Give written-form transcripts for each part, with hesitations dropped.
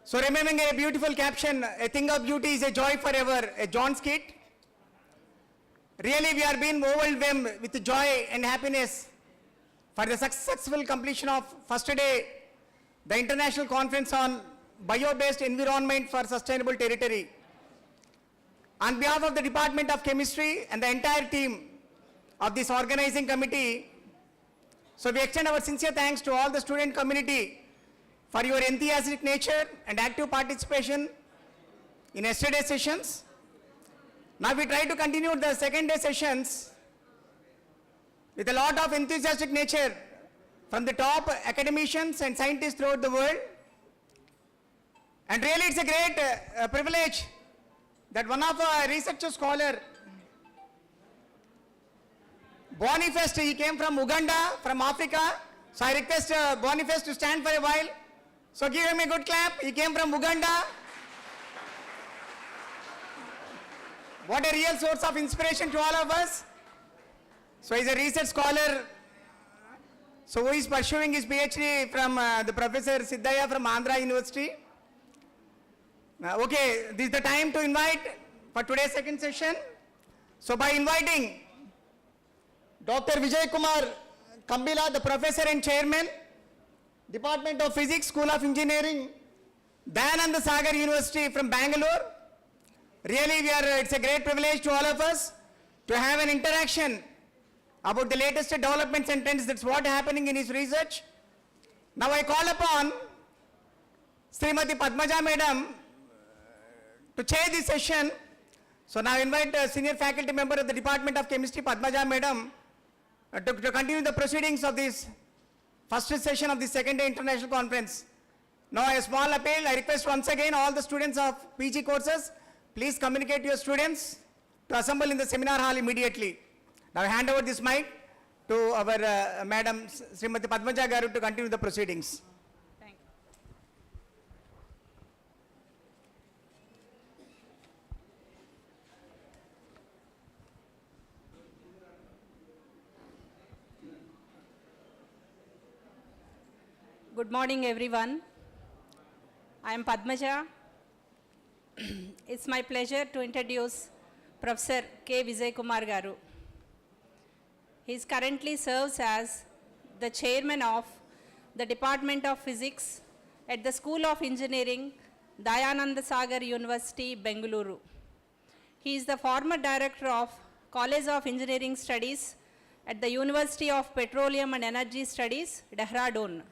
So remembering a beautiful caption, a thing of beauty is a joy forever, a John skit. Really we are being overwhelmed with joy and happiness for the successful completion of first day, the International Conference on Biobased Environment for Sustainable Territory. On behalf of the Department of Chemistry and the entire team of this organizing committee, so we extend our sincere thanks to all the student community for your enthusiastic nature and active participation in yesterday's sessions. Now we try to continue the second day sessions with a lot of enthusiastic nature from the top academicians and scientists throughout the world. And really it's a great privilege that one of our research scholar, Boniface, he came from Uganda, from Africa. So I request Boniface to stand for a while. So give him a good clap. He came from Uganda. What a real source of inspiration to all of us. So he's a research scholar. So who is pursuing his PhD from the Professor Siddhaya from Andhra University. Okay, this is the time to invite for today's second session. So by inviting Dr. Vijay Kumar Kambila, the Professor and Chairman, Department of Physics, School of Engineering, Dayananda Sagar University from Bangalore. Really, it's a great privilege to all of us to have an interaction about the latest developments and trends. That's what happening in his research. Now I call upon Srimati Padmaja Madam to chair this session. So now I invite a senior faculty member of the Department of Chemistry, Padmaja Madam, to continue the proceedings of this first session of the second day international conference. Now a small appeal, I request once again all the students of PG courses, please communicate to your students to assemble in the seminar hall immediately. Now I hand over this mic to our Madam Srimati Padmaja Garu to continue the proceedings. Thank you. Good morning, everyone. I am Padmaja. It's my pleasure to introduce Professor K. Vijay Kumar Garu. He currently serves as the chairman of the Department of Physics at the School of Engineering, Dayananda Sagar University, Bengaluru. He is the former director of College of Engineering Studies at the University of Petroleum and Energy Studies, Dehradun.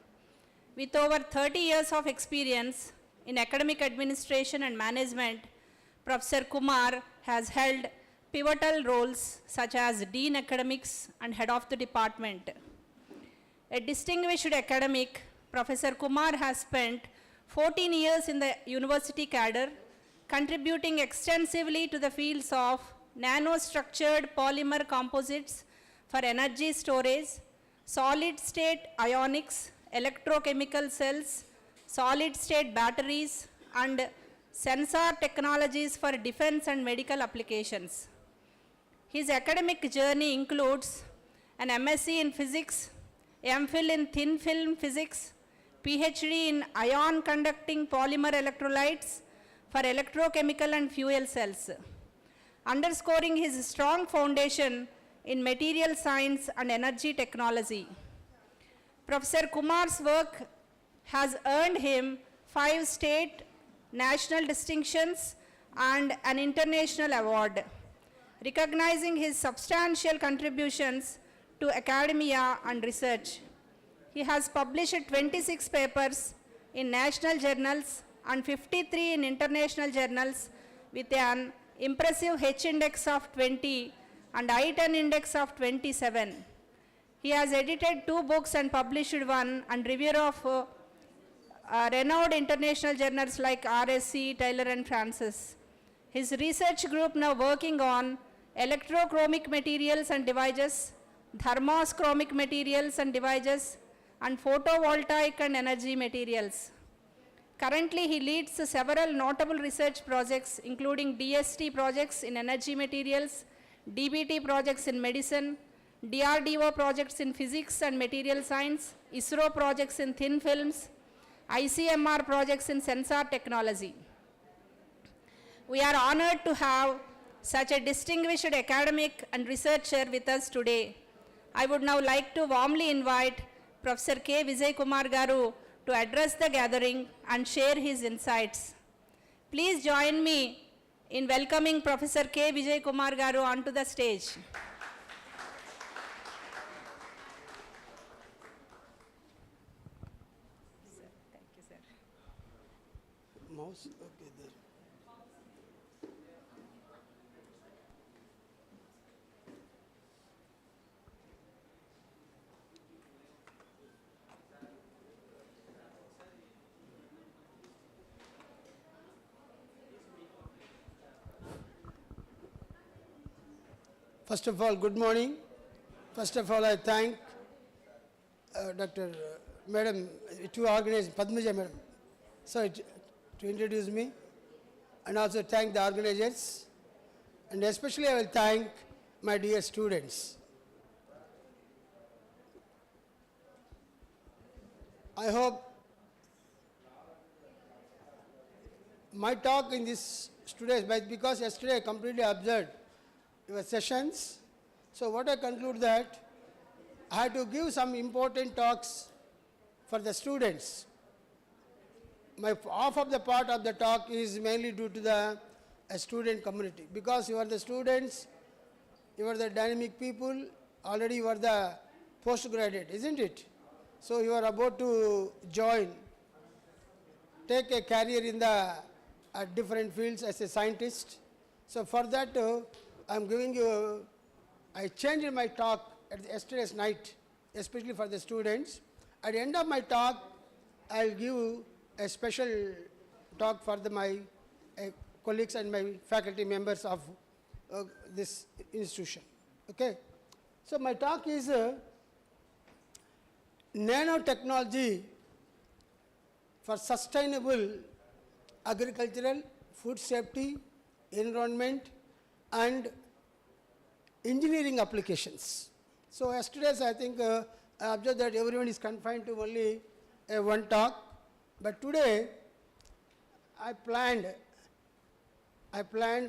With over 30 years of experience in academic administration and management, Professor Kumar has held pivotal roles such as Dean Academics and Head of the Department. A distinguished academic, Professor Kumar has spent 14 years in the university cadre, contributing extensively to the fields of nanostructured polymer composites for energy storage, solid-state ionics, electrochemical cells, solid-state batteries, and sensor technologies for defense and medical applications. His academic journey includes an MSc in Physics, MPhil in Thin Film Physics, PhD in Ion-Conducting Polymer Electrolytes for electrochemical and fuel cells, underscoring his strong foundation in material science and energy technology. Professor Kumar's work has earned him 5 state, national distinctions and an international award, recognizing his substantial contributions to academia and research. He has published 26 papers in national journals and 53 in international journals with an impressive H-index of 20 and I-10 index of 27. He has edited 2 books and published 1 and review of renowned international journals like RSC, Taylor and Francis. His research group now working on electrochromic materials and devices, thermochromic materials and devices, and photovoltaic and energy materials. Currently, he leads several notable research projects, including DST projects in energy materials, DBT projects in medicine, DRDO projects in physics and material science, ISRO projects in thin films, ICMR projects in sensor technology. We are honored to have such a distinguished academic and researcher with us today. I would now like to warmly invite Professor K. Vijay Kumar Garu to address the gathering and share his insights. Please join me in welcoming Professor K. Vijay Kumar Garu onto the stage. Thank you, sir. Mouse, okay, there. First of all, good morning. First of all, I thank Dr. Madam to organize, Padmaja Madam, sorry, to introduce me, and also thank the organizers, and especially I will thank my dear students. I hope my talk in this students, but because yesterday I completely observed your sessions, so what I conclude that I had to give some important talks for the students. My half of the part of the talk is mainly due to the student community, because you are the students, you are the dynamic people, already you are the postgraduate, isn't it? So you are about to join, take a career in the different fields as a scientist. So for that, I'm giving you, I changed my talk at yesterday's night, especially for the students. At the end of my talk, I'll give a special talk for my colleagues and my faculty members of this institution. Okay? So my talk is nanotechnology for sustainable agricultural, food safety, environment, and engineering applications. So yesterday's I think I observed that everyone is confined to only one talk, but today I planned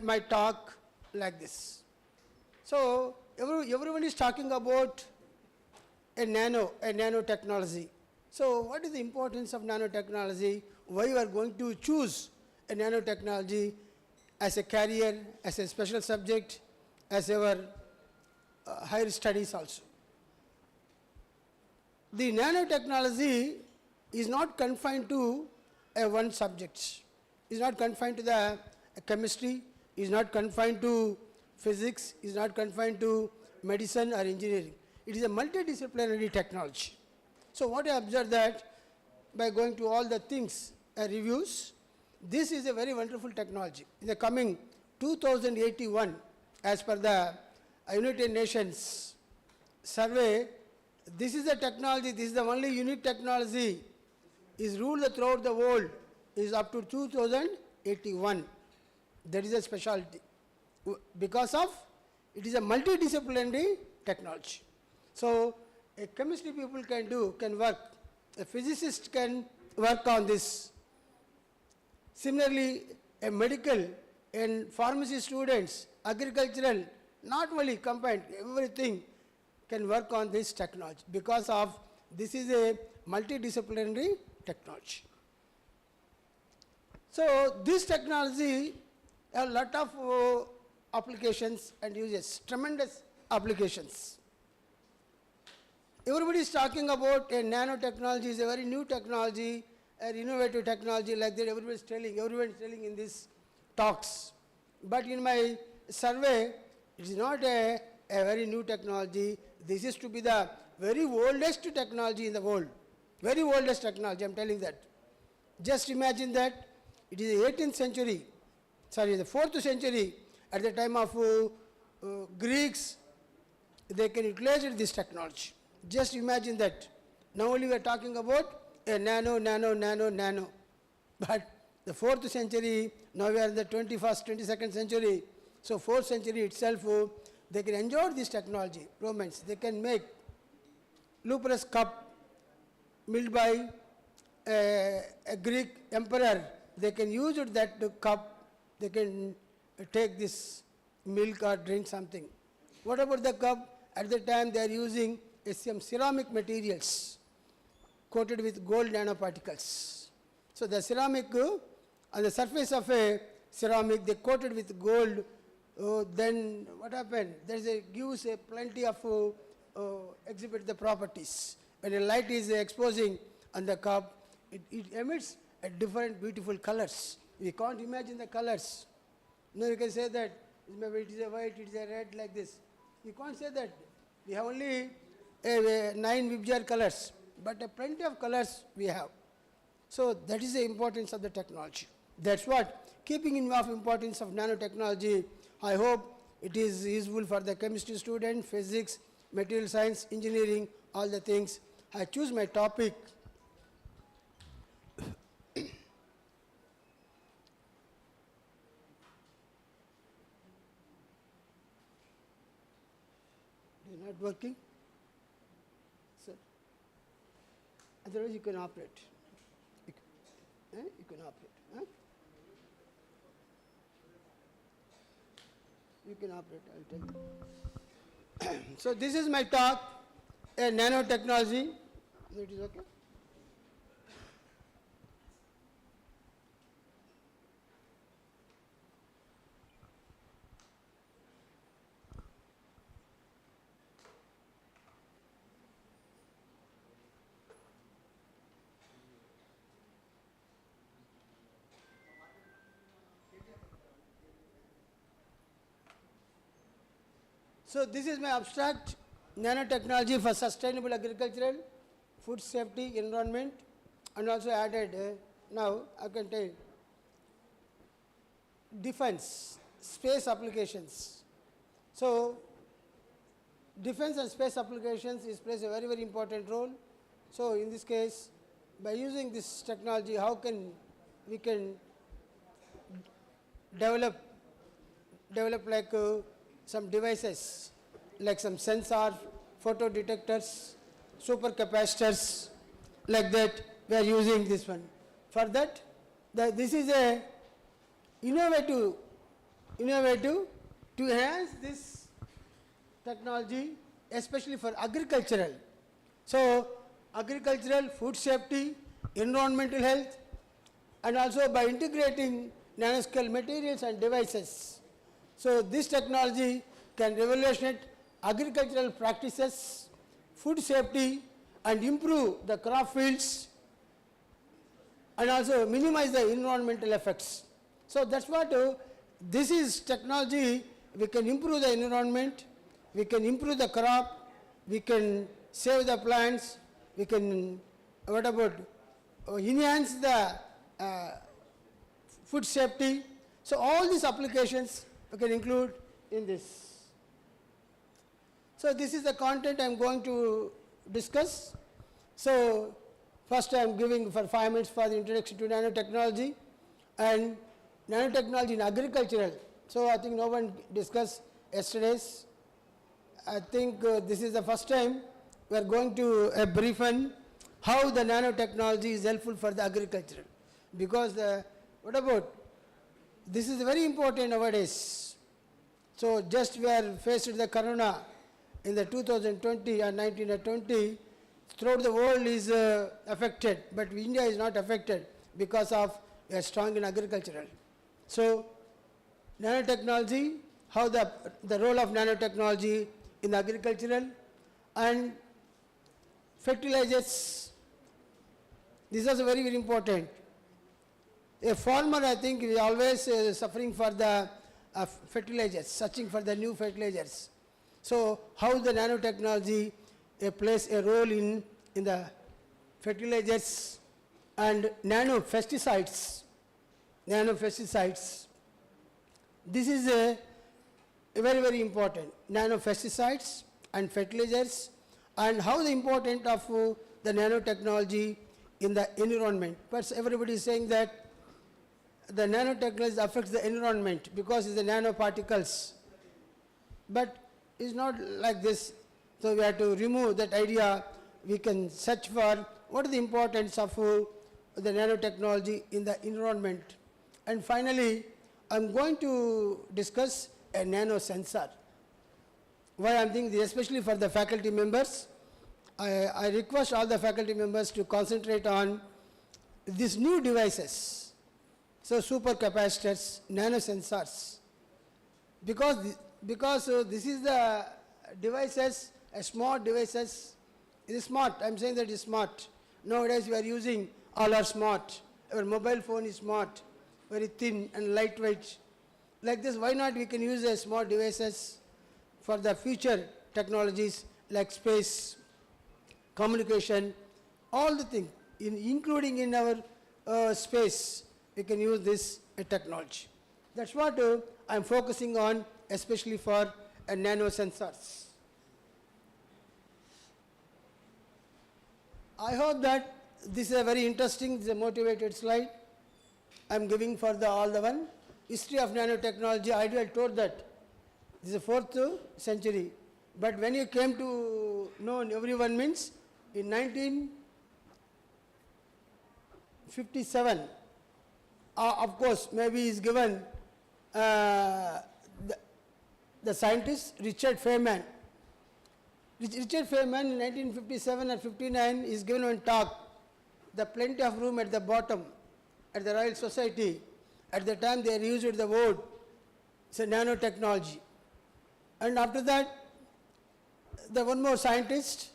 my talk like this. So everyone is talking about a nanotechnology. So what is the importance of nanotechnology? Why you are going to choose a nanotechnology as a career, as a special subject, as our higher studies also. The nanotechnology is not confined to one subject. Is not confined to the chemistry, is not confined to physics, is not confined to medicine or engineering. It is a multidisciplinary technology. So what I observed that by going to all the things, reviews, this is a very wonderful technology. In the coming 2081, as per the United Nations survey, this is the technology, this is the only unique technology is ruled throughout the world, is up to 2081. That is a specialty. Because of, it is a multidisciplinary technology. So a chemistry people can work, a physicist can work on this. Similarly, a medical and pharmacy students, agricultural, not only combined, everything can work on this technology because of this is a multidisciplinary technology. So this technology, a lot of applications and uses, tremendous applications. Everybody is talking about a nanotechnology is a very new technology, an innovative technology like that, everyone is telling in these talks. But in my survey, it is not a very new technology. This is to be the very oldest technology in the world. Very oldest technology, I am telling that. Just imagine that it is the 18th century, sorry, the 4th century, at the time of Greeks, they can utilize this technology. Just imagine that. Now only we are talking about a nano. But the 4th century, now we are in the 21st, 22nd century. So 4th century itself, they can enjoy this technology. Romans, they can make lustrous cup milled by a Greek emperor, they can use it, that cup, they can take this milk or drink something. What about the cup? At the time they are using some ceramic materials coated with gold nanoparticles. So the ceramic, on the surface of a ceramic, they coated with gold. Then what happened? Gives a plenty of exhibit the properties. When a light is exposing on the cup, it emits a different beautiful colors. We can't imagine the colors. No, you can say that maybe it is a white, it is a red, like this. You can't say that. We have only 9 Vibjar colors, but plenty of colors we have. So that is the importance of the technology. That's what, keeping in view of importance of nanotechnology, I hope it is useful for the chemistry student, physics, material science, engineering, all the things. I choose my topic. Not working? Sir. Otherwise you can operate. You can operate. Huh? You can operate, I'll tell you. So this is my talk, nanotechnology. It is okay? So this is my abstract, nanotechnology for sustainable agricultural, food safety, environment, and also added, now I can tell, defense, space applications. So defense and space applications plays a very, very important role. So in this case, by using this technology, how can we can develop like some devices, like some sensor, photo detectors, supercapacitors, like that. We are using this one. For that, this is a innovative to enhance this technology, especially for agricultural. So agricultural, food safety, environmental health, and also by integrating nanoscale materials and devices. So this technology can revolutionize agricultural practices, food safety, and improve the crop fields, and also minimize the environmental effects. So that's what this is technology. We can improve the environment, we can improve the crop, we can save the plants, we can, what about, enhance the food safety. So all these applications we can include in this. So this is the content I am going to discuss. So first I am giving for 5 minutes for the introduction to nanotechnology and nanotechnology in agricultural. So I think no one discussed yesterday's. I think this is the first time we are going to brief on how the nanotechnology is helpful for the agricultural. Because what about, this is very important nowadays. So just we are faced with the corona in the 2020 and 1920, throughout the world is affected, but India is not affected because of we are strong in agricultural. So nanotechnology, how the role of nanotechnology in agricultural, and fertilizers. This is also very, very important. A farmer, I think, is always suffering for the fertilizers, searching for the new fertilizers. So how the nanotechnology plays a role in the fertilizers and nanopesticides. This is a very, very important. Nanopesticides and fertilizers, and how the importance of the nanotechnology in the environment. But everybody is saying that the nanotechnology affects the environment because it's the nanoparticles. But it's not like this. So we have to remove that idea. We can search for what is the importance of the nanotechnology in the environment. And finally, I'm going to discuss a nano sensor. Why I'm thinking this, especially for the faculty members, I request all the faculty members to concentrate on these new devices. So supercapacitors, nanosensors. Because this is the devices, smart devices. It is smart. I'm saying that it's smart. Nowadays we are using all are smart. Our mobile phone is smart, very thin and lightweight. Like this, why not we can use a smart devices for the future technologies like space, communication, all the things, including in our space, we can use this technology. That's what I'm focusing on, especially for nanosensors. I hope that this is a very interesting, this is a motivated slide I'm giving for all the one. History of nanotechnology, I told that this is the 4th century. But when you came to know everyone means, in 1957, of course, maybe is given the scientist Richard Feynman. Richard Feynman in 1957 or 59 is given one talk, the plenty of room at the bottom at the Royal Society. At the time they used the word, it's a nanotechnology. And after that, the one more scientist,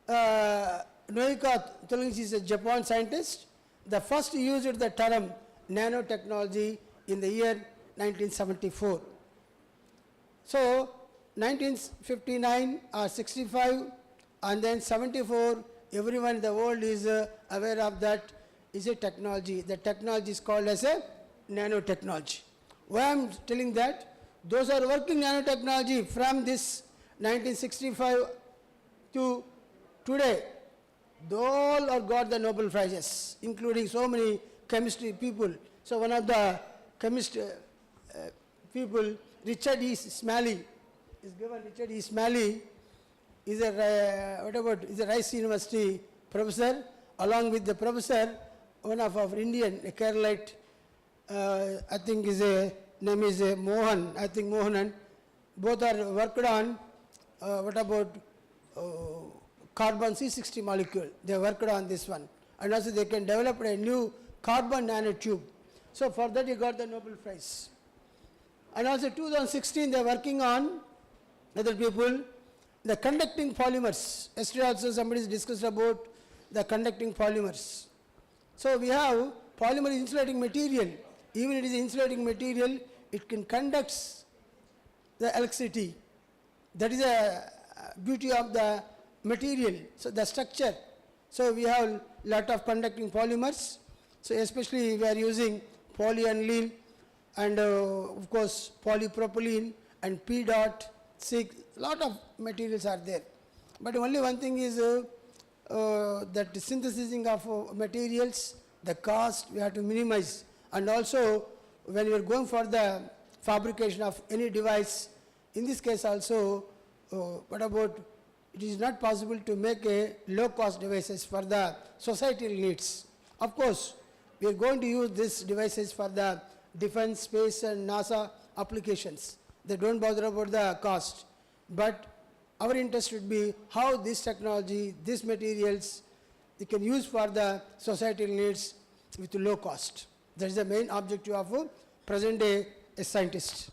Noika Tulungi is a Japan scientist, the first used the term nanotechnology in the year 1974. So 1959 or 65 and then 74, everyone in the world is aware of that is a technology. The technology is called as a nanotechnology. Why I'm telling that? Those are working nanotechnology from this 1965 to today, they all have got the Nobel Prizes, including so many chemistry people. So one of the chemist people, Richard E. Smalley, is given. Richard E. Smalley is a Rice University professor, along with the professor, one of our Indian, a Keralite, I think his name is Mohan, I think Mohanan. Both are worked on carbon C60 molecule. They worked on this one. And also they can develop a new carbon nanotube. So for that he got the Nobel Prize. And also 2016 they are working on, other people, the conducting polymers. Yesterday also somebody discussed about the conducting polymers. So we have polymer insulating material. Even it is insulating material, it can conduct the electricity. That is a beauty of the material, so the structure. So we have lot of conducting polymers. So especially we are using polyaniline and of course polypropylene and P dot, SIG, lot of materials are there. But only one thing is that synthesizing of materials, the cost we have to minimize. And also when we are going for the fabrication of any device, in this case also, it is not possible to make a low-cost devices for the societal needs. Of course, we are going to use these devices for the defense, space and NASA applications. They don't bother about the cost. But our interest should be how this technology, these materials, they can use for the societal needs with low cost. That is the main objective of present day a scientist.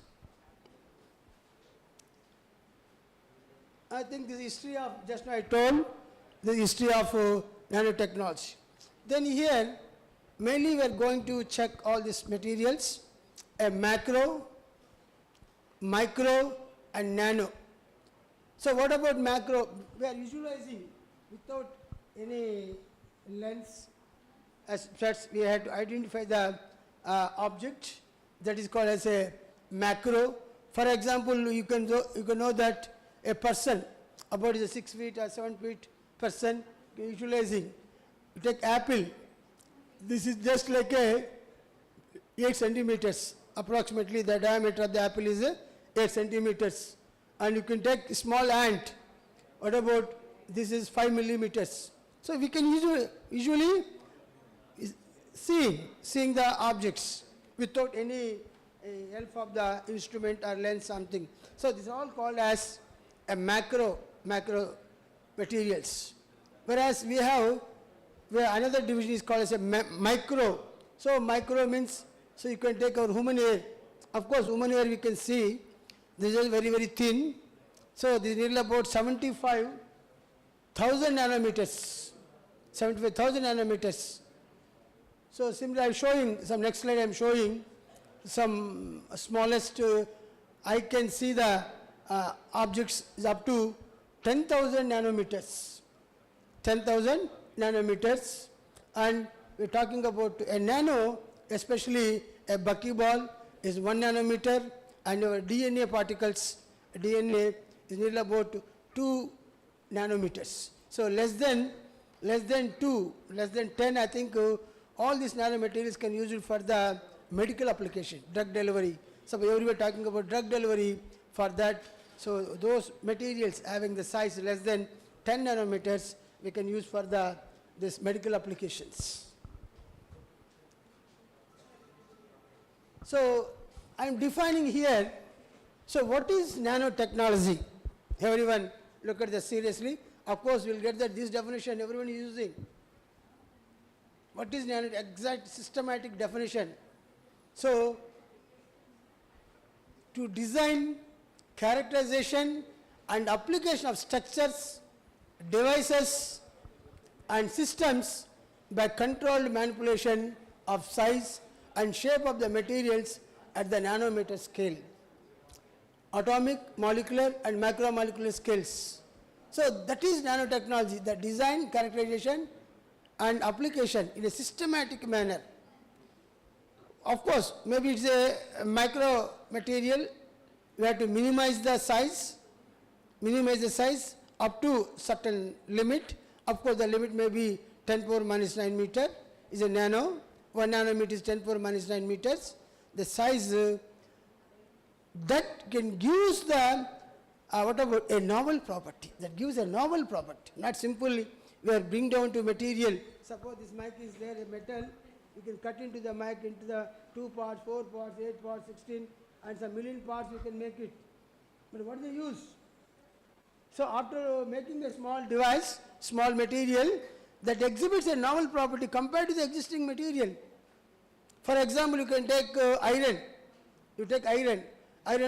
I think the history of, just now I told, the history of nanotechnology. Then here, mainly we are going to check all these materials, a macro, micro and nano. So what about macro? We are visualizing without any lens. As such, we had to identify the object that is called as a macro. For example, you can know that a person, about is a 6 feet or 7 feet person, visualizing. You take apple, this is just like a 8 centimeters, approximately the diameter of the apple is 8 centimeters. And you can take a small ant, what about, this is 5 millimeters. So we can usually seeing the objects without any help of the instrument or lens something. So this is all called as a macro materials. Whereas we have where another division is called as a micro. So micro means, so you can take our human hair. Of course, human hair we can see, this is very, very thin. So this is nearly about 75,000 nanometers. 75,000 nanometers. So similarly, I'm showing, some next slide I'm showing some smallest, I can see the objects is up to 10,000 nanometers. 10,000 nanometers, and we're talking about a nano, especially a buckyball is 1 nanometer, and our DNA particles, DNA is nearly about 2 nanometers. So less than 2, less than 10, I think all these nanomaterials can use it for the medical application, drug delivery. So everybody talking about drug delivery for that. So those materials having the size less than 10 nanometers, we can use for this medical applications. So I am defining here, so what is nanotechnology? Everyone look at this seriously. Of course, we will get that this definition everyone is using. What is nano? Exact systematic definition. So to design, characterization and application of structures, devices and systems by controlled manipulation of size and shape of the materials at the nanometer scale, atomic, molecular and macromolecular scales. So that is nanotechnology, the design, characterization and application in a systematic manner. Of course, maybe it's a micro material, we have to minimize the size up to certain limit. Of course, the limit may be 10 power minus 9 meter is a nano. 1 nanometer is 10 power minus 9 meters. The size that can give the what about a novel property? That gives a novel property. Not simply we are bring down to material. Suppose this mic is there, a metal. You can cut into the mic into the 2 parts, 4 parts, 8 parts, 16, and some million parts you can make it. But what is the use? So after making a small device, small material, that exhibits a novel property compared to the existing material. For example, you can take iron. You take iron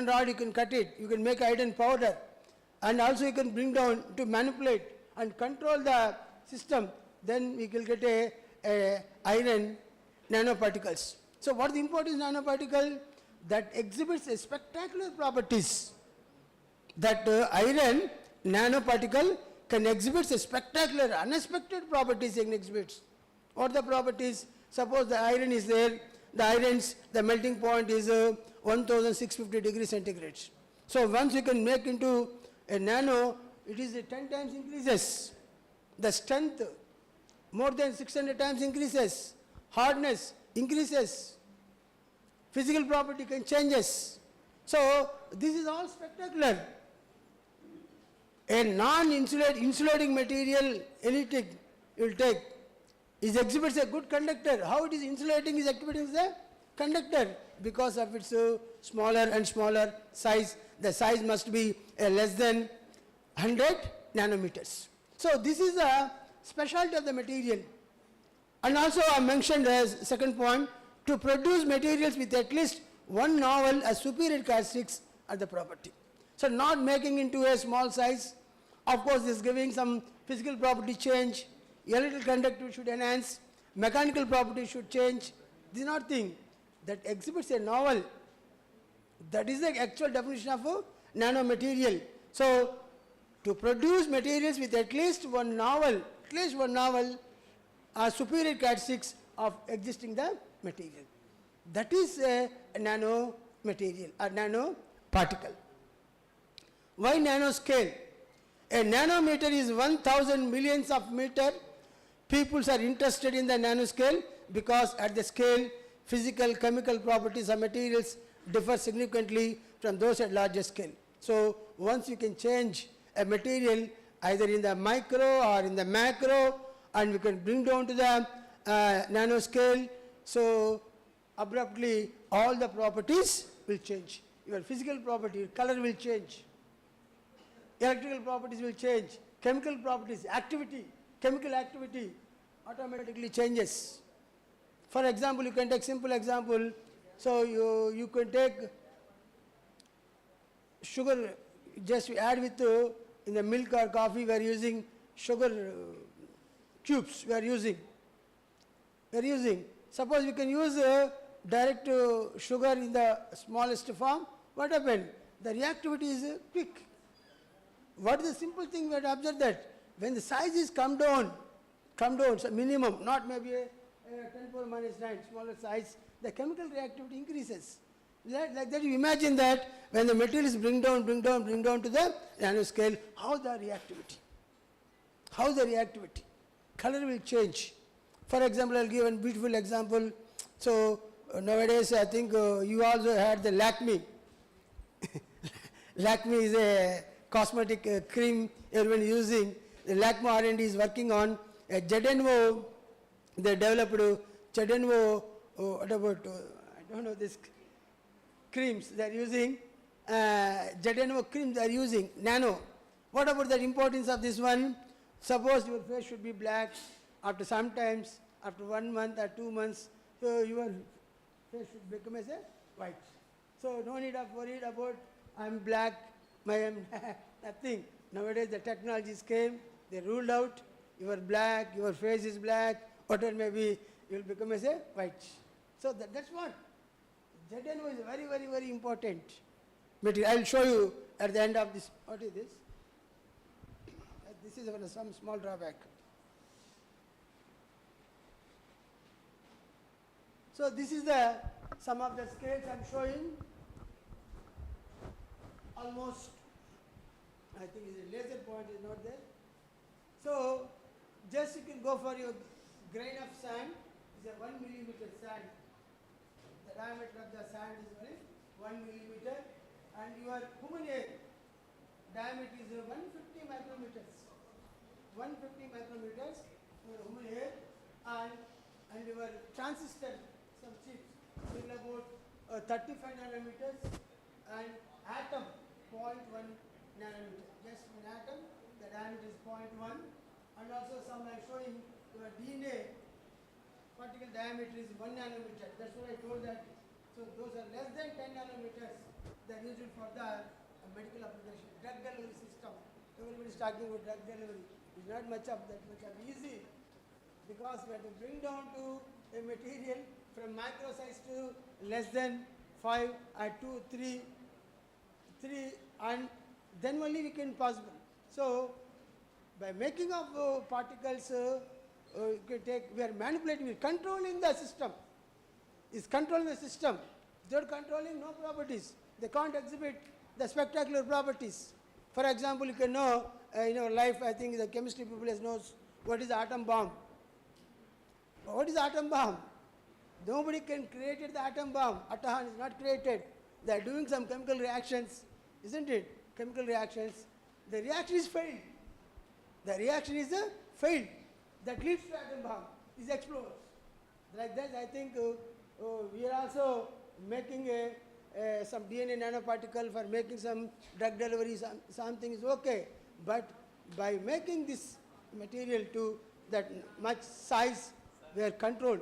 rod, you can cut it, you can make iron powder, and also you can bring down to manipulate and control the system. Then we will get a iron nanoparticles. So what is the importance of nanoparticle? That exhibits a spectacular properties. That iron nanoparticle can exhibit a spectacular, unexpected properties it exhibits. What are the properties? Suppose the iron is there, the melting point is 1650 degrees centigrade. So once you can make into a nano, it is 10 times increases. The strength more than 600 times increases. Hardness increases. Physical property can changes. So this is all spectacular. A non-insulating material, anything you will take, it exhibits a good conductor. How it is insulating is exhibiting as a conductor because of its smaller and smaller size. The size must be less than 100 nanometers. So this is a specialty of the material. And also I mentioned as second point, to produce materials with at least one novel as superior characteristics are the property. So not making into a small size, of course this is giving some physical property change, electrical conductivity should enhance, mechanical property should change. This is not thing that exhibits a novel. That is the actual definition of a nanomaterial. So to produce materials with at least one novel are superior characteristics of existing the material. That is a nanomaterial, a nanoparticle. Why nanoscale? A nanometer is 1,000 millions of meter. People are interested in the nanoscale because at the scale, physical, chemical properties of materials differ significantly from those at larger scale. So once you can change a material either in the micro or in the macro, and we can bring down to the nanoscale, so abruptly all the properties will change. Your physical property, your color will change. Electrical properties will change. Chemical properties, activity, chemical activity automatically changes. For example, you can take simple example. So you can take sugar, just you add with in the milk or coffee, we are using sugar cubes. We are using. Suppose we can use direct sugar in the smallest form. What happened? The reactivity is quick. What is the simple thing we have to observe that when the size is come down, so minimum, not maybe a 10 power minus 9, smaller size, the chemical reactivity increases. Like that you imagine that when the material is bring down to the nanoscale, how the reactivity, color will change. For example, I'll give a beautiful example. So nowadays I think you also had the Lakme. Lakme is a cosmetic cream everyone is using. The Lakme R&D is working on a Zedenvo. They developed Zedenvo, what about, I don't know this creams they are using, Zedenvo creams they are using, nano. What about the importance of this one? Suppose your face should be black, after sometimes, after 1 month or 2 months, so your face should become as a white. So no need of worried about I'm black, I'm nothing. Nowadays the technologies came, they ruled out, you are black, your face is black, whatever may be, you will become as a white. So that's what. Zedenvo is very, very, very important material. I will show you at the end of this. What is this? This is some small drawback. So this is the some of the scales I am showing. Almost, I think the laser point is not there. So just you can go for your grain of sand. It's a 1 millimeter sand. The diameter of the sand is only 1 millimeter, and your human hair diameter is 150 micrometers. 150 micrometers for human hair, and your transistor, some chips, will about 35 nanometers, and atom 0.1 nanometer. Just one atom, the diameter is 0.1, and also some I am showing your DNA particle diameter is 1 nanometer. That's what I told that. So those are less than 10 nanometers. They are used for the medical application. Drug delivery system. Everybody is talking about drug delivery. It's not much of that much of easy, because we have to bring down to a material from micro size to less than 5 or 2, 3, and then only we can possible. So by making of particles, you can take, we are manipulating, we are controlling the system. Is controlling the system. They are controlling no properties. They can't exhibit the spectacular properties. For example, you can know in our life, I think the chemistry people knows what is the atom bomb. What is the atom bomb? Nobody can create the atom bomb. Atom is not created. They are doing some chemical reactions, isn't it? Chemical reactions. The reaction is failed. The reaction is failed. That leads to atom bomb, is explodes. Like that, I think we are also making some DNA nanoparticle for making some drug delivery, something is okay. But by making this material to that much size, we are controlled.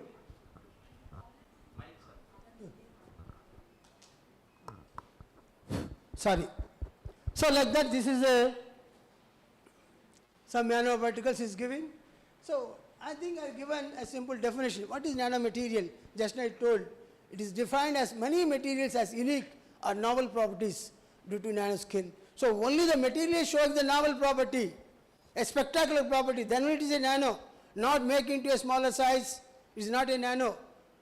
Sorry. So like that, this is some nanoparticles is given. So I think I have given a simple definition. What is nanomaterial? Just now I told. It is defined as many materials as unique or novel properties due to nanoscale. So only the material shows the novel property, a spectacular property, then it is a nano. Not make into a smaller size, it is not a nano.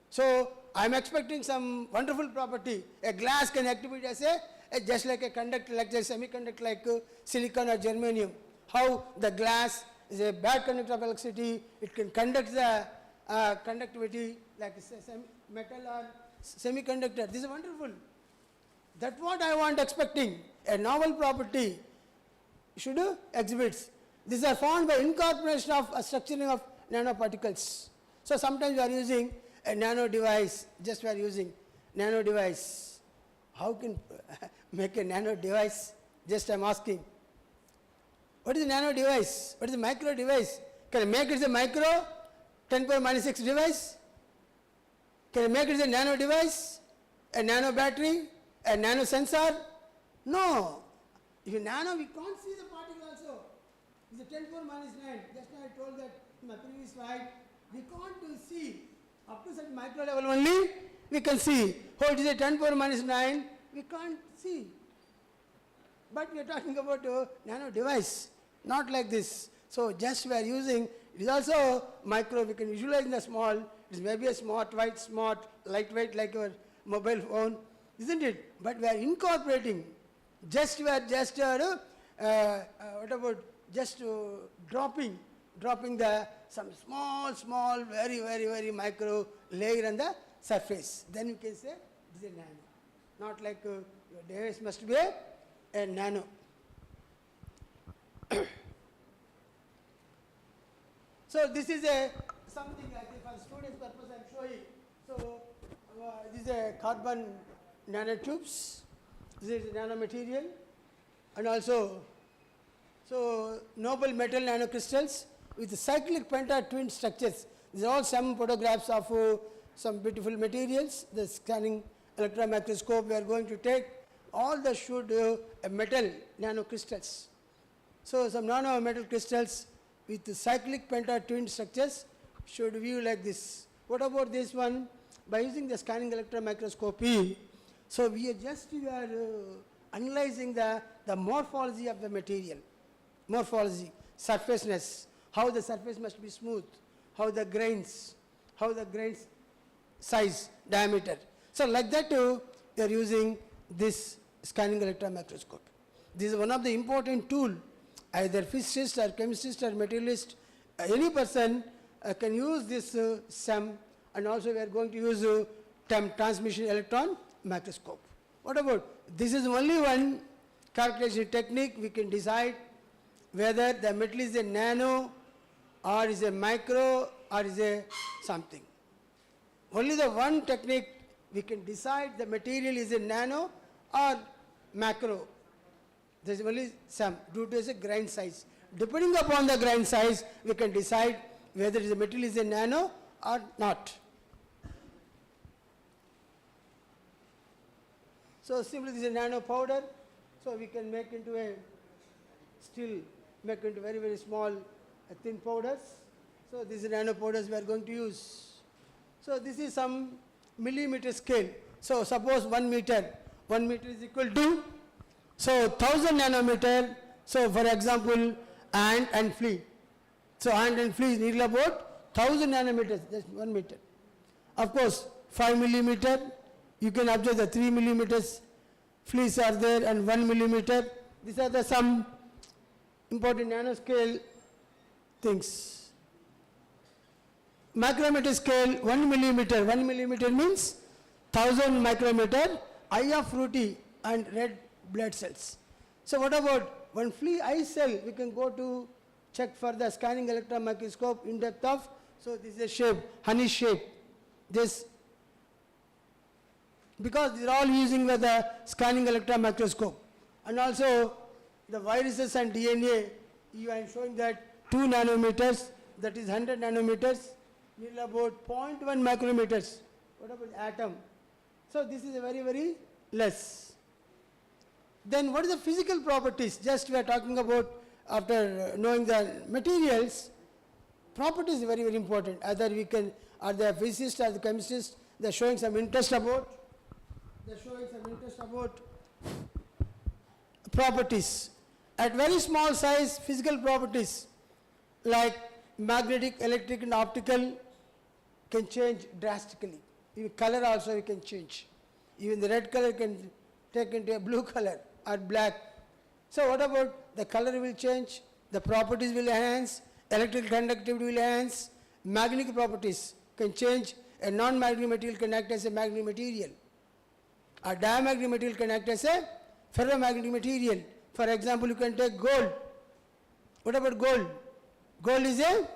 So I am expecting some wonderful property. A glass can activate as a just like a conductor, like a semiconductor, like silicon or germanium. How the glass is a bad conductor of electricity, it can conduct the conductivity like metal or semiconductor. This is wonderful. That's what I want expecting. A novel property should exhibit. These are found by incorporation of a structuring of nanoparticles. So sometimes we are using a nano device, just we are using nano device. How can make a nano device? Just I am asking. What is a nano device? What is a micro device? Can I make it as a micro 10 power minus 6 device? Can I make it as a nano device? A nano battery? A nano sensor? No. If you nano, we can't see the particle also. It's a 10 power minus 9. Just now I told that in my previous slide. We can't see. Up to such micro level only, we can see. Oh, it is a 10 power minus 9. We can't see. But we are talking about a nano device, not like this. So just we are using, it is also micro, we can visualize in the small, it is maybe a smart, lightweight like your mobile phone, isn't it? But we are incorporating, just we are just, what about just dropping the some small, very micro layer on the surface. Then you can say it is a nano. Not like your device must be a nano. So this is a something like for students' purpose I am showing. So this is a carbon nanotubes. This is a nanomaterial, and also so noble metal nanocrystals with cyclic penta twin structures. These are all some photographs of some beautiful materials. The scanning electron microscope we are going to take. All the should metal nanocrystals. So some nano metal crystals with the cyclic penta twin structures should view like this. What about this one? By using the scanning electron microscopy, so we are analyzing the morphology of the material, morphology, surfaceness, how the surface must be smooth, how the grains size, diameter. So like that we are using this scanning electron microscope. This is one of the important tool. Either physicist or chemist or materialist, any person can use this SEM, and also we are going to use transmission electron microscope. What about, this is only one calculation technique. We can decide whether the metal is a nano or is a micro or is a something. Only the one technique we can decide the material is a nano or macro. There is only some due to its grain size. Depending upon the grain size, we can decide whether the material is a nano or not. So simply this is a nano powder. So we can make into very small thin powders. So this is nano powders we are going to use. So this is some millimeter scale. So suppose 1 meter is equal to, so 1000 nanometer. So for example, ant and flea. So ant and flea is nearly about 1000 nanometers, just 1 meter. Of course, 5 millimeter, you can observe the 3 millimeters fleas are there, and 1 millimeter. These are the some important nanoscale things. Micrometer scale 1 millimeter. 1 millimeter means 1000 micrometer, eye of fruity and red blood cells. So what about one flea eye cell? We can go to check for the scanning electron microscope in depth of, so this is a shape, honey shape. This, because these are all using the scanning electron microscope. And also the viruses and DNA, I am showing that 2 nanometers, that is 100 nanometers, nearly about 0.1 micrometers. What about atom? So this is a very less. Then what is the physical properties? Just we are talking about, after knowing the materials, properties is very important. Either we can, or the physicist or the chemist, they are showing some interest about, properties. At very small size, physical properties like magnetic, electric and optical can change drastically. Even color also we can change. Even the red color can take into a blue color or black. So what about the color will change, the properties will enhance, electrical conductivity will enhance, magnetic properties can change. A non-magnetic material can act as a magnetic material. A diamagnetic material can act as a ferromagnetic material. For example, you can take gold. What about gold? Gold is a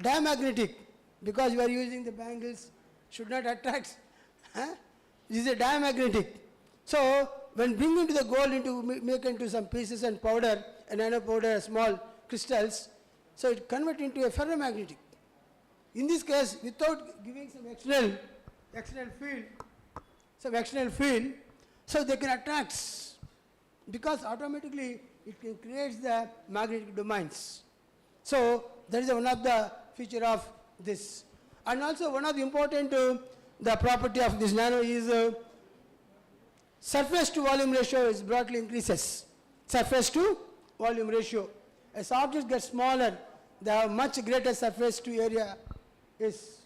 diamagnetic. because you are using the bangles, should not attract. Huh? This is a diamagnetic. So when bringing to the gold make into some pieces and powder, a nano powder, small crystals, so it convert into a ferromagnetic. In this case, without giving some external field, so they can attract, because automatically it can create the magnetic domains. So that is one of the feature of this. And also one of the important the property of this nano is surface to volume ratio is broadly increases. Surface to volume ratio. As objects get smaller, they have much greater surface to area is.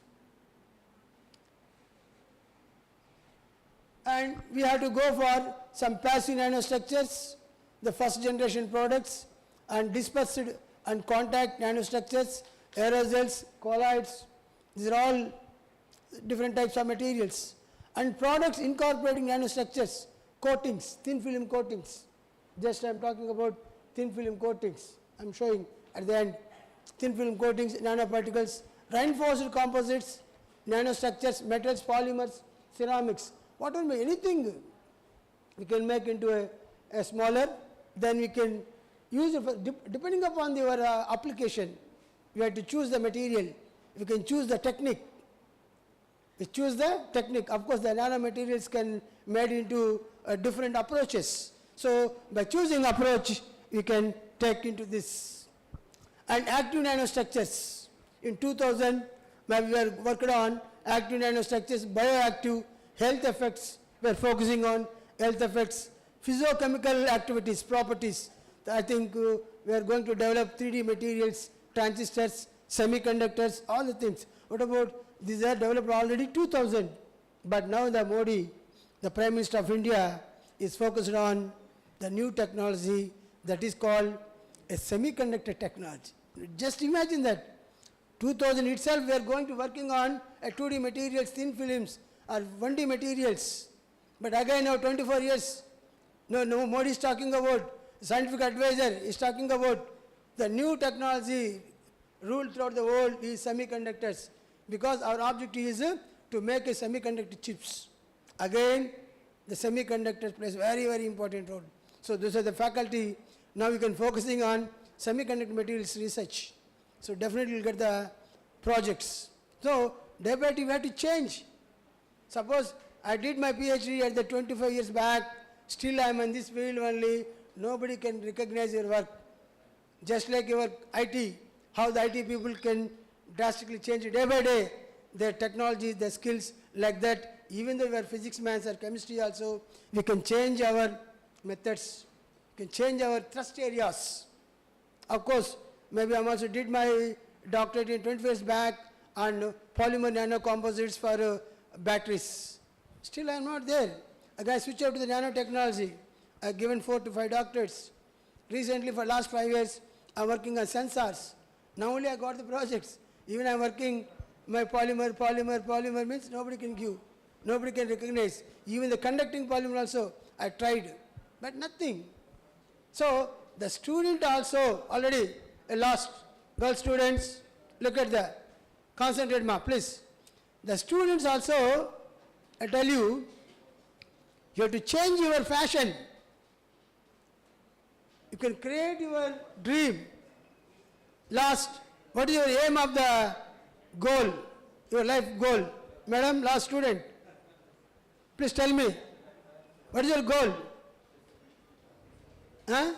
And we have to go for some passive nanostructures, the first generation products, and dispersed and contact nanostructures, aerosols, colloids. These are all different types of materials. And products incorporating nanostructures, coatings, thin film coatings. Just I am talking about thin film coatings. I am showing at the end. Thin film coatings, nanoparticles, reinforced composites, nanostructures, metals, polymers, ceramics. Whatever, anything we can make into a smaller, then we can use it for, depending upon your application. You have to choose the material. You can choose the technique. You choose the technique. Of course, the nanomaterials can made into different approaches. So by choosing approach, you can take into this. And active nanostructures. In 2000, we were working on active nanostructures, bioactive, health effects. We are focusing on health effects, physiochemical activities, properties. I think we are going to develop 3D materials, transistors, semiconductors, all the things. What about these are developed already 2000, but now the Modi, the Prime Minister of India, is focused on the new technology that is called a semiconductor technology. Just imagine that. 2000 itself we are going to working on a 2D materials, thin films or 1D materials. But again now 24 years, no Modi is talking about, scientific advisor is talking about the new technology ruled throughout the world is semiconductors, because our objective is to make a semiconductor chips. Again, the semiconductors plays very, very important role. So those are the faculty. Now we can focusing on semiconductor materials research. So definitely we'll get the projects. So day by day we have to change. Suppose I did my PhD at the 25 years back, still I am in this field only, nobody can recognize your work. Just like your IT, how the IT people can drastically change day by day, their technology, their skills, like that. Even though we are physics man or chemistry also, we can change our methods, we can change our thrust areas. Of course, maybe I also did my doctorate in 25 years back on polymer nanocomposites for batteries. Still I am not there. Again, I switched out to the nanotechnology. I have given 4 to 5 doctorates. Recently, for last 5 years, I am working on sensors. Now only I got the projects. Even I am working my polymer means nobody can give, nobody can recognize. Even the conducting polymer also, I tried, but nothing. So the student also already lost. Girl students, look at the, concentrate ma, please. The students also, I tell you, you have to change your fashion. You can create your dream. Last, what is your aim of the goal, your life goal? Madam, last student, please tell me, what is your goal? Huh?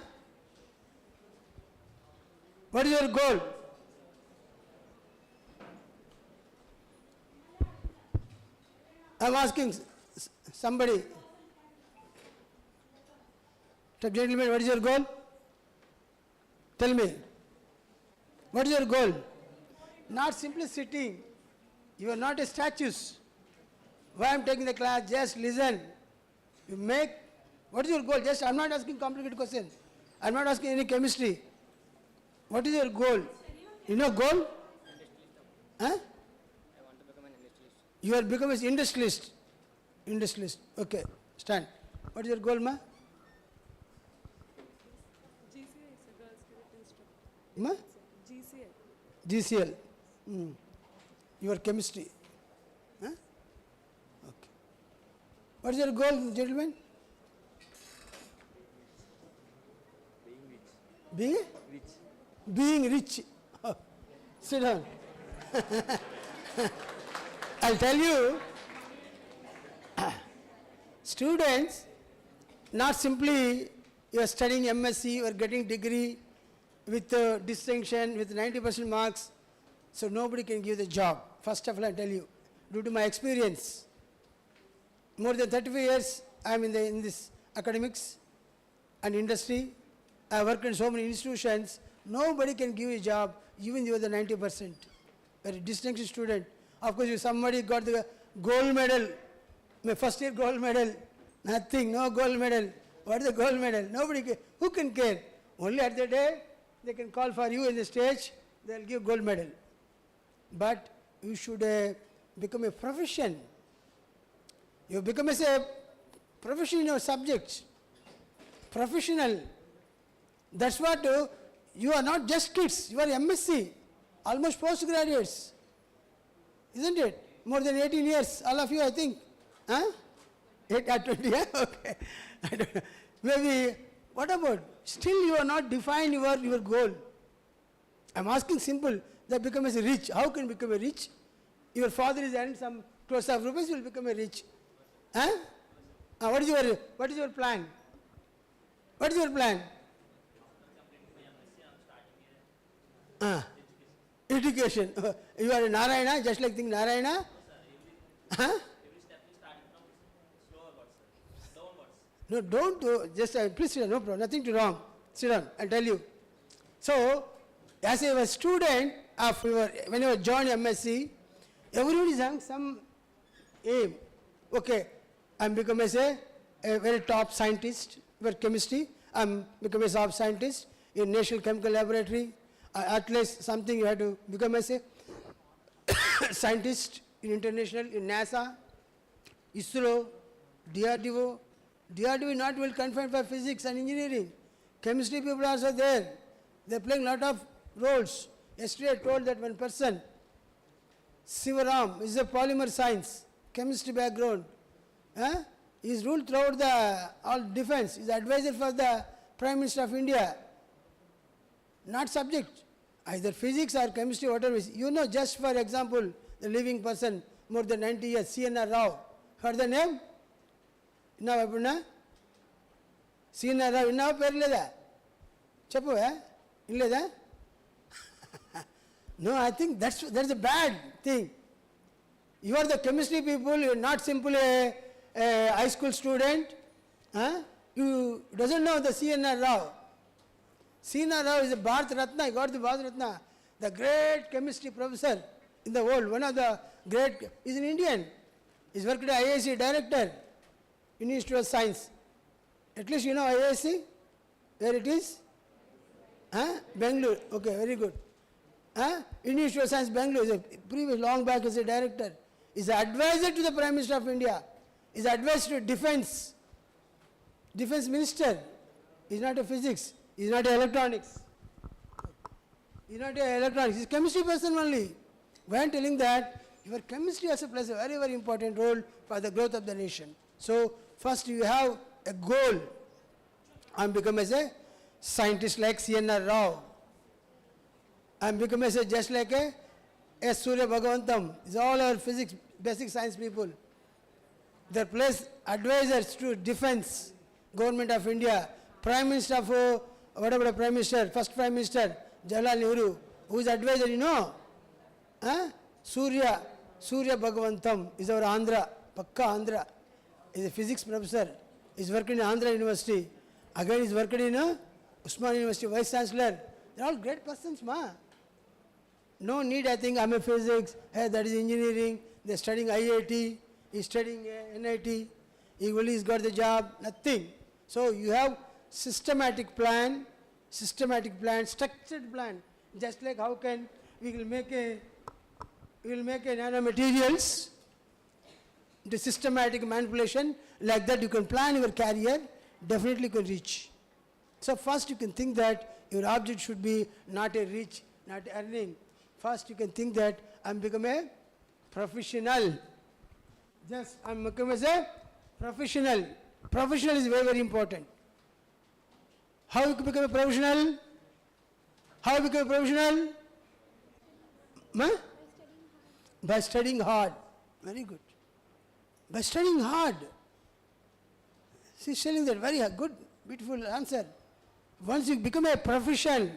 What is your goal? I am asking somebody. Gentlemen, what is your goal? Tell me. What is your goal? Not simply sitting. You are not a statue. Why I am taking the class? Just listen. You make. What is your goal? Just I am not asking complicated questions. I am not asking any chemistry. What is your goal? You know goal? Huh? I want to become an industrialist. You are become an industrialist. Industrialist. Okay. Stand. What is your goal, ma? GCI is a girls' credit instructor. Ma? GCI. GCL. your chemistry. Huh? Okay. What is your goal, gentlemen? Being rich. Being rich. Oh, sit down. I'll tell you, students, not simply you are studying MSc, you are getting degree with distinction, with 90% marks, so nobody can give the job. First of all, I tell you, due to my experience, more than 35 years I am in this academics and industry. I worked in so many institutions. Nobody can give you a job, even you are the 90%. A distinction student. Of course, if somebody got the gold medal, my first year gold medal, nothing, no gold medal. What is the gold medal? Nobody can, who can care? Only at the day, they can call for you in the stage, they will give gold medal. But you should become a profession. You become as a profession in your subject. Professional. That's what you are not just kids, you are MSc, almost postgraduates. Isn't it? More than 18 years, all of you, I think. Huh? 20, yeah? Okay. I don't know. Maybe, what about? Still you are not defined your goal. I'm asking simple, that become as a rich. How can you become a rich? Your father is earning some crores of rupees, you will become a rich. Huh? What is your plan? What is your plan? Education. You are a Narayana, just like think Narayana? Huh? No, don't do, just please sit down, no problem, nothing to wrong. Sit down, I'll tell you. So, as a student, when you join MSc, everybody is having some aim. Okay, I'm become as a very top scientist for chemistry. I'm become a top scientist in National Chemical Laboratory. At least something you have to become as a scientist in international, in NASA, ISRO, DRDO. DRDO is not well confined for physics and engineering. Chemistry people are also there. They are playing a lot of roles. Yesterday I told that one person, Sivaram, is a polymer science, chemistry background. He is ruled throughout the all defense. He is advisor for the Prime Minister of India. Not subject, either physics or chemistry, whatever. You know, just for example, the living person, more than 90 years, CNR Rao. Heard the name? Now, CNR Rao, now perleda. Chappu, Illeda? No, I think that's a bad thing. You are the chemistry people, you are not simply a high school student. You doesn't know the CNR Rao. CNR Rao is a Bharat Ratna, he got the Bharat Ratna, the great chemistry professor in the world, one of the great, he's an Indian. He's worked as IISc director in Institute of Science. At least you know IISc, where it is? Bangalore, okay, very good. Institute of Science, Bangalore, is a previous long back as a director. He's an advisor to the Prime Minister of India. He's advisor to defense minister. He's not a physics. He's not electronics. He's not electronics. He's a chemistry person only. Why I'm telling that, your chemistry also plays a very, very important role for the growth of the nation. So, first you have a goal. I'm become as a scientist like CNR Rao. I'm become as a just like a S. Surya Bhagavantam. It's all our physics, basic science people. They place advisors to defense, government of India, Prime Minister of whatever the Prime Minister, first Prime Minister, Jawaharlal Nehru, who is advisor, you know? Surya Bhagavantam is our Andhra, Pakka Andhra. He is a physics professor. He is working in Andhra University. Again he is working in Usman University, Vice Chancellor. They are all great persons, ma. No need, I think, I'm a physics, that is engineering, they are studying IIT, he is studying NIT, he's got the job, nothing. So you have systematic plan, structured plan. Just like how can we will make a nanomaterials, the systematic manipulation, like that you can plan your career, definitely you can reach. So first you can think that your object should be not a rich, not earning. First you can think that I'm become a Professional. Just, I'm going to say professional. Professional is very, very important. How you become a professional? How you become a professional? Huh? By studying hard. Very good. By studying hard. She's telling that very good, beautiful answer. Once you become a professional,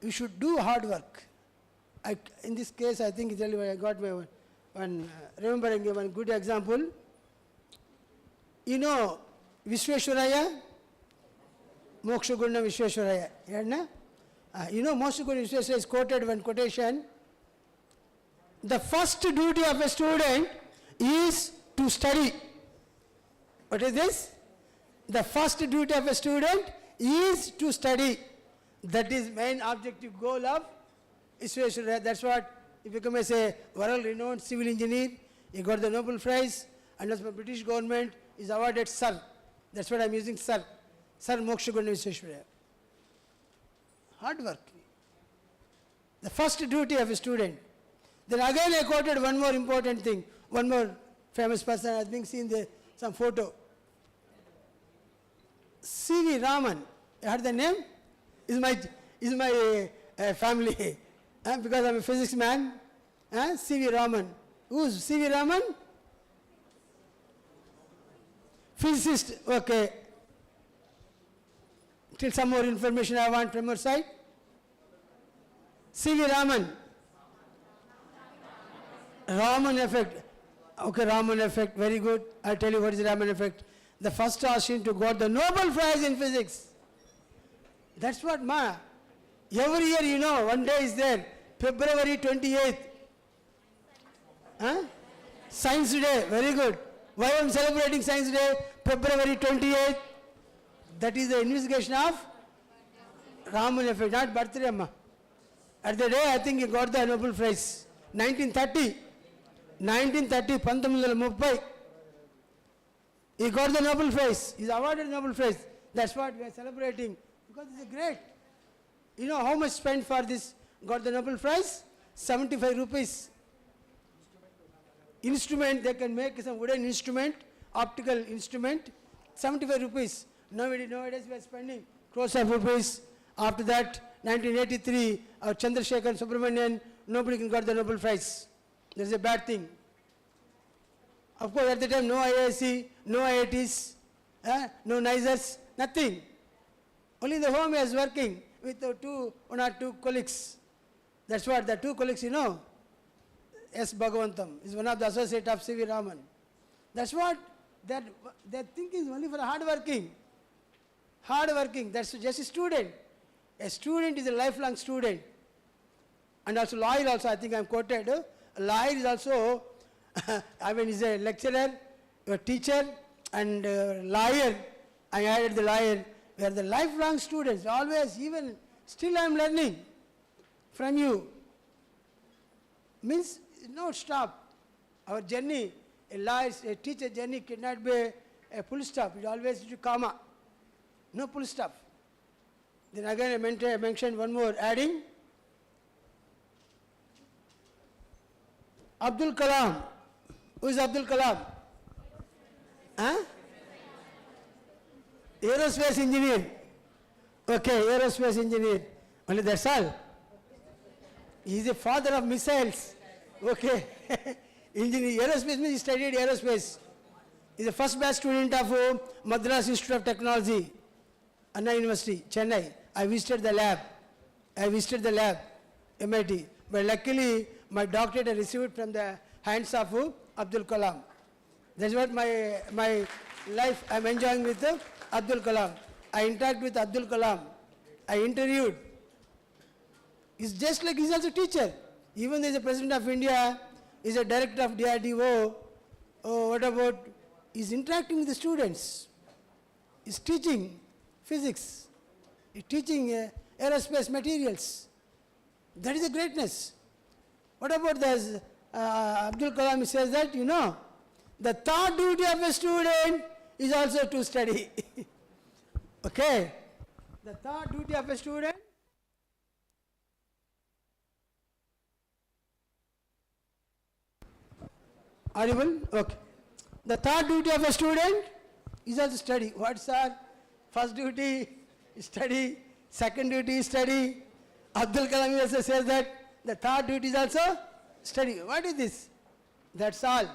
you should do hard work. In this case, I think I got my one remembering one good example. You know Vishweshwaraya? Moksha Guna Vishweshwaraya. You know Moksha Guna Vishweshwaraya is quoted one quotation. The first duty of a student is to study. What is this? The first duty of a student is to study. That is main objective goal of Vishweshwaraya. That's what he became as a world-renowned civil engineer. He got the Nobel Prize, and as the British government is awarded Sir. That's what I'm using, Sir. Sir Moksha Guna Vishweshwaraya. Hard work. The first duty of a student. Then again I quoted one more important thing. One more famous person, I think seen some photo. C.V. Raman. You heard the name? Is my family. Because I'm a physics man. C.V. Raman. Who's C.V. Raman? Physicist. Okay. Till some more information I want from your side. C.V. Raman. Raman effect. Okay, Raman effect. Very good. I'll tell you what is the Raman effect. The first Austrian to got the Nobel Prize in physics. That's what every year, you know, one day is there. February 28th. Science Day. Very good. Why am I celebrating Science Day? February 28th. That is the investigation of Raman effect, not birthday, Amma. At the day, I think he got the Nobel Prize. 1930. 1930, he got the Nobel Prize. He's awarded the Nobel Prize. That's what we are celebrating. Because it's a great. You know how much spent for this? Got the Nobel Prize? 75 rupees. Instrument, they can make some wooden instrument, optical instrument, 75 rupees. Nowadays we are spending crores of rupees. After that, 1983, Chandrasekhar Subramanian, nobody can got the Nobel Prize. That's a bad thing. Of course, at the time, no IISc, no IITs, no NISERs, nothing. Only the home is working with one or two colleagues. That's what the two colleagues, you know. S. Bhagavantam is one of the associate of C.V. Raman. That's what their thinking is only for hard working. Hard working, that's just a student. A student is a lifelong student. And also lawyer also, I think I'm quoted. A lawyer is also, he's a lecturer, a teacher, and lawyer. I added the lawyer. We are the lifelong students. Always, even still I'm learning from you. Means no stop. Our journey, a teacher journey cannot be a full stop. It always is a comma. No full stop. Then again I mentioned one more, adding Abdul Kalam. Who is Abdul Kalam? Aerospace engineer. Okay, aerospace engineer. Only that's all. He is the father of missiles. Okay. Engineer, aerospace means he studied aerospace. He is the first batch student of Madras Institute of Technology, Anna University, Chennai. I visited the lab, MIT. But luckily, my doctorate I received from the hands of Abdul Kalam. That's what my life I'm enjoying with Abdul Kalam. I interact with Abdul Kalam. I interviewed. He's just like he's also a teacher. Even though he's the President of India, he's a director of DRDO. Oh, what about, he's interacting with the students. He's teaching physics. He's teaching aerospace materials. That is a greatness. What about this? Abdul Kalam says that, you know, the third duty of a student is also to study. Okay? The third duty of a student Audible? Okay. The third duty of a student is also study. What's our first duty? Study. Second duty is study. Abdul Kalam also says that the third duty is also study. What is this? That's all.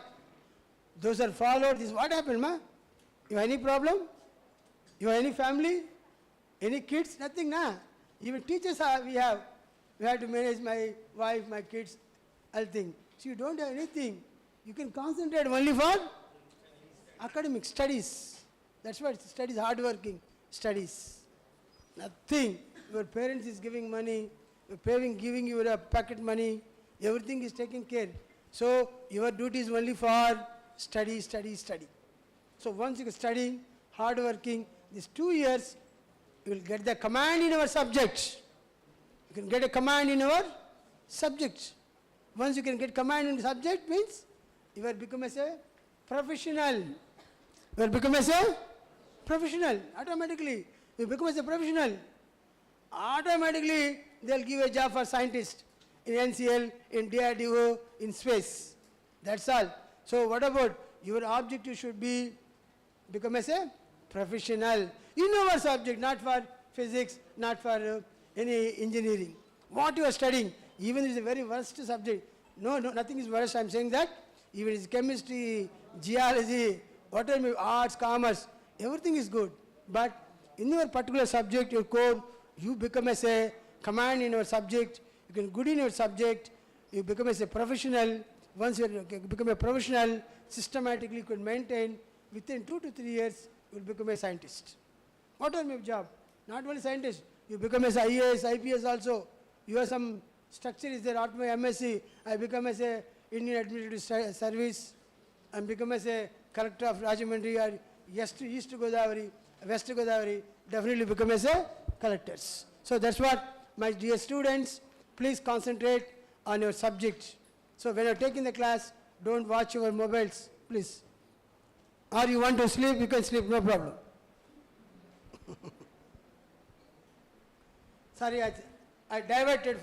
Those are followed. This what happened, ma? You have any problem? You have any family? Any kids? Nothing, na? Even teachers we have. We have to manage my wife, my kids, everything. So you don't have anything. You can concentrate only for academic studies. That's what studies, hardworking studies. Nothing. Your parents is giving money, your parents giving you a pocket money, everything is taken care. So your duty is only for study, study, study. So once you are studying, hardworking, these 2 years, you will get the command in our subject. You can get a command in our subject. Once you can get command in the subject means you will become as a professional. You will become as a professional. Automatically, you become as a professional. Automatically, they'll give a job for scientist in NCL, in DRDO, in space. That's all. So what about your objective should be become as a professional in our subject, not for physics, not for any engineering. What you are studying, even if it's a very worst subject, no, nothing is worse. I'm saying that even it's chemistry, geology, whatever, arts, commerce, everything is good. But in your particular subject, your core, you become as a command in your subject, you can good in your subject, you become as a professional. Once you become a professional, systematically you can maintain, within 2 to 3 years, you will become a scientist. What are your job? Not only scientist, you become as IAS, IPS also. You have some structure is there, after my MSc, I become as a Indian Administrative Service, and become as a collector of Rajahmundry or East Godavari, West Godavari, definitely become as a collectors. So that's what, my dear students, please concentrate on your subject. So when you're taking the class, don't watch your mobiles, please. Or you want to sleep, you can sleep, no problem. Sorry, I diverted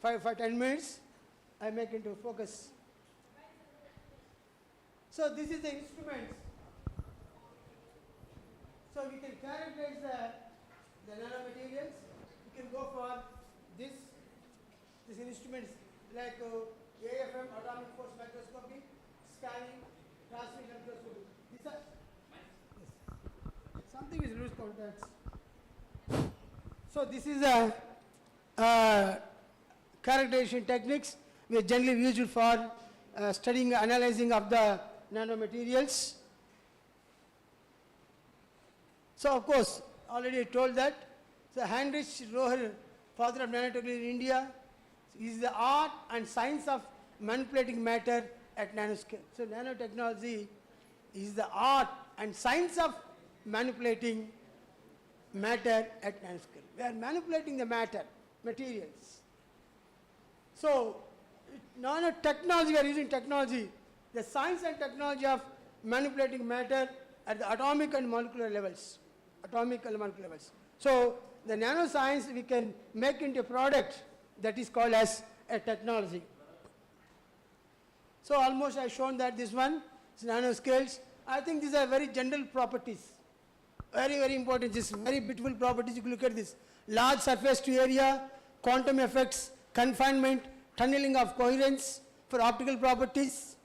for 10 minutes. I make into focus. So this is the instruments. So we can characterize the nanomaterials. We can go for this instruments like AFM, atomic force microscopy, scanning, transmission microscopy. These are, yes. Something is loose contacts. So this is a characterization techniques we are generally used for studying, analyzing of the nanomaterials. So of course, already I told that. So Heinrich Roher, father of nanotechnology in India, is the art and science of manipulating matter at nanoscale. So nanotechnology is the art and science of manipulating matter at nanoscale. We are manipulating the matter, materials. So nanotechnology, we are using technology, the science and technology of manipulating matter at the atomic and molecular levels. Atomic and molecular levels. So the nanoscience we can make into a product that is called as a technology. So almost I have shown that this one is nanoscales. I think these are very general properties. Very, very important. This very beautiful properties. You can look at this. Large surface to area, quantum effects, confinement, tunneling of coherence for optical properties,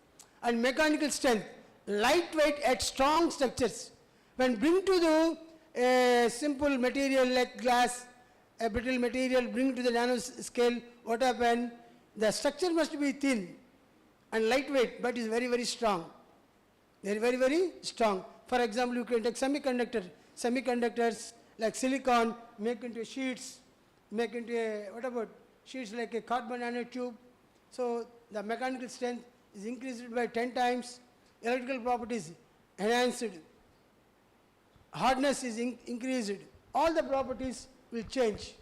and mechanical strength. Lightweight at strong structures. When bring to the simple material like glass, a brittle material, bring to the nanoscale, what happen? The structure must be thin and lightweight, but is very, very strong. They are very, very strong. For example, you can take semiconductors like silicon, make into sheets, make into sheets like a carbon nanotube. So the mechanical strength is increased by 10 times, electrical properties enhanced, hardness is increased, all the properties will change.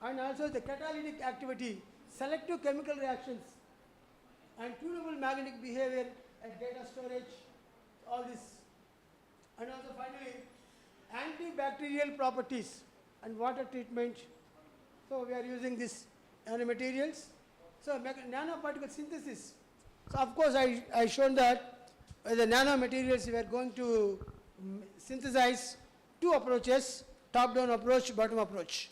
And also the catalytic activity, selective chemical reactions, and tunable magnetic behavior at data storage, all this. And also finally, antibacterial properties and water treatment. So we are using this nanomaterials. So nanoparticle synthesis. So of course I shown that the nanomaterials we are going to synthesize two approaches, top-down approach, bottom approach.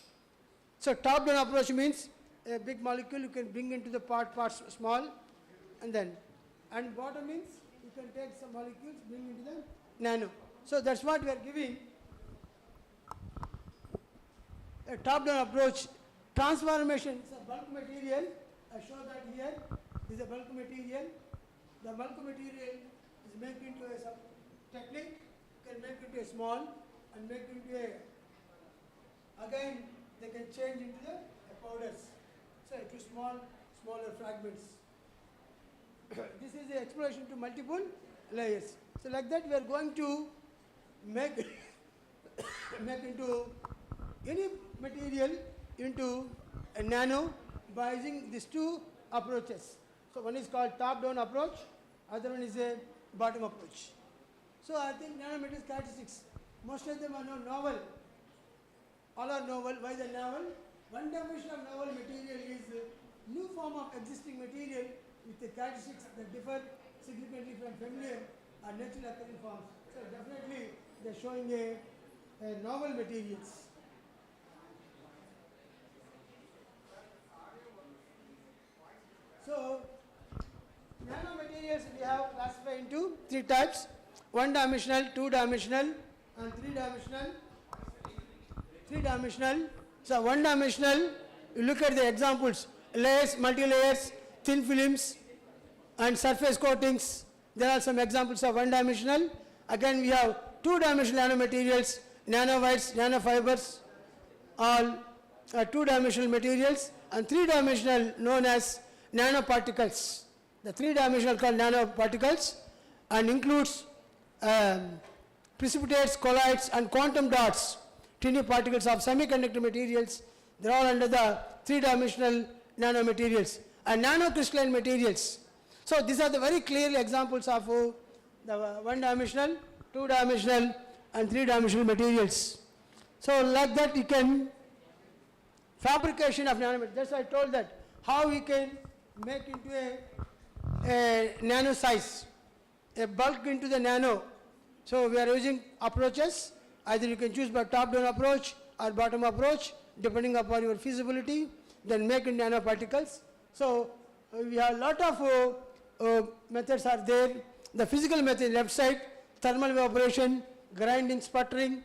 So top-down approach means a big molecule you can bring into the parts small, and bottom means you can take some molecules, bring into the nano. So that's what we are giving. A top-down approach, transformation, is a bulk material. I show that here. This is a bulk material. The bulk material is made into a some technique. You can make into a small and make into a, again they can change into the powders. So to smaller fragments. This is the exploration to multiple layers. So like that we are going to make make into any material into a nano by using these two approaches. So one is called top-down approach, other one is a bottom approach. So I think nanomaterials characteristics, most of them are novel. All are novel. Why the novel? One definition of novel material is a new form of existing material with the characteristics that differ significantly from familiar or naturally occurring forms. So definitely they are showing a novel materials. So nanomaterials we have classified into three types: one-dimensional, two-dimensional, and three-dimensional. Three-dimensional. So one-dimensional, you look at the examples: layers, multi-layers, thin films, and surface coatings. There are some examples of one-dimensional. Again, we have two-dimensional nanomaterials, nanowires, nanofibers, all are two-dimensional materials, and three-dimensional known as nanoparticles. The three-dimensional called nanoparticles and includes precipitates, colloids, and quantum dots, tiny particles of semiconductor materials. They are all under the three-dimensional nanomaterials and nanocrystalline materials. So these are the very clear examples of the one-dimensional, two-dimensional, and three-dimensional materials. So like that you can fabrication of nanomaterials. That's why I told that how we can make into a nano size, a bulk into the nano. So we are using approaches. Either you can choose by top-down approach or bottom approach, depending upon your feasibility. Then make in nanoparticles. So we have a lot of methods are there. The physical method left side, thermal evaporation, grinding, sputtering,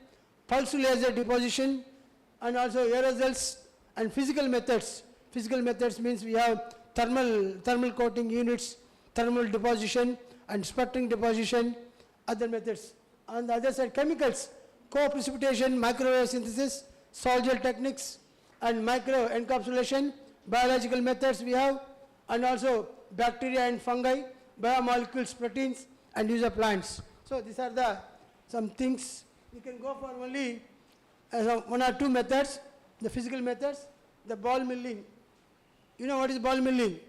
pulse laser deposition, and also aerosols and physical methods. Physical methods means we have thermal coating units, thermal deposition, and sputtering deposition, other methods. On the other side, chemicals, co-precipitation, microwave synthesis, sol gel techniques, and micro encapsulation, biological methods we have, and also bacteria and fungi, biomolecules, proteins, and use of plants. So these are the some things. You can go for only one or two methods, the physical methods, the ball milling. You know what is ball milling?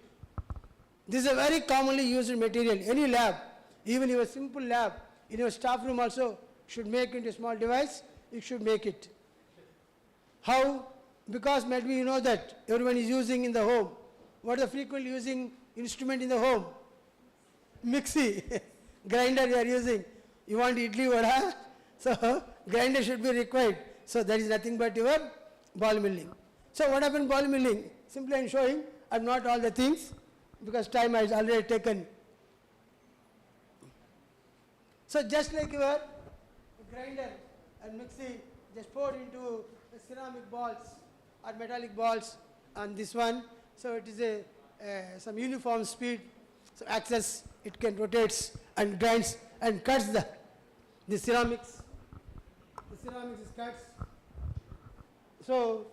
This is a very commonly used material. Any lab, even your simple lab, in your staff room also, should make into a small device, you should make it. How? Because maybe you know that everyone is using in the home. What is the frequently using instrument in the home? Mixie, grinder you are using. You want idli vada, so grinder should be required. So that is nothing but your ball milling. So what happened ball milling? Simply I am showing, and not all the things, because time is already taken. So just like your grinder and mixie, just pour into ceramic balls or metallic balls on this one. So it is a some uniform speed. So access, it can rotates and grinds and cuts the ceramics. The ceramics is cuts. So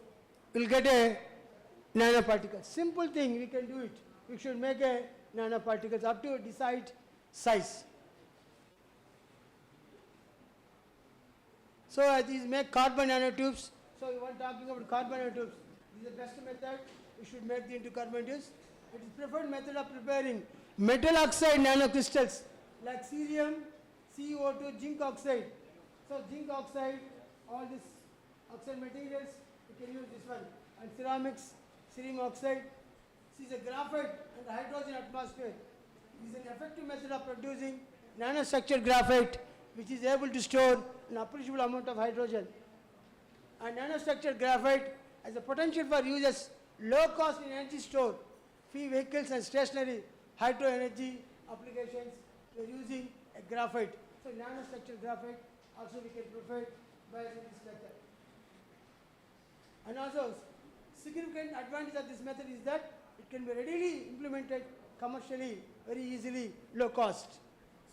we'll get a nanoparticle. Simple thing, we can do it. We should make a nanoparticles up to a desired size. So these make carbon nanotubes. So you are talking about carbon nanotubes. This is the best method. We should make the into carbon nanotubes. It is preferred method of preparing metal oxide nanocrystals like cerium, CO2, zinc oxide. So zinc oxide, all these oxide materials, you can use this one. And ceramics, cerium oxide. This is a graphite and hydrogen atmosphere. is an effective method of producing nanostructured graphite which is able to store an appreciable amount of hydrogen. And nanostructured graphite has the potential for use as low cost in energy store, for vehicles and stationary hydro energy applications. We are using a graphite. So nanostructured graphite also we can provide by this method. And also significant advantage of this method is that it can be readily implemented commercially, very easily, low cost.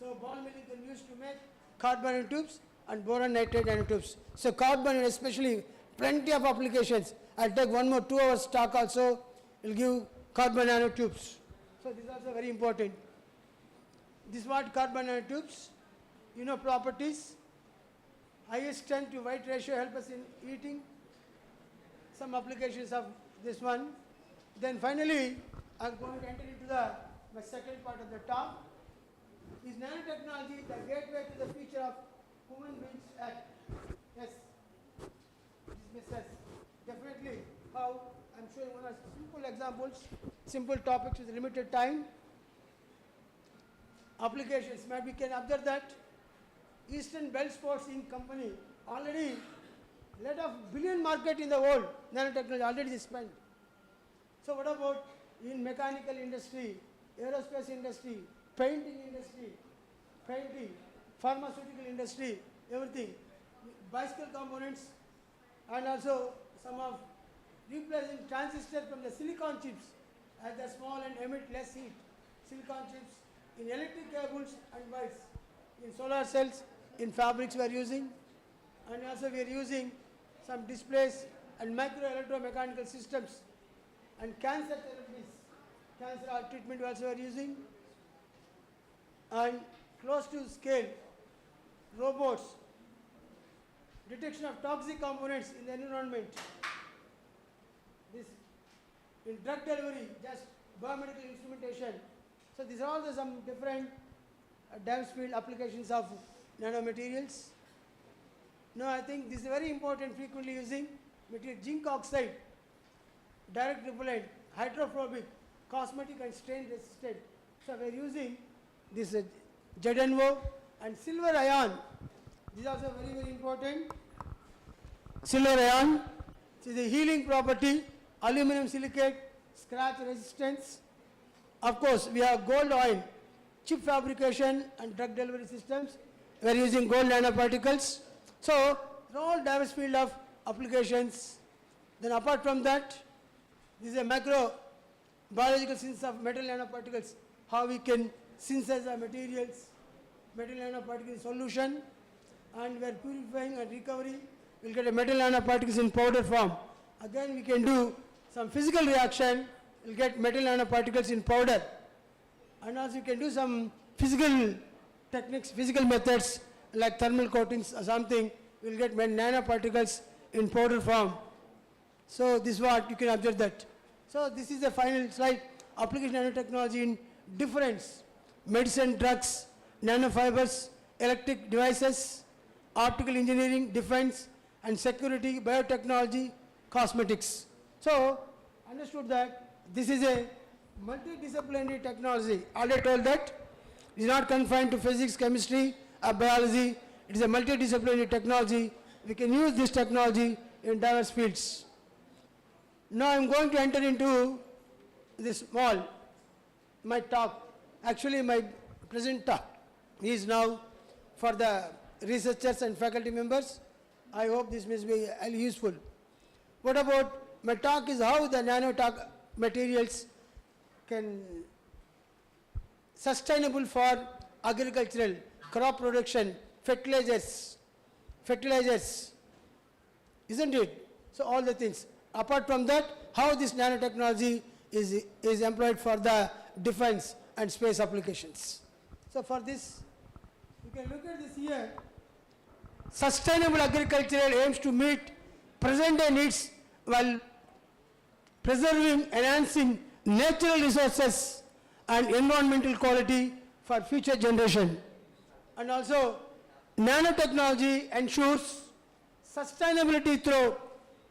So ball milling can be used to make carbon nanotubes and boron nitride nanotubes. So carbon and especially plenty of applications. I'll take one more 2 hours talk also, will give carbon nanotubes. So this is also very important. This is what carbon nanotubes, you know properties, highest strength to weight ratio help us in eating, some applications of this one. Then finally, I'm going to enter into my second part of the talk. Is nanotechnology the gateway to the future of human beings act? Yes, this says definitely how. I'm showing one of simple examples, simple topics with limited time. Applications, maybe we can observe that Eastern Bell Sports Inc. company already lot of billion market in the world, nanotechnology already spent. So what about in mechanical industry, aerospace industry, painting industry, pharmaceutical industry, everything, bicycle components, and also some of replacing transistor from the silicon chips as the small and emit less heat. Silicon chips in electric cables and wires, in solar cells, in fabrics we are using, and also we are using some displays and micro electromechanical systems and cancer therapies, cancer treatment we also are using, and close to scale robots, detection of toxic components in the environment. This in drug delivery, just biomedical instrumentation. So these are all some different diverse field applications of nanomaterials. Now I think this is very important, frequently using material zinc oxide, direct repellent, hydrophobic, cosmetic and stain resistant. So we are using this ZNO and silver ion. This is also very, very important. Silver ion is a healing property, aluminum silicate, scratch resistance. Of course, we have gold oil, chip fabrication and drug delivery systems. We are using gold nanoparticles. So, all diverse field of applications. Then apart from that, this is a macro biological synthesis of metal nanoparticles, how we can synthesize the materials, metal nanoparticle solution, and we are purifying and recovery. We'll get a metal nanoparticles in powder form. Again, we can do some physical reaction, we'll get metal nanoparticles in powder. And also you can do some physical techniques, physical methods like thermal coatings or something, we'll get nanoparticles in powder form. So this is what you can observe that. So this is the final slide, application nanotechnology in difference, medicine, drugs, nanofibers, electric devices, optical engineering, defense and security, biotechnology, cosmetics. So understood that this is a multidisciplinary technology. Already told that it is not confined to physics, chemistry or biology. It is a multidisciplinary technology. We can use this technology in diverse fields. Now I am going to enter into this my talk. Actually my present talk is now for the researchers and faculty members. I hope this may be useful. What about my talk is how the materials can sustainable for agricultural, crop production, fertilizers, isn't it? So all the things. Apart from that, how this nanotechnology is employed for the defense and space applications. So for this, you can look at this here. Sustainable agriculture aims to meet present day needs while preserving, enhancing natural resources and environmental quality for future generation. And also, nanotechnology ensures sustainability through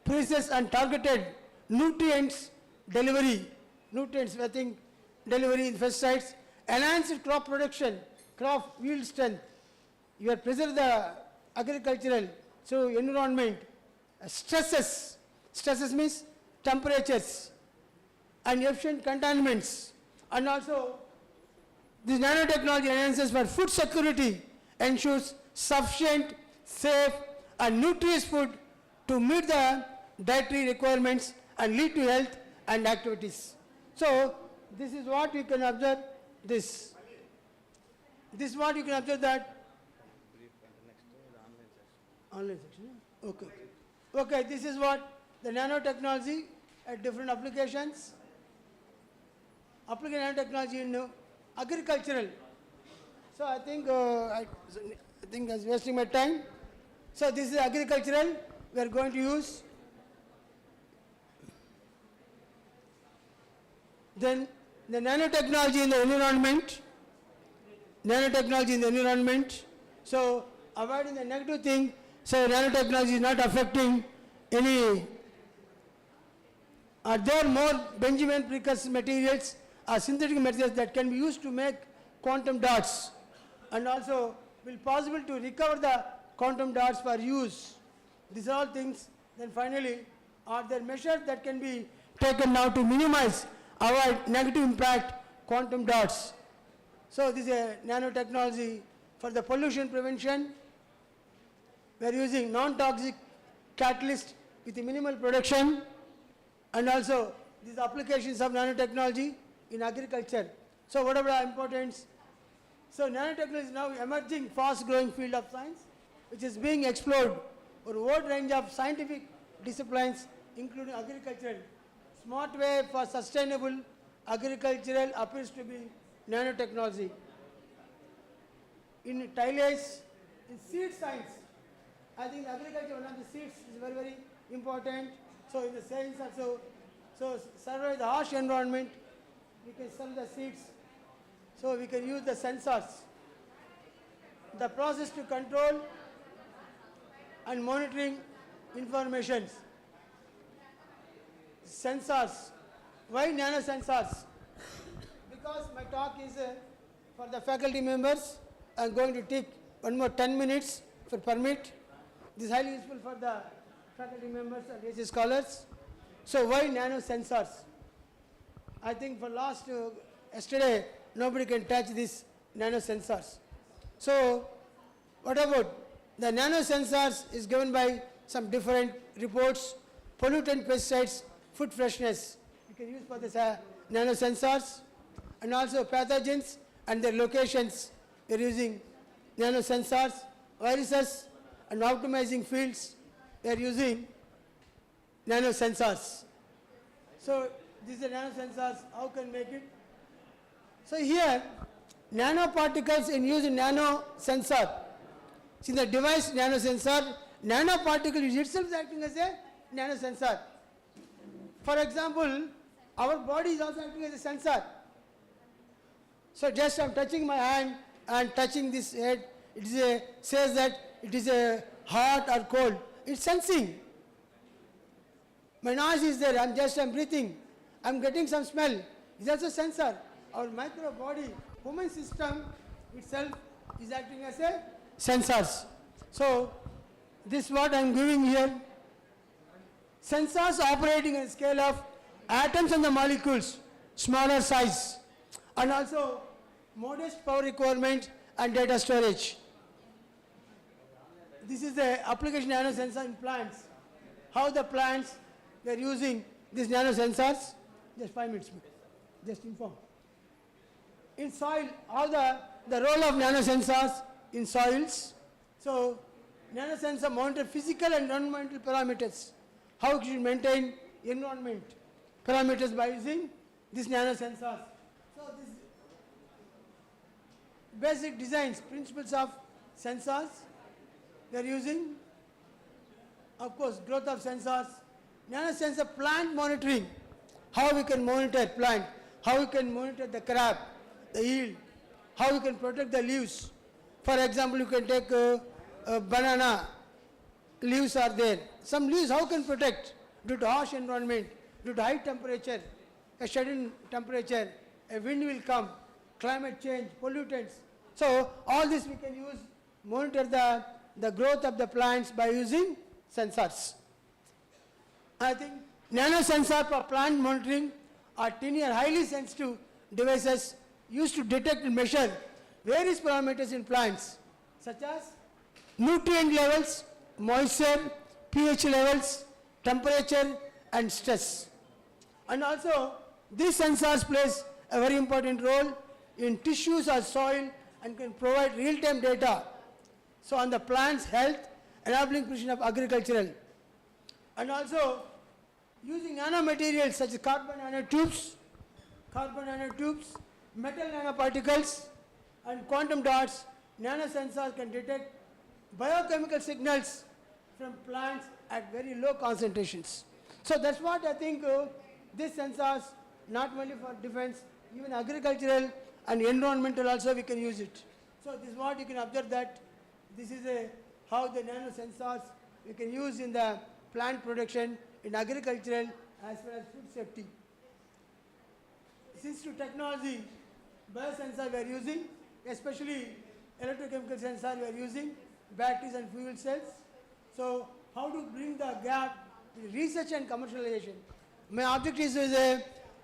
precise and targeted nutrients delivery, I think delivery in pesticides, enhanced crop production, crop yield strength. You are preserve the agricultural, so environment, stresses means temperatures and efficient containments, and also this nanotechnology enhances for food security, ensures sufficient, safe and nutritious food to meet the dietary requirements and lead to health and activities. So this is what you can observe this. This is what you can observe that. Online section. Okay. Okay, this is what the nanotechnology at different applications. Application nanotechnology in agricultural. So I think I was wasting my time. So this is agricultural. We are going to use. Then the nanotechnology in the environment. Nanotechnology in the environment. So avoiding the negative thing. So nanotechnology is not affecting any. Are there more Benjamin precursor materials or synthetic materials that can be used to make quantum dots, and also will possible to recover the quantum dots for use? These are all things. Then finally, are there measures that can be taken now to minimize our negative impact quantum dots? So this is a nanotechnology for the pollution prevention. We are using non-toxic catalyst with minimal production, and also these applications of nanotechnology in agriculture. So what are the importance? So nanotechnology is now emerging fast-growing field of science, which is being explored for a wide range of scientific disciplines, including agricultural. Smart way for sustainable agricultural appears to be nanotechnology. In tillage, in seed science, I think agriculture, one of the seeds is very, very important. So in the science also, so survive the harsh environment, we can sell the seeds. So we can use the sensors. The process to control and monitoring informations. Sensors. Why nanosensors? Because my talk is for the faculty members. I am going to take one more 10 minutes for permit. This is highly useful for the faculty members and research scholars. So why nanosensors? I think for last yesterday nobody can touch these nanosensors. So what about the nanosensors is given by some different reports, pollutant, pesticides, food freshness. You can use for this nanosensors, and also pathogens and their locations. We are using nanosensors, viruses and optimizing fields. We are using nanosensors. So these are nanosensors. How can make it? So here, nanoparticles in use in nanosensor. See the device nanosensor, nanoparticle is itself acting as a nanosensor. For example, our body is also acting as a sensor. So just I am touching my hand and touching this head, it is says that it is a hot or cold. It's sensing. My nose is there, I'm breathing. I'm getting some smell. It's also sensor. Our micro body, human system itself is acting as a sensors. So this is what I'm giving here. Sensors operating on a scale of atoms and the molecules, smaller size, and also modest power requirement and data storage. This is the application nanosensor in plants. How the plants we are using these nanosensors. Just 5 minutes, just inform. In soil, how the role of nanosensors in soils. So nanosensor monitor physical and environmental parameters. How you should maintain environment parameters by using these nanosensors. So this basic designs, principles of sensors we are using. Of course, growth of sensors. Nanosensor plant monitoring. How we can monitor plant. How we can monitor the crop, the yield. How we can protect the leaves. For example, you can take a banana. Leaves are there. Some leaves how can protect? Due to harsh environment, due to high temperature, a sudden temperature, a wind will come, climate change, pollutants. So all this we can use, monitor the growth of the plants by using sensors. I think nanosensor for plant monitoring are tiny or highly sensitive devices used to detect and measure various parameters in plants, such as nutrient levels, moisture, pH levels, temperature, and stress. And also, these sensors plays a very important role in tissues or soil and can provide real-time data. So on the plant's health, enabling precision of agricultural. And also, using nanomaterials such as carbon nanotubes, metal nanoparticles, and quantum dots, nanosensors can detect biochemical signals from plants at very low concentrations. So that's what I think these sensors, not only for defense, even agricultural and environmental also we can use it. So this is what you can observe, that this is how the nanosensors we can use in the plant production, in agricultural as well as food safety. Since to technology, biosensor we are using, especially electrochemical sensor we are using, batteries and fuel cells. So how to bring the gap in research and commercialization. My object is,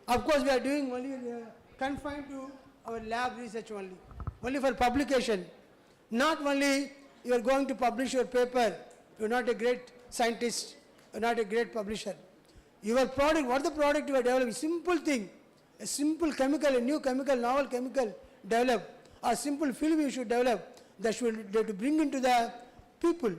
of course we are doing only confined to our lab research only for publication. Not only you are going to publish your paper, you are not a great scientist, you are not a great publisher. Your product, what the product you are developing, simple thing, a simple chemical, a new chemical, novel chemical develop, or simple film you should develop, that should to bring into the people,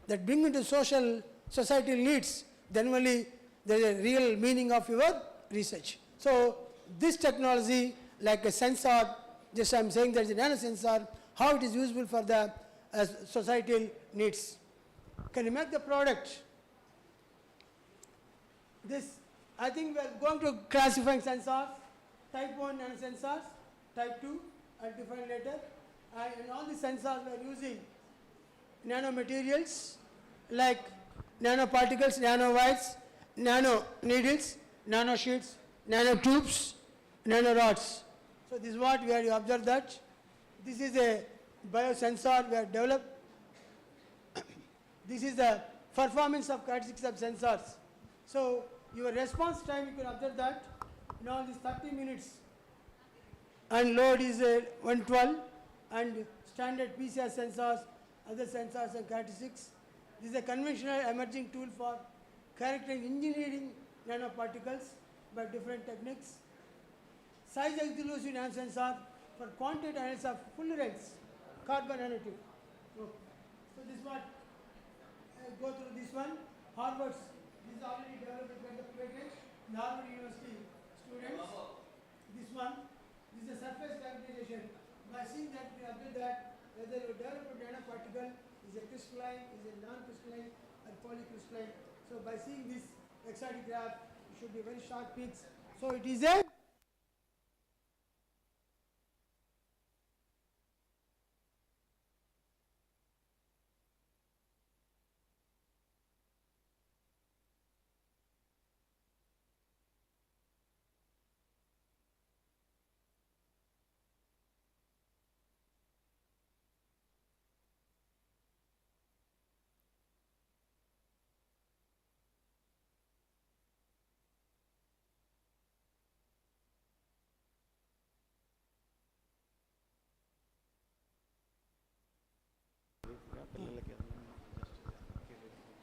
that bring into societal needs, then only there is a real meaning of your research. So this technology, like a sensor, just I am saying that is a nanosensor, how it is useful for the societal needs. Can you make the product? This, I think we are going to classifying sensors, type 1 nanosensors, type 2, I'll define later. And all the sensors we are using nanomaterials like nanoparticles, nanowires, nano needles, nanosheets, nanotubes, nanorods. So this is what we have to observe, that this is a biosensor we have developed. This is the performance of characteristics of sensors. So your response time, you can observe that now this 30 minutes and load is 112, and standard PCR sensors, other sensors and characteristics. This is a conventional emerging tool for characterizing engineering nanoparticles by different techniques. Size exclusive nanosensor for quantitative analysis of fullerenes, carbon nanotube. So this one, go through this one. Harvard's, this is already developed by the patent, the Harvard University students. This one, this is a surface characterization. By seeing that, we observe that whether you develop a nanoparticle is a crystalline, is a non-crystalline, or polycrystalline. So by seeing this exciting graph, it should be very sharp peaks. So it is a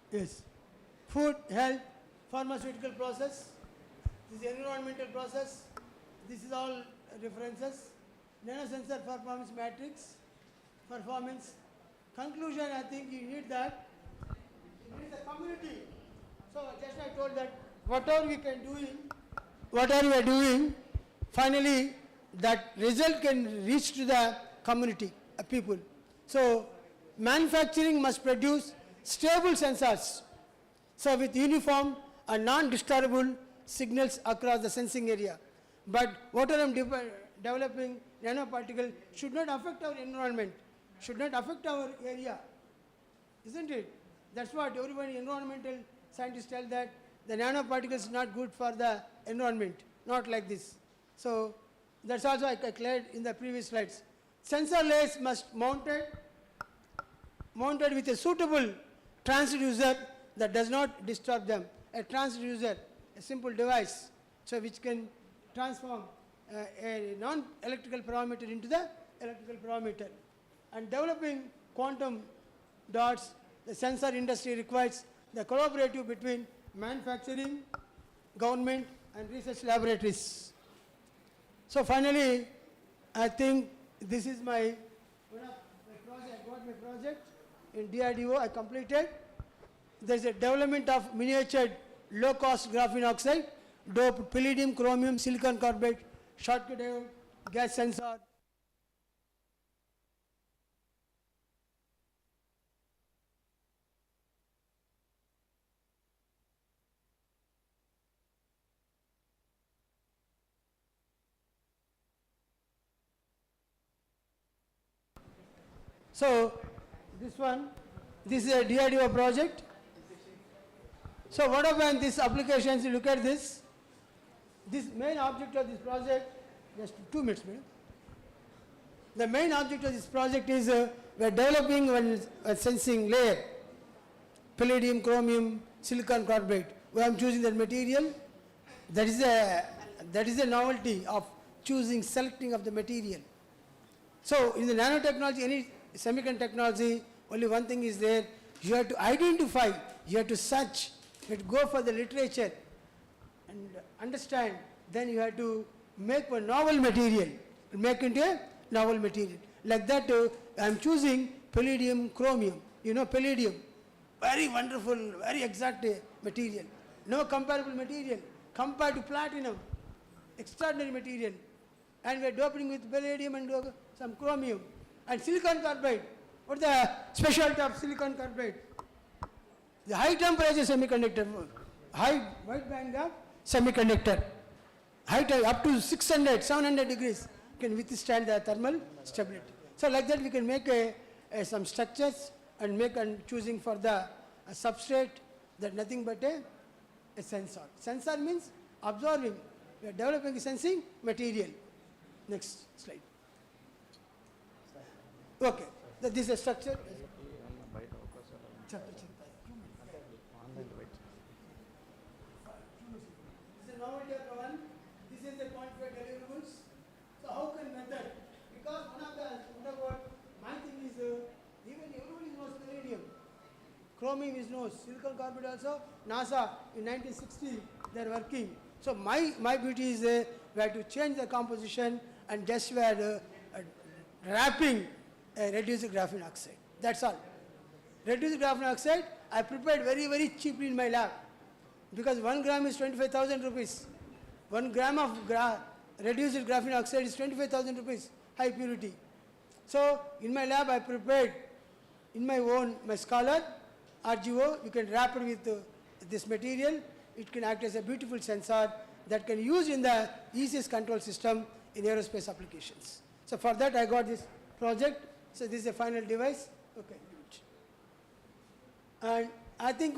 yes. Food, health, pharmaceutical process, this is environmental process, this is all references. Nanosensor performance matrix, performance. Conclusion, I think you need that. You need the community. So just I told that whatever we can whatever we are doing, finally that result can reach to the community, people. So manufacturing must produce stable sensors, so with uniform and non-disturbable signals across the sensing area. But whatever I am developing nanoparticle should not affect our environment, should not affect our area, isn't it? That's what everybody, environmental scientists tell, that the nanoparticle is not good for the environment, not like this. So That's also I cleared in the previous slides. Sensor layers must mounted with a suitable transducer that does not disturb them. A transducer, a simple device, so which can transform a non-electrical parameter into the electrical parameter. And developing quantum dots, the sensor industry requires the collaborative between manufacturing, government, and research laboratories. So finally, I think this is my one of my project. I got my project in DRDO. I completed. There's a development of miniatured low-cost graphene oxide, doped palladium, chromium, silicon carbide, Schottky diode, gas sensor. So this is a DRDO project. So what about these applications? You look at this. This main object of this project, just 2 minutes, madam. The main object of this project is we are developing a sensing layer, palladium, chromium, silicon carbide. Where I am choosing that material, that is a novelty of choosing, selecting of the material. So in the nanotechnology, any semiconductor technology, only one thing is there. You have to identify, you have to search, you have to go for the literature and understand. Then you have to make a novel material, make into a novel material. Like that, I am choosing palladium, chromium. You know palladium, very wonderful, very exact material. No comparable material compared to platinum, extraordinary material. And we are doping with palladium and some chromium. And silicon carbide, what is the specialty of silicon carbide? The high temperature semiconductor, high wide bandgap semiconductor, up to 600, 700 degrees can withstand the thermal stability. So like that we can make some structures and choosing for the substrate, that nothing but a sensor. Sensor means absorbing. We are developing a sensing material. Next slide. Okay, this is a structure. This is novelty of one. This is the quantified deliverables. So how can method? Because my thing is even everybody knows palladium. Chromium is known. Silicon carbide also. NASA in 1960 they are working. So my beauty is we have to change the composition and just we are wrapping a reduced graphene oxide. That's all. Reduced graphene oxide I prepared very, very cheaply in my lab because 1 gram is 25,000 rupees. 1 gram of reduced graphene oxide is 25,000 rupees, high purity. So in my lab I prepared in my scholar, RGO, you can wrap it with this material. It can act as a beautiful sensor that can use in the easiest control system in aerospace applications. So for that I got this project. So this is a final device. Okay. And I think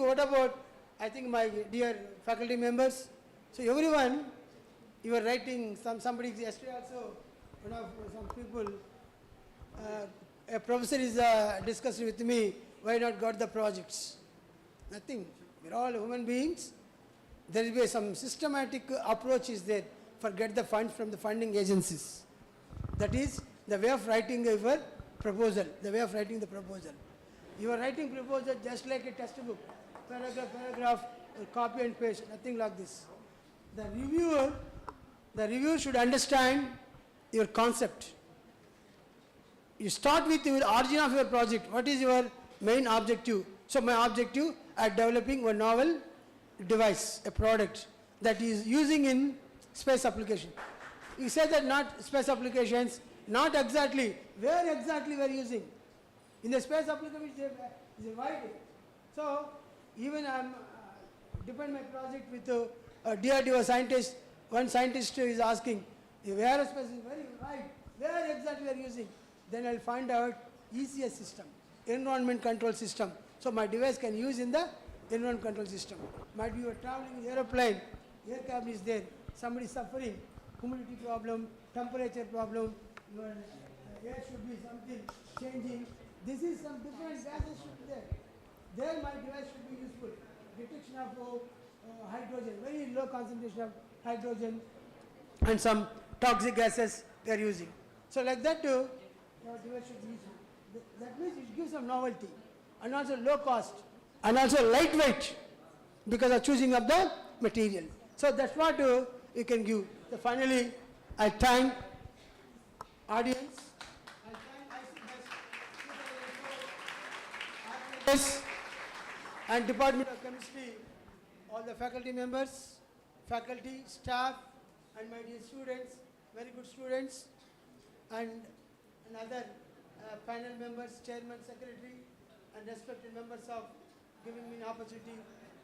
my dear faculty members, so everyone, you are writing, somebody yesterday also, some people, a professor is discussing with me, why not got the projects? Nothing. We're all human beings. There will be some systematic approach is there for get the funds from the funding agencies. That is the way of writing your proposal, the way of writing the proposal. You are writing proposal just like a textbook, paragraph, copy and paste, nothing like this. The reviewer should understand your concept. You start with your origin of your project. What is your main objective? So my objective at developing a novel device, a product that is using in space application. You say that not space applications, not exactly. Where exactly we are using? In the space application is a wide. So even I am depend my project with a DRDO scientist. One scientist is asking, the aerospace is very wide. Where exactly we are using? Then I will find out ECS system, environment control system. So my device can use in the environment control system. Might be you are traveling in aeroplane, air cabin is there, somebody is suffering, humidity problem, temperature problem, your air should be something changing. This is some different gases should be there. There my device should be useful. Detection of hydrogen, very low concentration of hydrogen and some toxic gases they are using. So like that too, your device should be useful. That means it gives some novelty and also low cost and also lightweight because of choosing of the material. So that's what you can give. So finally, I thank audience. I thank ICBest and Department of Chemistry, all the faculty members, faculty, staff, and my dear students, very good students, and other panel members, chairman, secretary, and respected members of giving me an opportunity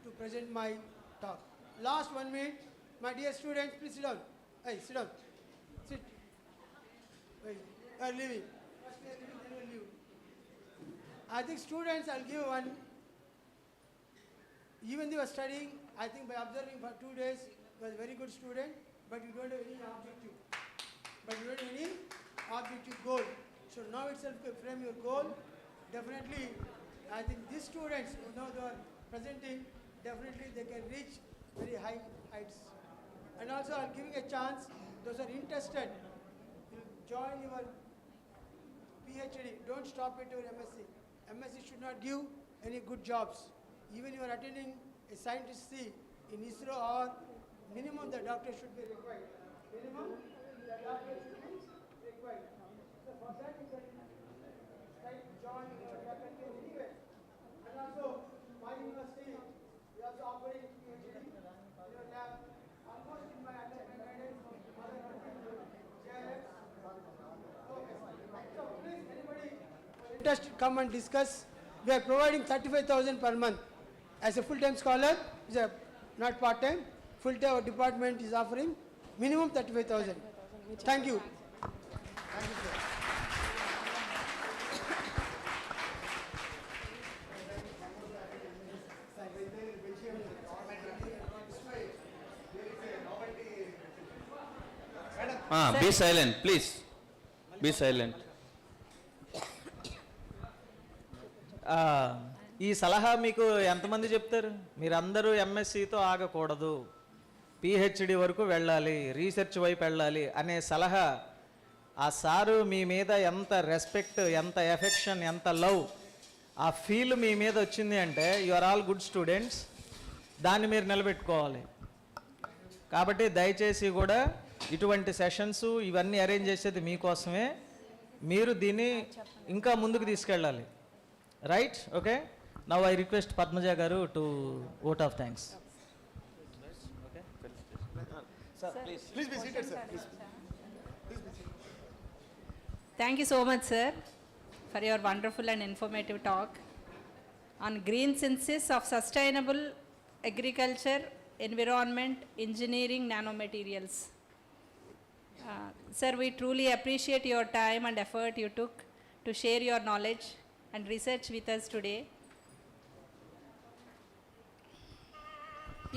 to present my talk. Last 1 minute, my dear students, please sit down. Hey, sit down. Sit. Wait, you are leaving. First we are leaving, then we will leave. I think students, I'll give one. Even they were studying, I think by observing for 2 days, you was a very good student, but you don't have any objective. But you don't have any objective goal. So now itself you frame your goal. Definitely, I think these students who now they are presenting, definitely they can reach very high heights. And also I'm giving a chance, those are interested, you join your PhD, don't stop at your MSc. MSc should not give any good jobs. Even you are attending a scientist C in ISRO or minimum the doctor should be required. Minimum the doctor should be required. So for that you can join your faculty anywhere. And also my university is also offering PhD in your lab. Almost in my guidance, so please anybody interested, come and discuss. We are providing 35,000 per month. As a full-time scholar, is a not part-time. Full-time our department is offering minimum 35,000. Thank you. Thank you, sir. Be silent, please. Be silent. ఈ సలహా మీకు ఎంతమంది చెప్తారు? మీరందరూ ఎంఎస్సితో ఆగకూడదు, PhD వరకు వెళ్ళాలి, research వైపు వెళ్ళాలి అనే సలహా ఆ సారు మీ మీద ఎంత రెస్పెక్ట్, ఎంత ఎఫెక్షన్, ఎంత లవ్, ఆ ఫీల్ మీ మీద వచ్చింది అంటే you are all good students. దాన్ని మీరు నిలబెట్టుకోవాలి. కాబట్టి దయచేసి కూడా ఇటువంటి సెషన్స్ ఇవన్నీ అరేంజ్ చేసేది మీకోసమే. మీరు దీన్ని ఇంకా ముందుకు తీసుకెళ్ళాలి. Right? Okay. Now I request Padmaja garu to vote of thanks. Please be seated, sir. Please. Thank you so much, sir, for your wonderful and informative talk on green synthesis of sustainable agriculture, environment, engineering, nanomaterials. Sir, we truly appreciate your time and effort you took to share your knowledge and research with us today.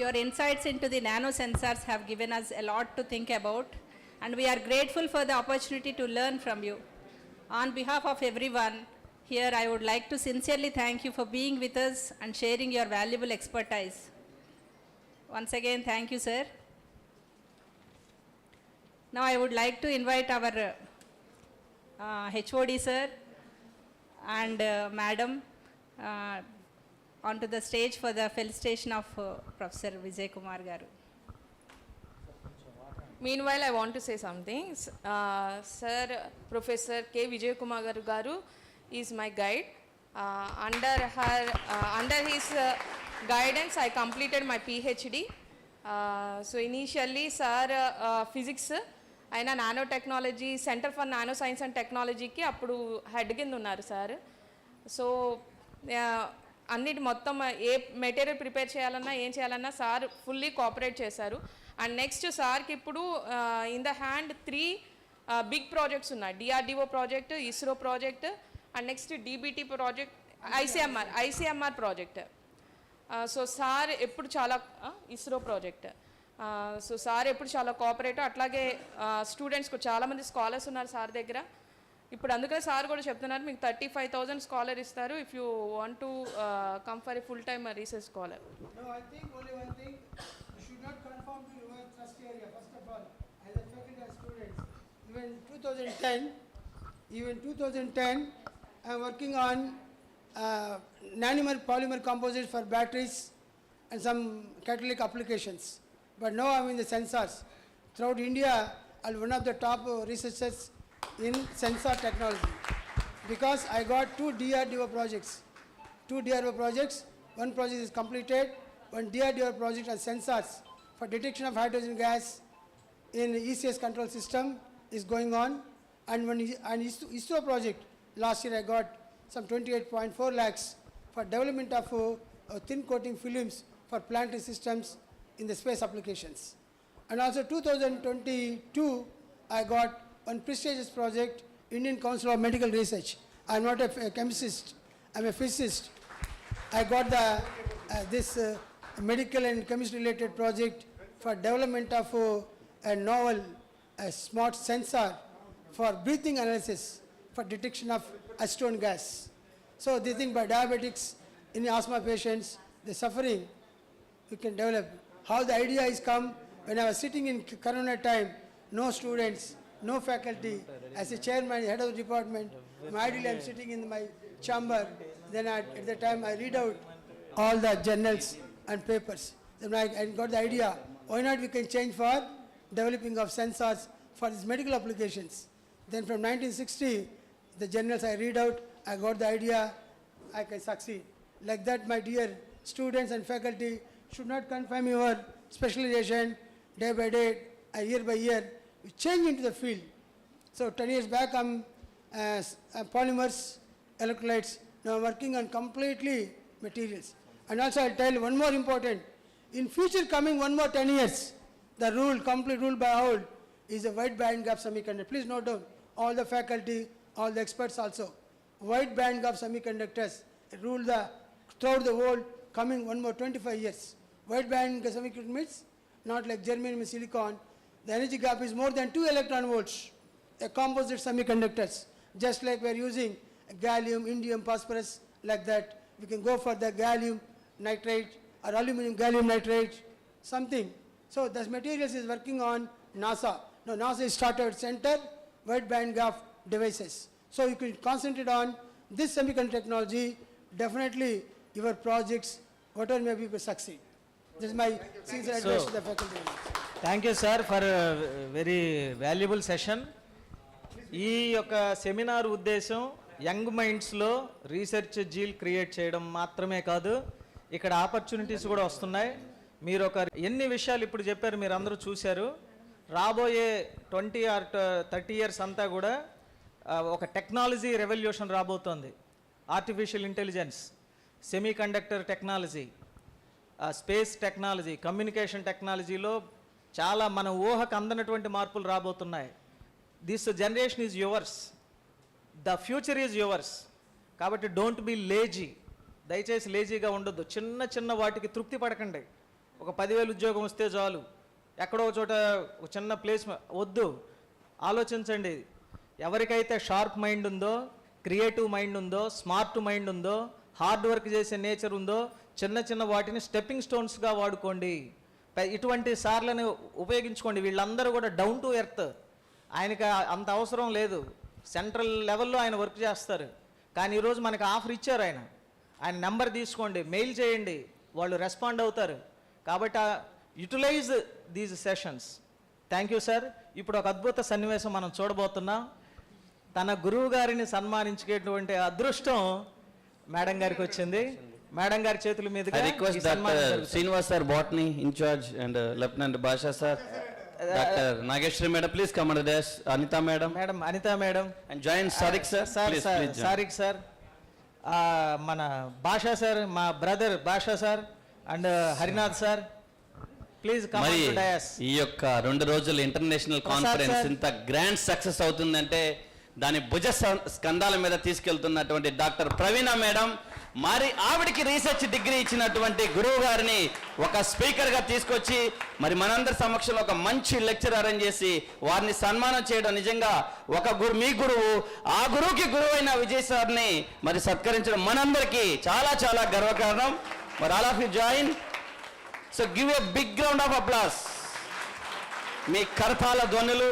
Your insights into the nanosensors have given us a lot to think about, and we are grateful for the opportunity to learn from you. On behalf of everyone here, I would like to sincerely thank you for being with us and sharing your valuable expertise. Once again, thank you, sir. Now I would like to invite our HOD sir and madam onto the stage for the felicitation of Professor Vijay Kumar garu. Meanwhile, I want to say something. Sir, Professor K. Vijay Kumar garu is my guide. Under his guidance, I completed my PhD. So initially, sir, physics, అయినా nanotechnology centre for nano science and టెక్నాలజీకి అప్పుడు head కింద ఉన్నారు sir. So అన్నిటి మొత్తం ఏ material prepare చేయాలన్నా ఏం చేయాలన్నా సార్ ఫుల్లీ కోఆపరేట్ చేశారు. అండ్ నెక్స్ట్ సార్కి ఇప్పుడు in the hand 3 big projects ఉన్నాయి. DRDO project, ISRO project and next DBT project, ICMR project. So sir ఎప్పుడు చాలా ఇస్రో ప్రాజెక్ట్. సో సార్ ఎప్పుడు చాలా కోఆపరేటివ్, అట్లాగే స్టూడెంట్స్కి చాలామంది స్కాలర్స్ ఉన్నారు సార్ దగ్గర. ఇప్పుడు అందుకనే సార్ కూడా చెప్తున్నారు మీకు 35,000 స్కాలర్ ఇస్తారు if you want to come for a full time research scholar. No, I think only one thing, you should not conform to your trust area, first of all, as a faculty and students. Even 2010, I am working on nanomer polymer composites for batteries and some catalytic applications. But now I am in the sensors. Throughout India, I am one of the top researchers in sensor technology because I got 2 DRDO projects. One project is completed, one DRDO project on sensors for detection of hydrogen gas in ECS control system is going on, and one ISRO project, last year I got some 28.4 lakhs for development of thin coating films for planetary systems in the space applications. And also 2022, I got one prestigious project, Indian Council of Medical Research. I am not a chemist, I am a physicist. I got this medical and chemistry related project for development of a novel smart sensor for breathing analysis for detection of acetone gas. So this thing by diabetics, in asthma patients, the suffering, we can develop. How the idea is come, when I was sitting in Corona time, no students, no faculty, as a chairman, head of the department, ideally I am sitting in my chamber, then at the time I read out all the journals and papers. Then I got the idea, why not we can change for developing of sensors for these medical applications. Then from 1960, the journals I read out, I got the idea, I can succeed. Like that, my dear students and faculty, should not confine your specialization day by day, year by year, you change into the field. So 10 years back, I'm polymers, electrolytes, now I'm working on completely materials. And also I'll tell you one more important, in future coming 1 more 10 years, the rule, complete rule by all, is a wide band gap semiconductor. Please note down, all the faculty, all the experts also, wide band gap semiconductors rule throughout the world coming 1 more 25 years. Wide band gap semiconductor means not like germanium and silicon. The energy gap is more than 2 electron volts. A composite semiconductors, just like we are using gallium, indium, phosphorus, like that. We can go for the gallium nitride or aluminum gallium nitride, something. So this materials is working on NASA. Now NASA is started center wide band gap devices. So you can concentrate on this semiconductor technology. Definitely your projects, whatever may be, will succeed. This is my sincere advice to the faculty. Thank you sir for very valuable session. ఈ యొక్క seminar ఉద్దేశం young మైండ్స్లో research zeal create చేయడం మాత్రమే కాదు, ఇక్కడ opportunities కూడా వస్తున్నాయి. మీరు ఒక ఎన్ని విషయాలు ఇప్పుడు చెప్పారు, మీరు అందరూ చూశారు. రాబోయే 20 or 30 ఇయర్స్ అంతా కూడా ఒక టెక్నాలజీ రెవల్యూషన్ రాబోతోంది. Artificial intelligence, semi conductor technology, space technology, communication టెక్నాలజీలో చాలా మన ఊహకు అందనటువంటి మార్పులు రాబోతున్నాయి. This generation is yours, the future is yours. కాబట్టి డోంట్ బీ లేజీ, దయచేసి లేజీగా ఉండొద్దు. చిన్న చిన్న వాటికి తృప్తి పడకండి. ఒక 10,000 ఉద్యోగం వస్తే చాలు, ఎక్కడో ఒక చోట ఒక చిన్న ప్లేస్ వద్దు. ఆలోచించండి, ఎవరికైతే షార్ప్ మైండ్ ఉందో, క్రియేటివ్ మైండ్ ఉందో, స్మార్ట్ మైండ్ ఉందో, హార్డ్ వర్క్ చేసే నేచర్ ఉందో, చిన్న చిన్న వాటిని స్టెప్పింగ్ స్టోన్స్గా వాడుకోండి. ఇటువంటి సార్లను ఉపయోగించుకోండి. వీళ్ళందరూ కూడా డౌన్ టు ఎర్త్. ఆయనకి అంత అవసరం లేదు, సెంట్రల్ లెవెల్లో ఆయన వర్క్ చేస్తారు. కానీ ఈరోజు మనకు ఆఫర్ ఇచ్చారు ఆయన నెంబర్ తీసుకోండి, మెయిల్ చేయండి, వాళ్ళు రెస్పాండ్ అవుతారు. కాబట్టి utilise these sessions. Thank you sir. ఇప్పుడు ఒక అద్భుత సన్నివేశం మనం చూడబోతున్నాం. తన గురువు గారిని సన్మానించేటువంటి అదృష్టం మేడం గారికి వచ్చింది. మేడం గారి చేతుల మీదుగా I request Dr. Srinivas sir, botany in charge, and Lieutenant Basha sir, Dr. Nageshri madam, please come on the desk. Anita madam, madam, Anitha madam, and join Sarik sir. Please join. Sarik sir, మన Basha sir, మా brother Basha sir, and Harinath sir, please come మరి to dais. ఈ యొక్క 2 రోజుల international conference ఇంత grand success అవుతుందంటే దాని భుజ స్కంధాల మీద తీసుకెళ్తున్నటువంటి డాక్టర్ ప్రవీణ మేడం మరి ఆవిడికి రీసెర్చ్ డిగ్రీ ఇచ్చినటువంటి గురువు గారిని ఒక స్పీకర్గా తీసుకొచ్చి మరి మనందరి సమక్షంలో ఒక మంచి లెక్చర్ అరేంజ్ చేసి వారిని సన్మానం చేయడం నిజంగా ఒక మీ గురువు, ఆ గురువుకి గురువు అయిన విజయ్ సార్ని మరి సత్కరించడం మనందరికీ చాలా చాలా గర్వకారణం. మరి all of you join. So give a big ground of applause. మీ కరతాళ ధ్వనులు.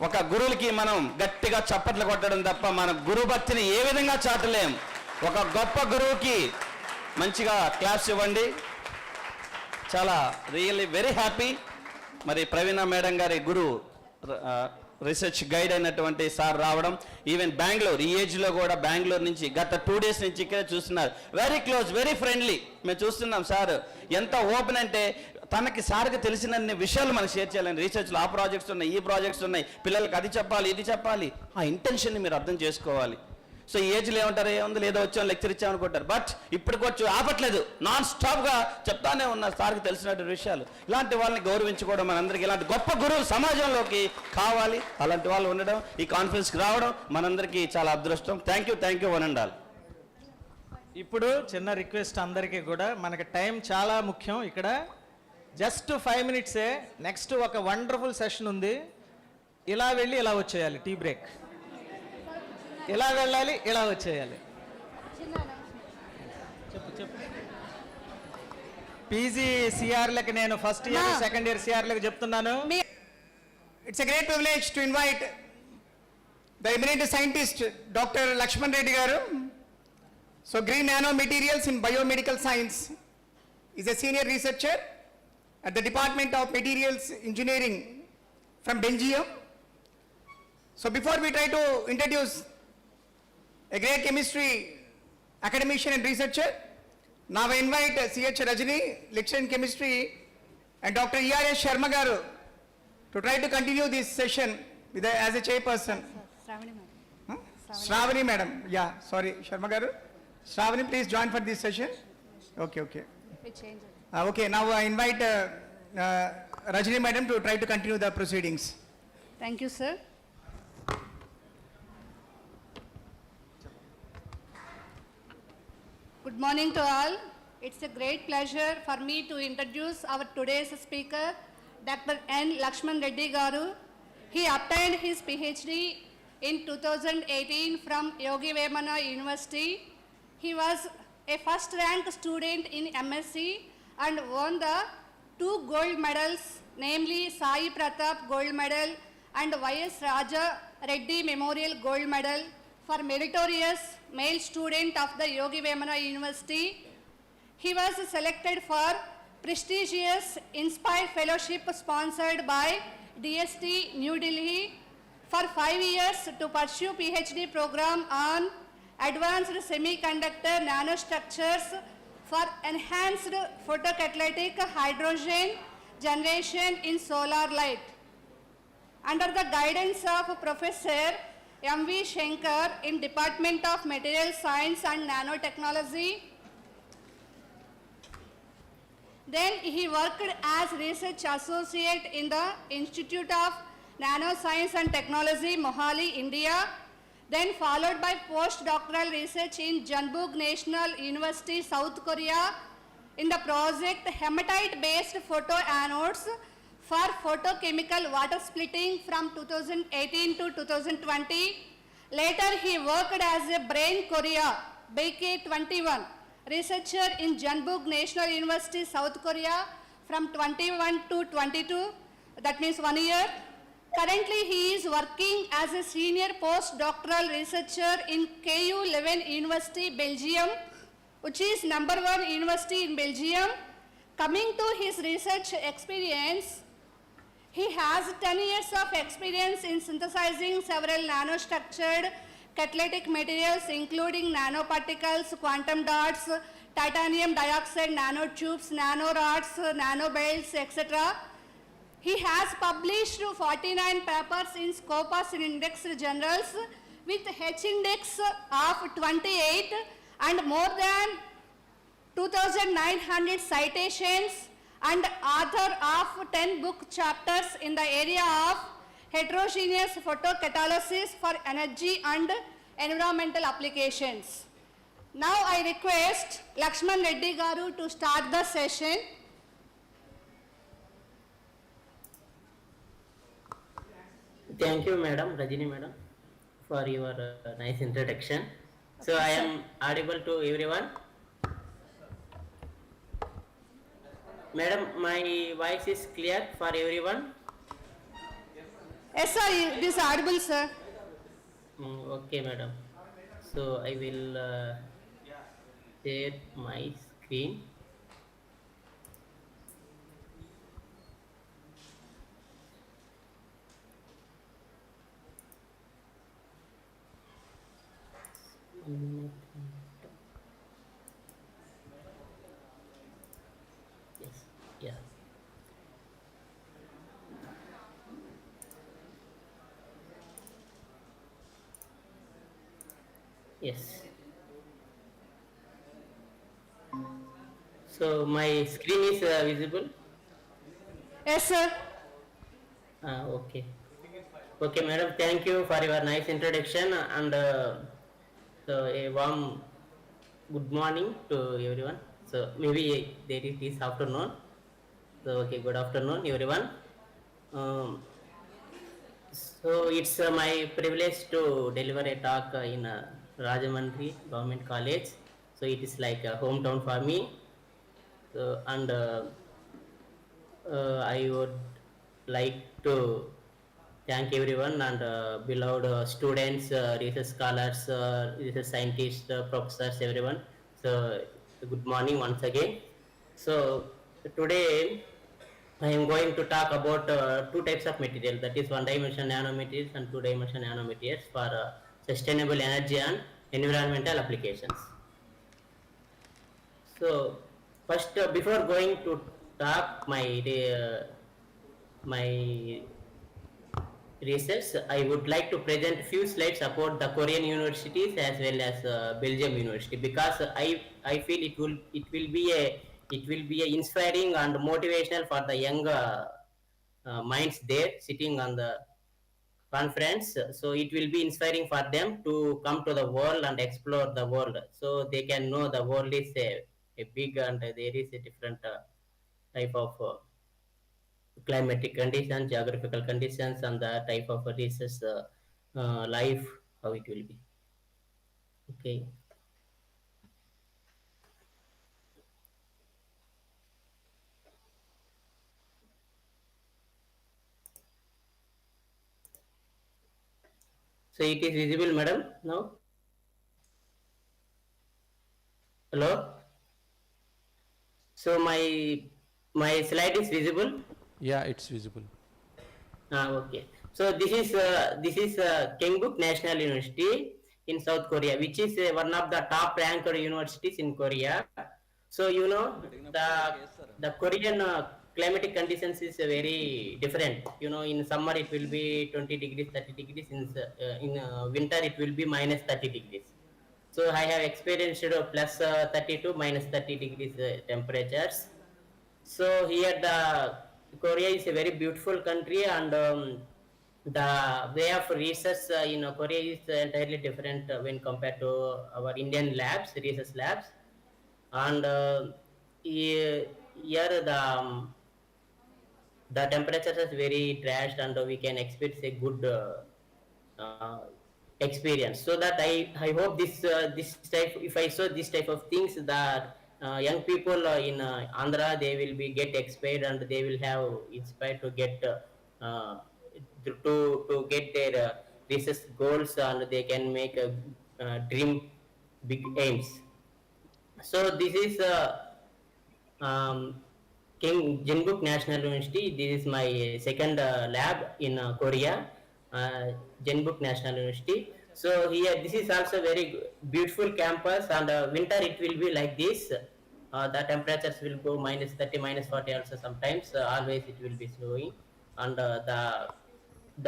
ఒక గురువులకి మనం గట్టిగా చప్పట్లు కొట్టడం తప్ప మన గురు భక్తిని ఏ విధంగా చాటలేం. ఒక గొప్ప గురువుకి మంచిగా క్లాప్స్ ఇవ్వండి. చాలా రియల్లీ వెరీ హ్యాపీ. మరి ప్రవీణ మేడం గారి గురువు రీసెర్చ్ గైడ్ అయినటువంటి సార్ రావడం, ఈవెన్ బెంగళూరు, ఈ ఏజ్లో కూడా బెంగళూరు నుంచి గత 2 days నుంచి ఇక్కడే చూస్తున్నారు. Very close, very friendly. మేము చూస్తున్నాం సార్ ఎంత ఓపెన్ అంటే తనకి సార్కి తెలిసినన్ని విషయాలు మనకు షేర్ చేయాలని. రీసెర్చ్లో ఆ ప్రాజెక్ట్స్ ఉన్నాయి, ఈ ప్రాజెక్ట్స్ ఉన్నాయి, పిల్లలకి అది చెప్పాలి, ఇది చెప్పాలి. ఆ ఇంటెన్షన్ని మీరు అర్థం చేసుకోవాలి. సో ఈ ఏజ్లో ఏమంటారు, ఏముంది లేదో వచ్చాం లెక్చర్ ఇచ్చామనుకుంటారు. బట్ ఇప్పటికొచ్చి ఆపట్లేదు, నాన్ స్టాప్గా చెప్తానే ఉన్నారు సార్కి తెలిసినటువంటి విషయాలు. ఇలాంటి వాళ్ళని గౌరవించుకోవడం మనందరికీ, ఇలాంటి గొప్ప గురువులు సమాజంలోకి కావాలి. అలాంటి వాళ్ళు ఉండడం, ఈ కాన్ఫరెన్స్కి రావడం మనందరికీ చాలా అదృష్టం. Thank you one and all. ఇప్పుడు చిన్న రిక్వెస్ట్ అందరికీ కూడా, మనకి టైం చాలా ముఖ్యం. ఇక్కడ జస్ట్ 5 minutes. నెక్స్ట్ ఒక వండర్ఫుల్ సెషన్ ఉంది. ఇలా వెళ్ళి ఇలా వచ్చేయాలి, టీ బ్రేక్. ఇలా వెళ్ళాలి, ఇలా వచ్చేయాలి. చెప్పు. పీజీ సిఆర్లకి నేను ఫస్ట్ ఇయర్, సెకండ్ ఇయర్ సిఆర్లకి చెప్తున్నాను. It's a great privilege to invite the eminent scientist, Dr. Lakshman Reddy garu. So green nano materials in biomedical science is a senior researcher at the Department of Materials Engineering from Belgium. So before we try to introduce a great chemistry academician and researcher, now I invite C.H. Rajani, lecturer in chemistry, and Dr. E.R.S. Sharma garu to try to continue this session with as a chairperson. Shravani madam. Yeah, sorry, Sharma garu. Shravani, please join for this session. Okay. Okay, now I invite Rajani madam to try to continue the proceedings. Thank you, sir. Good morning to all. It's a great pleasure for me to introduce our today's speaker, Dr. N. Lakshman Reddy garu. He obtained his PhD in 2018 from Yogi Vemana University. He was a first-rank student in MSc and won the 2 gold medals, namely Sai Pratap Gold Medal and Y.S. Raja Reddy Memorial Gold Medal for meritorious male student of the Yogi Vemana University. He was selected for prestigious Inspire Fellowship sponsored by DST New Delhi for 5 years to pursue PhD program on advanced semiconductor nanostructures for enhanced photocatalytic hydrogen generation in solar light. Under the guidance of Professor M.V. Shankar in Department of Material Science and Nanotechnology, then he worked as research associate in the Institute of Nanoscience and Technology, Mohali, India, then followed by postdoctoral research in Jeonbuk National University, South Korea, in the project hematite-based photoanodes for photochemical water splitting from 2018 to 2020. Later, he worked as a Brain Korea BK21 researcher in Jeonbuk National University, South Korea from 21 to 22, that means 1 year. Currently, he is working as a senior postdoctoral researcher in KU Leuven University, Belgium, which is #1 university in Belgium. Coming to his research experience, he has 10 years of experience in synthesizing several nanostructured catalytic materials, including nanoparticles, quantum dots, titanium dioxide nanotubes, nanorods, nanobelts, etc. He has published 49 papers in Scopus in indexed journals with H index of 28 and more than 2,900 citations, and author of 10 book chapters in the area of heterogeneous photocatalysis for energy and environmental applications. Now I request Lakshman Reddy Garu to start the session. Thank you, Madam Rajini, Madam, for your nice introduction. So Okay, I sir. am audible to everyone. Madam, my voice is clear for everyone. Yes, sir, it is audible, sir. Okay, Madam. So I will share my screen. Yes, yeah. Yes. So my screen is visible. Yes, sir. Okay. Okay, madam. Thank you for your nice introduction and so a warm good morning to everyone. So maybe there it is afternoon. So okay, good afternoon, everyone. Um, so it's my privilege to deliver a talk in Rajamandri Government College. So it is like a hometown for me. So and I would like to thank everyone and beloved students, research scholars, research scientists, professors, everyone. So good morning once again. So today I am going to talk about two types of material, that is one dimension nanomaterials and two dimension nanomaterials for sustainable energy and environmental applications. So first, before going to talk my research, I would like to present few slides about the Korean universities as well as Belgium University, because I feel it will be a inspiring and motivational for the young minds there sitting on the conference. So it will be inspiring for them to come to the world and explore the world, so they can know the world is a big and there is a different type of climatic conditions, geographical conditions, and the type of research life, how it will be. Okay. So it is visible, madam, now? Hello? So my slide is visible? Yeah, it's visible. Okay. So this is Kengguk National University in South Korea, which is one of the top ranked universities in Korea. So you know the Korean climatic conditions is very different. You know, in summer it will be 20 degrees, 30 degrees. In winter it will be minus 30 degrees. So I have experienced plus 30 to minus 30 degrees temperatures. So here the Korea is a very beautiful country, and the way of research in Korea is entirely different when compared to our Indian labs, research labs. And here the temperature is very trashed, and we can expect a good uh, experience. So that I hope this type, if I saw this type of things, that young people in Andhra, they will be get expired and they will have inspired to get to get their research goals, and they can make a dream big aims. So this is um, King Jinbuk National University. This is my second lab in Korea, Jinbuk National University. So here, this is also very beautiful campus, and winter it will be like this. The temperatures will go minus 30, minus 40 also sometimes. Always it will be snowing, and the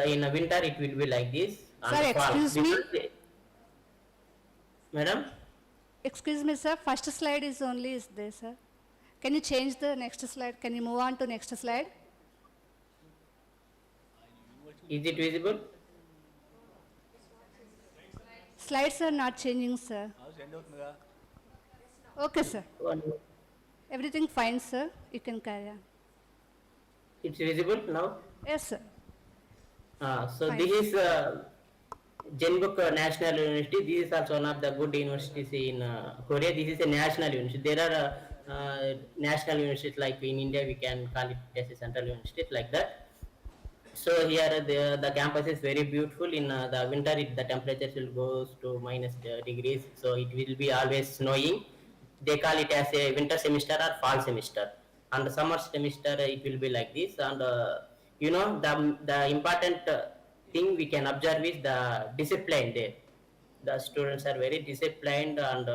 in winter it will be like this, and Sir, fall. excuse me. Madam. Excuse me, sir. First slide is only is there, sir. Can you change the next slide? Can you move on to next slide? Is it visible? Slides are not changing, sir. Okay, sir. One, Everything fine, sir. You can carry on. it's visible now. Yes, sir. So Fine. this is Jenbuk National University. This is also one of the good universities in Korea. This is a national university. There are national universities like in India. We can call it as a central university like that. So here the campus is very beautiful. In the winter, the temperature will goes to minus degrees. So it will be always snowing. They call it as a winter semester or fall semester. And the summer semester it will be like this. And the important thing we can observe is the discipline there. The students are very disciplined and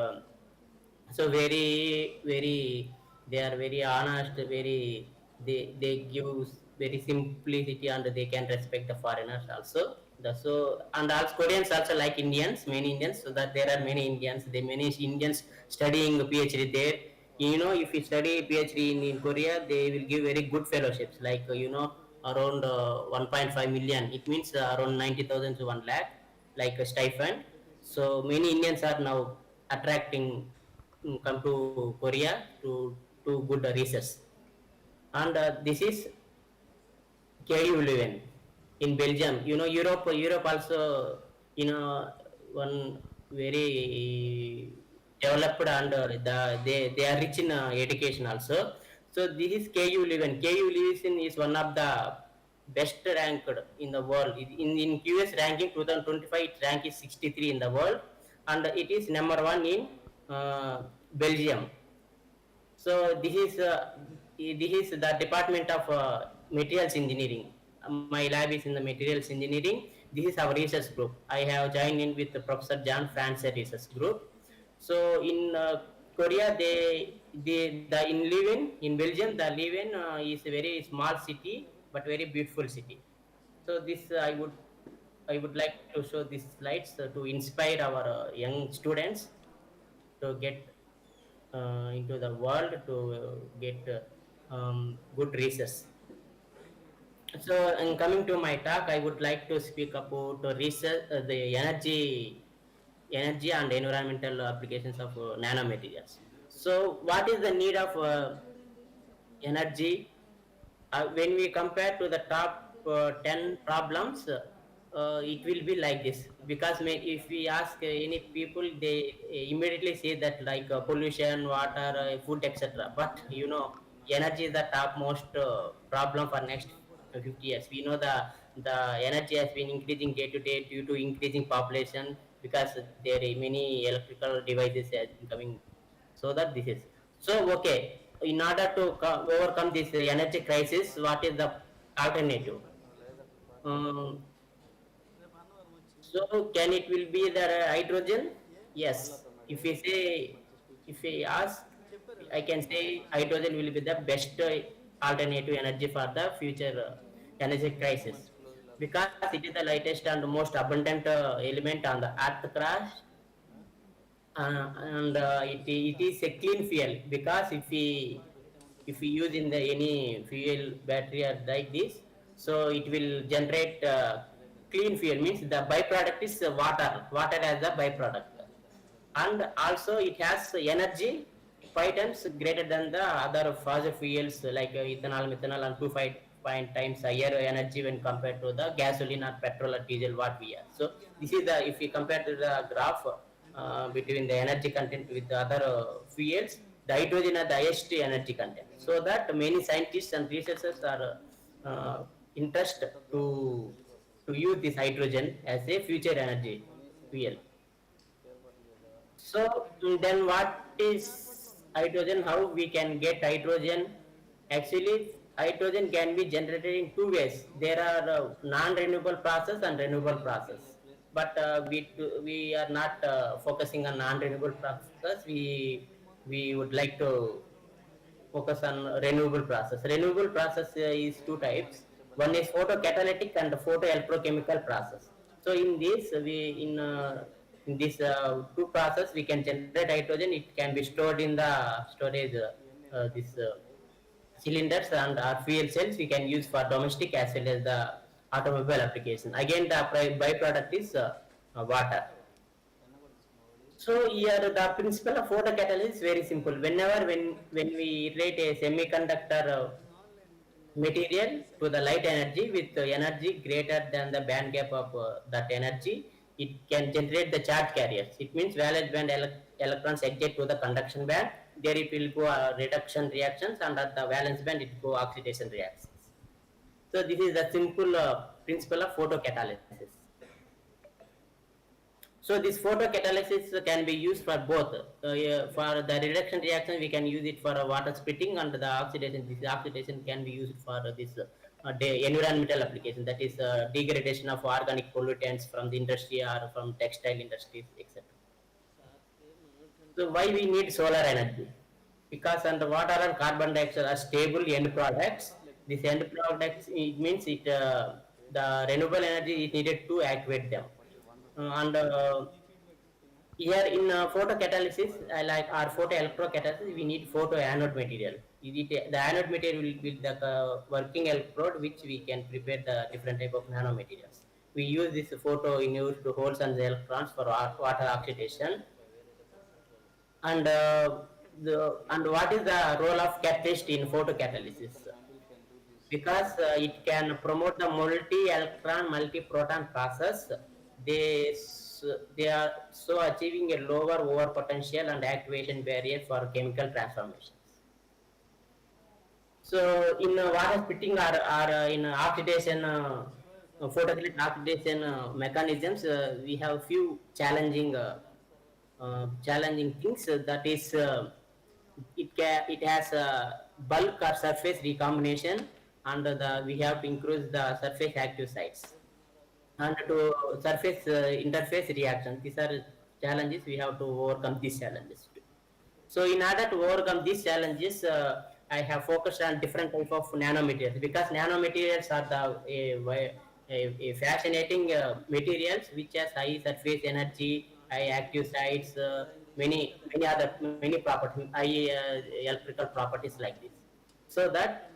so very they are very honest, very they give very simplicity and they can respect the foreigners also. So and also Koreans also like Indians, many Indians, so that there are many Indians, many Indians studying PhD there. If you study PhD in Korea, they will give very good fellowships like around 1.5 million. It means around 90,000 to 1 lakh like a stipend. So many Indians are now attracting come to Korea to good research. And this is KU11 in Belgium. Europe also, one very developed and they are rich in education also. So this is KU11. KU11 is one of the best ranked in the world. In QS ranking 2025, its rank is 63 in the world, and it is number one in Belgium. So this is the Department of Materials Engineering. My lab is in the Materials Engineering. This is our research group. I have joined in with Professor John Francis research group. So in Korea, the in Leuven in Belgium, the Leuven is a very small city but very beautiful city. So this I would like to show these slides to inspire our young students to get into the world to get good research. So, in coming to my talk, I would like to speak about research, the energy and environmental applications of nanomaterials. So, what is the need of energy? When we compare to the top 10 problems, it will be like this, because if we ask any people, they immediately say that like pollution, water, food, etc. But energy is the topmost problem for next 50 years. We know the energy has been increasing day to day due to increasing population, because there are many electrical devices has been coming. So that this is so okay. In order to overcome this energy crisis, what is the alternative? Um, so can it will be the hydrogen? Yes. If we ask, I can say hydrogen will be the best alternative energy for the future energy crisis, because it is the lightest and most abundant element on the earth crust, and it is a clean fuel, because if we use in the any fuel battery or like this, so it will generate clean fuel, means the byproduct is water as the byproduct, and also it has energy 5 times greater than the other fossil fuels like ethanol, methanol, and 2.5 times higher energy when compared to the gasoline or petrol or diesel what we have. So this is the, if we compare to the graph between the energy content with the other fuels, the hydrogen has the highest energy content. So that many scientists and researchers are interested to use this hydrogen as a future energy fuel. So then what is hydrogen? How we can get hydrogen? Actually, hydrogen can be generated in two ways. There are non-renewable process and renewable process. But we are not focusing on non-renewable process. We would like to focus on renewable process. Renewable process is two types. One is photocatalytic and photoelectrochemical process. So in this, in this two process, we can generate hydrogen. It can be stored in the storage this cylinders and our fuel cells. We can use for domestic as well as the automobile application. Again, the byproduct is water. So here the principle of photocatalysis is very simple. Whenever when we iterate a semiconductor material to the light energy with energy greater than the band gap of that energy, it can generate the charge carriers. It means valence band electrons exit to the conduction band. There it will go reduction reactions, and at the valence band it go oxidation reactions. So this is the simple principle of photocatalysis. So this photocatalysis can be used for both. For the reduction reaction, we can use it for water splitting, and the oxidation. This oxidation can be used for this environmental application. That is degradation of organic pollutants from the industry or from textile industries, etc. So why we need solar energy? Because under water and carbon dioxide are stable end products. This end products, it means the renewable energy is needed to activate them. And here in photocatalysis, like our photoelectrocatalysis, we need photoanode material. The anode material will be the working electrode which we can prepare the different type of nanomaterials. We use this photo in use to holes and the electrons for water oxidation. And what is the role of catalyst in photocatalysis? Because it can promote the multi-electron, multi-proton process. They they are so achieving a lower over potential and activation barrier for chemical transformations. So in water splitting or in oxidation, photocatalytic oxidation mechanisms, we have few challenging things. That is, it has bulk or surface recombination, and we have to increase the surface active sites, and to surface interface reaction. These are challenges we have to overcome. These challenges. So in order to overcome these challenges, I have focused on different type of nanomaterials, because nanomaterials are a fascinating materials which has high surface energy, high active sites, many properties, high electrical properties like this. So that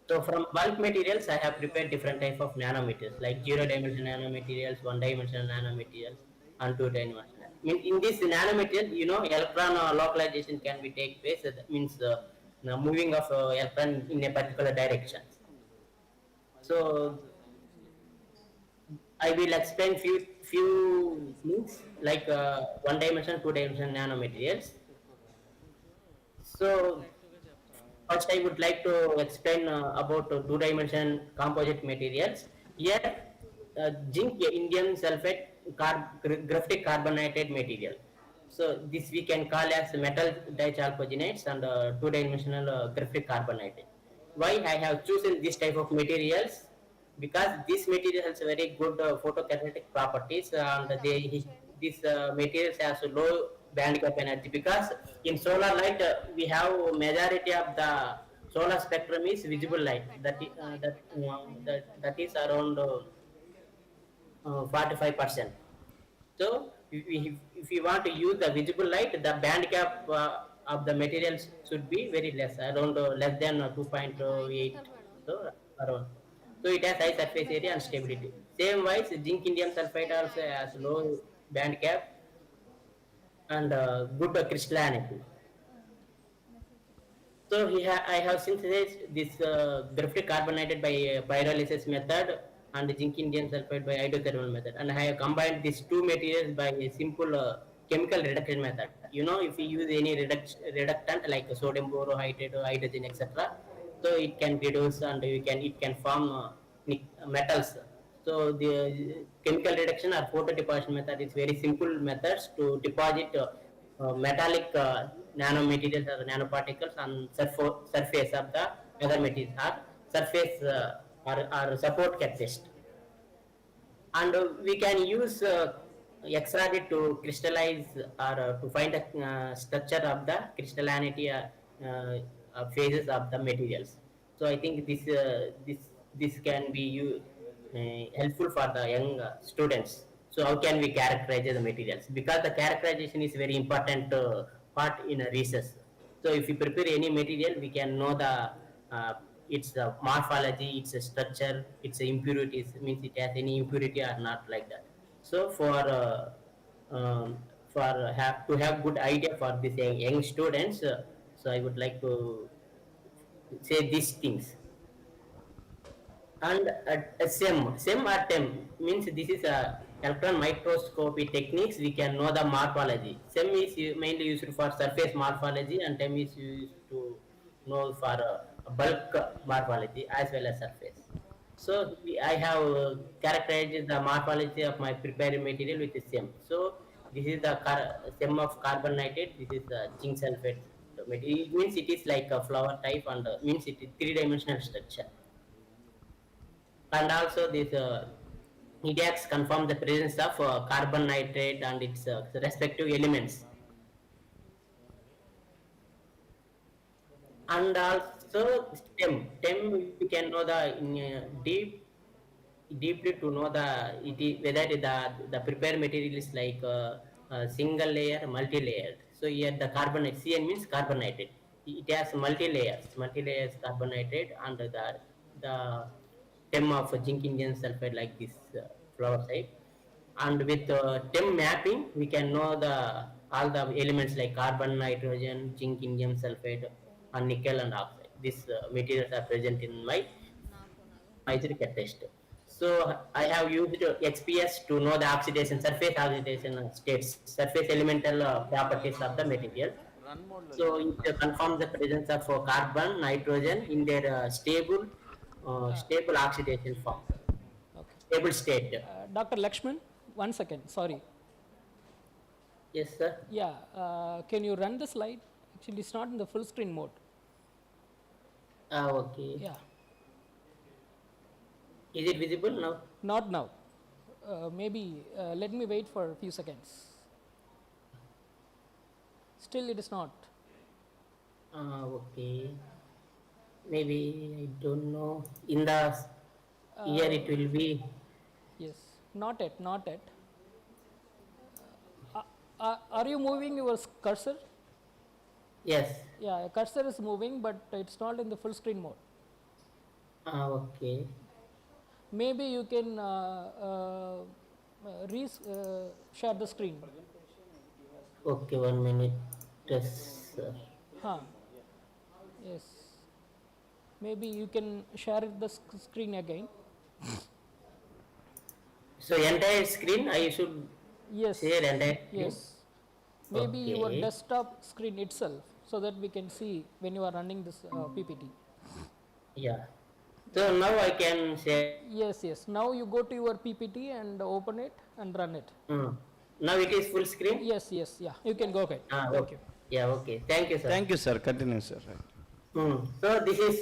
so from bulk materials, I have prepared different type of nanomaterials like zero-dimensional nanomaterials, one-dimensional nanomaterials, and two-dimensional. In this nanomaterial, electron localization can be take place. That means the moving of electron in a particular direction. So I will explain few things like one-dimensional, two-dimensional nanomaterials. So first, I would like to explain about two-dimensional composite materials. Here, zinc indium sulfate graphitic carbonated material. So this we can call as metal dichalcogenates and two-dimensional graphic carbonated. Why I have chosen this type of materials? Because this material has very good photocatalytic properties, and these materials has low band gap energy, because in solar light we have majority of the solar spectrum is visible light, that is around 45%. So if you want to use the visible light, the band gap of the materials should be very less, around less than 2.8. So around. So it has high surface area and stability. Same wise, zinc indium sulfide also has low band gap and good crystallinity. So I have synthesized this graphite carbonated by pyrolysis method and zinc indium sulfide by hydrothermal method, and I have combined these two materials by a simple chemical reduction method. If you use any reductant like sodium borohydrate or hydrogen, etc., so it can reduce and it can form metals. So the chemical reduction or photo deposition method is very simple methods to deposit metallic nanomaterials or nanoparticles on surface of the other materials, or surface or support catalyst. And we can use X-ray to crystallize or to find the structure of the crystallinity phases of the materials. So I think this can be helpful for the young students. So how can we characterize the materials? Because the characterization is very important part in research. So if we prepare any material, we can know the its morphology, its structure, its impurities, means it has any impurity or not, like that. So for for have good idea for this young students. So I would like to say these things. And SEM or TEM means this is a electron microscopy techniques. We can know the morphology. SEM is mainly used for surface morphology, and TEM is used to know for bulk morphology as well as surface. So I have characterized the morphology of my prepared material with SEM. So this is the SEM of carbon nitrate. This is the zinc sulfate material. It means it is like a flower type, and means it is three-dimensional structure. And also this EDAX confirm the presence of carbon nitrate and its respective elements. And also STEM we can know the deeply to know the whether the prepared material is like single layer, multi layered. So here the carbonate CN means carbon nitrate. It has multi layers carbon nitrate, and the stem of zinc indium sulfide like this flower shape. And with TEM mapping we can know the all the elements like carbon, nitrogen, zinc indium sulfide, and nickel and oxide. These materials are present in my hydric test. So I have used XPS to know the oxidation, surface oxidation states, surface elemental properties of the material. So it confirms the presence of carbon, nitrogen in their stable oxidation form, Okay. stable state. Dr. Lakshman, 1 second, sorry. Yes, sir. Yeah, can you run the slide? Actually, it's not in the full screen mode. Okay. Yeah, Is it visible now? not now. Maybe let me wait for a few seconds. Still, it is not. Okay. Maybe I don't know. In the here it will be. Yes, not yet, not yet. Are you moving your cursor? Yes. Yeah, cursor is moving, but it's not in the full screen mode. Okay. Maybe you can share the screen. Okay, 1 minute. Yes, sir. Huh. Yes. Maybe you can share the screen again. So entire screen I should Yes. share entire screen? Yes. Maybe your Okay. desktop screen itself, so that we can see when you are running this PPT. Yeah. So now I can share. Yes, yes. Now you go to your PPT and open it and run it. Now it is full screen? Yes, yes, yeah. You can go ahead. Thank okay. you. Yeah, okay. Thank you, sir. Thank you, sir. Continue, sir. So this is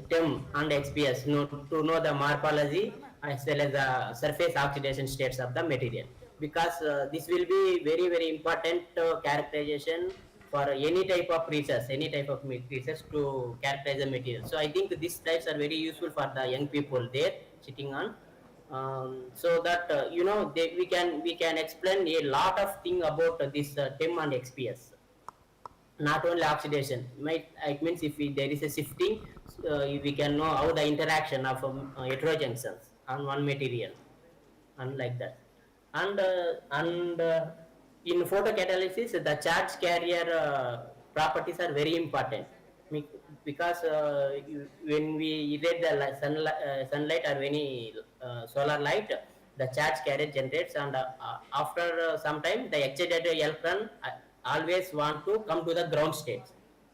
TEM and XPS to know the morphology as well as the surface oxidation states of the material, because this will be very very important characterization for any type of research to characterize the material. So I think these types are very useful for the young people there sitting on. So that we can explain a lot of thing about this TEM and XPS. Not only oxidation, it means if there is a shifting, we can know how the interaction of heterojunctions on one material, and like that. And in photocatalysis, the charge carrier properties are very important, because when we irradiate the sunlight or any solar light, the charge carrier generates, and after some time the excited electron always want to come to the ground state.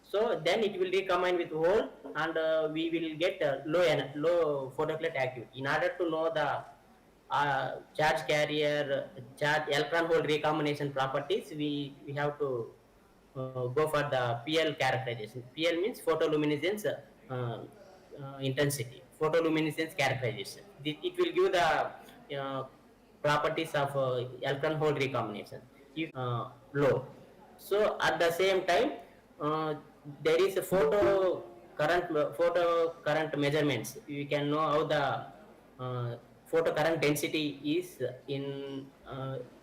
So then it will recombine with hole, and we will get low photocatalytic activity. In order to know the charge carrier, charge electron hole recombination properties, we have to go for the PL characterization. PL means photoluminescence intensity, photoluminescence characterization. It will give the properties of electron hole recombination if low. So at the same time, there is a photo current measurements. We can know how the photocurrent density is in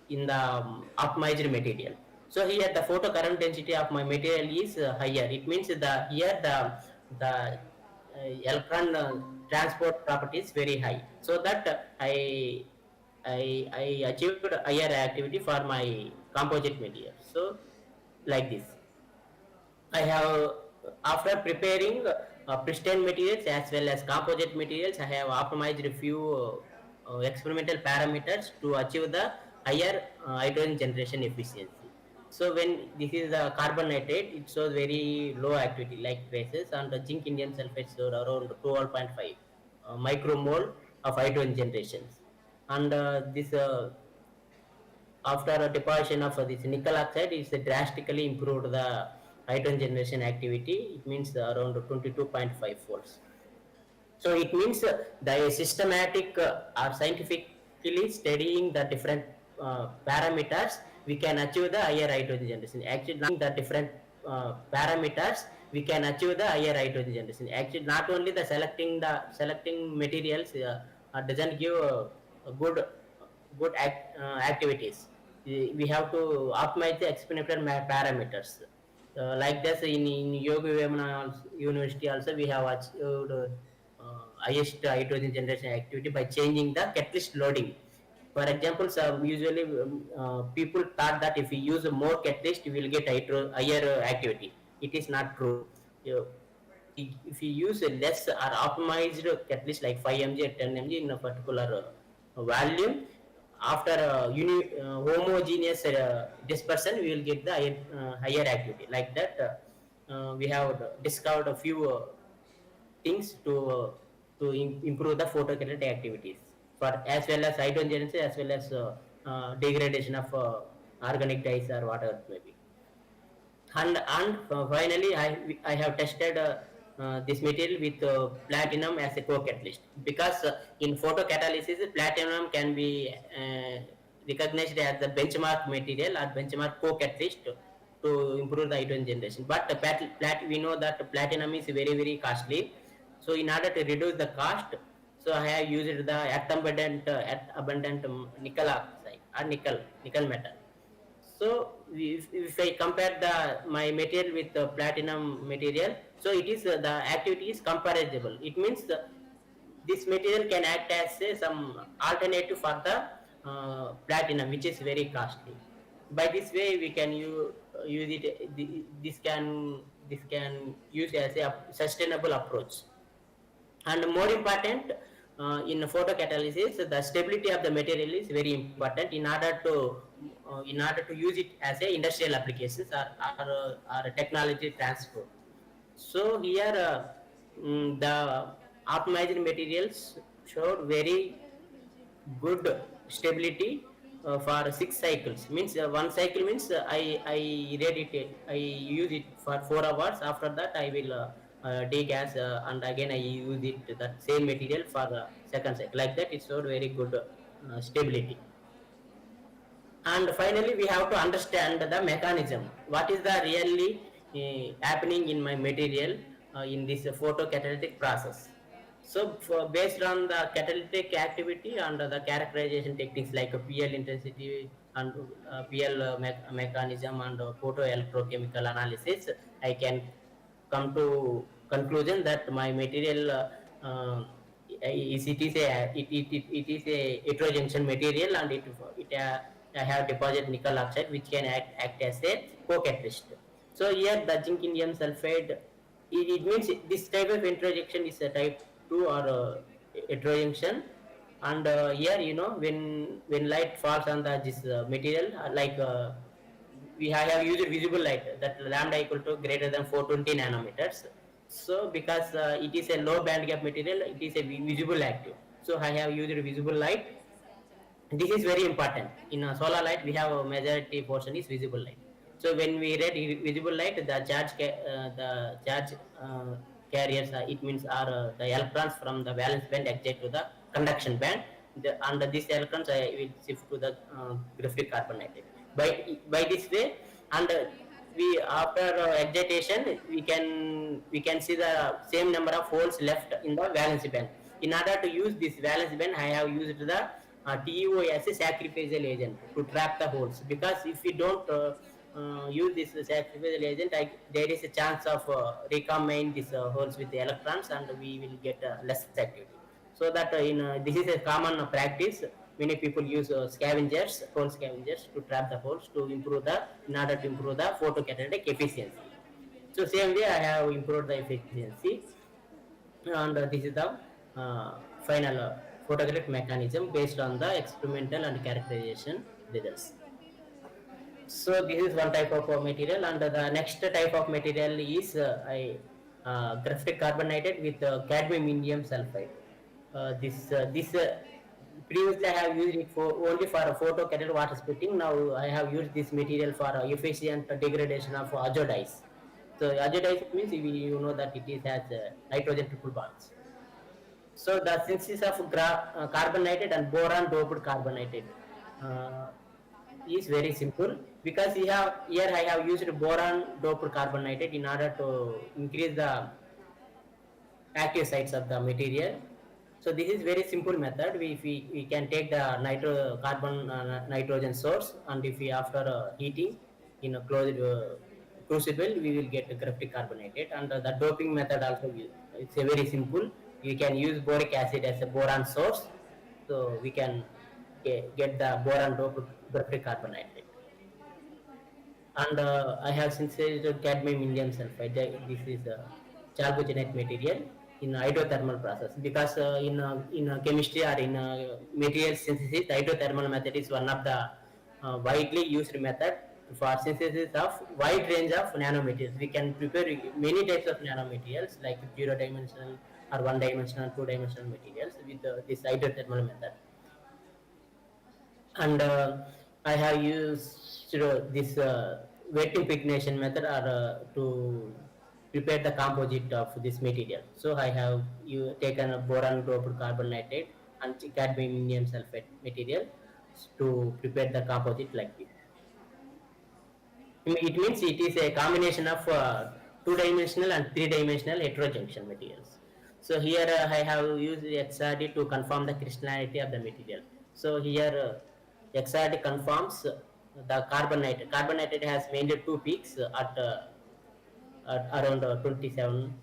the optimized material. So here the photocurrent density of my material is higher. It means the electron transport property is very high. So that I achieved higher activity for my composite material. So like this. I have, after preparing pristine materials as well as composite materials, I have optimized a few experimental parameters to achieve the higher hydrogen generation efficiency. So when this is the carbon nitrate, it shows very low activity like traces, and the zinc indium sulfate showed around 12.5 micromole of hydrogen generations. And this after a deposition of this nickel oxide, is drastically improved the hydrogen generation activity. It means around 22.5 volts. So it means the systematic or scientifically studying the different parameters, we can achieve the higher hydrogen generation. Actually, not the different parameters, we can achieve the higher hydrogen generation. Actually, not only the selecting materials doesn't give a good activities. We have to optimize the experimental parameters. Like this, in Yoga Vimana University also, we have achieved highest hydrogen generation activity by changing the catalyst loading. For example, usually people thought that if we use more catalyst, we will get higher activity. It is not true. You- if you use a less or optimized catalyst like 5 mg or 10 mg in a particular volume, after homogeneous dispersion, we will get the higher activity. Like that, we have discovered a few things to improve the photocatalytic activities for as well as hydrogen generation as well as degradation of organic dyes or whatever it may be. And finally, I have tested this material with platinum as a co-catalyst, because in photocatalysis platinum can be recognized as the benchmark material or benchmark co-catalyst to improve the hydrogen generation. But we know that platinum is very costly. So in order to reduce the cost, so I have used the abundant nickel oxide or nickel metal. So if I compare my material with the platinum material, so it is the activity is comparable. It means this material can act as some alternative for the platinum, which is very costly. By this way, we can use it. This can use as a sustainable approach. And more important, in photocatalysis, the stability of the material is very important in order to use it as a industrial applications or technology transfer. So here, the optimized materials showed very good stability for 6 cycles. Means one cycle means I read it, I use it for 4 hours. After that, I will degas, and again I use it that same material for the second cycle. Like that, it showed very good stability. And finally, we have to understand the mechanism. What is the really happening in my material in this photocatalytic process? So based on the catalytic activity and the characterization techniques like PL intensity and PL mechanism and photoelectrochemical analysis, I can come to conclusion that my material it is a heterojunction material, and I have deposit nickel oxide which can act as a co-catalyst. So here the zinc indium sulfide, it means this type of introjection is a type 2 or heterojunction. And here, when light falls on this material, like we have used visible light, that lambda equal to greater than 420 nanometers. So because it is a low band gap material, it is a visible active. So I have used visible light. This is very important. In a solar light, we have a majority portion is visible light. So when we read visible light, the charge carriers, it means are the electrons from the valence band exit to the conduction band. And these electrons will shift to the graphite carbon nitride. By this way, and we after excitation, we can see the same number of holes left in the valence band. In order to use this valence band, I have used the TEO as a sacrificial agent to trap the holes, because if we don't use this sacrificial agent, there is a chance of recombine these holes with the electrons, and we will get less activity. So that this is a common practice many people use scavengers, hole scavengers to trap the holes to improve the, in order to improve the photocatalytic efficiency. So same way I have improved the efficiency, and this is the final photographic mechanism based on the experimental and characterization results. So this is one type of material, and the next type of material is graphite carbonated with cadmium indium sulfide. This previously I have used it for only for photocatalytic water splitting. Now I have used this material for efficient degradation of azodyes. So azodyes means you know that it is has nitrogen triple bonds. So the synthesis of carbonated and boron doped carbonated uh, is very simple, because here I have used boron doped carbonated in order to increase the active sites of the material. So this is very simple method. We can take the nitrogen source, and if we after heating in a closed crucible, we will get graphite carbonated. And the doping method also it's a very simple. We can use boric acid as a boron source, so we can get the boron doped graphite carbonated. And I have synthesized cadmium indium sulfide. This is a chalcogenate material in hydrothermal process, because in chemistry or in material synthesis, the hydrothermal method is one of the widely used method for synthesis of wide range of nanomaterials. We can prepare many types of nanomaterials like 0-dimensional or 1-dimensional, 2-dimensional materials with this hydrothermal method. And I have used this wet impregnation method to prepare the composite of this material. So I have taken a boron doped carbonated and cadmium indium sulfate material to prepare the composite like this. It means it is a combination of 2-dimensional and 3-dimensional heterojunction materials. So here I have used XRD to confirm the crystallinity of the material. So here XRD confirms the carbonated. Carbonated has mainly two peaks at around 27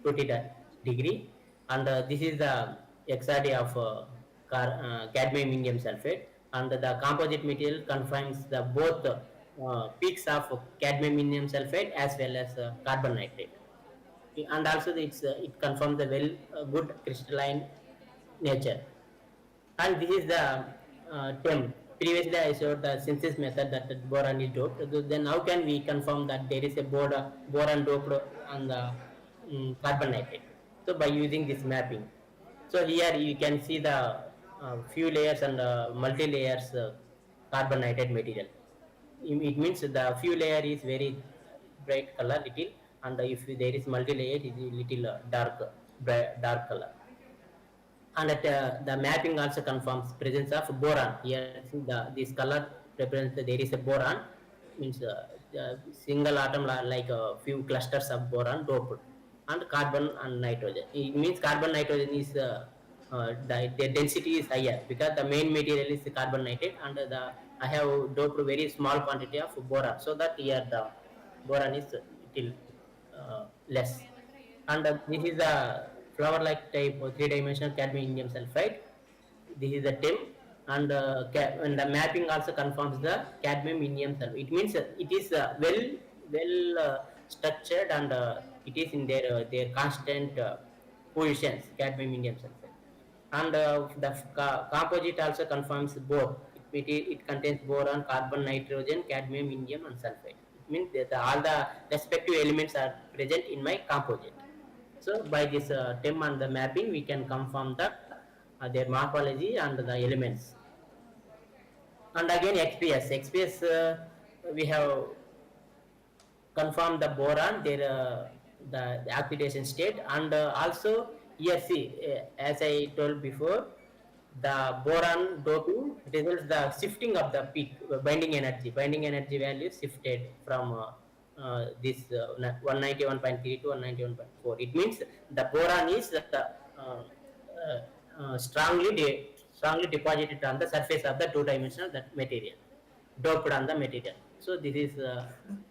20 degree, and this is the XRD of cadmium indium sulfate, and the composite material confirms the both peaks of cadmium indium sulfate as well as carbon nitrate, and also it confirms the good crystalline nature. And this is the term. Previously I showed the synthesis method that the boron is doped. Then how can we confirm that there is a boron doped on the carbon nitrate? So by using this mapping. So here you can see the few layers and multi layers carbon nitrate material. It means the few layer is very bright color little, and if there is multi layer it is little dark color. And the mapping also confirms presence of boron. Here this color represents that there is a boron, means single atom like a few clusters of boron doped, and carbon and nitrogen. It means carbon nitrogen is the density is higher, because the main material is carbon nitrate, and I have doped very small quantity of boron, so that here the boron is little less. And this is the flower like type 3-dimensional cadmium indium sulfide. This is the TIM, and the mapping also confirms the cadmium indium sulfide. It means it is well structured, and it is in their constant positions, cadmium indium sulfide. And the composite also confirms both. It contains boron, carbon, nitrogen, cadmium, indium, and sulfide. It means that all the respective elements are present in my composite. So by this TEM and the mapping, we can confirm their morphology and the elements. And again XPS we have confirmed the boron, the oxidation state, and also here see, as I told before, the boron doping results the shifting of the peak binding energy value shifted from this 191.3 to 191.4. It means the boron is strongly deposited on the surface of the 2-dimensional material, doped on the material. So this is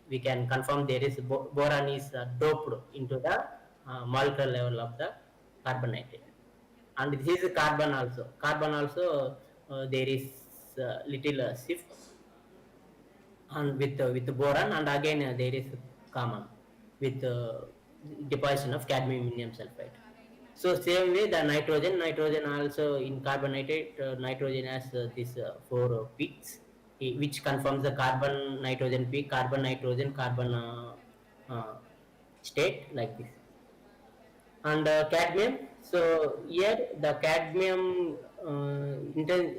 we can confirm there is boron is doped into the molecular level of the carbon nitrate. And this is carbon also. Carbon also there is little shift and with boron, and again there is common with deposition of cadmium sulfide. So same way the nitrogen also in carbonated nitrogen has these four peaks, which confirms the carbon nitrogen peak, carbon nitrogen carbon state like this. And cadmium, so here the cadmium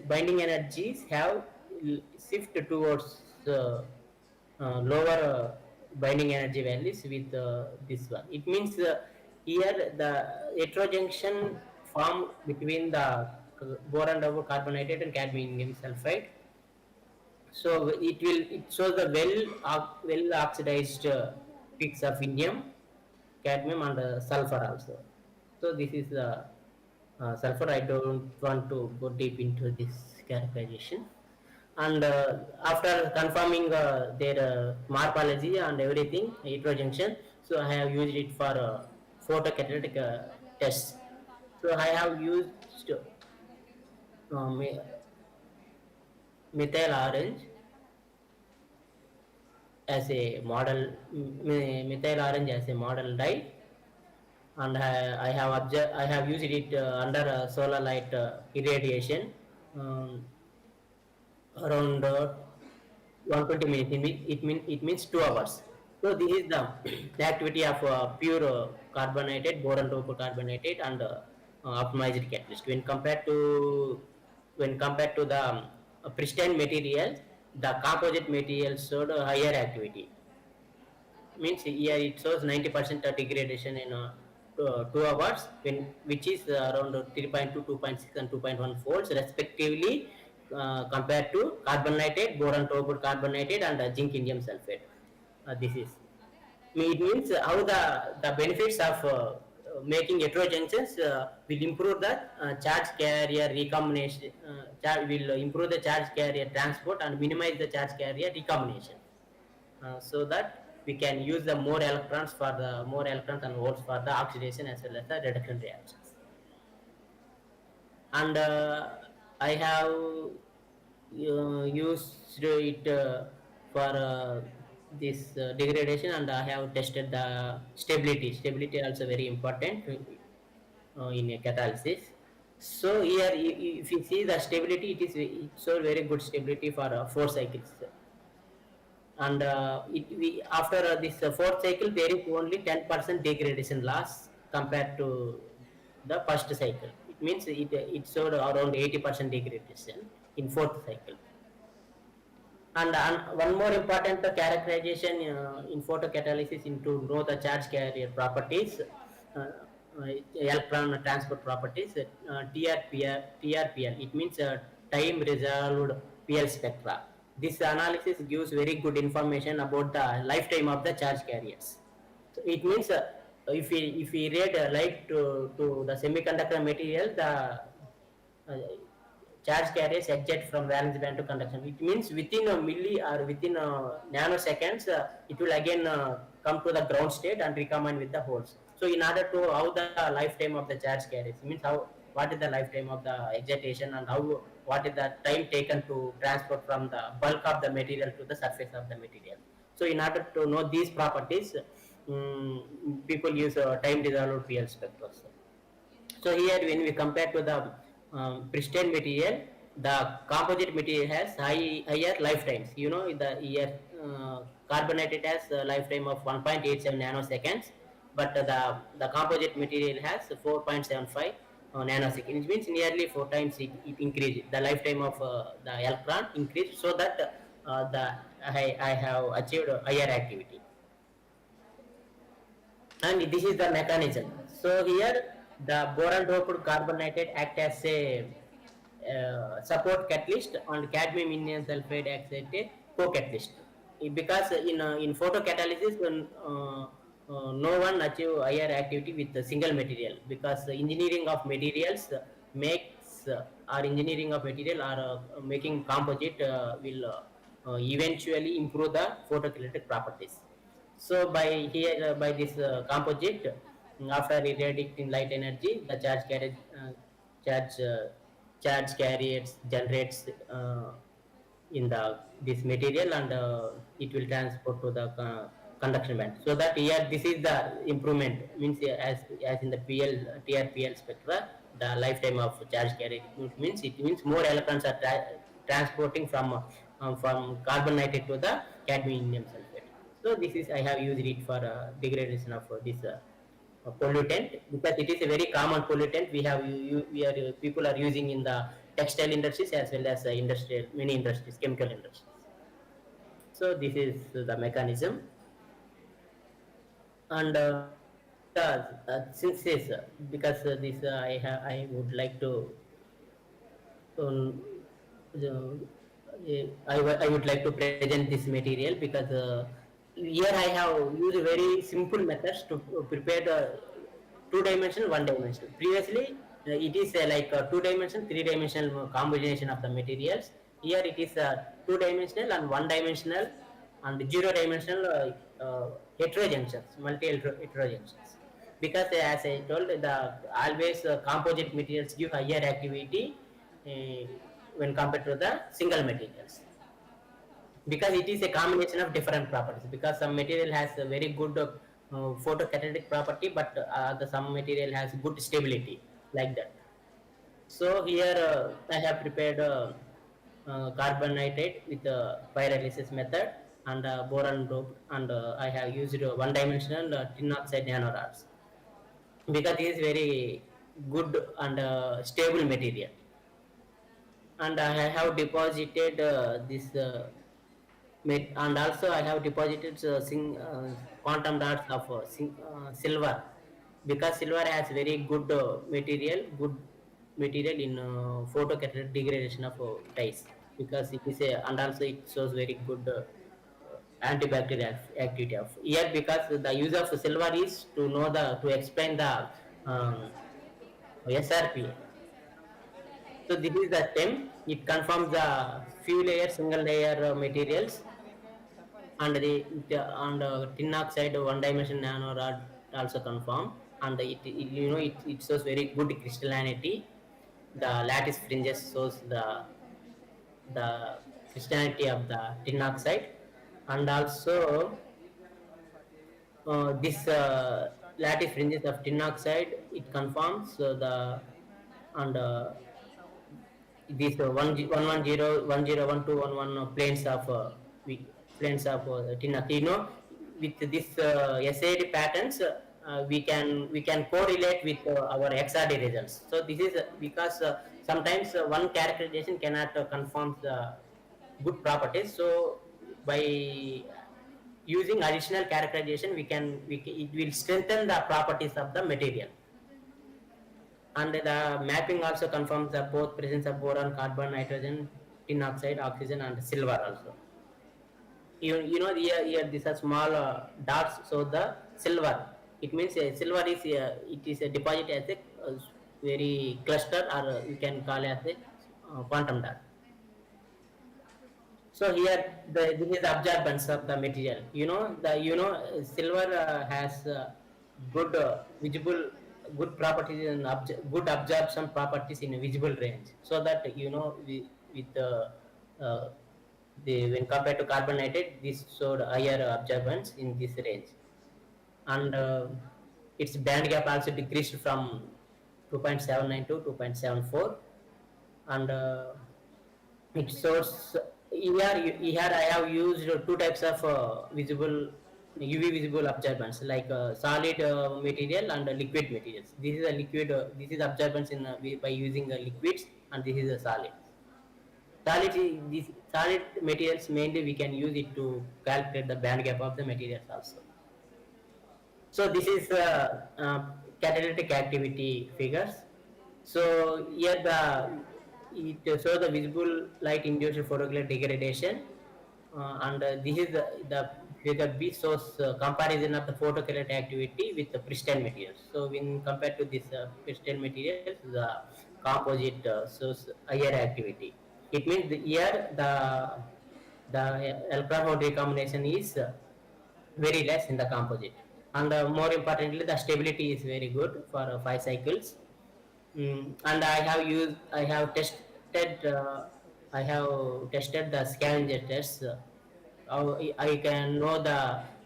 binding energies have shift towards lower binding energy values with this one. It means here the heterojunction form between the boron double carbonated and cadmium sulfide. So it shows the well oxidized peaks of indium, cadmium, and sulfur also. So this is sulfur. I don't want to go deep into this characterization. And after confirming their morphology and everything, heterojunction, so I have used it for photocatalytic tests. So I have used methyl orange as a model, methyl orange as a model dye, and I have used it under solar light irradiation around 120 minutes. It means 2 hours. So this is the activity of pure carbonated, boron doped carbonated, and optimized catalyst. When compared to the pristine material, the composite material showed a higher activity. Means here it shows 90% degradation in 2 hours, which is around 3.2, 2.6, and 2.1 folds respectively, compared to carbonated, boron doped carbonated, and zinc indium sulfate. This is, it means how the benefits of making heterojunctions will improve the charge carrier recombination, will improve the charge carrier transport and minimize the charge carrier recombination, so that we can use the more electrons and holes for the oxidation as well as the reduction reactions. And I have used it for this degradation, and I have tested the stability also very important in a catalysis. So here if you see the stability, it shows very good stability for 4 cycles. And after this fourth cycle, there is only 10% degradation loss compared to the first cycle. It means it showed around 80% degradation in fourth cycle. And one more important characterization in photocatalysis is to know the charge carrier properties, electron transport properties, TRPL. It means time resolved PL spectra. This analysis gives very good information about the lifetime of the charge carriers. So it means if we read light to the semiconductor material, the charge carriers eject from valence band to conduction. It means within a milli or within nanoseconds, it will again come to the ground state and recombine with the holes. So in order to how the lifetime of the charge carriers, means what is the lifetime of the excitation, and what is the time taken to transport from the bulk of the material to the surface of the material. So in order to know these properties, people use time dissolved PL spectroscopy. So here when we compare to the pristine material, the composite material has higher lifetimes. You know, the carbonated has a lifetime of 1.87 nanoseconds, but the composite material has 4.75 nanoseconds. It means nearly 4 times it increased. The lifetime of the electron increased, so that I have achieved higher activity. And this is the mechanism. So here the boron doped carbonated act as a support catalyst, and cadmium indium sulfide acts as a co-catalyst. Because in photocatalysis, no one achieve higher activity with a single material, because the engineering of materials makes or engineering of material or making composite will eventually improve the photocatalytic properties. So by this composite, after irradiating light energy, the charge carrier charge carriers generates in the this material, and it will transport to the conduction band. So that here this is the improvement, means as in the TRPL spectra, the lifetime of charge carrier, it means more electrons are transporting from carbon nitrate to the cadmium sulfate. So this is I have used it for degradation of this pollutant, because it is a very common pollutant. We are people are using in the textile industries as well as industrial, many industries, chemical industries. So this is the mechanism. And since this because this I would like to um, I would like to present this material, because here I have used very simple methods to prepare the two-dimensional, one-dimensional. Previously, it is like a two-dimensional, three-dimensional combination of the materials. Here it is two-dimensional and one-dimensional and zero-dimensional heterojunctions, multi-heterojunctions. Because as I told, the always composite materials give higher activity when compared to the single materials, because it is a combination of different properties. Because some material has a very good photocatalytic property, but the some material has good stability, like that. So here I have prepared carbon nitrate with pyrolysis method and boron dope, and I have used one dimensional tin oxide nanorods, because it is very good and stable material. And I have deposited this and also I have deposited quantum dots of silver, because silver has very good material in photocatalytic degradation of dyes, because it is a, and also it shows very good antibacterial activity of here, because the use of silver is to know the to explain the um, SRP. So this is the stem. It confirms the few layer, single layer materials, and the and tin oxide one dimension nano rod also confirm, and it shows very good crystallinity. The lattice fringes shows the crystallinity of the tin oxide, and also this lattice fringes of tin oxide, it confirms the and these 110 planes of tin oxide. With this SAD patterns, we can correlate with our XRD results. So this is because sometimes one characterization cannot confirm the good properties. So by using additional characterization, it will strengthen the properties of the material. And the mapping also confirms the both presence of boron, carbon, nitrogen, tin oxide, oxygen, and silver also. Here these are small dots, so the silver. It means silver is it is a deposit as a very cluster, or you can call it as a quantum dot. So here this is the absorbance of the material. Silver has good visible good properties and good absorption properties in a visible range. So that with uh, when compared to carbon nitrate, this showed higher absorbance in this range, and its band gap also decreased from 2.79 to 2.74, and it shows here I have used two types of visible UV visible absorbance, like solid material and liquid materials. This is a liquid. This is absorbance by using liquids, and this is a solid. These solid materials mainly we can use it to calculate the band gap of the materials also. So this is catalytic activity figures. So here it shows the visible light induced photochemical degradation, and this is the figure B shows comparison of the photocatalytic activity with the pristine materials. So when compared to this pristine materials, the composite shows higher activity. It means here the electron hole recombination is very less in the composite, and more importantly the stability is very good for 5 cycles. And I have tested, the scavenger tests. How I can know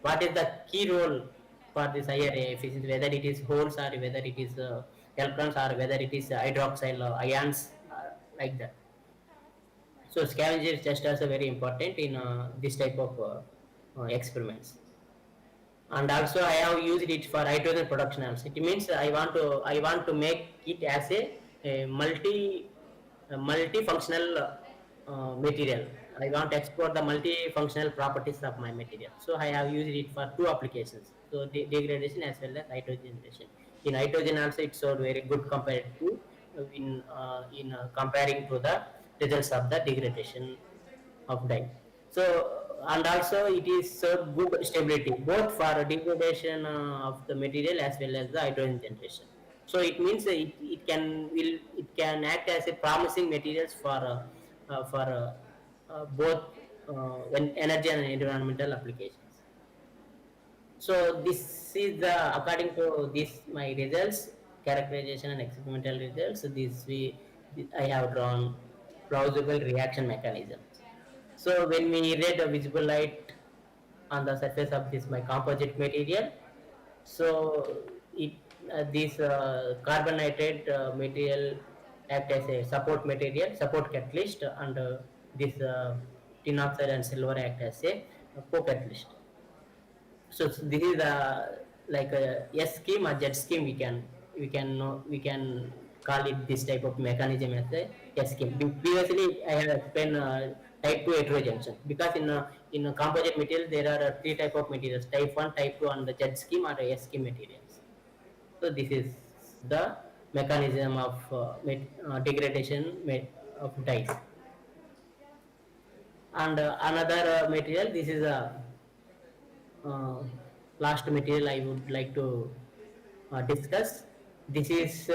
what is the key role for this higher efficiency, whether it is holes or whether it is electrons or whether it is hydroxyl ions, like that. So scavenger tests are also very important in this type of experiments. And also I have used it for hydrogen production also. It means I want to make it as a multifunctional material. I want to explore the multifunctional properties of my material. So I have used it for two applications. So degradation as well as hydrogen generation. In hydrogen also it showed very good compared to in comparing to the results of the degradation of dye. So, and also it is so good stability both for degradation of the material as well as the hydrogen generation. So it means it can act as a promising materials for both energy and environmental applications. So this is the according to this my results, characterization and experimental results. I have drawn plausible reaction mechanisms. So when we read a visible light on the surface of this my composite material, so it this carbonated material act as a support material, support catalyst, and this tin oxide and silver act as a co-catalyst. So this is like a S scheme or Z scheme. We can call it this type of mechanism as a S scheme. Previously, I have explained type 2 heterojunction, because in a composite material there are three type of materials: type 1, type 2, and the Z scheme or S scheme materials. So this is the mechanism of degradation of dyes. And another material, this is a uh, last material I would like to discuss. This is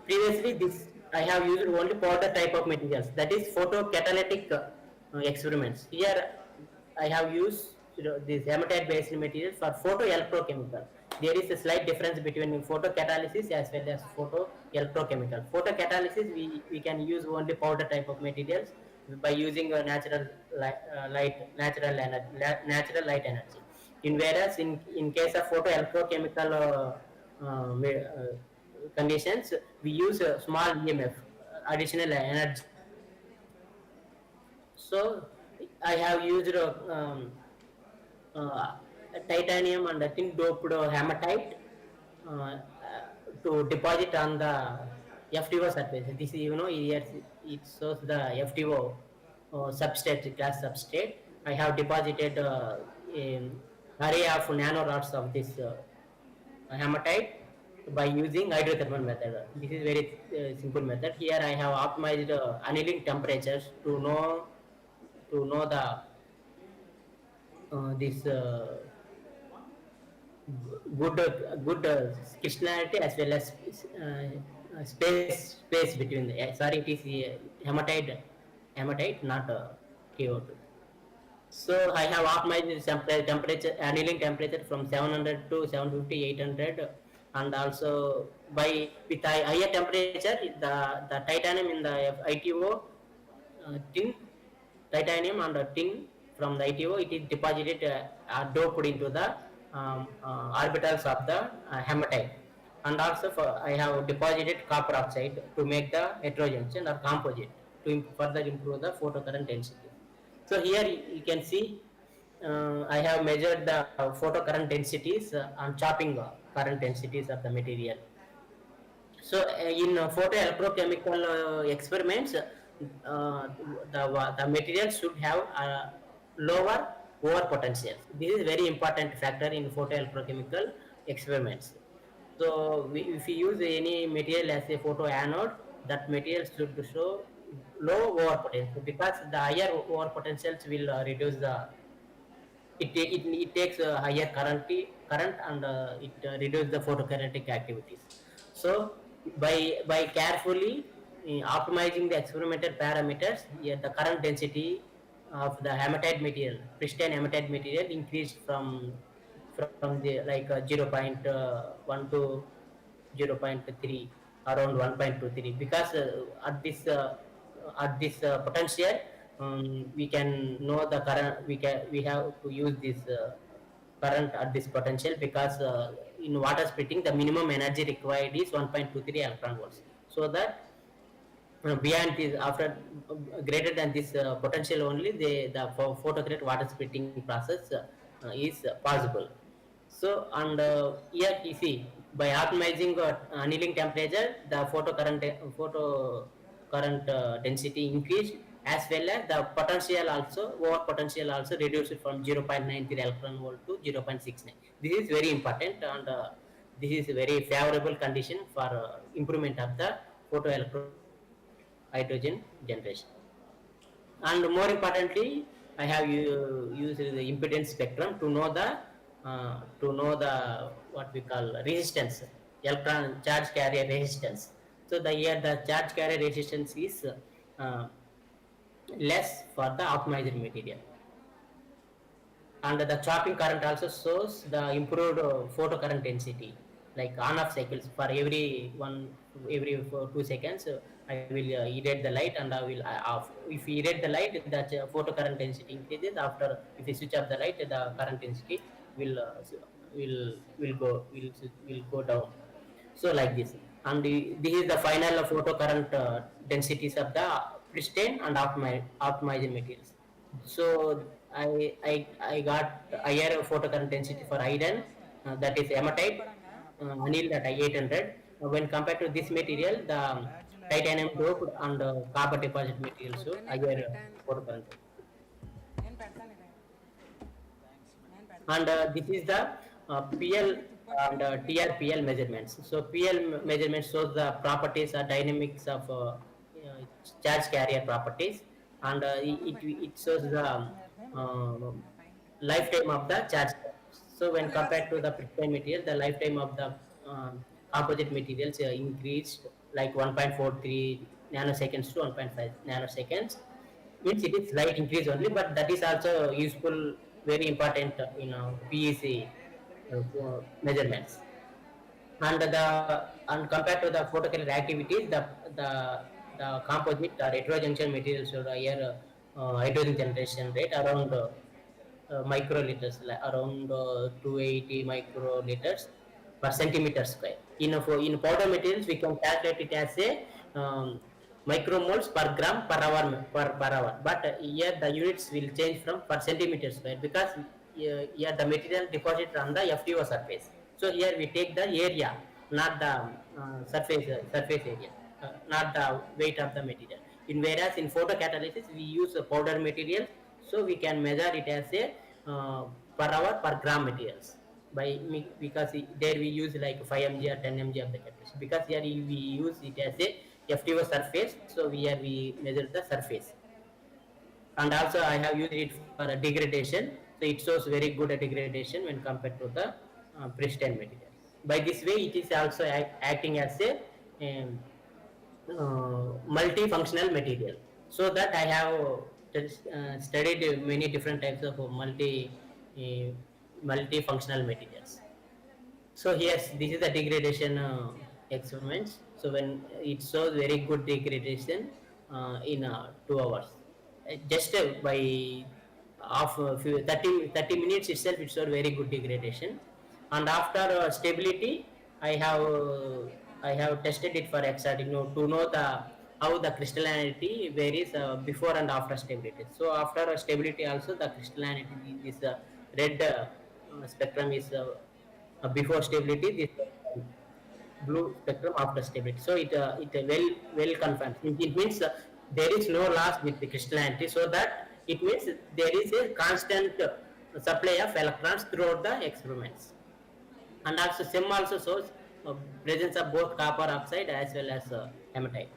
previously this I have used only powder type of materials, that is photocatalytic experiments. Here I have used this hematite based material for photoelectrochemical. There is a slight difference between photocatalysis as well as photoelectrochemical. Photocatalysis we can use only powder type of materials by using a natural light energy. In whereas in case of photoelectrochemical conditions, we use a small EMF, additional energy. So I have used uh, titanium and tin doped hematite to deposit on the FTO surface. This is, here it shows the FTO substrate, glass substrate. I have deposited an array of nanorods of this hematite by using hydrothermal method. This is very simple method. Here I have optimized annealing temperatures to know the this good crystallinity as well as space between the sorry, it is hematite, not CO2. So I have optimized temperature, annealing temperature from 700 to 750, 800, and also with higher temperature, the titanium in the ITO tin, titanium and tin from the ITO, it is deposited doped into the orbitals of the hematite. And also I have deposited copper oxide to make the heterojunction or composite to further improve the photocurrent density. So here you can see I have measured the photocurrent densities and chopping current densities of the material. So in photoelectrochemical experiments, the material should have lower over potentials. This is very important factor in photoelectrochemical experiments. So if we use any material as a photo anode, that material should show low over potential, because the higher over potentials will reduce the it takes a higher current, and it reduces the photokinetic activities. So by carefully optimizing the experimental parameters, yeah, the current density of the hematite material, pristine hematite material, increased from the like 0.1 to 0.3 around 1.23 because at this potential we can know the current, we have to use this current at this potential because in water splitting the minimum energy required is 1.23 electron volts, so that beyond this, after greater than this potential only, the photocurrent water splitting process is possible. So and here you see, by optimizing annealing temperature, the photo current density increased, as well as the potential also, over potential also reduced from 0.93 electron volt to 0.69. This is very important, and this is a very favorable condition for improvement of the photoelectro hydrogen generation. And more importantly, I have used the impedance spectrum to know the what we call resistance, electron charge carrier resistance. So the here the charge carrier resistance is uh, less for the optimized material. And the chopping current also shows the improved photocurrent density, like on-off cycles for every 2 seconds. I will irradiate the light and I will off. If you irradiate the light, that photocurrent density increases. After, if you switch off the light, the current density will will go down. So like this, and this is the final photocurrent densities of the pristine and optimized materials. So I got higher photocurrent density for iron, that is hematite, annealed at 800. When compared to this material, the titanium doped and copper deposit materials, so higher photocurrent density. And this is the PL and TRPL measurements. So PL measurements shows the properties or dynamics of charge carrier properties, and it shows the lifetime of the charge carriers. So when compared to the pristine material, the lifetime of the composite materials increased like 1.43 nanoseconds to 1.5 nanoseconds. Means it is slight increase only, but that is also useful, very important in PEC measurements. And compared to the photocatalytic activities, the composite or heterojunction materials show a higher hydrogen generation rate around microliters, like around 280 microliters per centimeter square. In powder materials, we can calculate it as a micromoles per gram per hour. But here the units will change from per centimeter square, because here the material deposited on the FTO surface. So here we take the area, not the surface area, not the weight of the material. Whereas in photocatalysis we use a powder material, so we can measure it as a per hour per gram materials, because there we use like 5 mg or 10 mg of the catalyst, because here we use it as a FTO surface, so here we measure the surface. And also I have used it for a degradation, so it shows very good degradation when compared to the pristine material. By this way, it is also acting as a multifunctional material, so that I have studied many different types of multifunctional materials. So yes, this is the degradation experiments. So when it shows very good degradation in 2 hours, just by of 30 minutes itself, it showed very good degradation. And after stability, I have I have tested it for exact, to know the how the crystallinity varies before and after stability. So after stability also, the crystallinity is red spectrum is before stability, this blue spectrum after stability. So it well confirmed. It means there is no loss with the crystallinity, so that it means there is a constant supply of electrons throughout the experiments. And also SEM also shows presence of both copper oxide as well as hematite.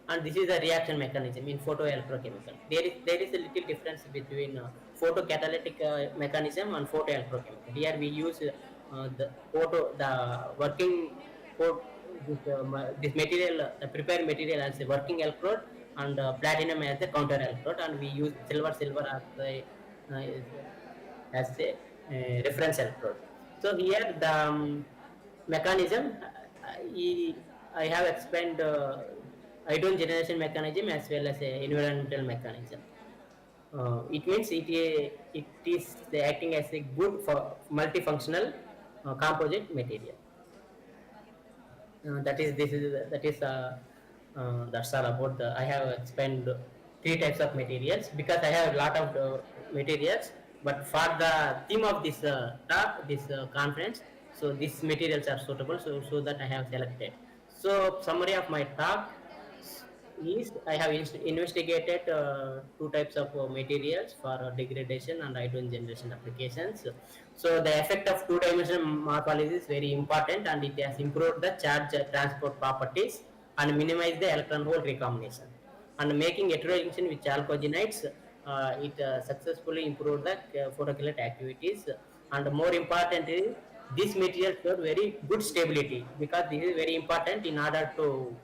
And this is the reaction mechanism in photoelectrochemical. There is a little difference between photocatalytic mechanism and photoelectrochemical. Here we use the working this material, the prepared material, as a working electrode, and platinum as a counter electrode, and we use silver as a reference electrode. So here the mechanism, I have explained hydrogen generation mechanism as well as environmental mechanism. It means it is acting as a good for multifunctional composite material. That is this is that is that's all about the. I have explained three types of materials because I have a lot of materials. But for the theme of this talk, this conference, so these materials are suitable. So that I have selected. So summary of my talk is I have investigated two types of materials for degradation and hydrogen generation applications. So the effect of two-dimensional morphology is very important, and it has improved the charge transport properties and minimized the electron hole recombination. And making heterojunction with chalcogenides, it successfully improved the photochemical activities. And more importantly, this material showed very good stability, because this is very important in order to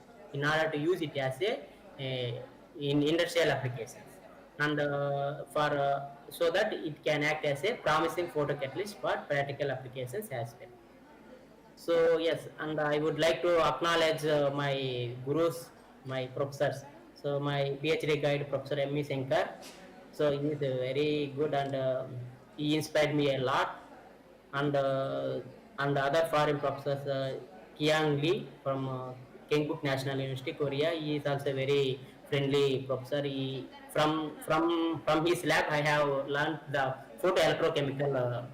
use it as in industrial applications, and for so that it can act as a promising photocatalyst for practical applications as well. So yes, and I would like to acknowledge my gurus, my professors. So my PhD guide, Professor M.E. Shankar. So he is very good, and he inspired me a lot. And other foreign professors, Kiang Lee from Kengbuk National University, Korea. He is also very friendly professor. He from his lab, I have learned the photoelectrochemical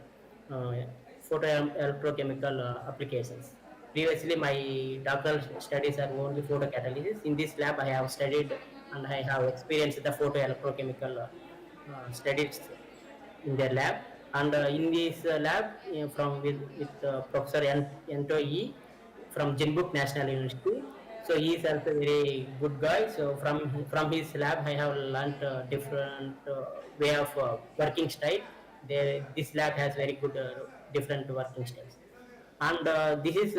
photoelectrochemical applications. Previously, my doctoral studies are only photocatalysis. In this lab, I have studied and I have experienced the photoelectrochemical studies in their lab. And in this lab, from with Professor Ento E from Jinbuk National University. So he is also a very good guy. So from his lab, I have learnt different way of working style. This lab has very good different working styles. And this is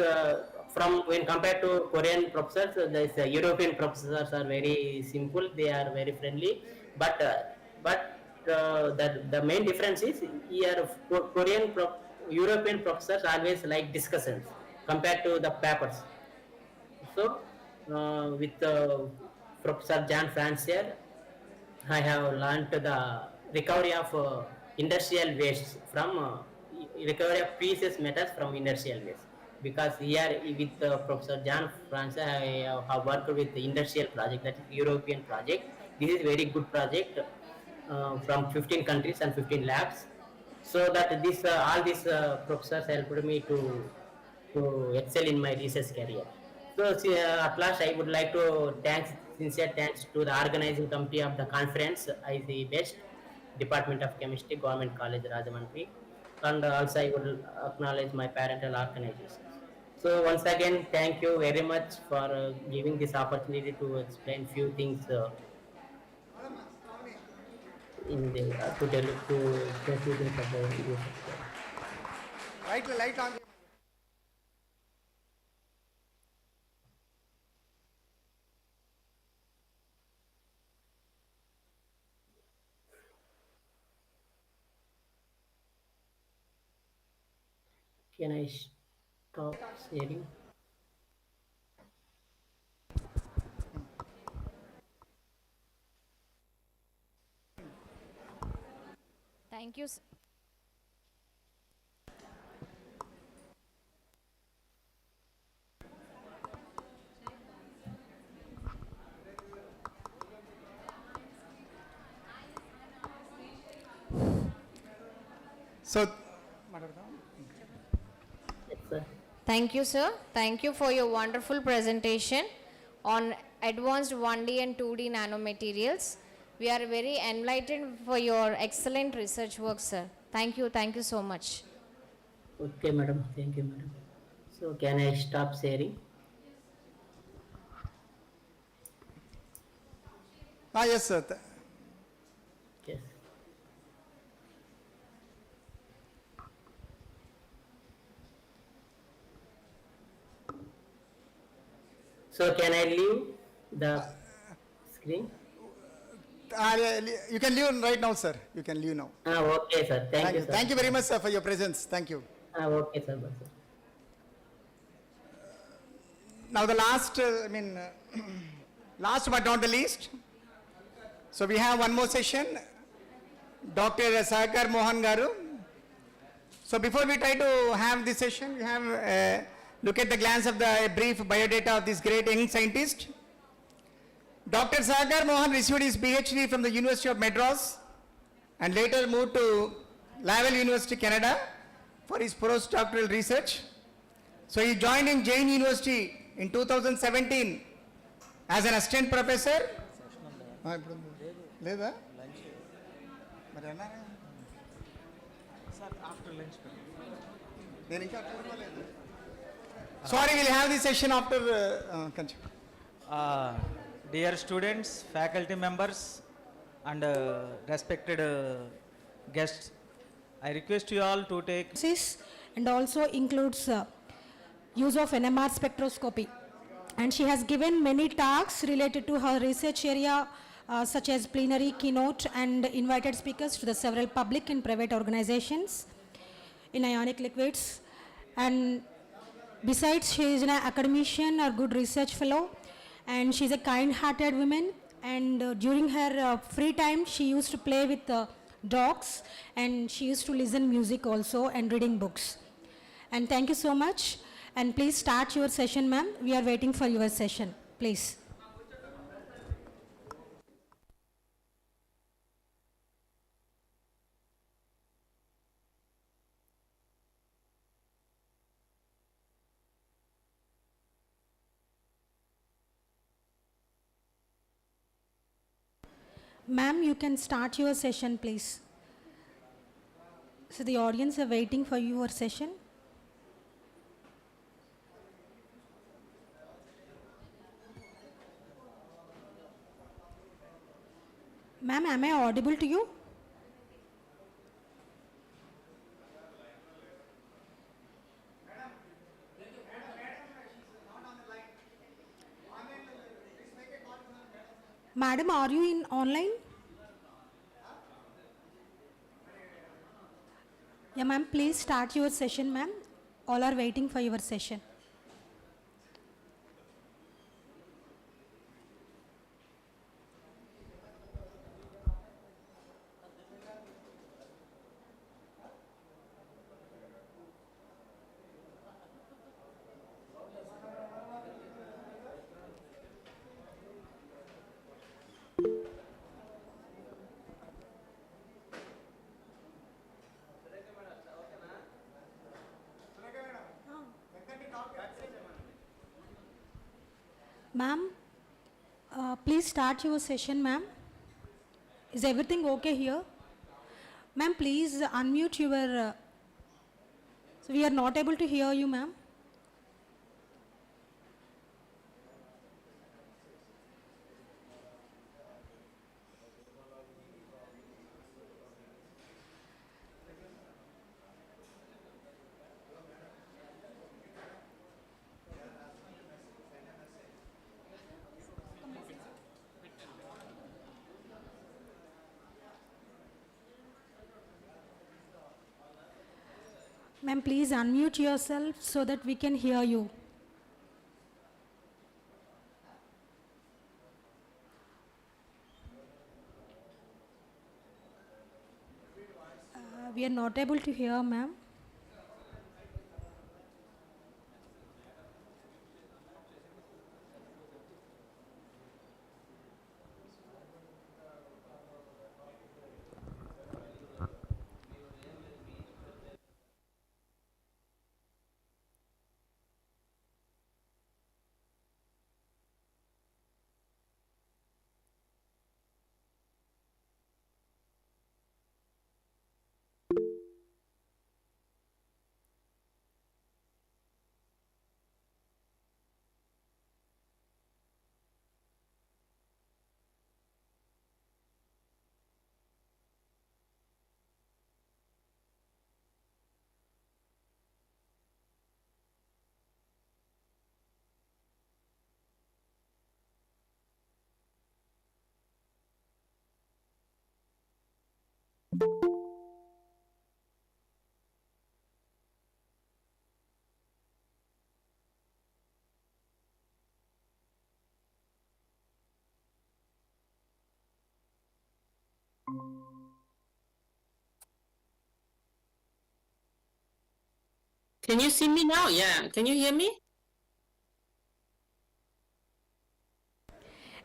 from when compared to Korean professors, the European professors are very simple. They are very friendly, but the main difference is here European professors always like discussions compared to the papers. So with Professor Jan Francier, I have learned the recovery of industrial waste from recovery of precious metals from industrial waste. Because here with Professor John Francis, I have worked with the industrial project, that is European project. This is very good project from 15 countries and 15 labs. So that this all these professors helped me to excel in my research career. So at last, I would like to sincere thanks to the organizing committee of the conference, Biobased, Department of Chemistry, Government College, Rajahmundry, and also I would acknowledge my parental organizations. So once again, thank you very much for giving this opportunity to explain few things in the to tell to explain few things about this. Light on. Can I stop sharing? Thank you. So, Yes, sir. Thank you, sir. Thank you for your wonderful presentation on advanced 1D and 2D nanomaterials. We are very enlightened for your excellent research work, sir. Thank you. Thank you so much. Okay, madam. Thank you, madam. So can I stop sharing? yes, sir. Yes. So can I leave the screen? You can leave right now, sir. You can leave now. Okay, sir. Thank you, sir. Thank you very much, sir, for your presence. Thank you. Okay, sir. Bye, sir. Now the last, last but not the least. So we have one more session. Dr. Sakar Mohan Garu. So before we try to have this session, we have look at the glance of the brief biodata of this great young scientist. Dr. Sakar Mohan received his PhD from the University of Madras and later moved to Laval University, Canada for his postdoctoral research. So he joined in Jain University in 2017 as an assistant professor. లేదా మరి అన్నారా after lunch నేను ఇంకా sorry will have the session after కొంచెం Dear students, faculty members and respected guests, I request you all to take and also includes use of NMR spectroscopy. And she has given many talks related to her research area such as plenary, keynote and invited speakers to the several public and private organizations in ionic liquids. And besides, she is an academician or good research fellow, and she is a kind-hearted woman, and during her free time she used to play with dogs, and she used to listen music also and reading books. And thank you so much, and please start your session, ma'am. We are waiting for your session, please. Ma'am, you can start your session, please. So the audience are waiting for your session. Ma'am, am I audible to you? Madam, are you in online? Yeah, ma'am, please start your session, ma'am. All are waiting for your session. Ma'am, please start your session, ma'am. Is everything okay here? Ma'am, please unmute your... so we are not able to hear you, ma'am. Ma'am, please unmute yourself so that we can hear you. We are not able to hear, ma'am. Can you see me now? Yeah. Can you hear me?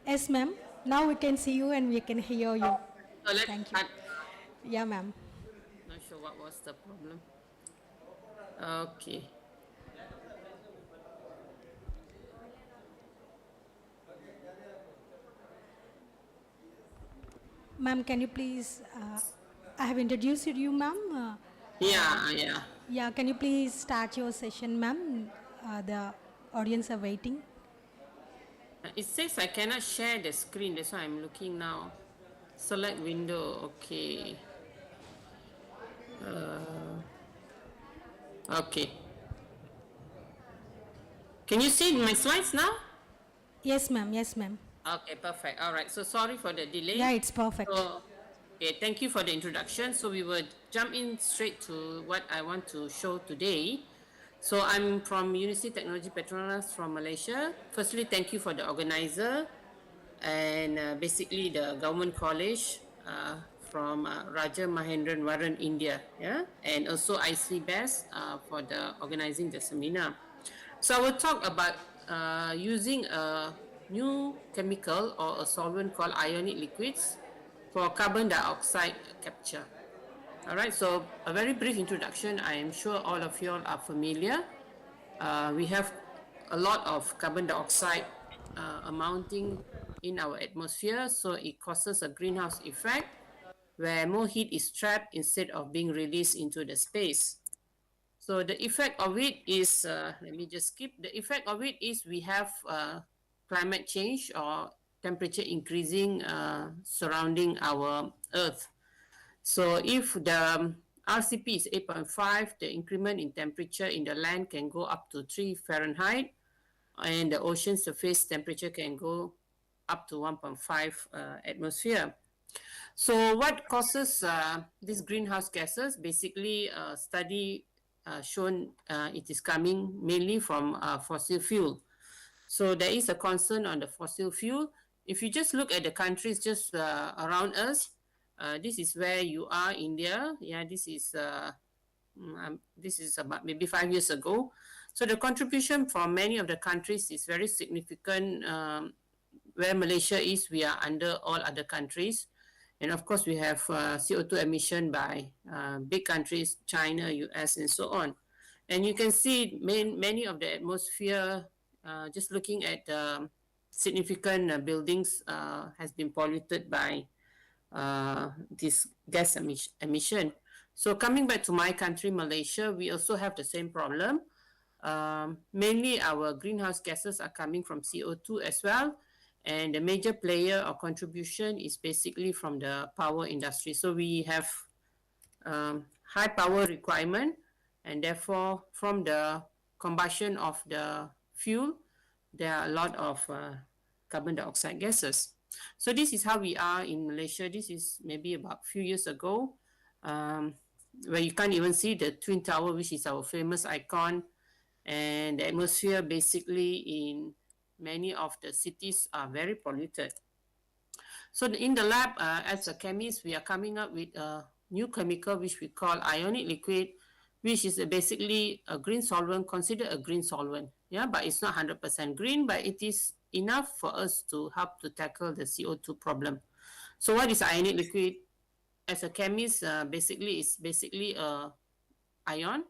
Yes, ma'am. Now we can see you and we can hear you. So let's Thank you. start. Yeah, ma'am. Not sure what was the problem. Okay. Ma'am, can you please, I have introduced you, ma'am. Yeah. Yeah, can you please start your session, ma'am? The audience are waiting. It says I cannot share the screen. That's why I'm looking now. Select window. Okay. Okay. Can you see my slides now? Yes, ma'am. Yes, ma'am. Okay, perfect. All right. So sorry for the delay. Yeah, it's perfect. So, okay, thank you for the introduction. So we will jump in straight to what I want to show today. So I'm from University Technology Petronas from Malaysia. Firstly, thank you for the organizer and basically the government college from Raja Mahendran, India. Yeah, and also IC for the organizing the seminar. So I will talk about using a new chemical or a solvent called ionic liquids for carbon dioxide capture. All right, so a very brief introduction. I am sure all of you all are familiar. We have a lot of carbon dioxide amounting in our atmosphere, so it causes a greenhouse effect where more heat is trapped instead of being released into the space. So the effect of it is, let me just skip. The effect of it is we have climate change or temperature increasing surrounding our Earth. So if the RCP is 8.5, the increment in temperature in the land can go up to 3 Fahrenheit, and the ocean surface temperature can go up to 1.5 atmosphere. So what causes these greenhouse gases? Basically, a study shown it is coming mainly from fossil fuel. So there is a concern on the fossil fuel. If you just look at the countries just around us, this is where you are, India. Yeah, this is about maybe 5 years ago. So the contribution from many of the countries is very significant. Where Malaysia is, we are under all other countries. And of course, we have CO2 emission by big countries, China, US, and so on. And you can see many of the atmosphere, just looking at significant buildings, has been polluted by this gas emission. So coming back to my country, Malaysia, we also have the same problem. Mainly our greenhouse gases are coming from CO2 as well. And the major player or contribution is basically from the power industry. So we have high power requirement, and therefore from the combustion of the fuel, there are a lot of carbon dioxide gases. So this is how we are in Malaysia. This is maybe about a few years ago, where you can't even see the Twin Tower, which is our famous icon, and the atmosphere basically in many of the cities are very polluted. So in the lab, as a chemist, we are coming up with a new chemical which we call ionic liquid, which is basically a green solvent, considered a green solvent. Yeah, but it's not 100% green, but it is enough for us to help to tackle the CO2 problem. So what is ionic liquid? As a chemist, basically it's basically a ion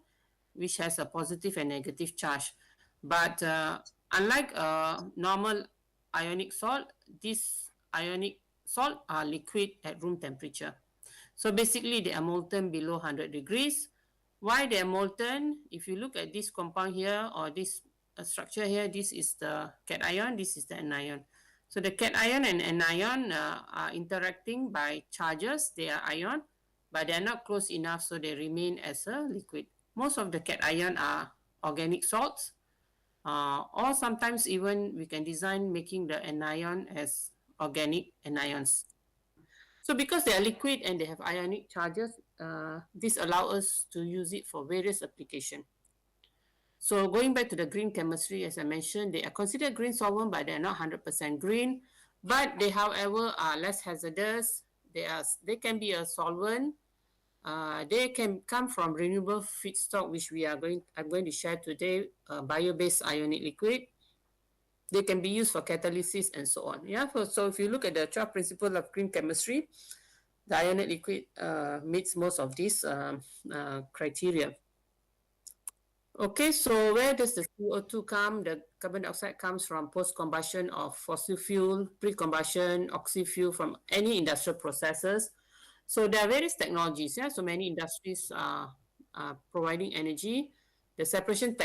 which has a positive and negative charge. But unlike a normal ionic salt, this ionic salt are liquid at room temperature. So basically they are molten below 100 degrees. Why they are molten? If you look at this compound here or this structure here, this is the cation, this is the anion. So the cation and anion are interacting by charges. They are ion, but they are not close enough, so they remain as a liquid. Most of the cation are organic salts, or sometimes even we can design making the anion as organic anions. So because they are liquid and they have ionic charges, this allows us to use it for various applications. So going back to the green chemistry, as I mentioned, they are considered green solvent, but they are not 100% green. But they, however, are less hazardous. They can be a solvent They can come from renewable feedstock, which I'm going to share today, bio-based ionic liquid. They can be used for catalysis and so on. Yeah. So if you look at the 12 principles of green chemistry, the ionic liquid meets most of these criteria. Okay, so where does the CO2 come? The carbon dioxide comes from post-combustion of fossil fuel, pre-combustion, oxy-fuel from any industrial processes. So there are various technologies. Yeah, so many industries are providing energy. The separation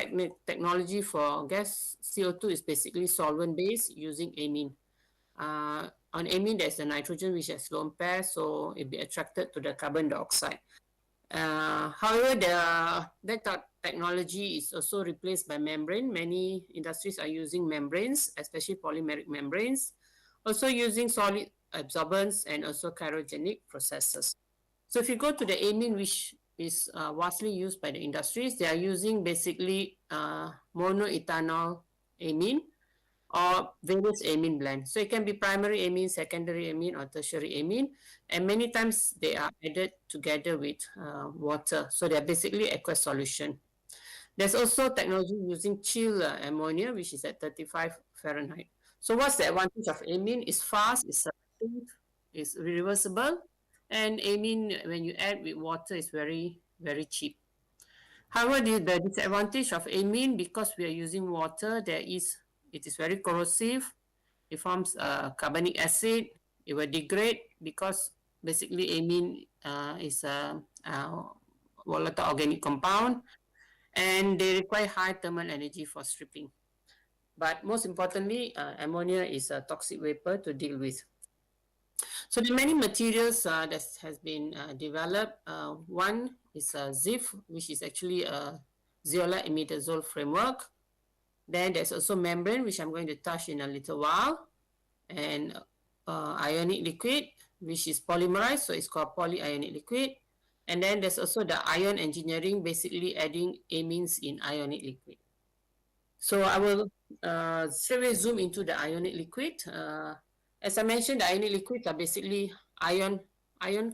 technology for gas CO2 is basically solvent-based using amine. On amine, there's the nitrogen which has lone pair, so it'll be attracted to the carbon dioxide. However, that technology is also replaced by membrane. Many industries are using membranes, especially polymeric membranes, also using solid absorbents and also cryogenic processes. So if you go to the amine, which is vastly used by the industries, they are using basically monoethanol amine or various amine blends. So it can be primary amine, secondary amine, or tertiary amine. And many times they are added together with water. So they're basically aqueous solution. There's also technology using chill ammonia, which is at 35 Fahrenheit. So what's the advantage of amine? It's fast, it's selective, it's reversible, and amine, when you add with water, is very, very cheap. However, the disadvantage of amine, because we are using water, it is very corrosive. It forms carbonic acid. It will degrade because basically amine is a volatile organic compound, and they require high thermal energy for stripping. But most importantly, ammonia is a toxic vapor to deal with. So there are many materials that has been developed. One is ZIF, which is actually a zeolite imidazole framework. Then there's also membrane, which I'm going to touch in a little while, and ionic liquid, which is polymerized, so it's called polyionic liquid. And then there's also the ion engineering, basically adding amines in ionic liquid. So I will straight away zoom into the ionic liquid. As I mentioned, the ionic liquids are basically ion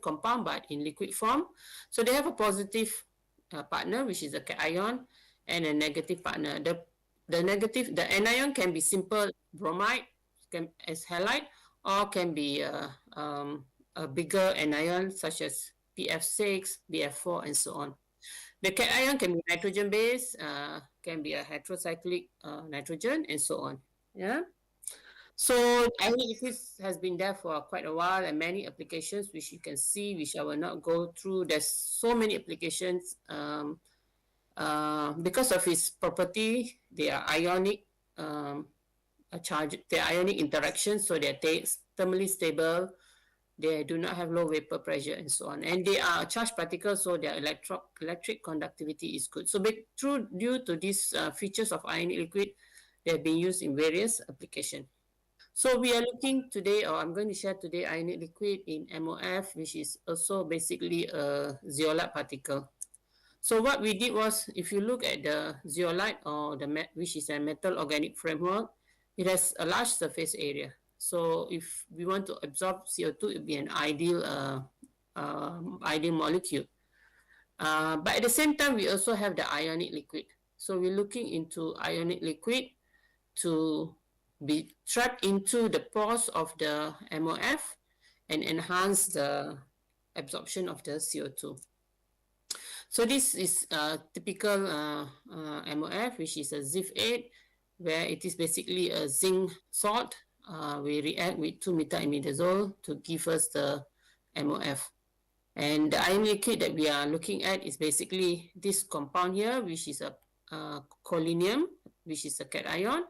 compound, but in liquid form. So they have a positive partner, which is a cation, and a negative partner. The anion can be simple bromide as halide, or can be a bigger anion such as PF6, BF4, and so on. The cation can be nitrogen-based, can be a heterocyclic nitrogen, and so on. Yeah. So ionic liquids has been there for quite a while, and many applications which you can see, which I will not go through. There's so many applications because of its property. They are ionic they are ionic interactions, so they are thermally stable. They do not have low vapor pressure and so on. And they are charged particles, so their electric conductivity is good. So due to these features of ionic liquid, they have been used in various applications. So we are looking today, or I'm going to share today, ionic liquid in MOF, which is also basically a zeolite particle. So what we did was, if you look at the zeolite, or which is a metal organic framework, it has a large surface area. So if we want to absorb CO2, it would be an ideal molecule. But at the same time, we also have the ionic liquid. So we're looking into ionic liquid to be trapped into the pores of the MOF and enhance the absorption of the CO2. So this is a typical MOF, which is a ZIF8, where it is basically a zinc salt. We react with 2-methyl-imidazole to give us the MOF. And the ion liquid that we are looking at is basically this compound here, which is a colinium, which is a cation,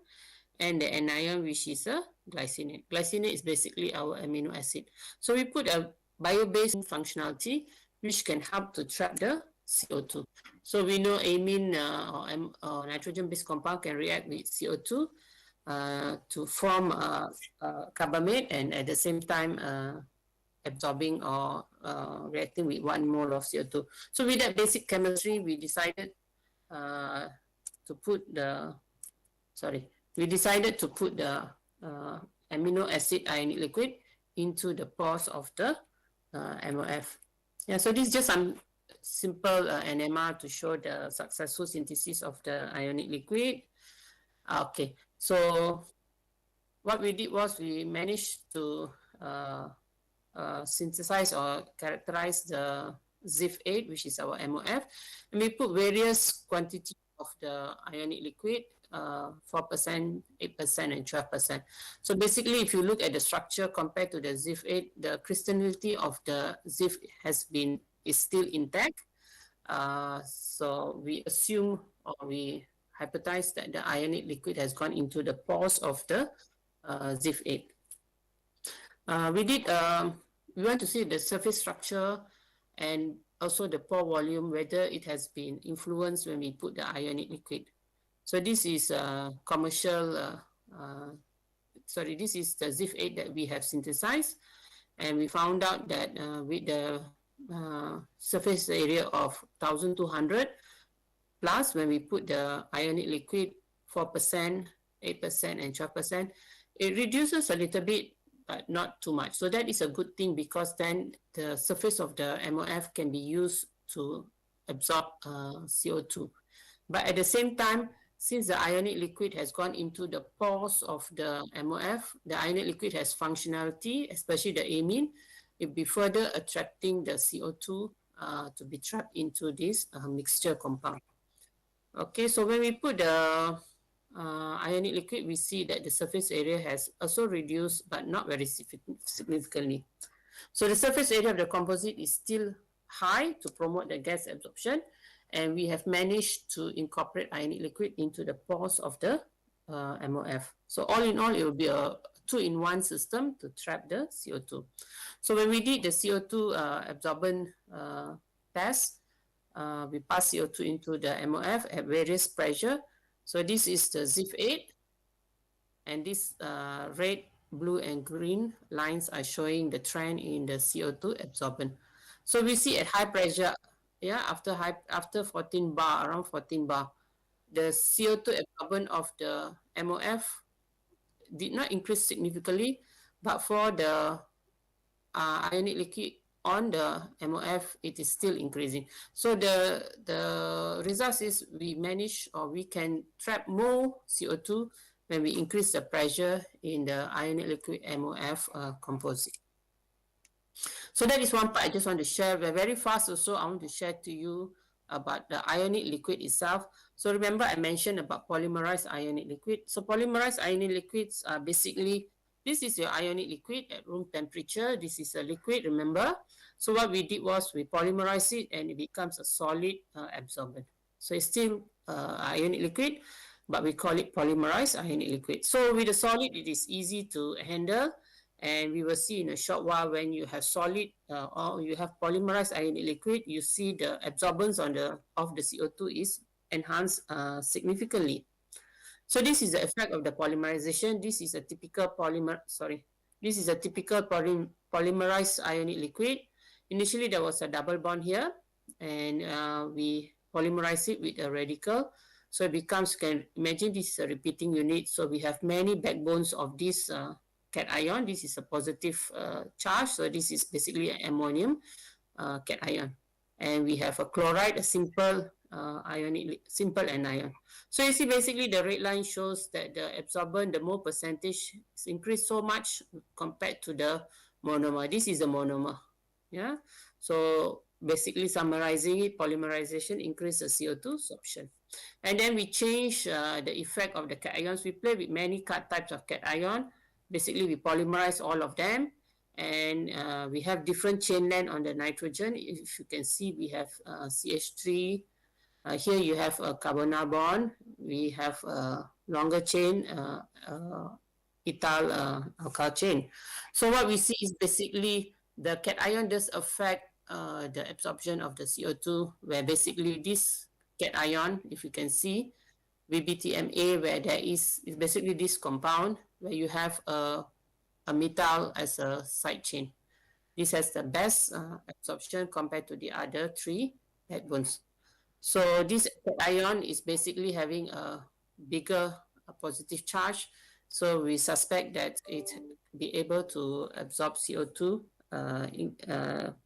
and the anion, which is a glycinate. Glycinate is basically our amino acid. So we put a bio-based functionality, which can help to trap the CO2. So we know amine or nitrogen-based compound can react with CO2 to form carbamate, and at the same time absorbing or reacting with 1 mole of CO2. So with that basic chemistry, we decided to put the amino acid ionic liquid into the pores of the MOF. Yeah, so this is just some simple NMR to show the successful synthesis of the ionic liquid. Okay, so what we did was we managed to synthesize or characterize the ZIF8, which is our MOF, and we put various quantity of the ionic liquid, 4%, 8%, and 12%. So basically, if you look at the structure compared to the ZIF8, the crystallinity of the ZIF is still intact. So we assume or we hypothesize that the ionic liquid has gone into the pores of the ZIF8. We want to see the surface structure and also the pore volume, whether it has been influenced when we put the ionic liquid. So this is this is the ZIF8 that we have synthesized, and we found out that with the surface area of 1200 plus, when we put the ionic liquid 4%, 8%, and 12%, it reduces a little bit, but not too much. So that is a good thing, because then the surface of the MOF can be used to absorb CO2. But at the same time, since the ionic liquid has gone into the pores of the MOF, the ionic liquid has functionality, especially the amine. It will be further attracting the CO2 to be trapped into this mixture compound. Okay, so when we put the ionic liquid, we see that the surface area has also reduced, but not very significantly. So the surface area of the composite is still high to promote the gas absorption, and we have managed to incorporate ionic liquid into the pores of the MOF. So all in all, it will be a 2-in-1 system to trap the CO2. So when we did the CO2 absorbent test, we pass CO2 into the MOF at various pressure. So this is the ZIF8, and this red, blue, and green lines are showing the trend in the CO2 absorbent. So we see at high pressure, after 14 bar, around 14 bar, the CO2 absorbent of the MOF did not increase significantly, but for the ionic liquid on the MOF, it is still increasing. So the result is we manage, or we can trap more CO2 when we increase the pressure in the ionic liquid MOF composite. So that is one part I just want to share. Very fast also, I want to share to you about the ionic liquid itself. So remember I mentioned about polymerized ionic liquid. So polymerized ionic liquids are basically, this is your ionic liquid at room temperature. This is a liquid, remember. So what we did was we polymerize it and it becomes a solid absorbent. So it's still ionic liquid, but we call it polymerized ionic liquid. So with a solid, it is easy to handle. And we will see in a short while, when you have solid or you have polymerized ionic liquid, you see the absorbance of the CO2 is enhanced significantly. So this is the effect of the polymerization. This is a typical polymerized ionic liquid. Initially, there was a double bond here, and we polymerize it with a radical. So it becomes, imagine this is a repeating unit. So we have many backbones of this cation. This is a positive charge. So this is basically an ammonium cation. And we have a chloride, a simple anion. So you see, basically the red line shows that the absorbent, the mole percentage is increased so much compared to the monomer. This is a monomer. Yeah. So basically summarizing it, polymerization increases CO2 absorption. And then we change the effect of the cations. We play with many types of cation. Basically, we polymerize all of them, and we have different chain length on the nitrogen. If you can see, we have CH3. Here you have a carbonyl bond. We have a longer chain, ethyl alkyl chain. So what we see is basically the cation does affect the absorption of the CO2, where basically this cation, if you can see, VBTMA, where there is basically this compound where you have a methyl as a side chain. This has the best absorption compared to the other 3 backbones. So this cation is basically having a bigger positive charge. So we suspect that it be able to absorb CO2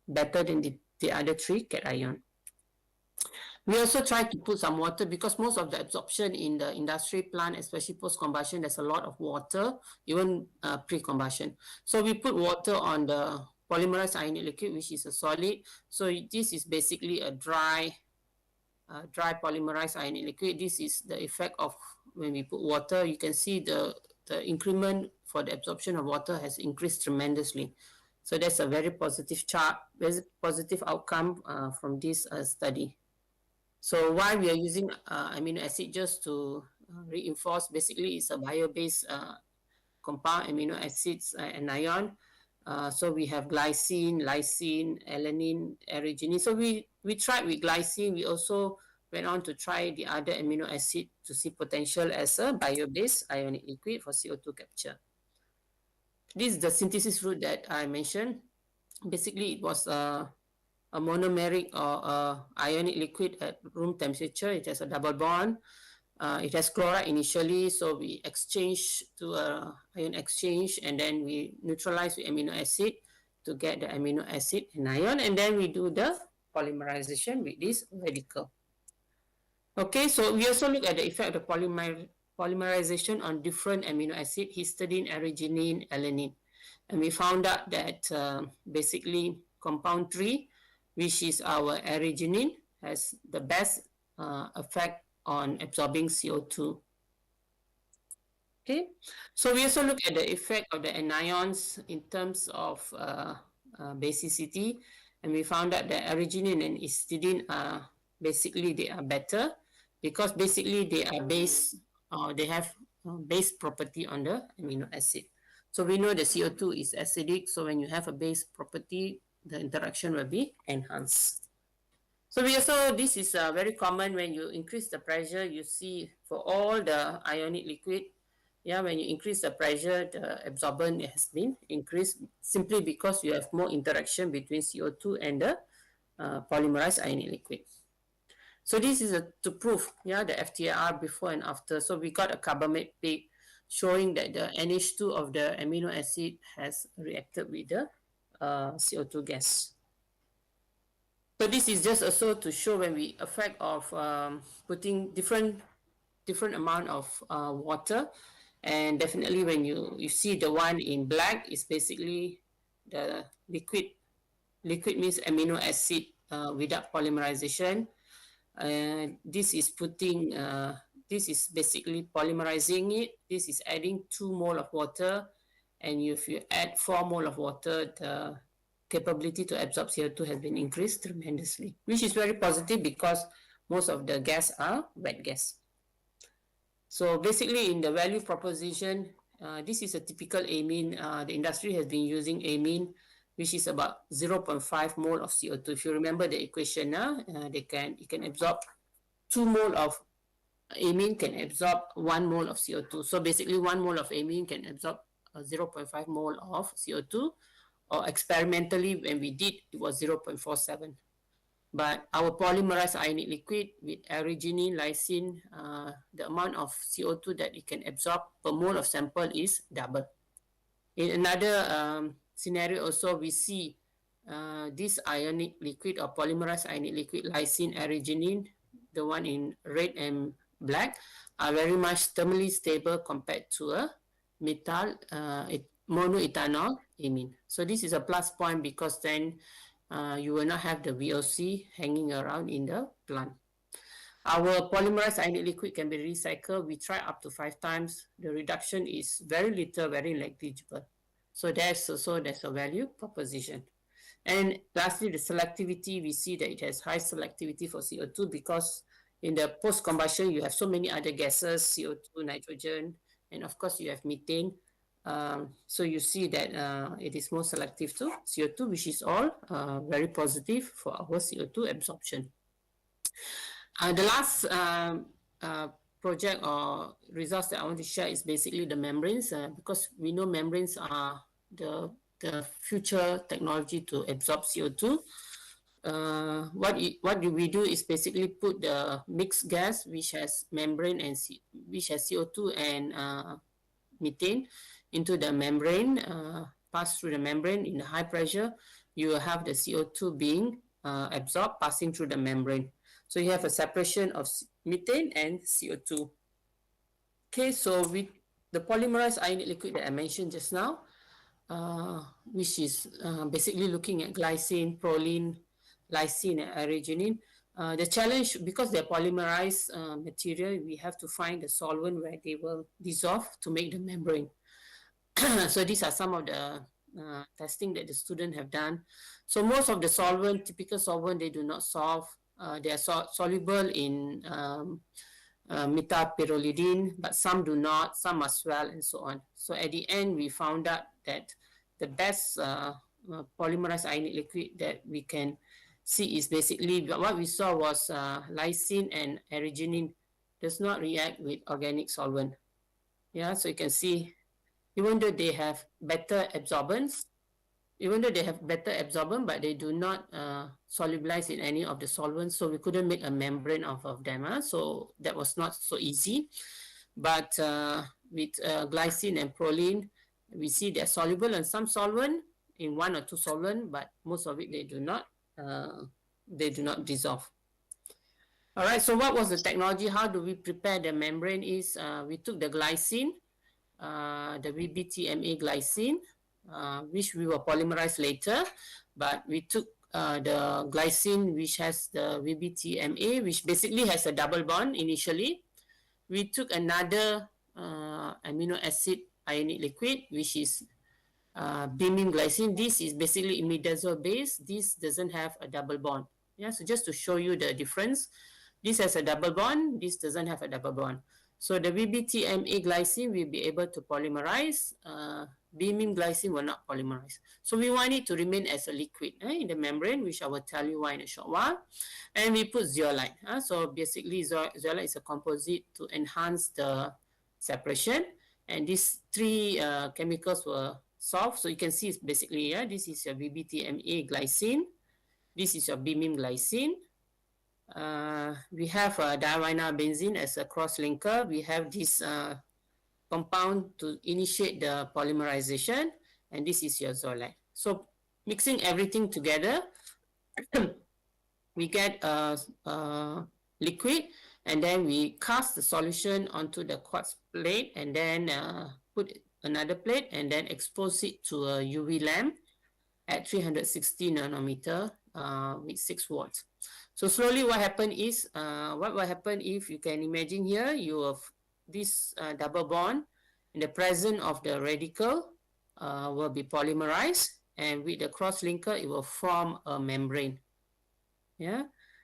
better than the other 3 cation. We also try to put some water because most of the absorption in the industry plant, especially post-combustion, there's a lot of water, even pre-combustion. So we put water on the polymerized ionic liquid, which is a solid. So this is basically a dry polymerized ionic liquid. This is the effect of when we put water. You can see the increment for the absorption of water has increased tremendously. So that's a very positive chart, very positive outcome from this study. So why we are using amino acid just to reinforce, basically it's a bio-based compound amino acids anion. So we have glycine, lysine, alanine, arginine. So we tried with glycine. We also went on to try the other amino acid to see potential as a bio-based ionic liquid for CO2 capture. This is the synthesis route that I mentioned. Basically, it was a monomeric or ionic liquid at room temperature. It has a double bond. It has chloride initially, so we exchange to a ion exchange, and then we neutralize with amino acid to get the amino acid anion, and then we do the polymerization with this radical. Okay, so we also look at the effect of the polymerization on different amino acid, histidine, arginine, alanine. And we found out that basically compound 3, which is our arginine, has the best effect on absorbing CO2. Okay, so we also look at the effect of the anions in terms of basicity, and we found out that arginine and histidine are basically they are better because basically they are base or they have base property on the amino acid. So we know the CO2 is acidic, so when you have a base property, the interaction will be enhanced. So we also, this is very common when you increase the pressure, you see for all the ionic liquid, yeah, when you increase the pressure, the absorbance has been increased simply because you have more interaction between CO2 and the polymerized ionic liquid. So this is to prove, yeah, the FTIR before and after. So we got a carbamate peak showing that the NH2 of the amino acid has reacted with the CO2 gas. So this is just also to show when we effect of putting different amount of water, and definitely when you see the one in black is basically the liquid means amino acid without polymerization. This is putting this is basically polymerizing it. This is adding 2 mole of water, and if you add 4 mole of water, the capability to absorb CO2 has been increased tremendously, which is very positive because most of the gas are wet gas. So basically in the value proposition, this is a typical amine. The industry has been using amine, which is about 0.5 mole of CO2. If you remember the equation, it can absorb 2 mole of amine can absorb 1 mole of CO2. So basically 1 mole of amine can absorb 0.5 mole of CO2, or experimentally when we did, it was 0.47. But our polymerized ionic liquid with arginine, lysine, the amount of CO2 that it can absorb per mole of sample is double. In another scenario also, we see this ionic liquid or polymerized ionic liquid, lysine, arginine, the one in red and black, are very much thermally stable compared to a methyl monoethanol amine. So this is a plus point because then you will not have the VOC hanging around in the plant. Our polymerized ionic liquid can be recycled. We try up to 5 times. The reduction is very little, very negligible. So there's a value proposition. And lastly, the selectivity, we see that it has high selectivity for CO2 because in the post-combustion, you have so many other gases, CO2, nitrogen, and of course you have methane. So you see that it is more selective to CO2, which is all very positive for our CO2 absorption. The last project or results that I want to share is basically the membranes, because we know membranes are the future technology to absorb CO2. What we do is basically put the mixed gas, which has membrane and which has CO2 and methane, into the membrane, pass through the membrane in high pressure. You will have the CO2 being absorbed, passing through the membrane. So you have a separation of methane and CO2. Okay, so with the polymerized ionic liquid that I mentioned just now, which is basically looking at glycine, proline, lysine, and arginine. The challenge, because they're polymerized material, we have to find the solvent where they will dissolve to make the membrane. So these are some of the testing that the students have done. So most of the solvent, typical solvent, they do not solve. They are soluble in methylpyrrolidine, but some do not, some as well, and so on. So at the end, we found out that the best polymerized ionic liquid that we can see is basically what we saw was lysine and arginine does not react with organic solvent. Yeah, so you can see even though they have better absorbance, but they do not solubilize in any of the solvents, so we couldn't make a membrane off of them. So that was not so easy. But with glycine and proline, we see they're soluble in some solvent, in one or two solvent, but most of it they do not dissolve. All right, so what was the technology? How do we prepare the membrane? We took the glycine, the VBTMA glycine, which we will polymerize later, but we took the glycine which has the VBTMA, which basically has a double bond initially. We took another amino acid ionic liquid, which is beaming glycine. This is basically imidazole based. This doesn't have a double bond. Yeah, so just to show you the difference, this has a double bond, this doesn't have a double bond. So the VBTMA glycine will be able to polymerize, beaming glycine will not polymerize. So we want it to remain as a liquid in the membrane, which I will tell you why in a short while. And we put zeolite. So basically zeolite is a composite to enhance the separation. And these three chemicals were solved. So you can see it's basically, this is your VBTMA glycine. This is your beaming glycine. We have divinyl benzene as a cross-linker. We have this compound to initiate the polymerization, and this is your zeolite. So mixing everything together, we get a liquid, and then we cast the solution onto the quartz plate, and then put another plate, and then expose it to a UV lamp at 360 nanometer with 6 watts. So slowly what happened is, what will happen if you can imagine here, you have this double bond in the presence of the radical will be polymerized, and with the cross linker, it will form a membrane. Yeah,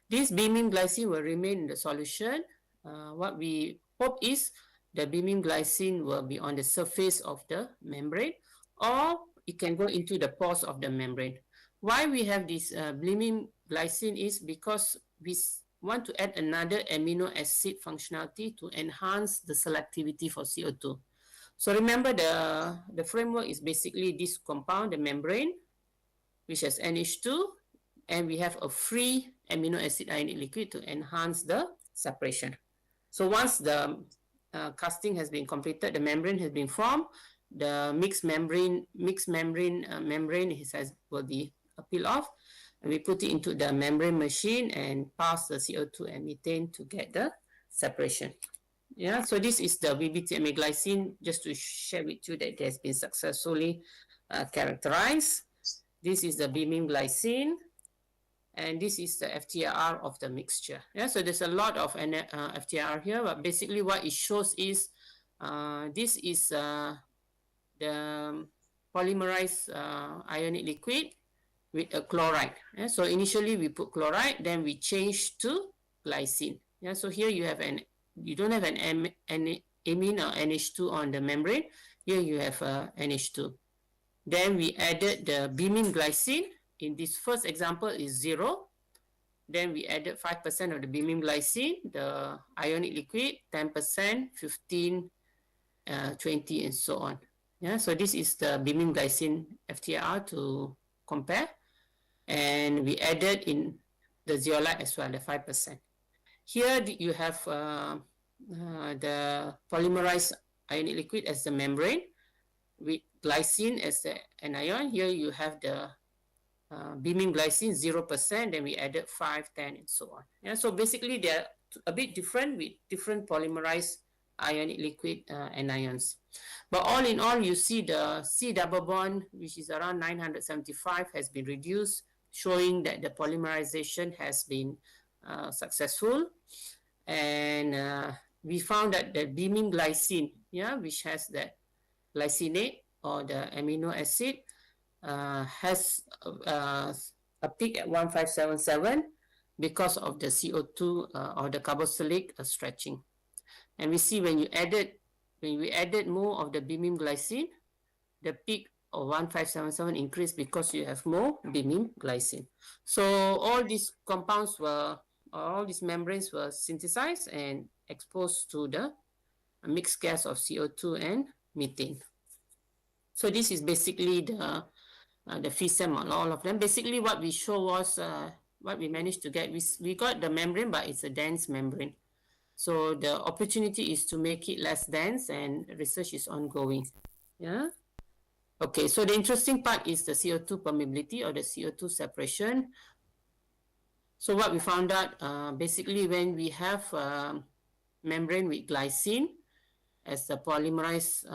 this beaming glycine will remain in the solution. What we hope is the beaming glycine will be on the surface of the membrane, or it can go into the pores of the membrane. Why we have this beaming glycine is because we want to add another amino acid functionality to enhance the selectivity for CO2. So remember the framework is basically this compound, the membrane, which has NH2, and we have a free amino acid ionic liquid to enhance the separation. So once the casting has been completed, the membrane has been formed, the mixed membrane will be peel off, and we put it into the membrane machine and pass the CO2 and methane to get the separation. Yeah, so this is the VBTMA glycine, just to share with you that it has been successfully characterized. This is the beaming glycine, and this is the FTIR of the mixture. Yeah, so there's a lot of FTIR here, but basically what it shows is this is the polymerized ionic liquid with a chloride. Yeah, so initially we put chloride, then we change to glycine. Yeah, so here you have you don't have an amine or NH2 on the membrane. Here you have NH2. Then we added the beaming glycine. In this first example is 0. Then we added 5% of the beaming glycine, the ionic liquid, 10%, 15, 20, and so on. Yeah, so this is the beaming glycine FTIR to compare. And we added in the zeolite as well, the 5%. Here you have the polymerized ionic liquid as the membrane with glycine as the anion. Here you have the beaming glycine 0%, then we added 5, 10, and so on. Yeah, so basically they are a bit different with different polymerized ionic liquid anions. But all in all, you see the C double bond, which is around 975, has been reduced, showing that the polymerization has been successful. And we found that the beaming glycine, yeah, which has that glycinate or the amino acid, has a peak at 1577 because of the CO2 or the carboxylic stretching. And we see when we added more of the beaming glycine, the peak of 1577 increased because you have more beaming glycine. So all these compounds all these membranes were synthesized and exposed to the mixed gas of CO2 and methane. So this is basically the FISM on all of them. Basically what we show was what we managed to get. We got the membrane, but it's a dense membrane. So the opportunity is to make it less dense, and research is ongoing. Yeah. Okay, so the interesting part is the CO2 permeability or the CO2 separation. So what we found out, basically when we have membrane with glycine as the polymerized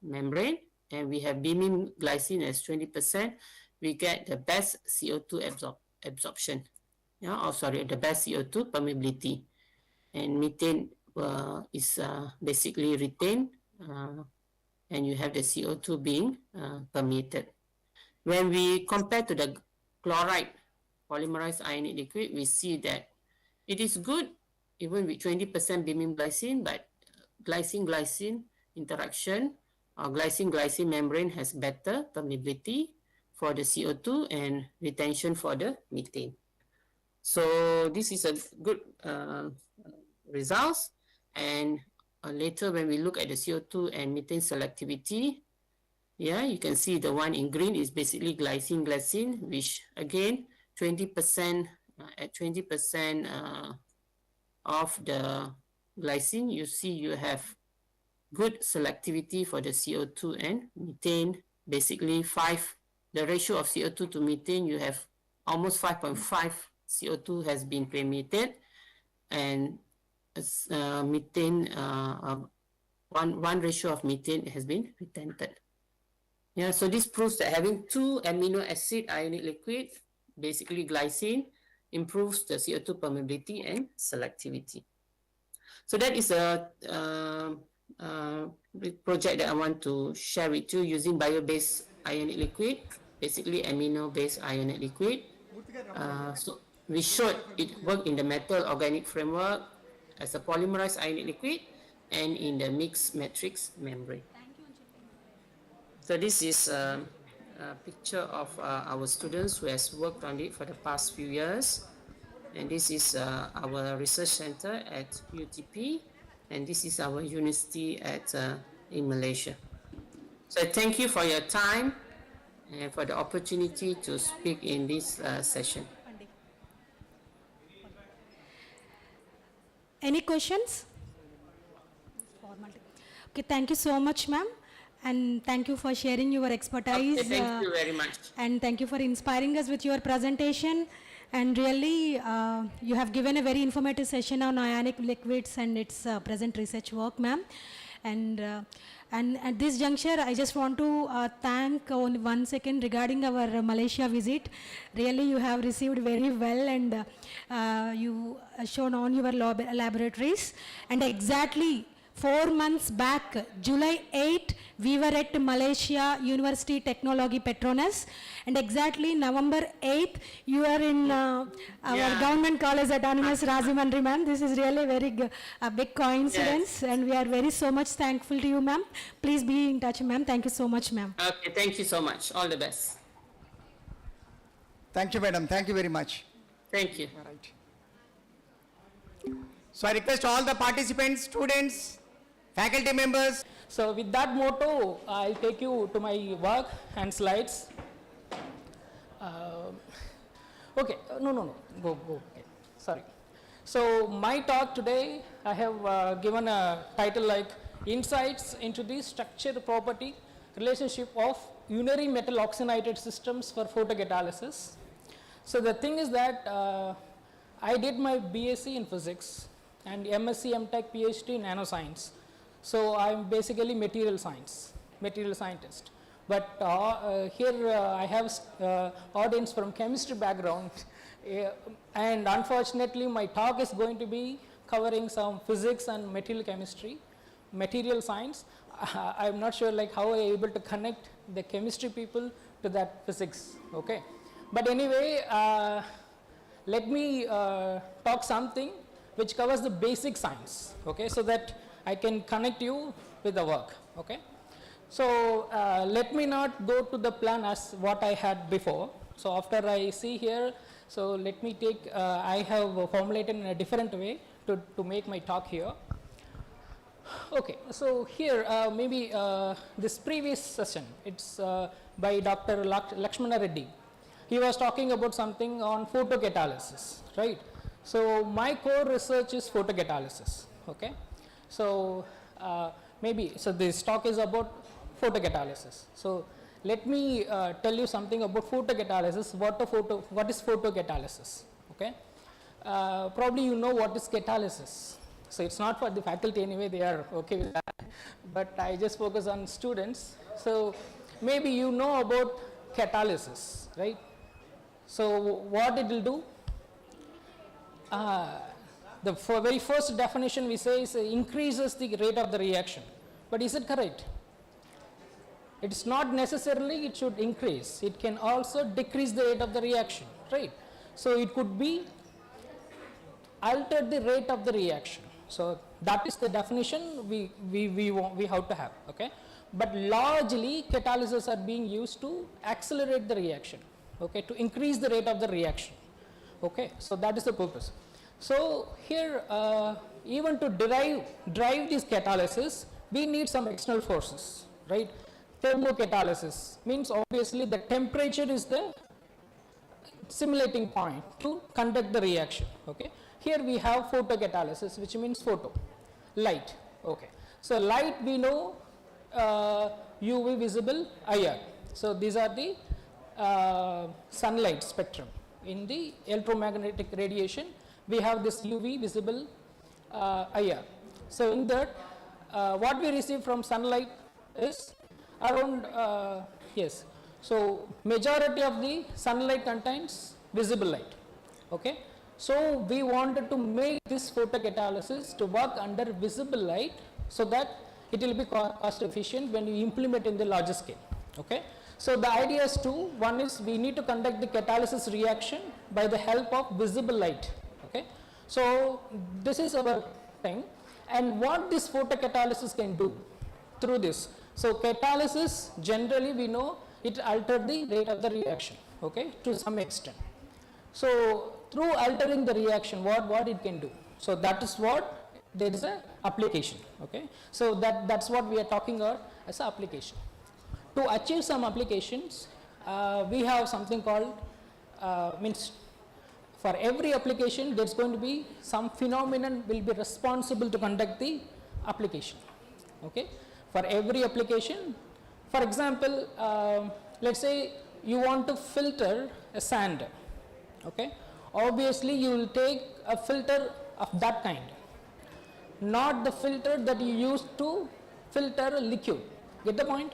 membrane, and we have beaming glycine as 20%, we get the best CO2 absorption. Yeah, or sorry, the best CO2 permeability. And methane is basically retained, and you have the CO2 being permeated. When we compare to the chloride polymerized ionic liquid, we see that it is good even with 20% beaming glycine, but glycine-glycine interaction or glycine-glycine membrane has better permeability for the CO2 and retention for the methane. So this is a good results. And later when we look at the CO2 and methane selectivity, yeah, you can see the one in green is basically glycine, which again 20% at 20% of the glycine, you see you have good selectivity for the CO2 and methane. Basically the ratio of CO2 to methane, you have almost 5.5 CO2 has been permeated, and methane, one ratio of methane has been retented. Yeah, so this proves that having 2 amino acid ionic liquid, basically glycine, improves the CO2 permeability and selectivity. So that is a project that I want to share with you using bio-based ionic liquid, basically amino-based ionic liquid. So we showed it worked in the metal organic framework as a polymerized ionic liquid and in the mixed matrix membrane. So this is a picture of our students who has worked on it for the past few years. And this is our research center at UTP, and this is our university in Malaysia. So thank you for your time and for the opportunity to speak in this session. Any questions? Okay, thank you so much, ma'am. And thank you for sharing your expertise. Okay, thank you very much. And thank you for inspiring us with your presentation. And really, you have given a very informative session on ionic liquids and its present research work, ma'am. And at this juncture, I just want to thank only 1 second regarding our Malaysia visit. Really, you have received very well, and you shown on your laboratories. And exactly 4 months back, July 8, we were at Malaysia University Technology Petronas, and exactly November 8th, you are in our Government College Autonomous Rajahmundry, ma'am. This is really very a big coincidence, and we are very so much thankful to you, ma'am. Please be in touch, ma'am. Thank you so much, ma'am. Okay, thank you so much. All the best. Thank you, madam. Thank you very much. Thank you. All right. So I request all the participants, students, faculty members. So with that motto, I'll take you to my work and slides. Okay, no, go, okay, sorry. So my talk today, I have given a title like Insights into the Structure, Property relationship of unary metal oxygenated systems for photocatalysis. So the thing is that I did my BSc in physics and MSc, MTech, PhD in nanoscience. So I'm basically material scientist. But here I have audience from chemistry background, and unfortunately my talk is going to be covering some physics and material chemistry, material science. I'm not sure like how I able to connect the chemistry people to that physics. Okay, but anyway, let me talk something which covers the basic science. Okay, so that I can connect you with the work. Okay. So let me not go to the plan as what I had before. So after I see here, so let me take, I have formulated in a different way to make my talk here. Okay, so here maybe this previous session, it's by Dr. Lakshmana Reddy. He was talking about something on photocatalysis, right? So my core research is photocatalysis, okay? So maybe, so this talk is about photocatalysis. So let me tell you something about photocatalysis. What is photocatalysis? Okay, probably you know what is catalysis. So it's not for the faculty anyway; they are okay with that. But I just focus on students. So maybe you know about catalysis, right? So what it will do? The very first definition we say is increases the rate of the reaction. But is it correct? It is not necessarily it should increase. It can also decrease the rate of the reaction, right? So it could be alter the rate of the reaction. So that is the definition we have to have, okay? But largely catalysis are being used to accelerate the reaction, okay, to increase the rate of the reaction, okay? So that is the purpose. So here even to drive this catalysis, we need some external forces, right? Thermocatalysis means obviously the temperature is the simulating point to conduct the reaction, okay? Here we have photocatalysis, which means photo, light, okay? So light we know UV visible, IR. So these are the sunlight spectrum. In the electromagnetic radiation, we have this UV visible IR. So in that, what we receive from sunlight is around, yes, so majority of the sunlight contains visible light, okay? So we wanted to make this photocatalysis to work under visible light so that it will be cost efficient when you implement in the larger scale, okay? So the idea is two. One is we need to conduct the catalysis reaction by the help of visible light, okay? So this is our thing, and what this photocatalysis can do through this. So catalysis generally we know it alters the rate of the reaction, okay, to some extent. So through altering the reaction, what it can do. So that is what there is a application, okay. So that's what we are talking about as an application. To achieve some applications, we have something called means for every application there's going to be some phenomenon will be responsible to conduct the application, okay. For every application, for example, let's say you want to filter a sand, okay. Obviously you will take a filter of that kind, not the filter that you use to filter a liquid. Get the point?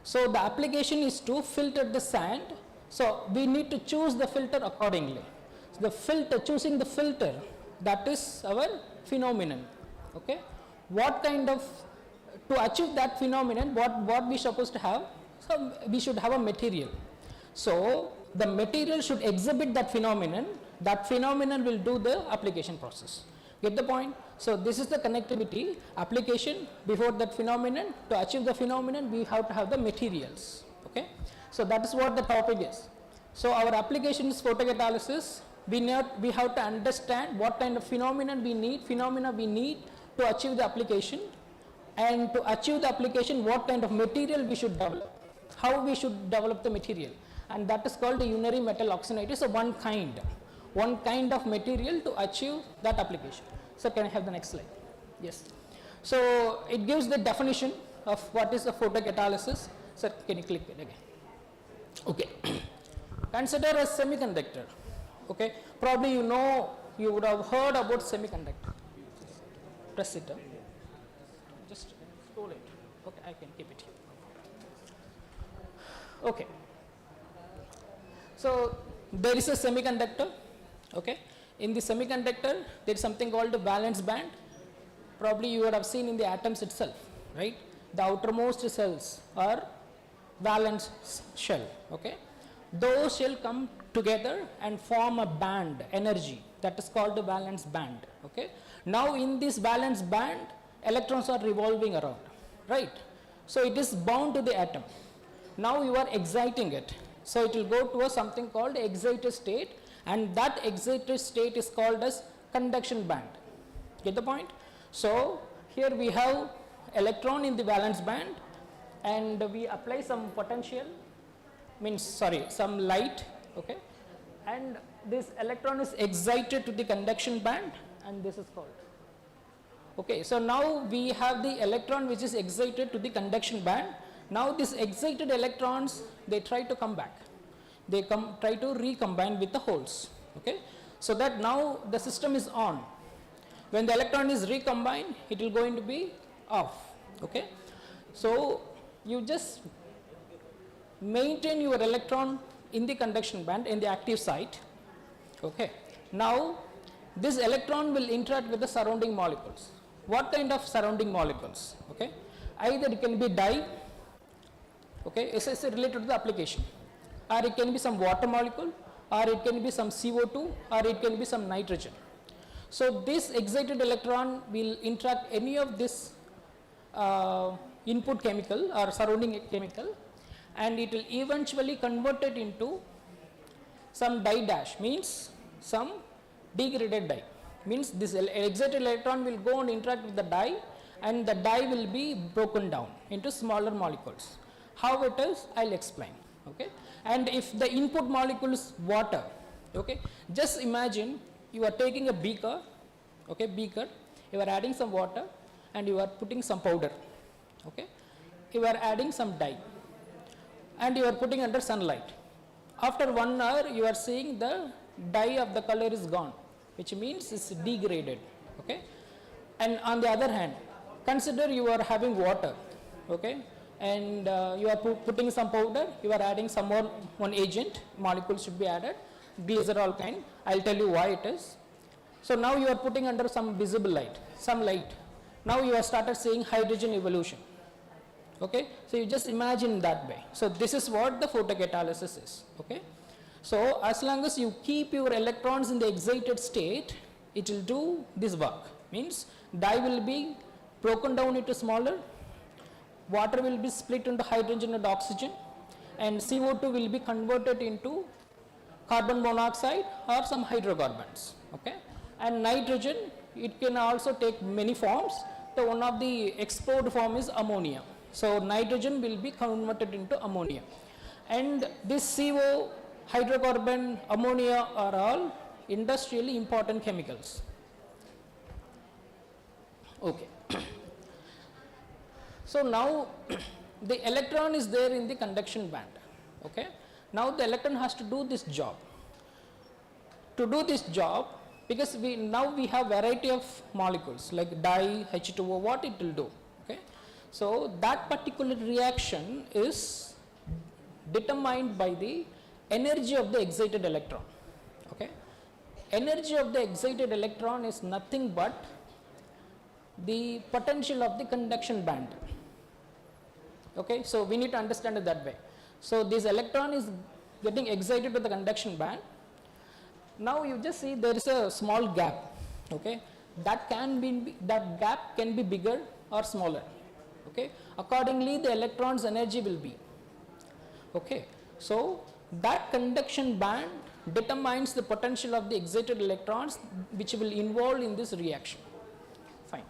So the application is to filter the sand, so we need to choose the filter accordingly. So the filter, choosing the filter, that is our phenomenon, okay. What kind of, to achieve that phenomenon, what we supposed to have? So we should have a material. So the material should exhibit that phenomenon will do the application process. Get the point? So this is the connectivity, application before that phenomenon. To achieve the phenomenon, we have to have the materials, okay. So that is what the topic is. So our application is photocatalysis. We have to understand what kind of phenomena we need to achieve the application, and to achieve the application, what kind of material we should develop, how we should develop the material, and that is called the unary metal oxygenate. So one kind of material to achieve that application. So can I have the next slide? Yes. So it gives the definition of what is a photocatalysis. Sir, can you click it again? Okay. Consider a semiconductor. Okay. Probably you know, you would have heard about semiconductor. Press it up. Just scroll it. Okay, I can keep it here. Okay. So there is a semiconductor. Okay. In the semiconductor, there is something called a valence band. Probably you would have seen in the atoms itself, right? The outermost cells are valence shell. Okay. Those shall come together and form a band, energy, that is called the valence band. Okay. Now in this valence band, electrons are revolving around, right? So it is bound to the atom. Now you are exciting it. So it will go to a something called excited state, and that excited state is called as conduction band. Get the point? So here we have electron in the valence band, and we apply some potential, some light, okay, and this electron is excited to the conduction band, and this is called. Okay, so now we have the electron which is excited to the conduction band. Now these excited electrons, they try to come back. They try to recombine with the holes. Okay, so that now the system is on. When the electron is recombined, it will going to be off. Okay, so you just maintain your electron in the conduction band in the active site. Okay, now this electron will interact with the surrounding molecules. What kind of surrounding molecules? Okay, either it can be dye. Okay, it's related to the application, or it can be some water molecule, or it can be some CO2, or it can be some nitrogen. So this excited electron will interact any of this input chemical or surrounding chemical, and it will eventually convert it into some dye dash, means some degraded dye. Means this excited electron will go and interact with the dye, and the dye will be broken down into smaller molecules. How it is, I'll explain. Okay, and if the input molecule is water, okay, just imagine you are taking a beaker, okay, you are adding some water and you are putting some powder, okay, you are adding some dye and you are putting under sunlight. After 1 hour, you are seeing the dye of the color is gone, which means it's degraded. Okay, and on the other hand, consider you are having water, okay, and you are putting some powder, you are adding some more one agent, molecule should be added, glycerol kind. I'll tell you why it is. So now you are putting under some visible light, some light. Now you have started seeing hydrogen evolution. Okay, so you just imagine that way. So this is what the photocatalysis is. Okay, so as long as you keep your electrons in the excited state, it will do this work. Means dye will be broken down into smaller, water will be split into hydrogen and oxygen, and CO2 will be converted into carbon monoxide or some hydrocarbons. Okay, and nitrogen, it can also take many forms. So one of the explored form is ammonia. So nitrogen will be converted into ammonia, and this CO, hydrocarbon, ammonia are all industrially important chemicals. Okay. So now the electron is there in the conduction band. Okay, now the electron has to do this job. To do this job, because now we have variety of molecules like dye, H2O, what it will do. Okay, so that particular reaction is determined by the energy of the excited electron. Okay, energy of the excited electron is nothing but the potential of the conduction band. Okay, so we need to understand it that way. So this electron is getting excited to the conduction band. Now you just see there is a small gap. Okay, that gap can be bigger or smaller. Okay, accordingly the electron's energy will be. Okay, so that conduction band determines the potential of the excited electrons which will involve in this reaction. Fine.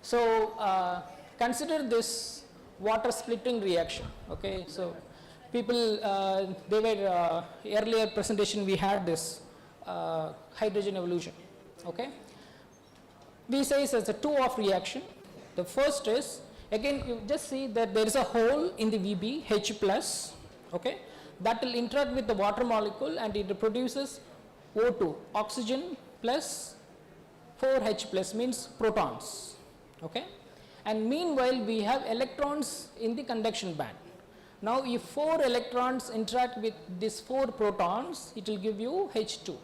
So consider this water splitting reaction. Okay, so people, they were earlier presentation we had this hydrogen evolution. Okay, we say it's a two-off reaction. The first is Again, you just see that there is a hole in the VB, H plus, okay, that will interact with the water molecule and it produces O2, oxygen plus 4H plus means protons, okay. And meanwhile, we have electrons in the conduction band. Now, if 4 electrons interact with these 4 protons, it will give you H2.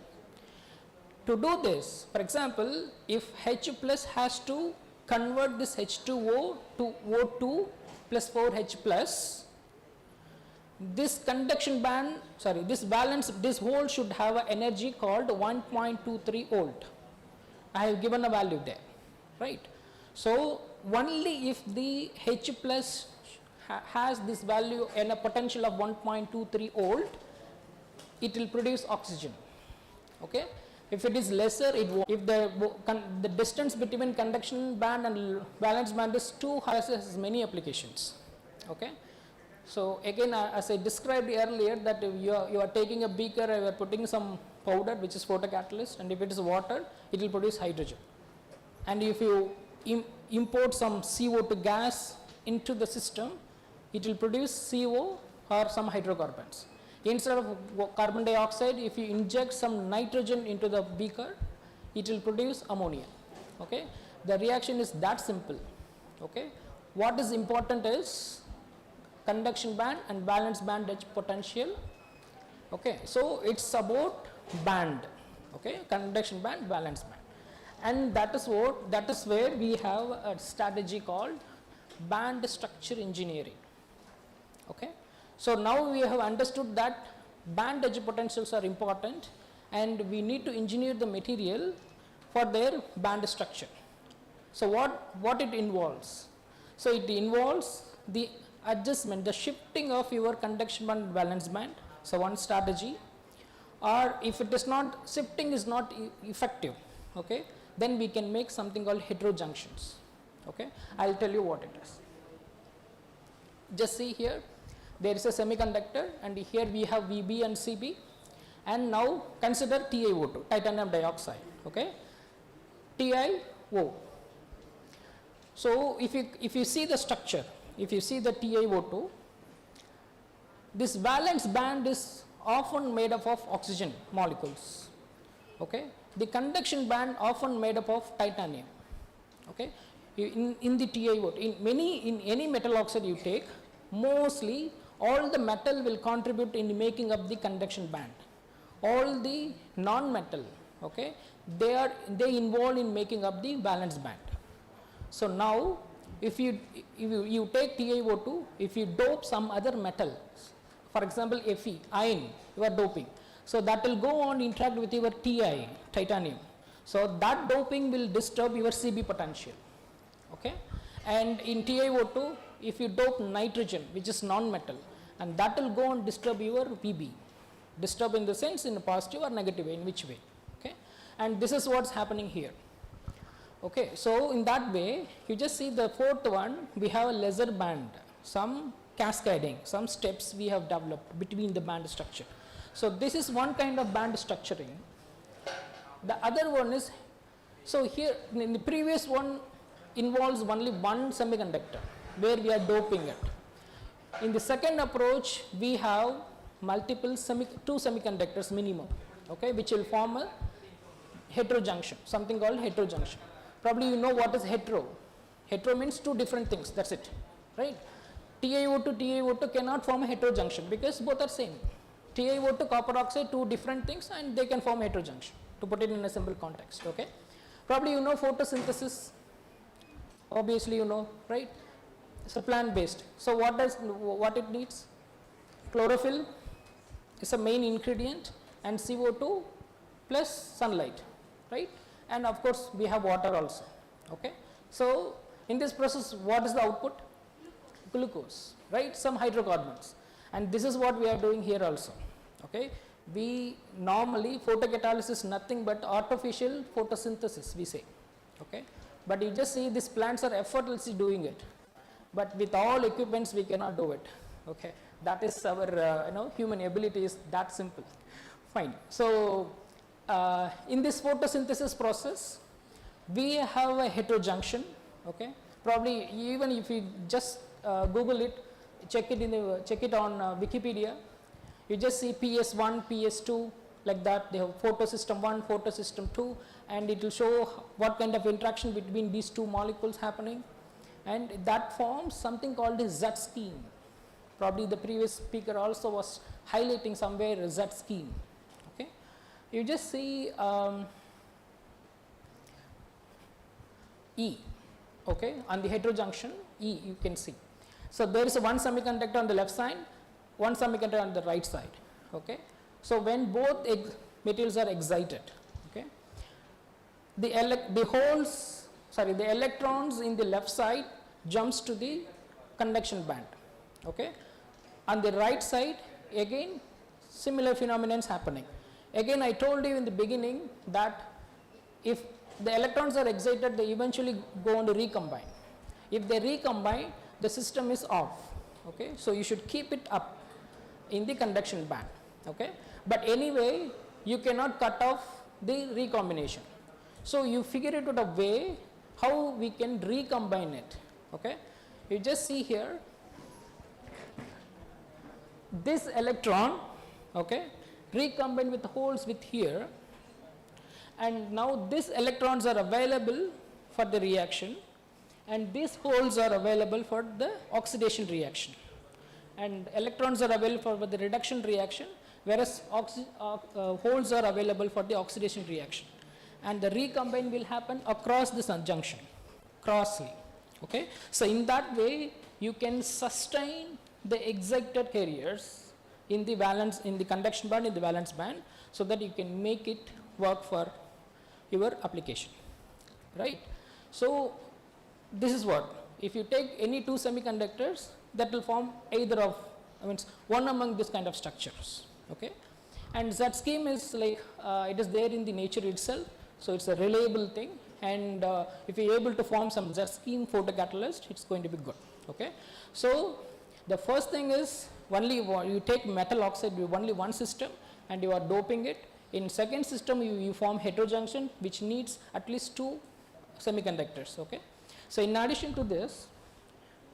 To do this, for example, if H plus has to convert this H2O to O2 plus 4H plus, this conduction band, sorry, this valence, this hole should have an energy called 1.23 volt. I have given a value there, right? So, only if the H plus has this value and a potential of 1.23 volt, it will produce oxygen, okay. If it is lesser, it won't. If the distance between conduction band and valence band is too high, it has many applications, okay. So again, as I described earlier, that you are taking a beaker, you are putting some powder which is photocatalyst, and if it is water, it will produce hydrogen. And if you import some CO2 gas into the system, it will produce CO or some hydrocarbons. Instead of carbon dioxide, if you inject some nitrogen into the beaker, it will produce ammonia, okay. The reaction is that simple, okay. What is important is conduction band and valence band H potential, okay. So it's about band, okay, conduction band, valence band, and that is where we have a strategy called band structure engineering, okay. So now we have understood that band edge potentials are important and we need to engineer the material for their band structure. So what it involves? So it involves the adjustment, the shifting of your conduction band, valence band. So one strategy, or if it is not, shifting is not effective, okay, then we can make something called heterojunctions, okay. I'll tell you what it is. Just see here, there is a semiconductor and here we have VB and CB, and now consider TiO2, titanium dioxide, okay, TiO. So if you see the structure, if you see the TiO2, this valence band is often made up of oxygen molecules, okay. The conduction band often made up of titanium, okay. In the TiO2, in any metal oxide you take, mostly all the metal will contribute in making up the conduction band. All the non-metal, okay, they involve in making up the valence band. So now if you take TiO2, if you dope some other metal, for example Fe, iron, you are doping, so that will go on interact with your Ti, titanium. So that doping will disturb your Cb potential, okay. And in TiO2, if you dope nitrogen, which is non-metal, and that will go and disturb your Vb, disturb in the sense in a positive or negative way, in which way, okay. And this is what's happening here, okay. So in that way, you just see the fourth one, we have a lesser band, some cascading, some steps we have developed between the band structure. So this is one kind of band structuring. The other one is, so here in the previous one involves only one semiconductor where we are doping it. In the second approach, we have multiple two semiconductors minimum, okay, which will form a heterojunction, something called heterojunction. Probably you know what is hetero. Hetero means two different things, that's it, right? TiO2 cannot form a heterojunction because both are same. TiO2 copper oxide, two different things, and they can form a heterojunction, to put it in a simple context, okay. Probably you know photosynthesis, obviously you know, right? So plant based. So what it needs? Chlorophyll is a main ingredient, and CO2 plus sunlight, right? And of course we have water also, okay. So in this process, what is the output? Glucose, right? Some hydrocarbons, and this is what we are doing here also, okay. We normally, photocatalysis is nothing but artificial photosynthesis, we say, okay. But you just see these plants are effortlessly doing it, but with all equipments we cannot do it, okay. That is our human ability is that simple. Fine. So in this photosynthesis process, we have a heterojunction, okay. probably even if you just Google it, check it on Wikipedia, you just see PS1, PS2, like that. They have photosystem 1, photosystem 2, and it will show what kind of interaction between these two molecules happening, and that forms something called a Z scheme. Probably the previous speaker also was highlighting somewhere a Z scheme. Okay, you just see E, okay, on the heterojunction E you can see. So there is a one semiconductor on the left side, one semiconductor on the right side. Okay, so when both materials are excited, okay, the electrons in the left side jumps to the conduction band. Okay, on the right side again similar phenomenon is happening. Again I told you in the beginning that if the electrons are excited, they eventually go on to recombine. If they recombine, the system is off. Okay, so you should keep it up in the conduction band. Okay, but anyway you cannot cut off the recombination, so you figure it out a way how we can recombine it. Okay, you just see here this electron, okay, recombine with holes with here, and now these electrons are available for the reaction, and these holes are available for the oxidation reaction, and electrons are available for the reduction reaction, whereas holes are available for the oxidation reaction, and the recombine will happen across this junction, crossly. Okay, so in that way you can sustain the excited carriers in the valence, in the conduction band, in the valence band, so that you can make it work for your application, right? So this is what, if you take any two semiconductors, that will form either of, one among this kind of structures. Okay, and that scheme is like it is there in the nature itself, so it's a reliable thing, and if you are able to form some Z scheme photocatalyst, it's going to be good. Okay, so the first thing is only you take metal oxide with only one system and you are doping it. In second system you form heterojunction which needs at least two semiconductors. Okay, so in addition to this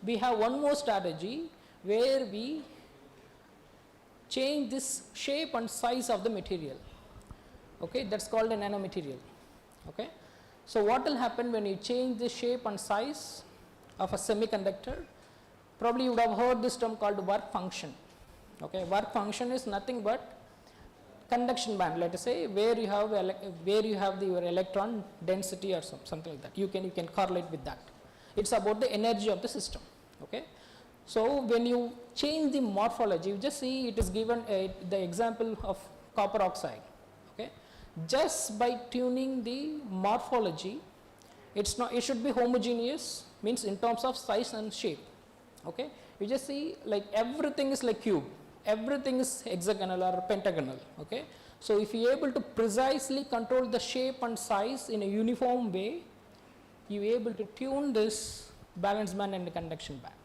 we have one more strategy where we change this shape and size of the material. Okay, that's called a nanomaterial. Okay, so what will happen when you change the shape and size of a semiconductor? Probably you would have heard this term called work function. Okay, work function is nothing but conduction band, let us say, where you have your electron density or something like that. You can correlate with that. It's about the energy of the system. Okay, so when you change the morphology, you just see it is given the example of copper oxide. Okay, just by tuning the morphology, it should be homogeneous, means in terms of size and shape. Okay, you just see like everything is like cube, everything is hexagonal or pentagonal. Okay, so if you are able to precisely control the shape and size in a uniform way, you are able to tune this valence band and the conduction band.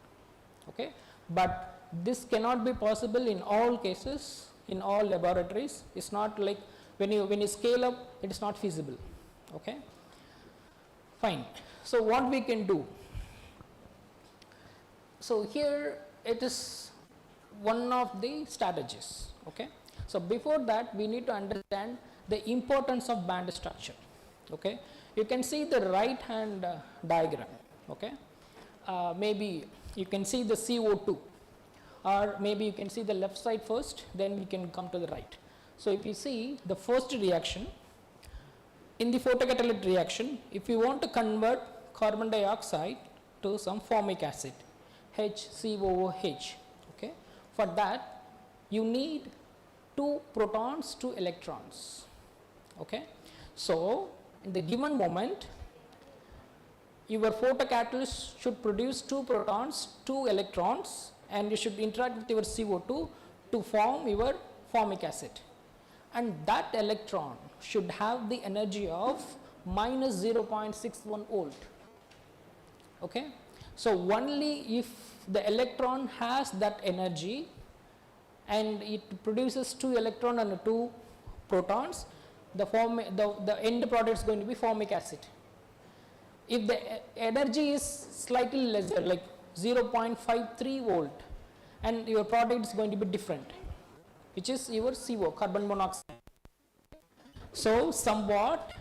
Okay, but this cannot be possible in all cases, in all laboratories. It's not like when you scale up, it is not feasible. Okay, fine. So what we can do? So here it is one of the strategies. Okay, so before that we need to understand the importance of band structure. Okay, you can see the right hand diagram. Okay, maybe you can see the CO2, or maybe you can see the left side first, then we can come to the right. So if you see the first reaction, in the photocatalytic reaction, if you want to convert carbon dioxide to some formic acid, HCOOH, okay, for that you need 2 protons, 2 electrons. Okay, so in the given moment your photocatalyst should produce 2 protons, 2 electrons, and you should interact with your CO2 to form your formic acid, and that electron should have the energy of minus 0.61 volt. Okay, so only if the electron has that energy and it produces 2 electrons and 2 protons, the end product is going to be formic acid. If the energy is slightly lesser, like 0.53 volt, and your product is going to be different, which is your CO, carbon monoxide. So somewhat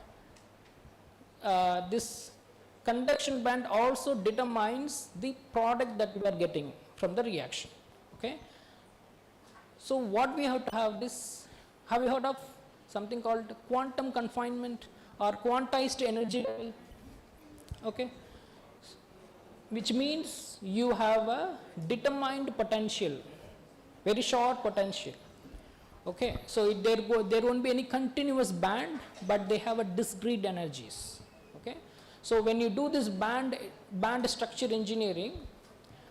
this conduction band also determines the product that we are getting from the reaction. Okay. So what we have to have this, have you heard of something called quantum confinement or quantized energy level? Okay. Which means you have a determined potential, very short potential. Okay, so there won't be any continuous band, but they have a discrete energies. Okay, so when you do this band structure engineering,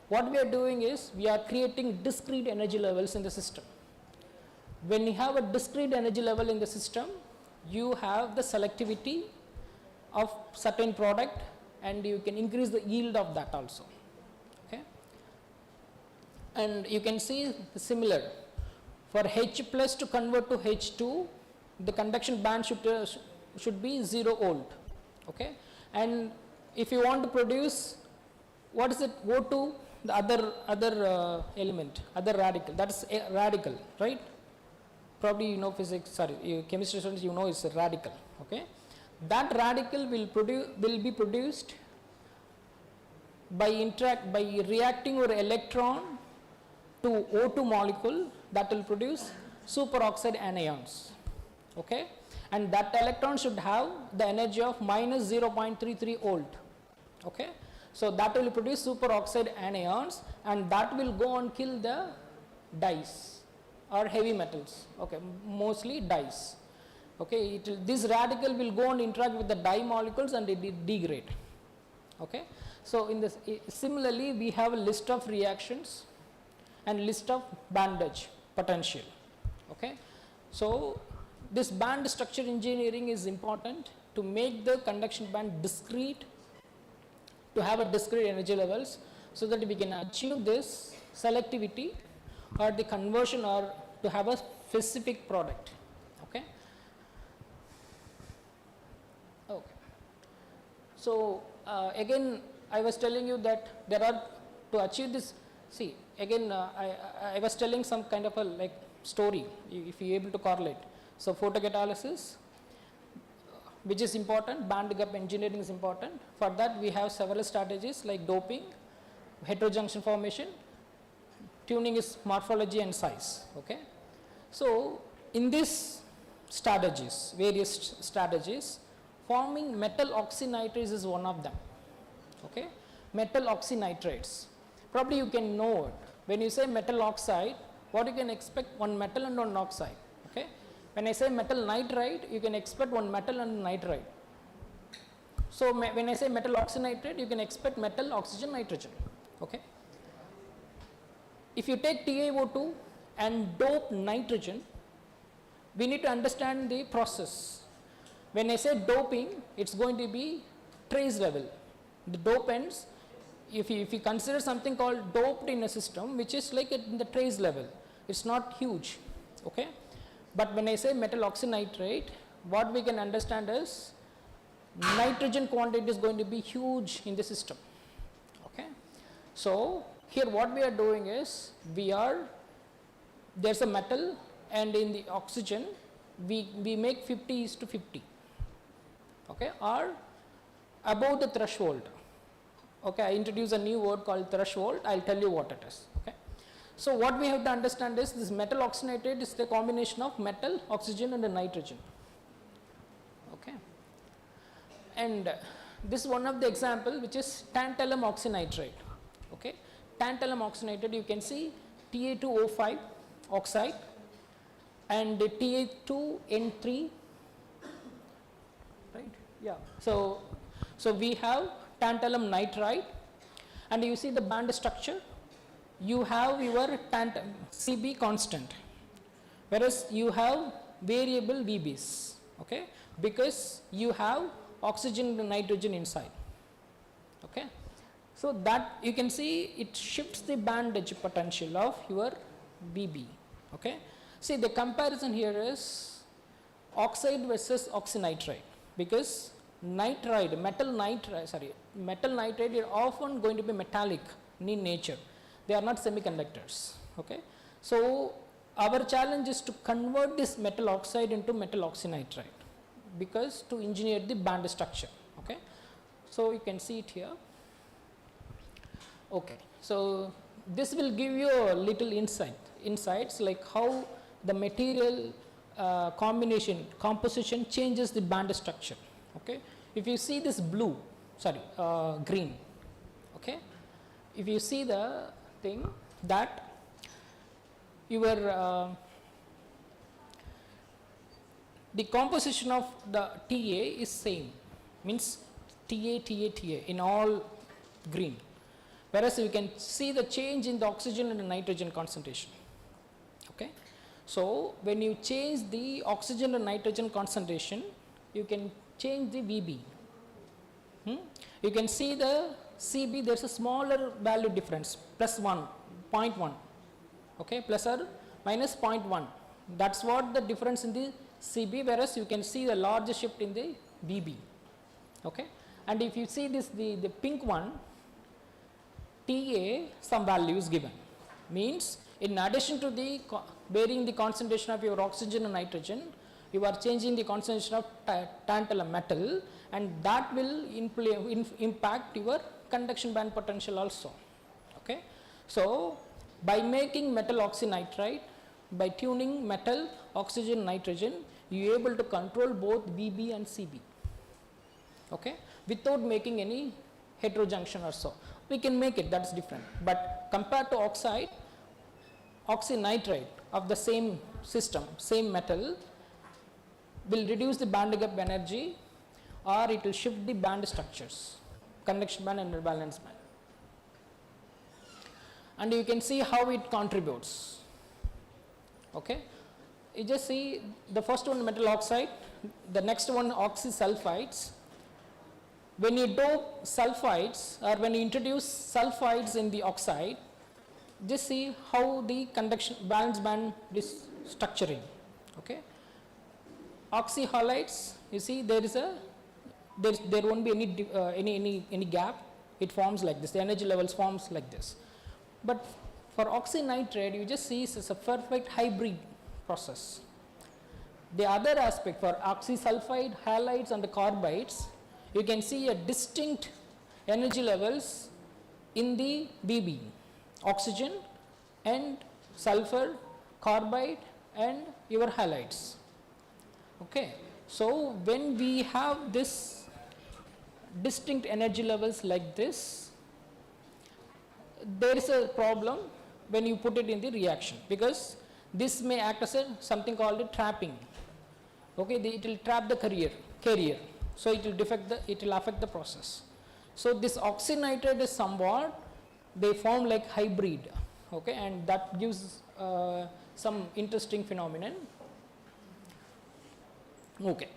what we are doing is we are creating discrete energy levels in the system. When you have a discrete energy level in the system, you have the selectivity of certain product, and you can increase the yield of that also. Okay, and you can see similar. For H plus to convert to H2, the conduction band should be 0 volt. Okay, and if you want to produce, what is it? O2, the other element, other radical. That's a radical, right? Probably you know physics. Sorry, chemistry students, you know it's a radical. Okay, that radical will be produced by reacting your electron to O2 molecule, that will produce superoxide anions. Okay, and that electron should have the energy of minus 0.33 volt. Okay, so that will produce superoxide anions, and that will go and kill the dyes or heavy metals. Okay, mostly dyes. Okay, this radical will go and interact with the dye molecules and it degrade. Okay, so in this similarly we have a list of reactions and list of bandage potential. Okay, so this band structure engineering is important to make the conduction band discrete, to have a discrete energy levels, so that we can achieve this selectivity or the conversion or to have a specific product. Okay. Okay. So again, I was telling you that there are, to achieve this, see again I was telling some kind of a like story, if you are able to correlate. So photocatalysis, which is important, band gap engineering is important. For that we have several strategies like doping, heterojunction formation, tuning is morphology and size. Okay. So in these strategies, various strategies, forming metal oxynitrates is one of them. Okay, metal oxynitrates, probably you can know it. When you say metal oxide, what you can expect? One metal and one oxide. Okay, when I say metal nitride, you can expect one metal and nitride. So when I say metal oxynitrate, you can expect metal, oxygen, nitrogen. Okay, if you take TiO2 and dope nitrogen, we need to understand the process. When I say doping, it's going to be trace level. The dopants, if you consider something called doped in a system, which is like in the trace level, it's not huge. Okay, but when I say metal oxynitrate, what we can understand is nitrogen quantity is going to be huge in the system. Okay, so here what we are doing is there's a metal, and in the oxygen we make 50:50. Okay, or above the threshold. Okay, I introduce a new word called threshold. I'll tell you what it is. Okay, so what we have to understand is this metal oxynitrate is the combination of metal, oxygen, and the nitrogen. Okay, and this is one of the example, which is tantalum oxynitrate. Okay, tantalum oxynitrate, you can see Ta2O5 oxide and Ta2N3. Right? Yeah. So we have tantalum nitride, and you see the band structure. You have your Cb constant, whereas you have variable Vb's. Okay, because you have oxygen and nitrogen inside. Okay, so that you can see it shifts the bandage potential of your Vb. Okay, see the comparison here is oxide versus oxynitride, because nitride, metal nitride are often going to be metallic in nature. They are not semiconductors. Okay. So our challenge is to convert this metal oxide into metal oxynitride, because to engineer the band structure. Okay. So you can see it here. Okay. So this will give you a little insights like how the material composition changes the band structure. Okay. If you see this green, okay, if you see the thing that your the composition of the TA is same, means TA in all green, whereas you can see the change in the oxygen and the nitrogen concentration. Okay. So when you change the oxygen and nitrogen concentration, you can change the VB. You can see the CB, there is a smaller value difference, plus 0.1, okay, plus or minus 0.1. That is what the difference in the CB, whereas you can see the larger shift in the VB. Okay. And if you see this, the pink one, TA, some value is given, means in addition to the varying the concentration of your oxygen and nitrogen, you are changing the concentration of tantalum metal, and that will impact your conduction band potential also. Okay. So by making metal oxynitride, by tuning metal, oxygen, nitrogen, you are able to control both VB and CB. Okay. Without making any heterojunction or so. We can make it, that's different. But compared to oxynitride of the same system, same metal, will reduce the band gap energy, or it will shift the band structures, conduction band and valence band. And you can see how it contributes. Okay. You just see the first one metal oxide, the next one oxysulfides. When you dope sulfides, or when you introduce sulfides in the oxide, just see how the conduction valence band is structuring. Okay. Oxyhalides, you see there won't be any gap. It forms like this. The energy levels forms like this. But for oxynitride, you just see it's a perfect hybrid process. The other aspect for oxysulfide, halides and the carbides, you can see a distinct energy levels in the BB, oxygen and sulfur, carbide and your halides. Okay. So when we have this distinct energy levels like this, there is a problem when you put it in the reaction, because this may act as something called a trapping. Okay. It will trap the carrier. So it will affect the process. So this oxynitride is somewhat, they form like hybrid. Okay. And that gives some interesting phenomenon. Okay.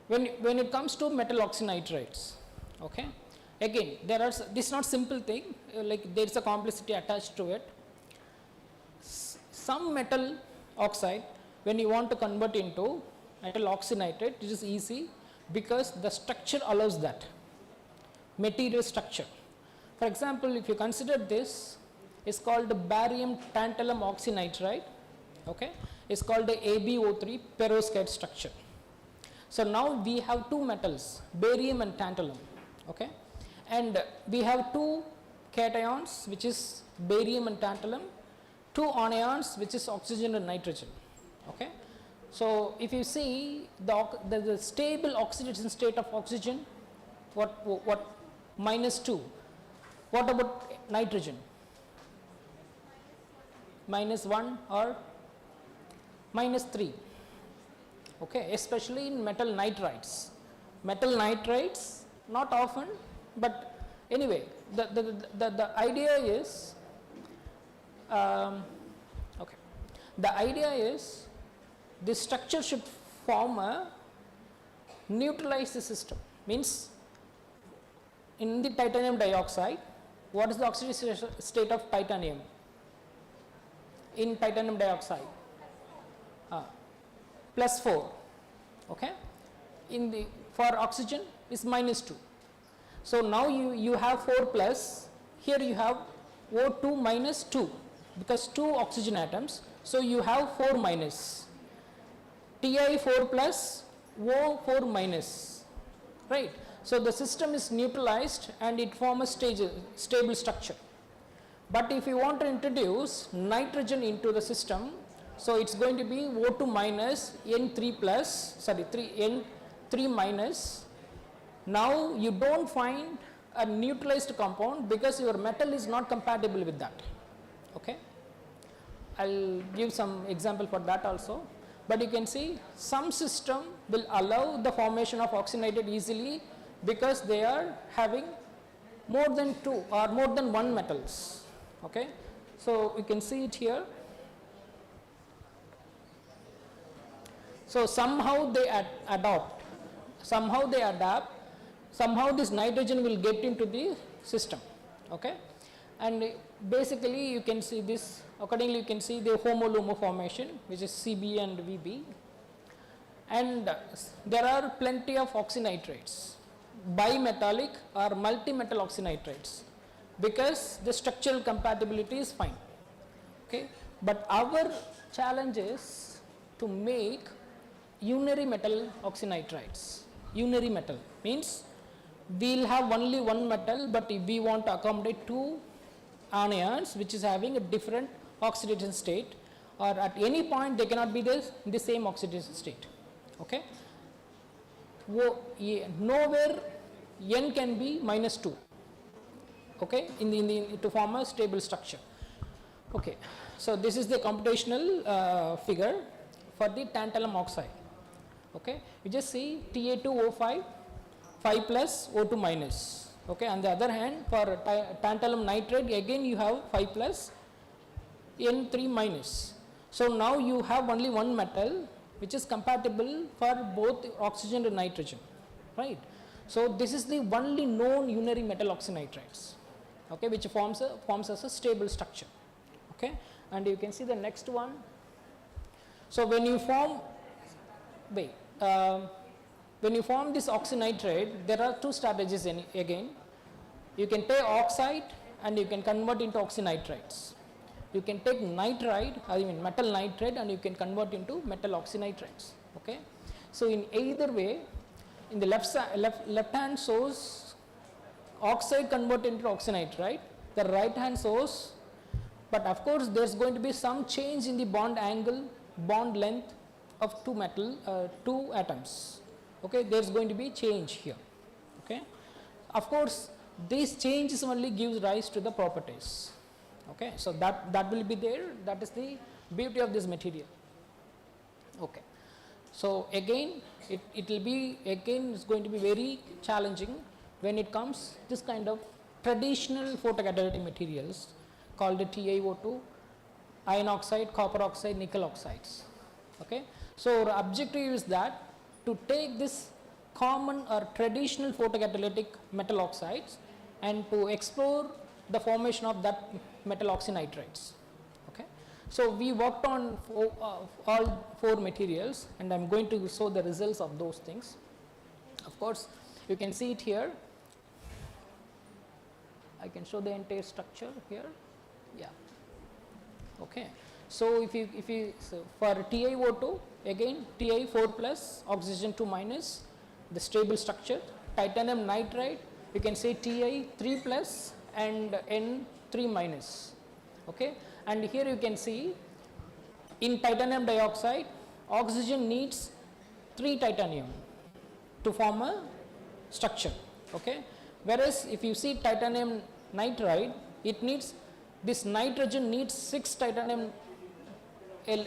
When it comes to metal oxynitrides, okay, again this is not simple thing, like there is a complexity attached to it. Some metal oxide, when you want to convert into metal oxynitride, it is easy because the structure allows that, material structure. For example, if you consider this, is called barium tantalum oxynitride. Okay. It's called the AbO3 perovskite structure. So now we have two metals, barium and tantalum. Okay. And we have two cations, which is barium and tantalum, two anions, which is oxygen and nitrogen. Okay. So if you see the stable oxidation state of oxygen, what -2. What about nitrogen? -1 or -3. Okay, especially in metal nitrides. Metal nitrides, not often, but anyway, the idea is, okay, the idea is this structure should form a neutralize the system. Means in the titanium dioxide, what is the oxidation state of titanium? In titanium dioxide, +4. Okay. for oxygen is -2. So now you have 4 plus, here you have O2 minus 2 because 2 oxygen atoms, so you have 4 minus. Ti 4 plus, O 4 minus, right? So the system is neutralized and it forms a stable structure. But if you want to introduce nitrogen into the system, so it's going to be O2 minus N3 plus, sorry, N3 minus. Now you don't find a neutralized compound because your metal is not compatible with that. Okay, I'll give some example for that also. But you can see some system will allow the formation of oxynitrate easily because they are having more than 2 or more than 1 metals. Okay, so you can see it here. So somehow they adapt, somehow this nitrogen will get into the system. Okay, and basically you can see this, accordingly you can see the homo-LUMO formation, which is Cb and Vb, and there are plenty of oxynitrates, bimetallic or multi-metal oxynitrates, because the structural compatibility is fine. Okay, but our challenge is to make unary metal oxynitrides. Unary metal means we will have only one metal, but if we want to accommodate 2 anions which is having a different oxidation state, or at any point they cannot be in the same oxidation state. Okay, nowhere n can be -2. Okay, to form a stable structure. Okay, so this is the computational figure for the tantalum oxide. Okay, you just see Ta2O5, 5 plus O2 minus. Okay, on the other hand, for tantalum nitrate, again you have 5 plus N3 minus. So now you have only one metal which is compatible for both oxygen and nitrogen, right? So this is the only known unary metal oxynitrides, okay, which forms as a stable structure. Okay, and you can see the next one. So when you form this oxynitride, there are 2 strategies again. You can take oxide and you can convert into oxynitrides. You can take nitride, metal nitride, and you can convert into metal oxynitrides. Okay, so in either way, in the left hand source, oxide converted into oxynitride, the right hand source, but of course there's going to be some change in the bond angle, bond length of 2 atoms. Okay, there's going to be change here. Okay, of course these changes only gives rise to the properties. Okay, so that will be there. That is the beauty of this material. Okay, so again it will be, again it's going to be very challenging when it comes this kind of traditional photocatalytic materials called the TiO2, iron oxide, copper oxide, nickel oxides. Okay, so our objective is that to take this common or traditional photocatalytic metal oxides and to explore the formation of that metal oxynitrides. Okay, so we worked on all 4 materials, and I'm going to show the results of those things. Of course, you can see it here. I can show the entire structure here. Yeah. Okay. So if you so for TiO2, again Ti 4 plus, oxygen 2 minus, the stable structure. Titanium nitride, you can say Ti 3 plus and N 3 minus. Okay, and here you can see in titanium dioxide, oxygen needs 3 titanium to form a structure. Okay, whereas if you see titanium nitride, it needs, this nitrogen needs 6 titanium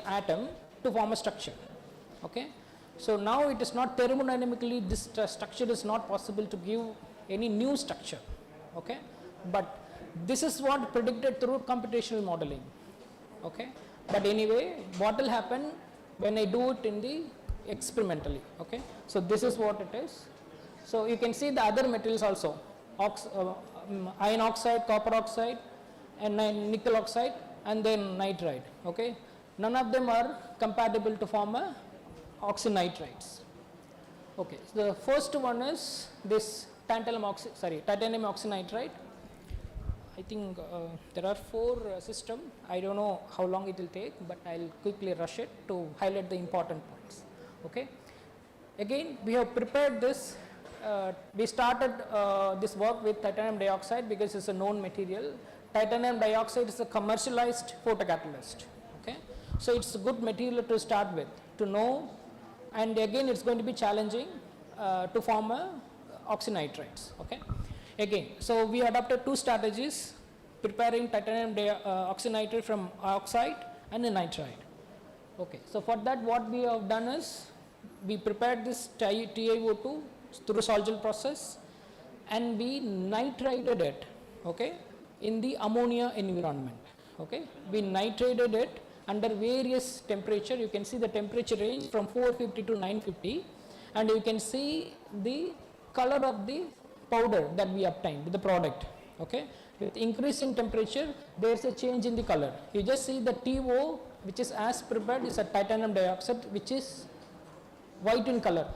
atom to form a structure. Okay, so now it is not thermodynamically, this structure is not possible to give any new structure. Okay, but this is what predicted through computational modeling. Okay, but anyway, what will happen when I do it in the experimentally? Okay, so this is what it is. So you can see the other materials also, iron oxide, copper oxide, and nickel oxide, and then nitride. Okay, none of them are compatible to form a oxynitrides. Okay, so the first one is this titanium oxynitride. I think there are 4 systems. I don't know how long it will take, but I'll quickly rush it to highlight the important points. Okay. Again, we have prepared this. We started this work with titanium dioxide because it's a known material. Titanium dioxide is a commercialized photocatalyst. Okay. So it's a good material to start with, to know, and again it's going to be challenging to form oxynitrides. Okay. Again, so we adopted 2 strategies, preparing titanium oxynitride from oxide and a nitride. Okay, so for that what we have done is, we prepared this TiO2 through Sol-Gel process and we nitrided it, okay, in the ammonia environment. Okay, we nitrided it under various temperature. You can see the temperature range from 450 to 950, and you can see the color of the powder that we obtained, the product. Okay, with increasing temperature there is a change in the color. You just see the TO, which is as prepared, is a titanium dioxide, which is white in color.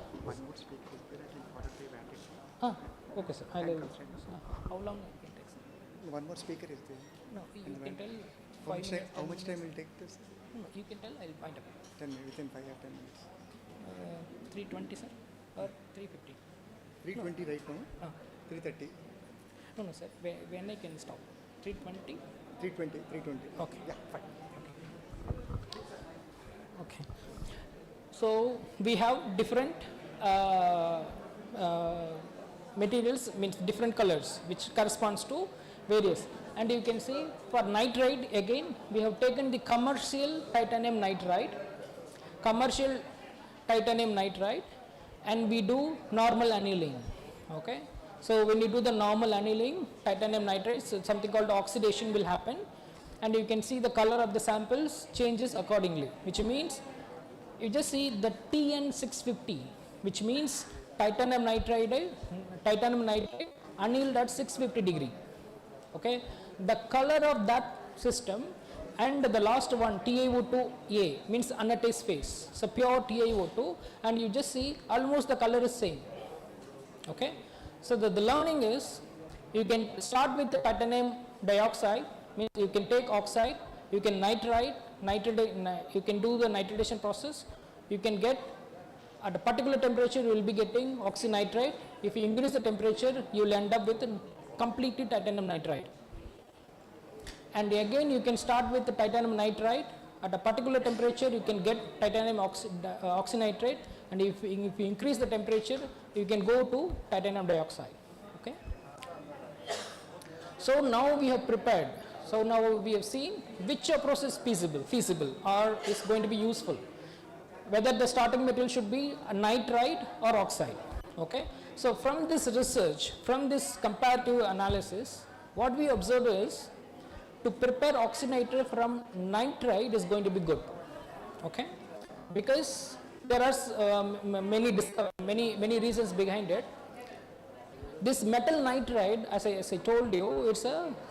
Okay sir, I will. How long it will take? One more speaker is there. No, you can tell. How much time will take this? No, you can tell, I'll find out. 10 minutes, within 5 or 10 minutes. 320 sir, or 350? 320 right now? 330? No sir, when I can stop? 320? 320. Okay. Yeah, fine. Okay. So we have different materials, means different colors, which corresponds to various. And you can see for nitride, again we have taken the commercial titanium nitride, and we do normal annealing. Okay. So when you do the normal annealing, titanium nitride, so something called oxidation will happen, and you can see the color of the samples changes accordingly, which means you just see the TN650, which means titanium nitride annealed at 650 degree. Okay, the color of that system, and the last one TiO2A means unattached phase, so pure TiO2, and you just see almost the color is same. Okay, so the learning is, you can start with the titanium dioxide, means you can take oxide, you can you can do the nitridation process, you can get at a particular temperature you will be getting oxynitride. If you increase the temperature, you will end up with completely titanium nitride. And again you can start with the titanium nitride, at a particular temperature you can get titanium oxynitride, and if you increase the temperature you can go to titanium dioxide. Okay. So now we have prepared. So now we have seen which approach is feasible or is going to be useful, whether the starting material should be a nitride or oxide. Okay. So from this research, from this comparative analysis, what we observed is, to prepare oxynitride from nitride is going to be good. Okay, because there are many reasons behind it. This metal nitride, as I told you,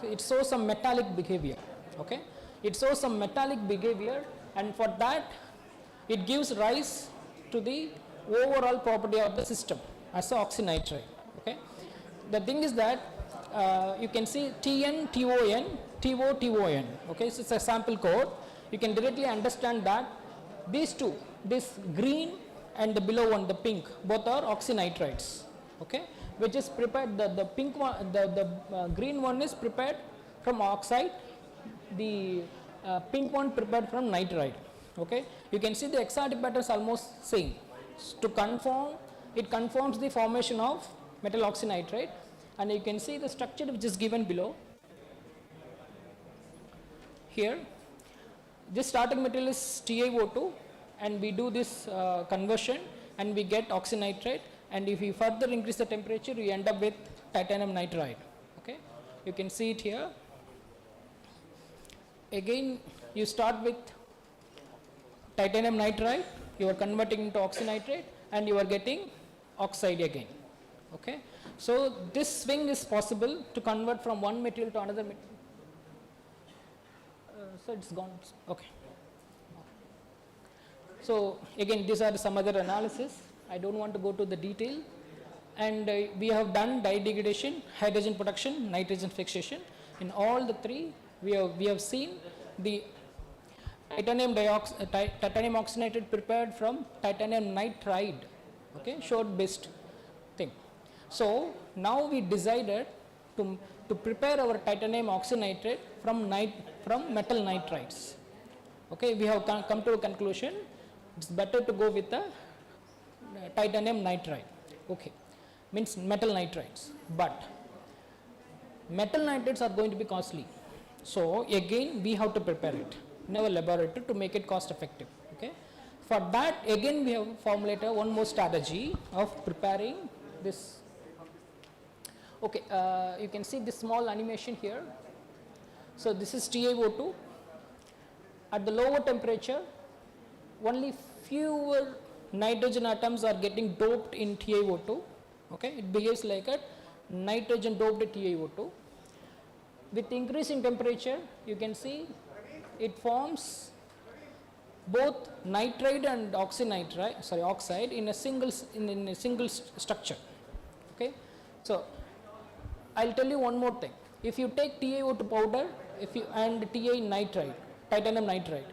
it shows some metallic behavior. Okay, it shows some metallic behavior, and for that it gives rise to the overall property of the system as an oxynitride. Okay, the thing is that you can see TN, TON, TO, TON. Okay, so it's a sample code. You can directly understand that these two, this green and the below one, the pink, both are oxynitrides. Okay, which is prepared, the pink one, the green one is prepared from oxide, the pink one prepared from nitride. Okay, you can see the exotic patterns almost same. To confirm, it confirms the formation of metal oxynitride, and you can see the structure which is given below. Here, this starting material is TiO2, and we do this conversion and we get oxynitride, and if we further increase the temperature, we end up with titanium nitride. Okay, you can see it here. Again, you start with titanium nitride, you are converting into oxynitride, and you are getting oxide again. Okay, so this swing is possible to convert from one material to another material. So it's gone. Okay. So again, these are some other analysis. I don't want to go to the detail. And we have done degradation, hydrogen production, nitrogen fixation. In all the three, we have seen the titanium oxynitride prepared from titanium nitride, okay, showed best thing. So now we decided to prepare our titanium oxynitride from metal nitrides. Okay, we have come to a conclusion, it's better to go with the titanium nitride. Okay, means metal nitrides, but metal nitrates are going to be costly. So again we have to prepare it in our laboratory to make it cost effective. Okay, for that again we have formulated one more strategy of preparing this. Okay, you can see this small animation here. So this is TiO2. At the lower temperature, only fewer nitrogen atoms are getting doped in TiO2. Okay, it behaves like a nitrogen doped TiO2. With increasing temperature, you can see it forms both nitride and oxide in a single structure. Okay, so I'll tell you one more thing. If you take TiO2 powder, and titanium nitride,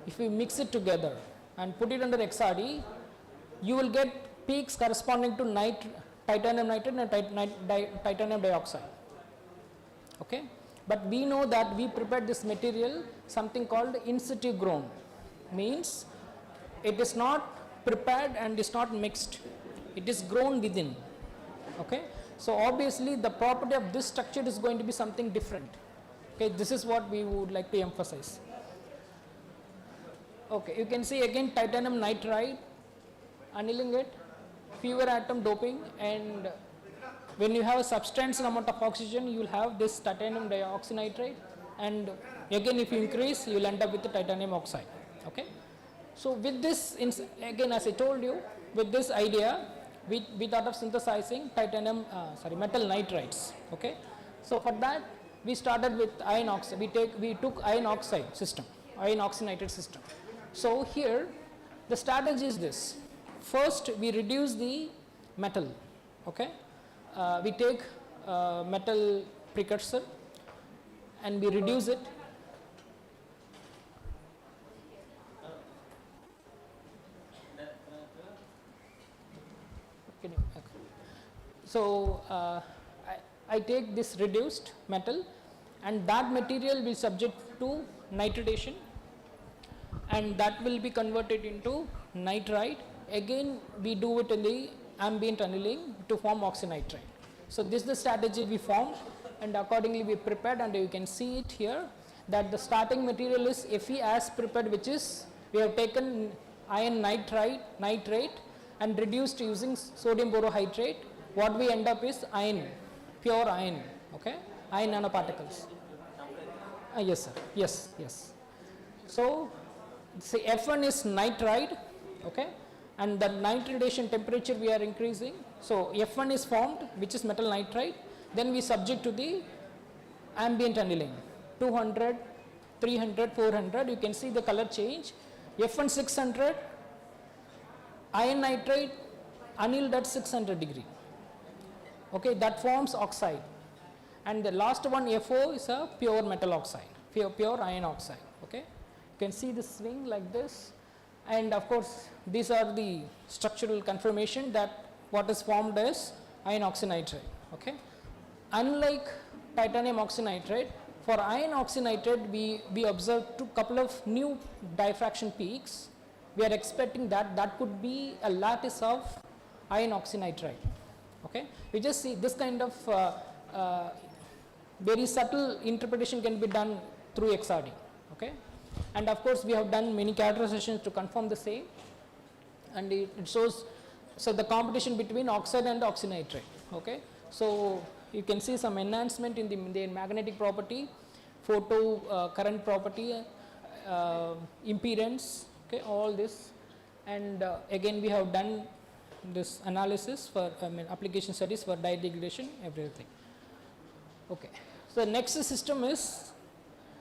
if you mix it together and put it under XRD, you will get peaks corresponding to titanium nitride and titanium dioxide. Okay, but we know that we prepared this material something called in situ grown, means it is not prepared and is not mixed, it is grown within. Okay, so obviously the property of this structure is going to be something different. Okay, this is what we would like to emphasize. Okay, you can see again titanium nitride, annealing it, fewer atom doping, and when you have a substantial amount of oxygen, you will have this titanium dioxynitride, and again if you increase, you will end up with the titanium oxide. Okay, so with this, again as I told you, with this idea, we thought of synthesizing metal nitrides. Okay, so for that we started with iron oxide. We took iron oxide system, iron oxynitride system. So here the strategy is this: first we reduce the metal. Okay, we take metal precursor and we reduce it. So I take this reduced metal, and that material will subject to nitridation, and that will be converted into nitride. Again we do it in the ambient annealing to form oxynitride. So this is the strategy we formed, and accordingly we prepared, and you can see it here that the starting material is Fe as prepared, which is we have taken iron nitrate and reduced using sodium borohydrate. What we end up is iron, pure iron. Okay, iron nanoparticles. Yes sir, yes. So say F1 is nitride. Okay, and the nitridation temperature we are increasing, so F1 is formed, which is metal nitride. Then we subject to the ambient annealing, 200, 300, 400. You can see the color change. F1 600, iron nitride annealed at 600 degree. Okay, that forms oxide, and the last one FO is a pure metal oxide, pure iron oxide. Okay, you can see the swing like this, and of course these are the structural confirmation that what is formed is iron oxynitride. Okay, unlike titanium oxynitride, for iron oxynitride we observed a couple of new diffraction peaks. We are expecting that could be a lattice of iron oxynitride. Okay, we just see this kind of very subtle interpretation can be done through XRD. Okay, and of course we have done many characterizations to confirm the same, and it shows the competition between oxide and oxynitride. Okay, so you can see some enhancement in the magnetic property, photo current property, impedance. Okay, all this, and again we have done this analysis for application studies for degradation, everything. Okay, so the next system is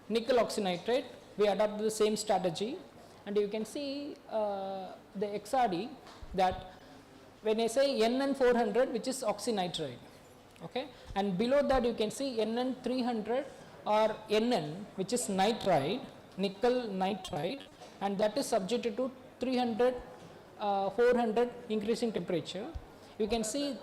nickel oxynitride. We adopted the same strategy, and you can see the XRD that when I say NN400, which is oxynitride, okay, and below that you can see NN300 or NN, which is nitride, nickel nitride, and that is subjected to 300, 400 increasing temperature. You can see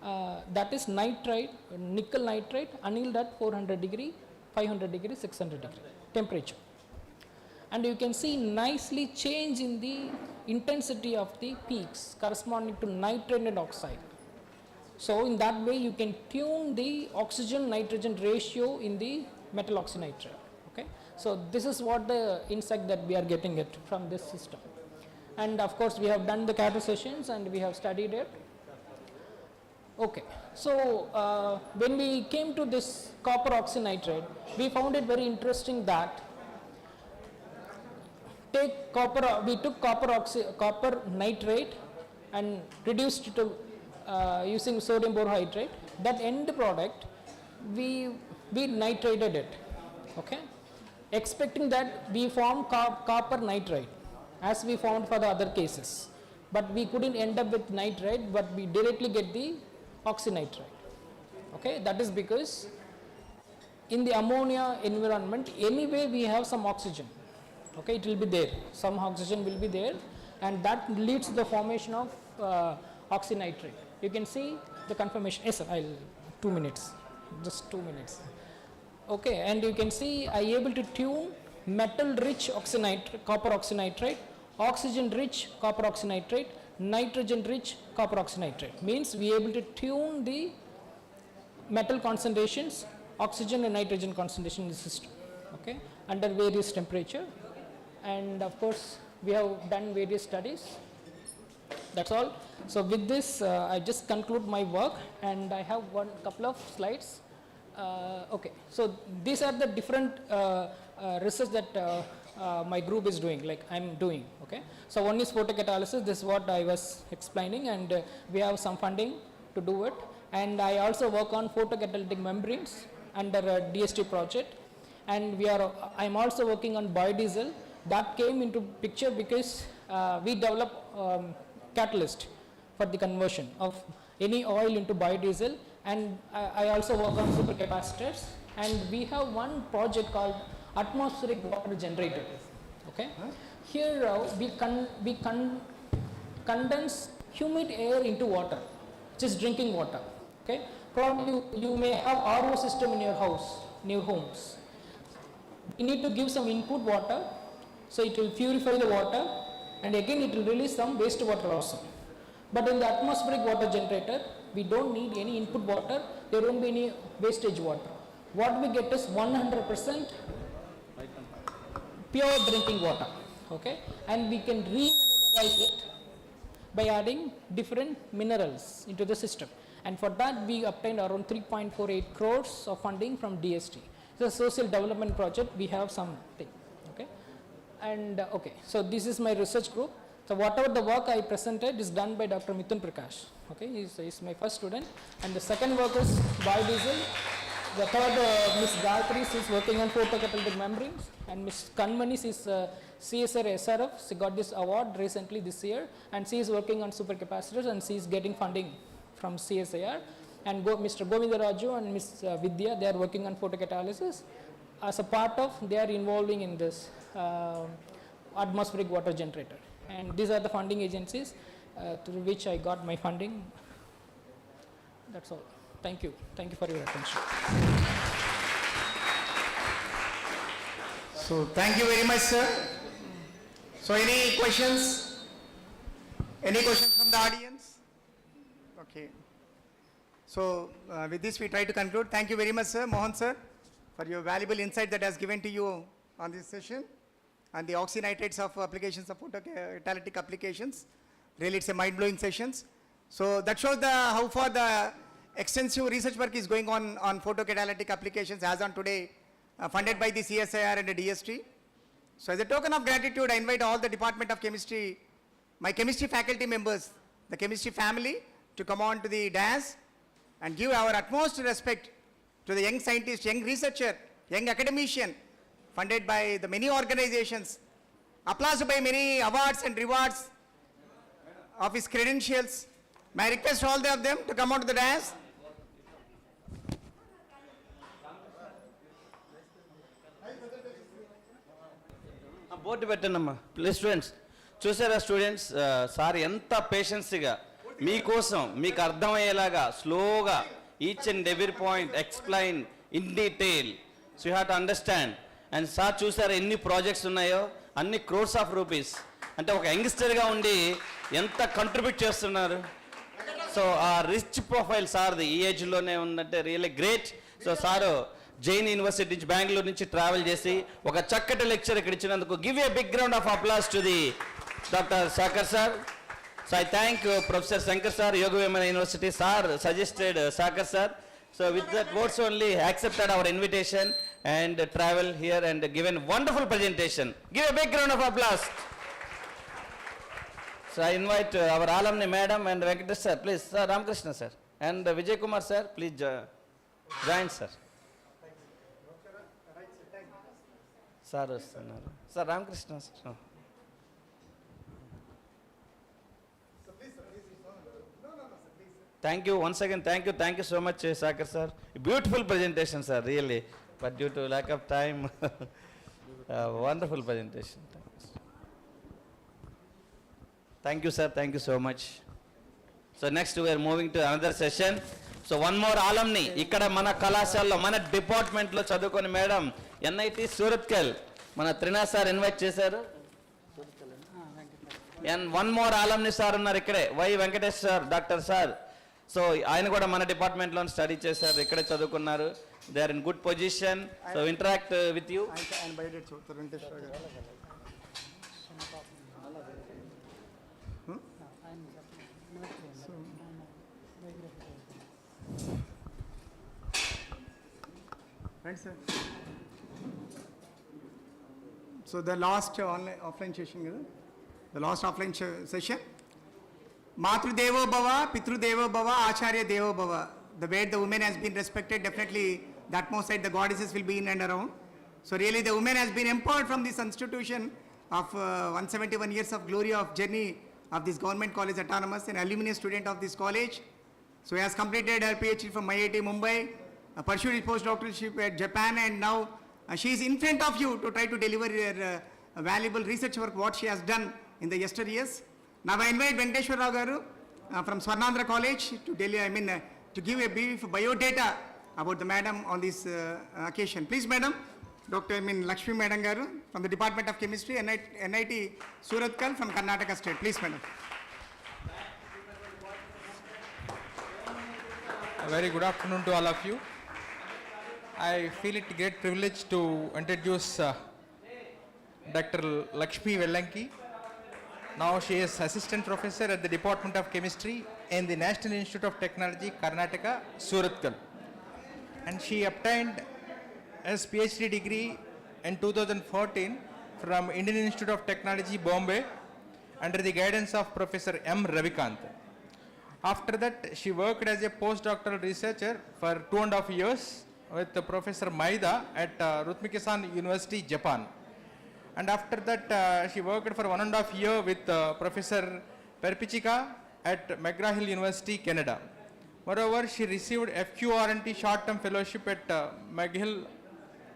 that is nitride, nickel nitride, annealed at 400 degree, 500 degree, 600 degree temperature. And you can see nicely change in the intensity of the peaks corresponding to nitrate and oxide. So in that way you can tune the oxygen nitrogen ratio in the metal oxynitride. Okay, so this is what the insight that we are getting it from this system. And of course we have done the characterizations and we have studied it. Okay, so when we came to this copper oxynitride, we found it very interesting that we took copper nitrate and reduced it to using sodium borohydride. That end product we nitrated it, okay, expecting that we form copper nitride as we found for the other cases, but we couldn't end up with nitride, but we directly get the oxynitride. Okay, that is because in the ammonia environment anyway we have some oxygen. Okay, it will be there, some oxygen will be there, and that leads to the formation of oxynitrate. You can see the conformation. Yes sir, I'll 2 minutes, just 2 minutes. Okay, and you can see I able to tune metal rich oxynitrate, copper oxynitrate, oxygen rich copper oxynitrate, nitrogen rich copper oxynitrate. Means we able to tune the metal concentrations, oxygen and nitrogen concentration in the system, okay, under various temperature. And of course we have done various studies. That's all. So with this I just conclude my work, and I have one couple of slides. Okay, so these are the different research that my group is doing, like I'm doing. Okay, so one is photocatalysis. This is what I was explaining, and we have some funding to do it. And I also work on photocatalytic membranes under a DST project, and I'm also working on biodiesel. That came into picture because we develop catalyst for the conversion of any oil into biodiesel, and I also work on supercapacitors, and we have one project called atmospheric water generator. Okay, here we condense humid air into water, just drinking water. Okay, probably you may have RO system in your house, in your homes. You need to give some input water, so it will purify the water, and again it will release some wastewater also. But in the atmospheric water generator, we don't need any input water, there won't be any wastage water. What we get is 100% pure drinking water, okay, and we can remineralize it by adding different minerals into the system. And for that we obtained around 3.48 crores of funding from DST. It's a social development project, we have something. Okay, and okay, so this is my research group. So whatever the work I presented is done by Dr. Mithun Prakash. Okay, he's my first student, and the second work is biodiesel. The third, Ms. Gayatri is working on photocatalytic membranes, and Ms. Kanmani is CSR SRF. She got this award recently this year, and she is working on supercapacitors, and she is getting funding from CSIR. And Mr. Govindaraju and Ms. Vidya, they are working on photocatalysis. As a part of, they are involving in this atmospheric water generator. And these are the funding agencies through which I got my funding. That's all. Thank you. Thank you for your attention. So thank you very much, sir. So any questions? Any questions from the audience? Okay. So with this we try to conclude. Thank you very much, sir, Mohan sir, for your valuable insight that has given to you on this session and the oxynitrates of applications of photocatalytic applications. Really, it's a mind-blowing sessions. So that shows how far the extensive research work is going on photocatalytic applications as on today, funded by the CSIR and the DST. So as a token of gratitude, I invite all the Department of Chemistry, my chemistry faculty members, the chemistry family, to come on to the dais and give our utmost respect to the young scientist, young researcher, young academician, funded by the many organizations, applauded by many awards and rewards, of his credentials. May I request all of them to come out to the dais? Board పెట్టండమ్మా please students. చూసారా students, sir ఎంత పేషెన్స్గా మీకోసం మీకు అర్థమయ్యేలాగా స్లోగా each and every point explain in detail. So you have to understand. And sir చూసారా ఎన్ని ప్రాజెక్ట్స్ ఉన్నాయో, అన్ని క్రోర్స్ ఆఫ్ రూపీస్. అంటే ఒక యంగ్స్టర్గా ఉండి ఎంత కంట్రిబ్యూట్ చేస్తున్నారు. సో ఆ రిచ్ ప్రొఫైల్ సార్ది ఈ ఏజ్లోనే ఉందంటే really great. So sir Jain university నుంచి బెంగళూరు నుంచి ట్రావెల్ చేసి ఒక చక్కటి లెక్చర్ ఇక్కడ ఇచ్చినందుకు give a big ground of applause to the doctor Sakar sir. So I thank professor Shankar sir, Yogi Vemana university sir suggested Sakar sir. So with that words only accepted our invitation and travel here and given wonderful presentation. Give a big round of applause. So I invite our alumni madam and Venkatesh sir, please, sir, Ramakrishna sir, and Vijay Kumar sir, please join sir. Sir, sir, Ramakrishna sir. Thank you once again. Thank you so much, Sagar sir. Beautiful presentation, sir, really. But due to lack of time, wonderful presentation. Thank you, sir. Thank you so much. So next we are moving to another session. So one more alumni. Ikkada mana kalashallo, mana department lo chadukoni madam, NIT Suratkal, mana Trina sir invite chesaru. And one more alumni sir unnaru ikkade, Y Venkatesh sir, Dr. sir. So ఆయన కూడా మన డిపార్ట్మెంట్లో study చేశారు, ఇక్కడే చదువుకున్నారు. They are in good position. So interact with you. So the last offline session, the last offline session. Matrudevo Bhava, Pitrudevo Bhava, Acharya Devo Bhava. The way the woman has been respected, definitely the atmosphere, the goddesses will be in and around. So really the woman has been empowered from this institution of 171 years of glory of journey of this government college autonomous, an alumni student of this college. So he has completed her PhD from IIT Mumbai, pursued his postdoctorship at Japan, and now she is in front of you to try to deliver her valuable research work, what she has done in the yesteryears. Now I invite Venkateshwar Rao Garu from Swarnandhra College to to give a brief biodata about the madam on this occasion. Please, madam, Dr. Lakshmi Madam Garu from the Department of Chemistry, NIT Suratkal from Karnataka State. Please, madam. A very good afternoon to all of you. I feel it a great privilege to introduce Dr. Lakshmi Vellanki. Now she is Assistant Professor at the Department of Chemistry in the National Institute of Technology, Karnataka, Suratkal. And she obtained his PhD degree in 2014 from Indian Institute of Technology, Bombay, under the guidance of Professor M. Ravikant. After that, she worked as a postdoctoral researcher for 2.5 years with Professor Maida at Rutmikishan University, Japan. And after that, she worked for 1.5 years with Professor Perpichika at McGraw-Hill University, Canada. Moreover, she received FQRNT short-term fellowship at McGill,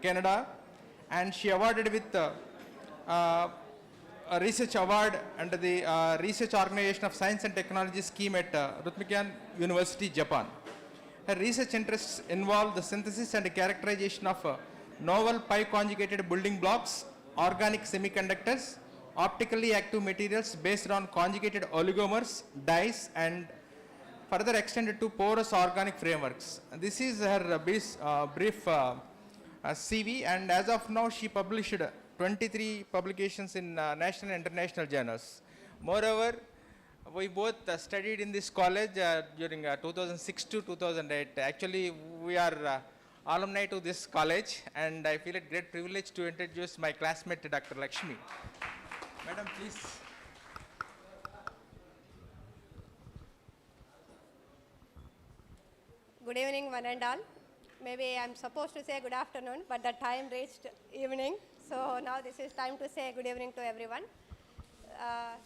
Canada, and she awarded with a research award under the Research Organization of Science and Technology scheme at Rutmikishan University, Japan. Her research interests involve the synthesis and characterization of novel pi-conjugated building blocks, organic semiconductors, optically active materials based on conjugated oligomers, dyes, and further extended to porous organic frameworks. This is her brief CV, and as of now she published 23 publications in national and international journals. Moreover, we both studied in this college during 2006 to 2008. Actually, we are alumni to this college, and I feel a great privilege to introduce my classmate, Dr. Lakshmi. Madam, please. Good evening, one and all. Maybe I'm supposed to say good afternoon, but the time reached evening. So now this is time to say good evening to everyone.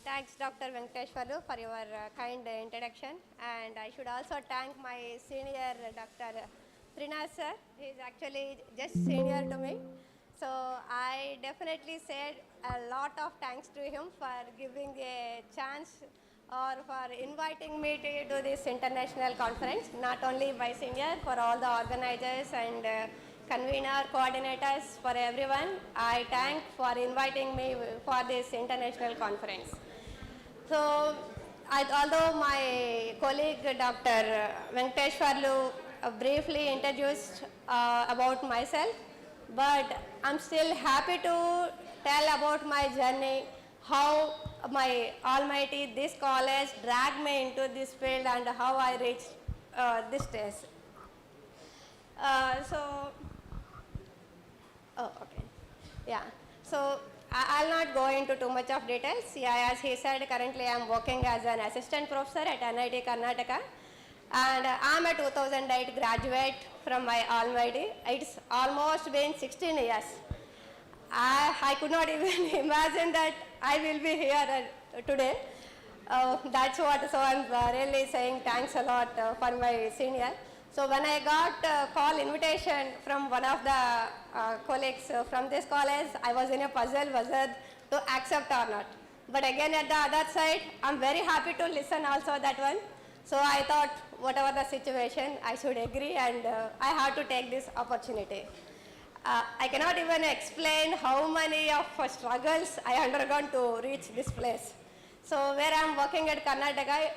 thanks Dr. Venkateshwaru for your kind introduction, and I should also thank my senior Dr. Trinath sir. He is actually just senior to me. So I definitely said a lot of thanks to him for giving a chance or for inviting me to do this international conference, not only by senior, for all the organizers and convener, coordinators, for everyone. I thank for inviting me for this international conference. So, although my colleague Dr. Venkateshwaru briefly introduced about myself, but I'm still happy to tell about my journey, how my almighty, this college dragged me into this field and how I reached this stage. So I'll not go into too much of details. Yeah, as he said, currently I'm working as an assistant professor at NIT Karnataka, and I'm a 2008 graduate from my almighty. It's almost been 16 years. I could not even imagine that I will be here today. That's what, so I'm really saying thanks a lot for my senior. So when I got call invitation from one of the colleagues from this college, I was in a puzzle whether to accept or not. But again at the other side, I'm very happy to listen also that one. So I thought whatever the situation, I should agree, and I had to take this opportunity. I cannot even explain how many of struggles I undergone to reach this place. So where I am working at Karnataka,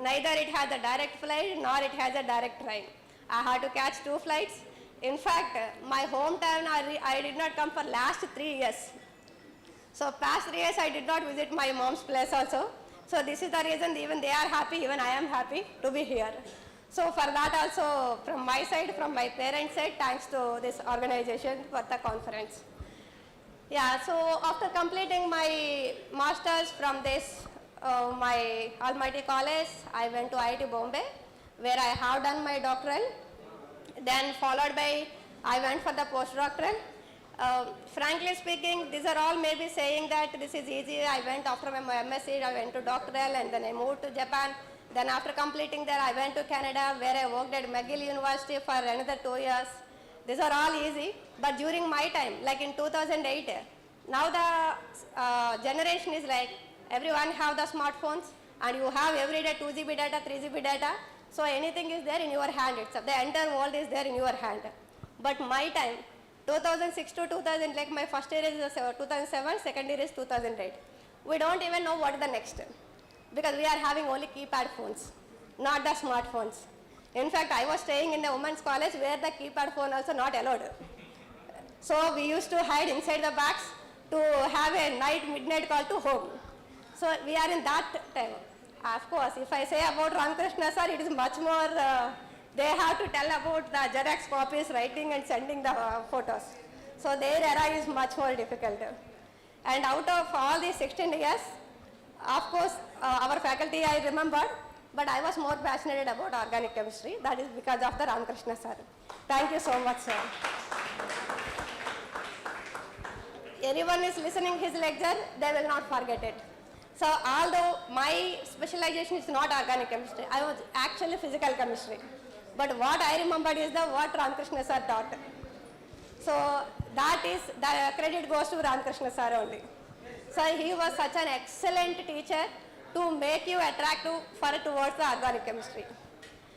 neither it has a direct flight nor it has a direct train. I had to catch 2 flights. In fact, my hometown, I did not come for last 3 years. So past 3 years, I did not visit my mom's place also. So this is the reason even they are happy, even I am happy to be here. So for that also, from my side, from my parents' side, thanks to this organization for the conference. Yeah, so after completing my master's from this, my almighty college, I went to IIT Bombay, where I have done my doctoral. Then followed by, I went for the postdoctoral. Frankly speaking, these are all maybe saying that this is easy. I went after my MSc, I went to doctoral, and then I moved to Japan. Then after completing that, I went to Canada, where I worked at McGill University for another 2 years. These are all easy, but during my time, like in 2008, now the generation is like, everyone have the smartphones, and you have every day 2 GB data, 3 GB data, so anything is there in your hand itself. The entire world is there in your hand. But my time, 2006 to 2000, like my first year is 2007, second year is 2008. We don't even know what is the next, because we are having only keypad phones, not the smartphones. In fact, I was staying in a women's college where the keypad phone also not allowed. So we used to hide inside the bags to have a midnight call to home. So we are in that time. Of course, if I say about Ramakrishna sir, it is much more, they have to tell about the Xerox copies, writing and sending the photos. So their era is much more difficult. And out of all these 16 years, of course, our faculty I remembered, but I was more passionate about organic chemistry. That is because of the Ramakrishna sir. Thank you so much, sir. Anyone is listening his lecture, they will not forget it. So although my specialization is not organic chemistry, I was actually physical chemistry. But what I remembered is what Ramakrishna sir taught. So that is, the credit goes to Ramakrishna sir only. So he was such an excellent teacher to make you attractive towards the organic chemistry.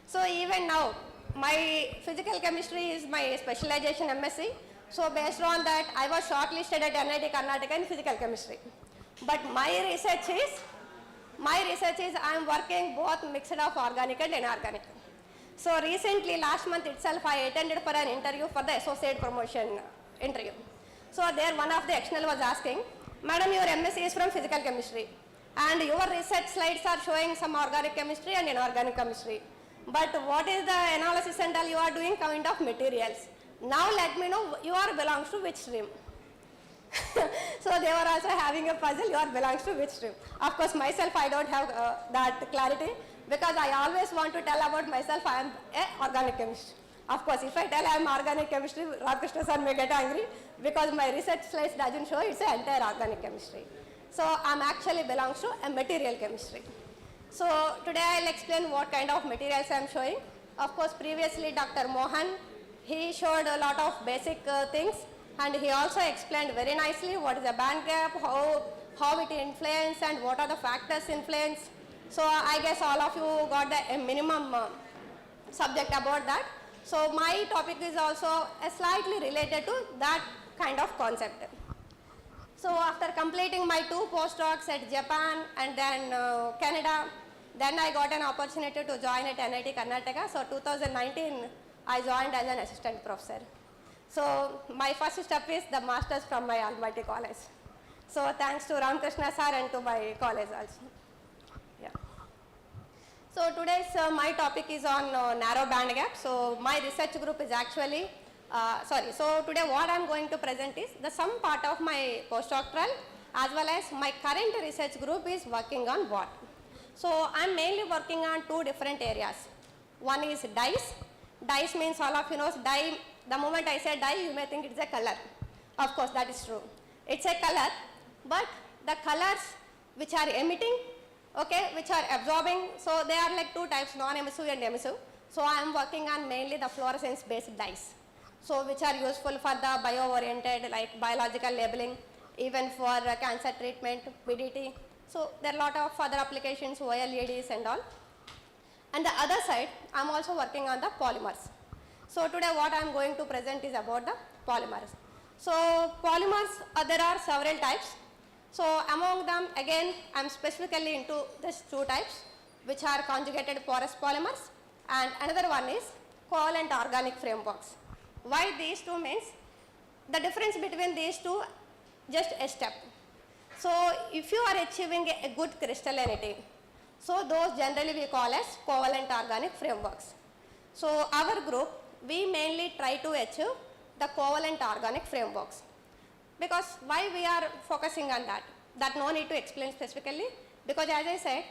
So even now, my physical chemistry is my specialization MSc. So based on that, I was shortlisted at NIT Karnataka in physical chemistry. But my research is I am working both mixed of organic and inorganic. So recently, last month itself, I attended for an interview for the associate promotion interview. So there one of the external was asking, Madam, your MSc is from physical chemistry, and your research slides are showing some organic chemistry and inorganic chemistry. But what is the analysis and all you are doing kind of materials? Now let me know you are belongs to which stream. So they were also having a puzzle, you are belongs to which stream. Of course, myself, I don't have that clarity, because I always want to tell about myself, I am an organic chemist. Of course, if I tell I am organic chemistry, Ramakrishna sir may get angry, because my research slides doesn't show it's an entire organic chemistry. So I'm actually belongs to a material chemistry. So today I'll explain what kind of materials I'm showing. Of course, previously Dr. Mohan, he showed a lot of basic things, and he also explained very nicely what is the band gap, how it influence, and what are the factors influence. So I guess all of you got the minimum subject about that. So my topic is also slightly related to that kind of concept. So after completing my 2 postdocs at Japan and then Canada, then I got an opportunity to join at NIT Karnataka. So 2019, I joined as an assistant professor. So my first step is the masters from my almighty college. So thanks to Ramakrishna sir and to my college also. Yeah. So today's my topic is on narrow band gap. So my research group is actually, so today what I'm going to present is the some part of my postdoctoral as well as my current research group is working on what. So I'm mainly working on 2 different areas. One is dyes. Dyes means all of you know dye. The moment I say dye, you may think it's a color. Of course, that is true. It's a color, but the colors which are emitting, okay, which are absorbing, so they are like 2 types, non-emissive and emissive. So I am working on mainly the fluorescence based dyes. So which are useful for the bio-oriented like biological labeling, even for cancer treatment, PDT. So there are a lot of other applications, OLEDs and all. And the other side, I am also working on the polymers. So today what I am going to present is about the polymers. So polymers, there are several types. So among them, again, I am specifically into these 2 types, which are conjugated porous polymers, and another one is covalent organic frameworks. Why these 2 means? The difference between these 2, just a step. So if you are achieving a good crystallinity, so those generally we call as covalent organic frameworks. So our group, we mainly try to achieve the covalent organic frameworks. Because why we are focusing on that? That no need to explain specifically, because as I said,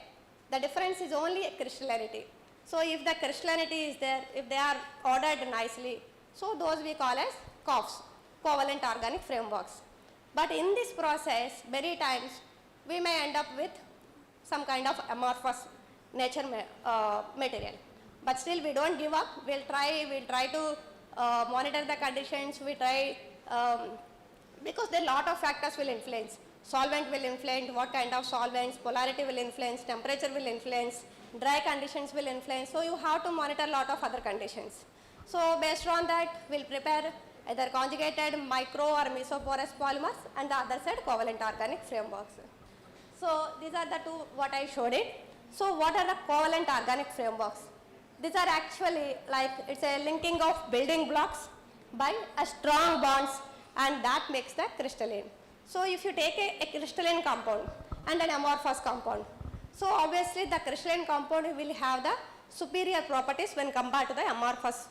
the difference is only a crystallinity. So if the crystallinity is there, if they are ordered nicely, so those we call as COFs, covalent organic frameworks. But in this process, many times we may end up with some kind of amorphous nature material. But still we don't give up, we'll try to monitor the conditions, we try, because there are a lot of factors will influence. Solvent will influence, what kind of solvents, polarity will influence, temperature will influence, dry conditions will influence. So you have to monitor a lot of other conditions. So based on that, we'll prepare either conjugated micro or mesoporous polymers, and the other side covalent organic frameworks. So these are the 2 what I showed it. So what are the covalent organic frameworks? These are actually like it's a linking of building blocks by a strong bonds, and that makes the crystalline. So if you take a crystalline compound and an amorphous compound, so obviously the crystalline compound will have the superior properties when compared to the amorphous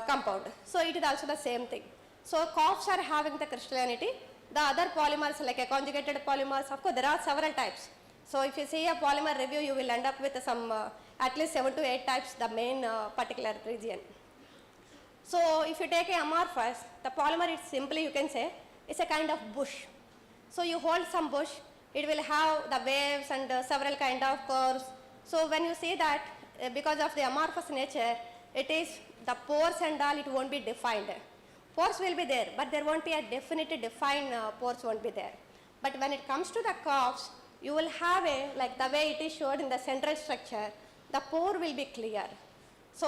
compound. So it is also the same thing. So COFs are having the crystallinity. The other polymers like a conjugated polymers, of course there are several types. So if you see a polymer review, you will end up with some at least 7 to 8 types, the main particular region. So if you take a amorphous, the polymer is simply, you can say, it's a kind of bush. So you hold some bush, it will have the waves and several kind of curves. So when you see that, because of the amorphous nature, it is the pores and all, it won't be defined. Pores will be there, but there won't be a definitely defined pores won't be there. But when it comes to the COFs, you will have a, like the way it is showed in the central structure, the pore will be clear. So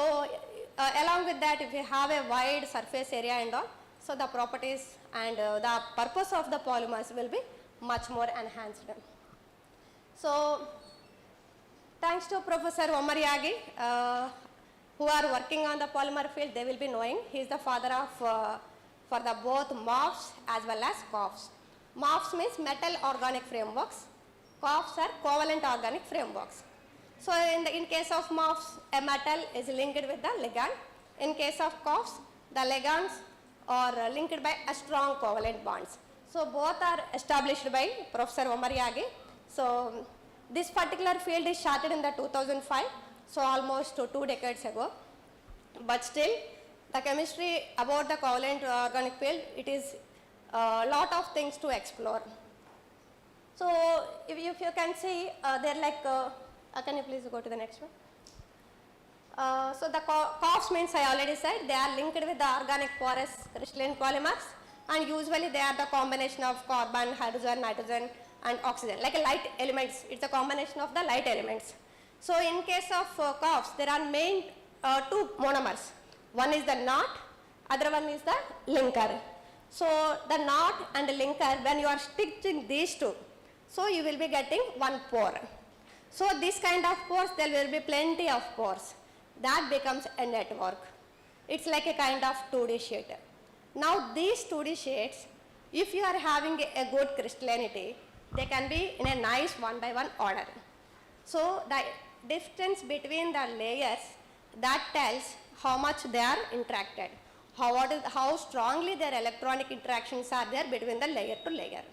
along with that, if you have a wide surface area and all, so the properties and the purpose of the polymers will be much more enhanced. So thanks to Professor Omar Yagi, who are working on the polymer field, they will be knowing. He is the father of for the both MOFs as well as COFs. MOFs means metal organic frameworks. COFs are covalent organic frameworks. So in case of MOFs, a metal is linked with the ligand. In case of COFs, the ligands are linked by a strong covalent bonds. So both are established by Professor Omar Yagi. So this particular field is started in the 2005, so almost 2 decades ago. But still, the chemistry about the covalent organic field, it is a lot of things to explore. So if you can see, they're like, can you please go to the next one? So the COFs means I already said, they are linked with the organic porous crystalline polymers, and usually they are the combination of carbon, hydrogen, nitrogen and oxygen, like a light elements. It's a combination of the light elements. So in case of COFs, there are main two monomers. One is the knot, other one is the linker. So the knot and the linker, when you are stitching these two, so you will be getting one pore. So this kind of pores, there will be plenty of pores. That becomes a network. It's like a kind of 2D sheet. Now these 2D sheets, if you are having a good crystallinity, they can be in a nice one by one order. So the distance between the layers, that tells how much they are interacted, how strongly their electronic interactions are there between the layer to layer.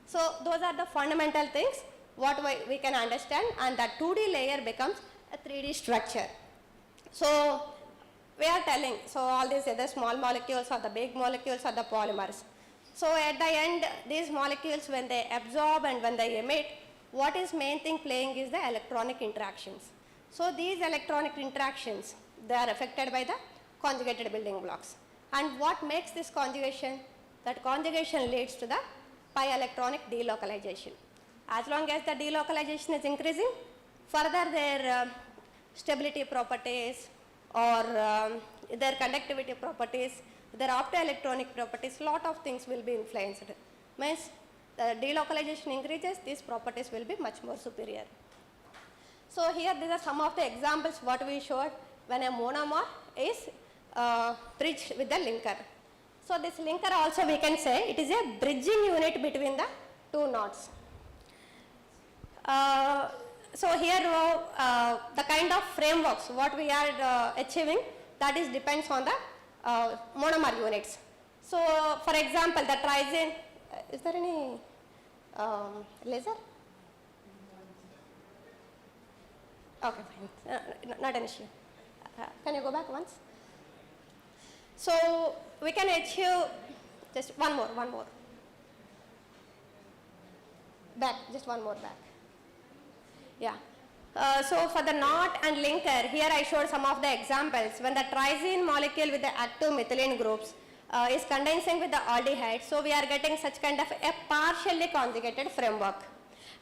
So those are the fundamental things what we can understand, and that 2D layer becomes a 3D structure. So we are telling, so all these either small molecules or the big molecules or the polymers. So at the end, these molecules, when they absorb and when they emit, what is main thing playing is the electronic interactions. So these electronic interactions, they are affected by the conjugated building blocks. And what makes this conjugation? That conjugation leads to the pi electronic delocalization. As long as the delocalization is increasing, further their stability properties or their conductivity properties, their optoelectronic properties, lot of things will be influenced. Means the delocalization increases, these properties will be much more superior. So here these are some of the examples what we showed when a monomer is bridged with the linker. So this linker also we can say it is a bridging unit between the two knots. So here the kind of frameworks what we are achieving, that is depends on the monomer units. So for example, the trizine, is there any laser? Okay, fine, not an issue. Can you go back once? So we can achieve just one more. Back, just one more back. Yeah. So for the knot and linker, here I showed some of the examples. When the trizine molecule with the active methylene groups is condensing with the aldehyde, so we are getting such kind of a partially conjugated framework.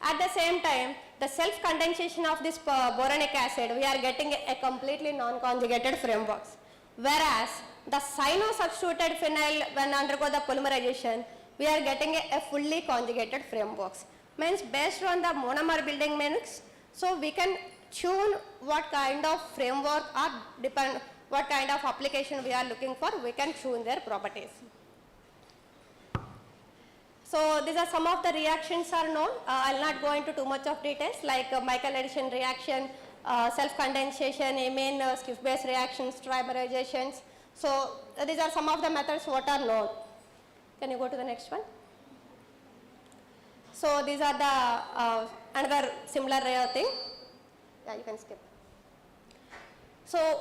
At the same time, the self-condensation of this boronic acid, we are getting a completely non-conjugated frameworks. Whereas the cyno-substituted phenyl, when undergo the polymerization, we are getting a fully conjugated frameworks. Means based on the monomer building mix, so we can tune what kind of framework or depend what kind of application we are looking for, we can tune their properties. So these are some of the reactions are known. I'll not go into too much of details like Michael addition reaction, self-condensation, amine, Schiff-based reactions, trimerizations. So these are some of the methods what are known. Can you go to the next one? So these are the another similar thing. Yeah, you can skip. So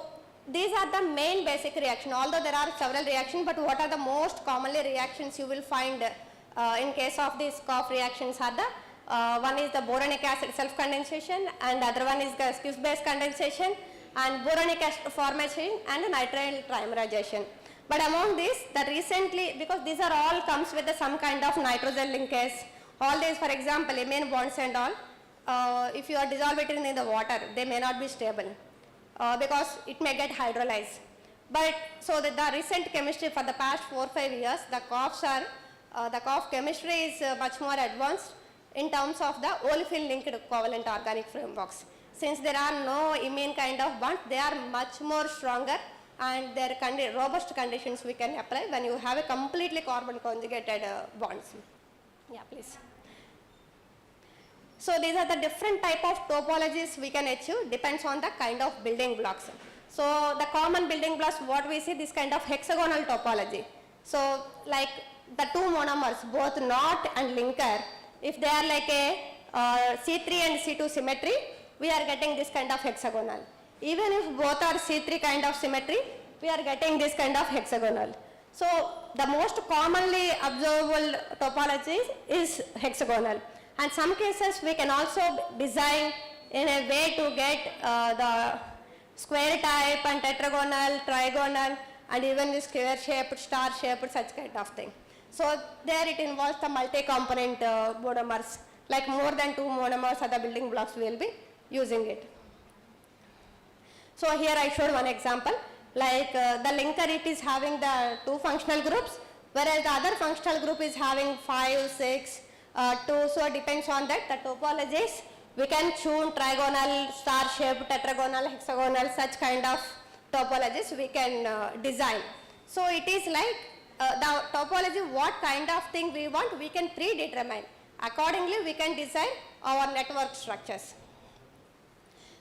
these are the main basic reaction. Although there are several reactions, but what are the most commonly reactions you will find in case of these COF reactions are the one is the boronic acid self-condensation, and other one is the Schiff-based condensation, and boronic acid formation and nitrile trimerization. But among these, the recently, because these are all comes with some kind of nitrogen linkage. All these, for example, amine bonds and all, if you are dissolve it in the water, they may not be stable because it may get hydrolyzed. But so the recent chemistry for the past 4 or 5 years, the COFs are, the COF chemistry is much more advanced in terms of the olefin linked covalent organic frameworks. Since there are no amine kind of bonds, they are much more stronger, and their robust conditions we can apply when you have a completely carbon conjugated bonds. Yeah, please. So these are the different type of topologies we can achieve, depends on the kind of building blocks. So the common building blocks, what we see, this kind of hexagonal topology. So like the two monomers, both knot and linker, if they are like a C3 and C2 symmetry, we are getting this kind of hexagonal. Even if both are C3 kind of symmetry, we are getting this kind of hexagonal. So the most commonly observable topology is hexagonal. And some cases we can also design in a way to get the square type and tetragonal, trigonal, and even the square shaped, star shaped, such kind of thing. So there it involves the multi-component monomers, like more than 2 monomers are the building blocks we will be using it. So here I showed one example, like the linker, it is having the 2 functional groups, whereas the other functional group is having 5, 6, 2, so it depends on that, the topologies. We can tune trigonal, star shaped, tetragonal, hexagonal, such kind of topologies we can design. So it is like the topology, what kind of thing we want, we can predetermine. Accordingly, we can design our network structures.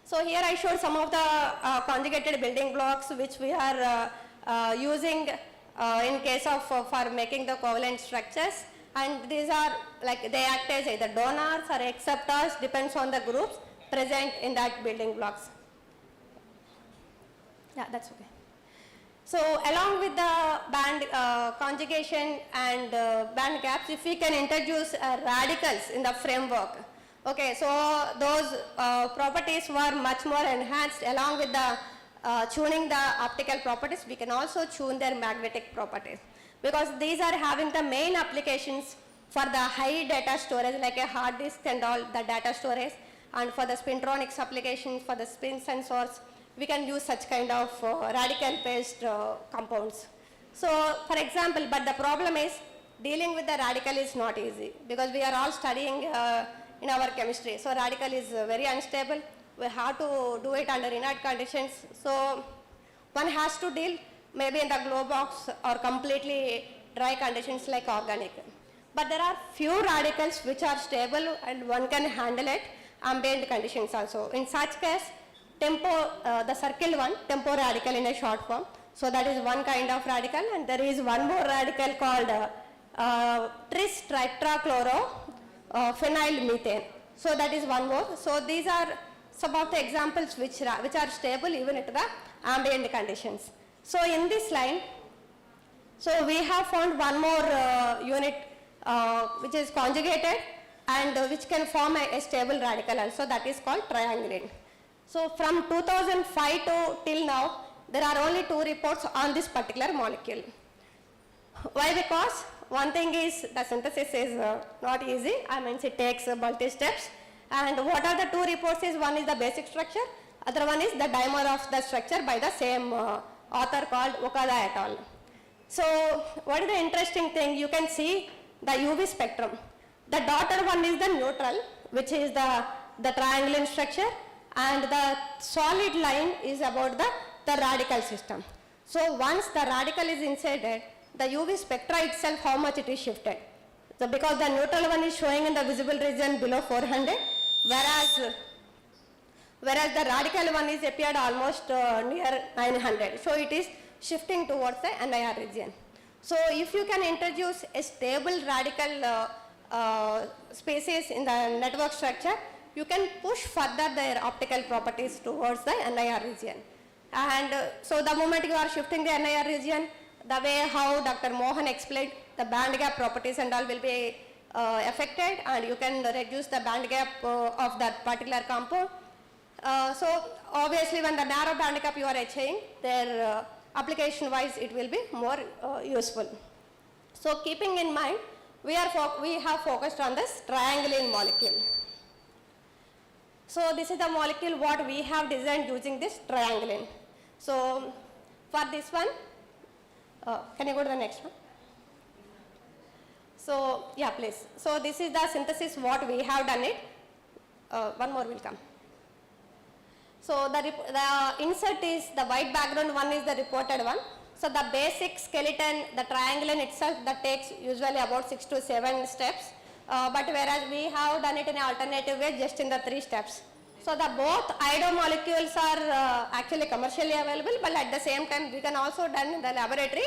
So here I showed some of the conjugated building blocks which we are using in case of for making the covalent structures, and these are like they act as either donors or acceptors, depends on the groups present in that building blocks. Yeah, that's okay. So along with the band conjugation and band gaps, if we can introduce radicals in the framework, okay, so those properties were much more enhanced. Along with the tuning the optical properties, we can also tune their magnetic properties, because these are having the main applications for the high data storage, like a hard disk and all the data storage, and for the spintronics applications, for the spin sensors, we can use such kind of radical based compounds. So for example, but the problem is dealing with the radical is not easy, because we are all studying in our chemistry. So radical is very unstable. We have to do it under inert conditions. So one has to deal maybe in the glow box or completely dry conditions like organic. But there are few radicals which are stable and one can handle it ambient conditions also. In such case, tempo, the circle one, tempo radical in a short form. So that is one kind of radical, and there is one more radical called tris tetrachloro phenyl methane. So that is one more. So these are some of the examples which are stable even at the ambient conditions. So in this line, so we have found one more unit which is conjugated and which can form a stable radical also, that is called triangulin. So from 2005 to till now, there are only 2 reports on this particular molecule. Why? Because one thing is the synthesis is not easy, I mean it takes multi steps, and what are the 2 reports is, one is the basic structure, other one is the dimer of the structure by the same author called Okada et al. So what is the interesting thing, you can see the UV spectrum. The dotted one is the neutral, which is the triangulin structure, and the solid line is about the radical system. So once the radical is inserted, the UV spectra itself, how much it is shifted. So because the neutral one is showing in the visible region below 400, whereas the radical one is appeared almost near 900. So it is shifting towards the NIR region. So if you can introduce a stable radical species in the network structure, you can push further their optical properties towards the NIR region. And so the moment you are shifting the NIR region, the way how Dr. Mohan explained, the band gap properties and all will be affected, and you can reduce the band gap of that particular compound. So obviously when the narrow band gap you are achieving, their application wise it will be more useful. So keeping in mind, we have focused on this triangulin molecule. So this is the molecule what we have designed using this triangulin. So for this one, can you go to the next one? So yeah, please. So this is the synthesis what we have done it. One more will come. So the insert is the white background one is the reported one. So the basic skeleton, the triangulin itself, that takes usually about 6 to 7 steps. But whereas we have done it in an alternative way, just in the 3 steps. So the both IDO molecules are actually commercially available, but at the same time we can also done in the laboratory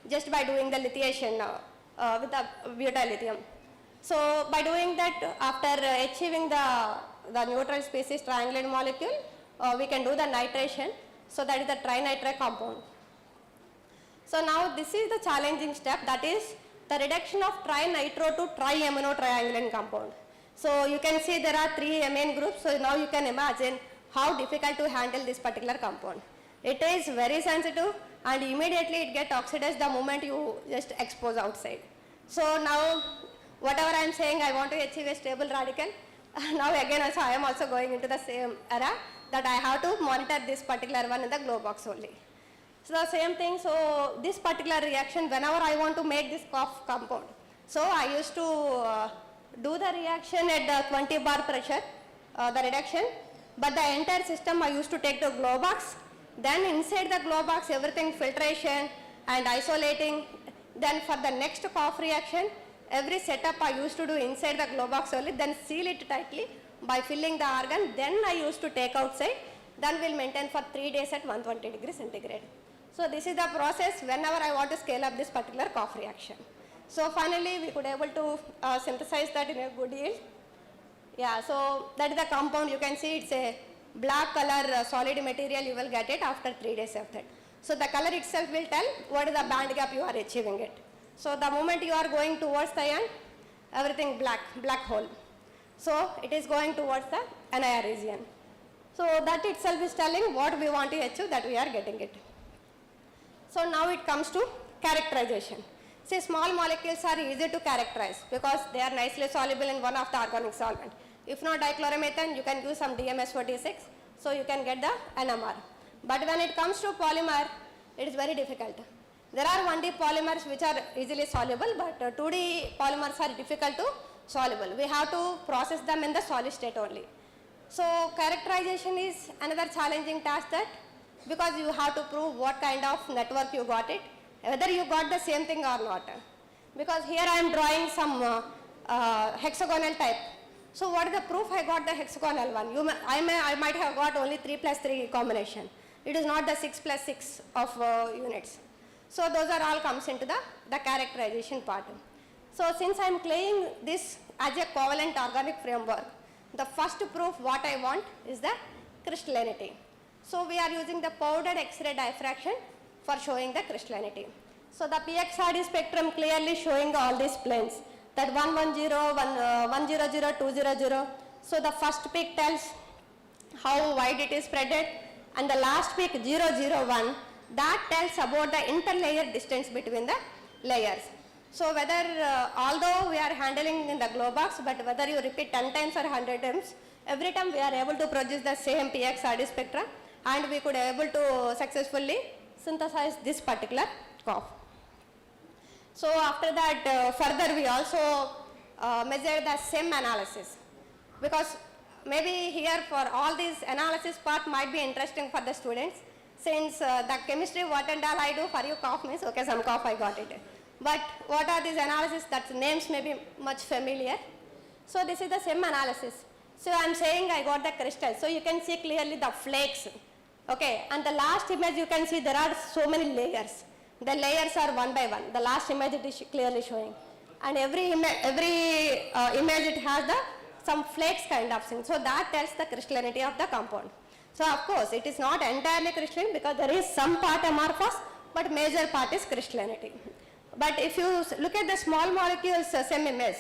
just by doing the lithiation with the butyl lithium. So by doing that, after achieving the neutral species triangulin molecule, we can do the nitration. So that is the trinitrile compound. So now this is the challenging step, that is the reduction of trinitro to triamino triangulin compound. So you can see there are 3 amine groups. So now you can imagine how difficult to handle this particular compound. It is very sensitive and immediately it gets oxidized the moment you just expose outside. So now whatever I am saying, I want to achieve a stable radical. Now again also I am also going into the same era that I have to monitor this particular one in the glow box only. So the same thing, so this particular reaction, whenever I want to make this cough compound, so I used to do the reaction at the 20 bar pressure, the reduction, but the entire system I used to take the glow box, then inside the glow box everything filtration and isolating, then for the next cough reaction, every setup I used to do inside the glow box only, then seal it tightly by filling the organ, then I used to take outside, then we'll maintain for 3 days at 120 degrees centigrade. So this is the process whenever I want to scale up this particular cough reaction. So finally we could able to synthesize that in a good yield. Yeah, so that is the compound. You can see it's a black color solid material, you will get it after 3 days of that. So the color itself will tell what is the band gap you are achieving it. So the moment you are going towards the end, everything black hole. So it is going towards the NIR region. So that itself is telling what we want to achieve, that we are getting it. So now it comes to characterization. See, small molecules are easy to characterize because they are nicely soluble in one of the organic solvent. If not dichloromethane, you can use some DMS46, so you can get the NMR. But when it comes to polymer, it is very difficult. There are 1D polymers which are easily soluble, but 2D polymers are difficult to soluble. We have to process them in the solid state only. So characterization is another challenging task, that because you have to prove what kind of network you got it, whether you got the same thing or not. Because here I am drawing some hexagonal type. So what is the proof I got the hexagonal one? I might have got only 3 plus 3 combination. It is not the 6 plus 6 of units. So those are all comes into the characterization part. So since I am claiming this as a covalent organic framework, the first proof what I want is the crystallinity. So we are using the powdered X-ray diffraction for showing the crystallinity. So the PXRD spectrum clearly showing all these planes, that 110, 100, 200. So the first peak tells how wide it is spreaded, and the last peak 001, that tells about the interlayer distance between the layers. So whether, although we are handling in the glow box, but whether you repeat 10 times or 100 times, every time we are able to produce the same PXRD spectra, and we could able to successfully synthesize this particular cough. So after that, further we also measure the SEM analysis, because maybe here for all these analysis part might be interesting for the students, since the chemistry what and all I do for you cough means, okay, some cough I got it. But what are these analysis, that names may be much familiar. So this is the SEM analysis. So I am saying I got the crystal. So you can see clearly the flakes. Okay, and the last image you can see there are so many layers. The layers are one by one. The last image it is clearly showing. And every image it has some flakes kind of thing. So that tells the crystallinity of the compound. So of course it is not entirely crystalline because there is some part amorphous, but major part is crystallinity. But if you look at the small molecules SEM image,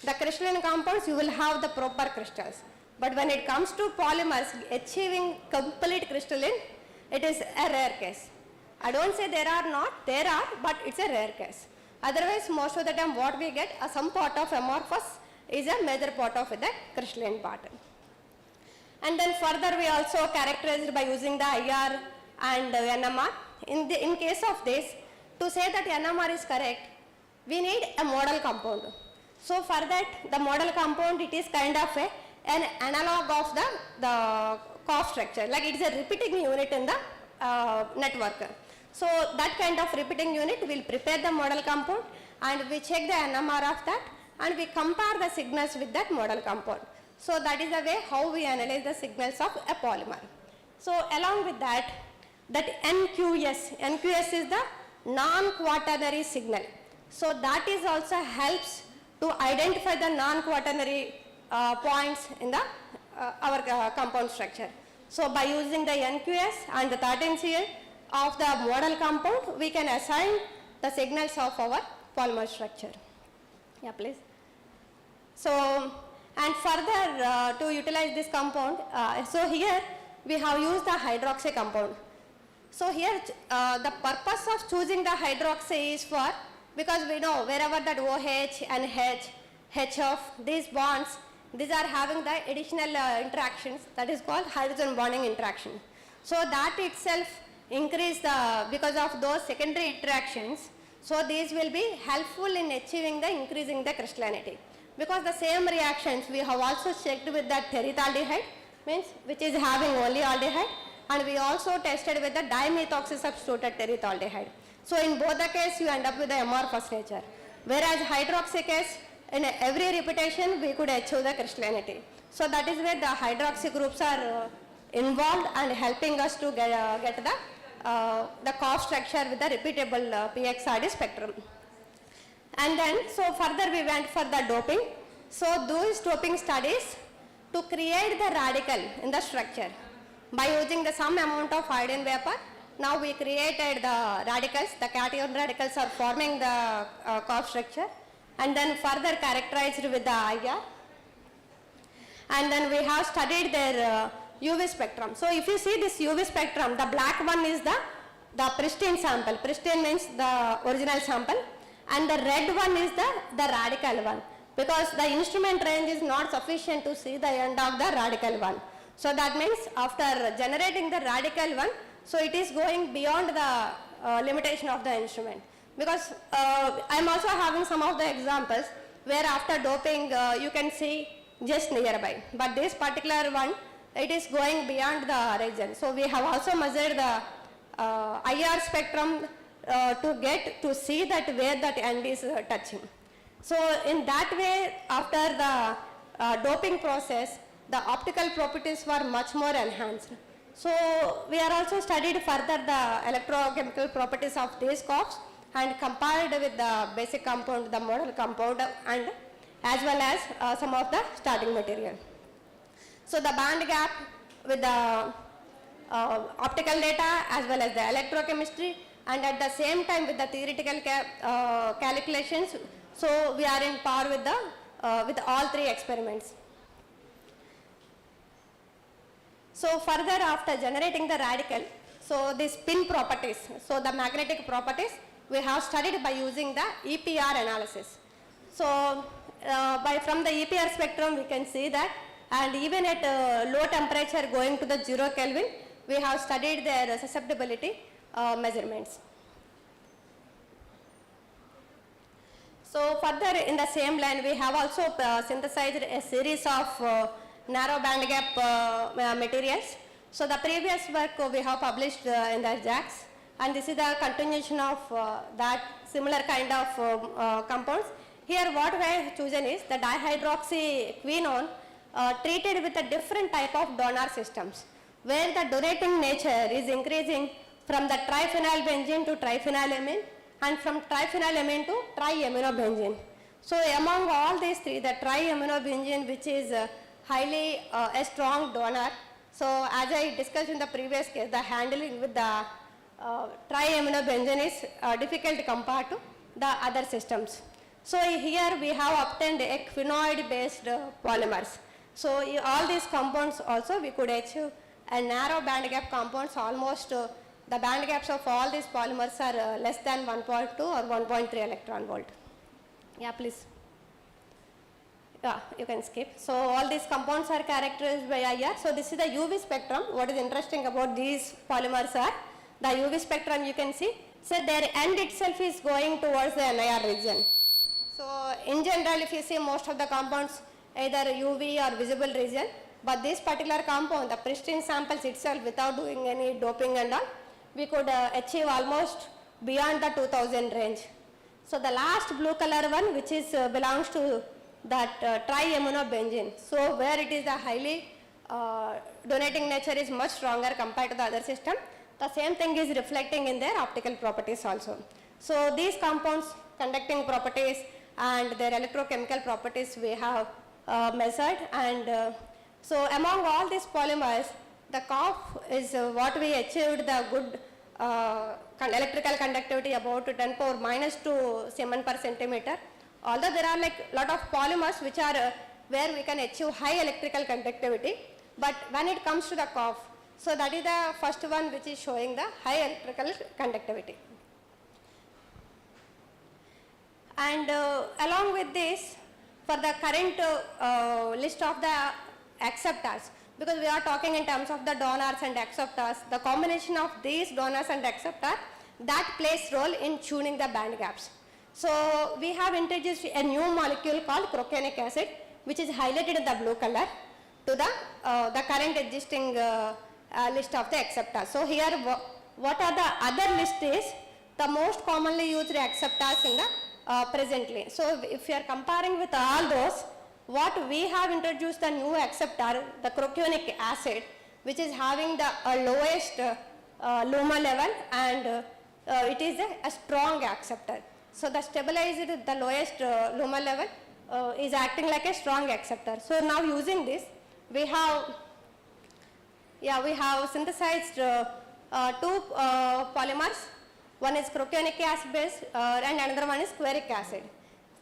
the crystalline compounds, you will have the proper crystals. But when it comes to polymers, achieving complete crystalline, it is a rare case. I don't say there are not, there are, but it's a rare case. Otherwise, most of the time what we get, some part of amorphous is a major part of the crystalline part. And then further we also characterize by using the IR and NMR. In case of this, to say that NMR is correct, we need a model compound. So for that, the model compound, it is kind of an analog of the cough structure, like it is a repeating unit in the network. So that kind of repeating unit will prepare the model compound, and we check the NMR of that, and we compare the signals with that model compound. So that is the way how we analyze the signals of a polymer. So along with that NQS is the non-quaternary signal. So that is also helps to identify the non-quaternary points in the our compound structure. So by using the NQS and the 13CA of the model compound, we can assign the signals of our polymer structure. Yeah, please. So And further to utilize this compound, so here we have used the hydroxy compound. So here the purpose of choosing the hydroxy is for, because we know wherever that OH and H, HF, these bonds, these are having the additional interactions, that is called hydrogen bonding interaction. So that itself increase the, because of those secondary interactions, so these will be helpful in achieving the increasing the crystallinity. Because the same reactions we have also checked with the terethaldehyde, means which is having only aldehyde, and we also tested with the dimethoxy substituted terethaldehyde. So in both the case you end up with the amorphous nature. Whereas hydroxy case, in every repetition we could achieve the crystallinity. So that is where the hydroxy groups are involved and helping us to get the COF structure with the repeatable PXRD spectrum. And then, so further we went for the doping. So those doping studies to create the radical in the structure by using the some amount of iodine vapor. Now we created the radicals, the cation radicals are forming the COF structure, and then further characterized with the IR. And then we have studied their UV spectrum. So if you see this UV spectrum, the black one is the pristine sample. Pristine means the original sample. And the red one is the radical one, because the instrument range is not sufficient to see the end of the radical one. So that means after generating the radical one, so it is going beyond the limitation of the instrument. Because I am also having some of the examples where after doping you can see just nearby, but this particular one, it is going beyond the region. So we have also measured the IR spectrum to see that where that end is touching. So in that way, after the doping process, the optical properties were much more enhanced. So we are also studied further the electrochemical properties of these COFs and compared with the basic compound, the model compound, and as well as some of the starting material. So the band gap with the optical data as well as the electrochemistry, and at the same time with the theoretical calculations, so we are in par with all three experiments. So further after generating the radical, so the spin properties, so the magnetic properties, we have studied by using the EPR analysis. So from the EPR spectrum we can see that, and even at low temperature going to the 0 Kelvin, we have studied their susceptibility measurements. So further in the same line, we have also synthesized a series of narrow band gap materials. So the previous work we have published in the JACS, and this is the continuation of that similar kind of compounds. Here what we have chosen is the dihydroxyquinone treated with a different type of donor systems, where the donating nature is increasing from the triphenylbenzene to triphenylamine, and from triphenylamine to triaminobenzene. So among all these three, the triaminobenzene, which is highly a strong donor. So as I discussed in the previous case, the handling with the triaminobenzene is difficult compared to the other systems. So here we have obtained a quinoid based polymers. So all these compounds also we could achieve a narrow band gap compounds. Almost the band gaps of all these polymers are less than 1.2 or 1.3 electron volt. Yeah, please. Yeah, you can skip. So all these compounds are characterized by IR. So this is the UV spectrum. What is interesting about these polymers are the UV spectrum you can see. So their end itself is going towards the NIR region. So in general, if you see most of the compounds either UV or visible region, but this particular compound, the pristine samples itself without doing any doping and all, we could achieve almost beyond the 2000 range. So the last blue color one, which is belongs to that triaminobenzene. So where it is a highly donating nature is much stronger compared to the other system. The same thing is reflecting in their optical properties also. So these compounds conducting properties and their electrochemical properties we have measured, and so among all these polymers, the COF is what we achieved the good electrical conductivity about 10⁻⁻² Siemens per centimeter. Although there are like lot of polymers which are where we can achieve high electrical conductivity. But when it comes to the cough, so that is the first one which is showing the high electrical conductivity. And along with this, for the current list of the acceptors, because we are talking in terms of the donors and acceptors, the combination of these donors and acceptors, that plays role in tuning the band gaps. So we have introduced a new molecule called propionic acid, which is highlighted in the blue color to the current existing list of the acceptors. So here, what are the other list is the most commonly used acceptors in the presently. So if you are comparing with all those, what we have introduced the new acceptor, the propionic acid, which is having the lowest luma level, and it is a strong acceptor. So the stabilized, the lowest luma level is acting like a strong acceptor. So now using this, we have synthesized two polymers. One is propionic acid base and another one is queric acid.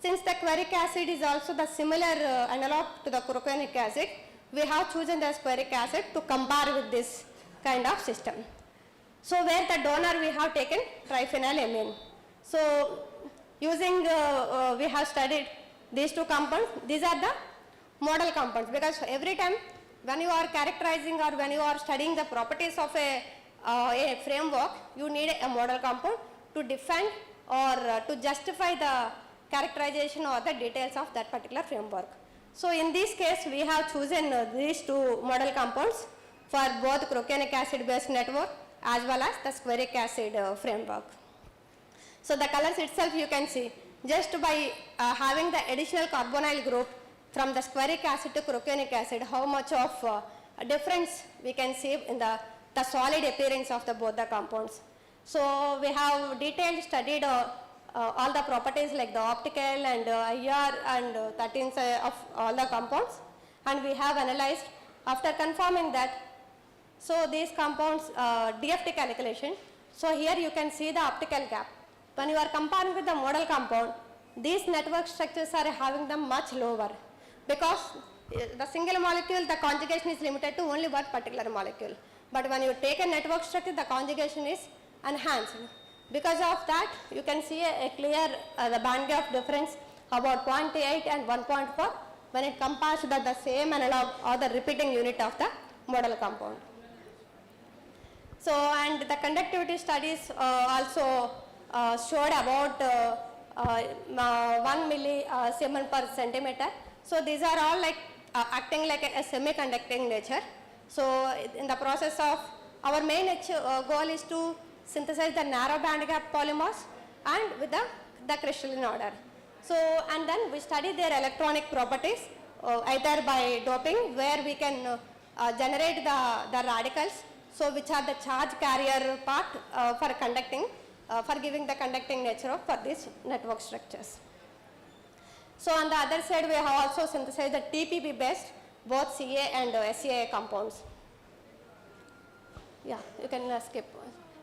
Since the queric acid is also the similar analog to the propionic acid, we have chosen the queric acid to compare with this kind of system. So where the donor we have taken triphenylamine. So using, we have studied these two compounds. These are the model compounds, because every time when you are characterizing or when you are studying the properties of a framework, you need a model compound to defend or to justify the characterization or the details of that particular framework. So in this case, we have chosen these two model compounds for both propionic acid based network as well as the queric acid framework. So the colors itself you can see, just by having the additional carbonyl group from the queric acid to propionic acid, how much of a difference we can see in the solid appearance of both the compounds. So we have detailed studied all the properties like the optical and IR and 13th of all the compounds, and we have analyzed after confirming that. So these compounds DFT calculation. So here you can see the optical gap. When you are comparing with the model compound, these network structures are having them much lower, because the single molecule, the conjugation is limited to only one particular molecule. But when you take a network structure, the conjugation is enhanced. Because of that, you can see a clear the band gap difference about 0.8 and 1.4 when it compares to the same analog or the repeating unit of the model compound. So, and the conductivity studies also showed about 1 millisiemens per centimeter. So these are all like acting like a semi-conducting nature. So in the process of our main goal is to synthesize the narrow band gap polymers and with the crystalline order. So, and then we study their electronic properties either by doping, where we can generate the radicals, so which are the charge carrier part for conducting, for giving the conducting nature for these network structures. So on the other side, we have also synthesized the TPP based both CA and SCA compounds. Yeah, you can skip.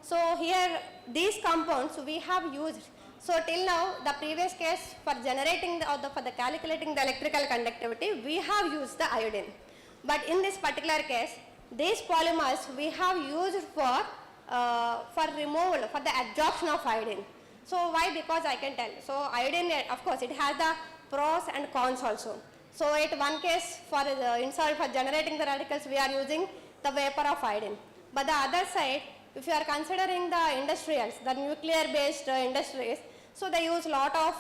So here these compounds we have used. So till now, the previous case for generating for the calculating the electrical conductivity, we have used the iodine. But in this particular case, these polymers we have used for removal, for the absorption of iodine. So why? Because I can tell. So iodine, of course, it has the pros and cons also. So at one case for generating the radicals, we are using the vapor of iodine. But the other side, if you are considering the industrials, the nuclear based industries, so they use lot of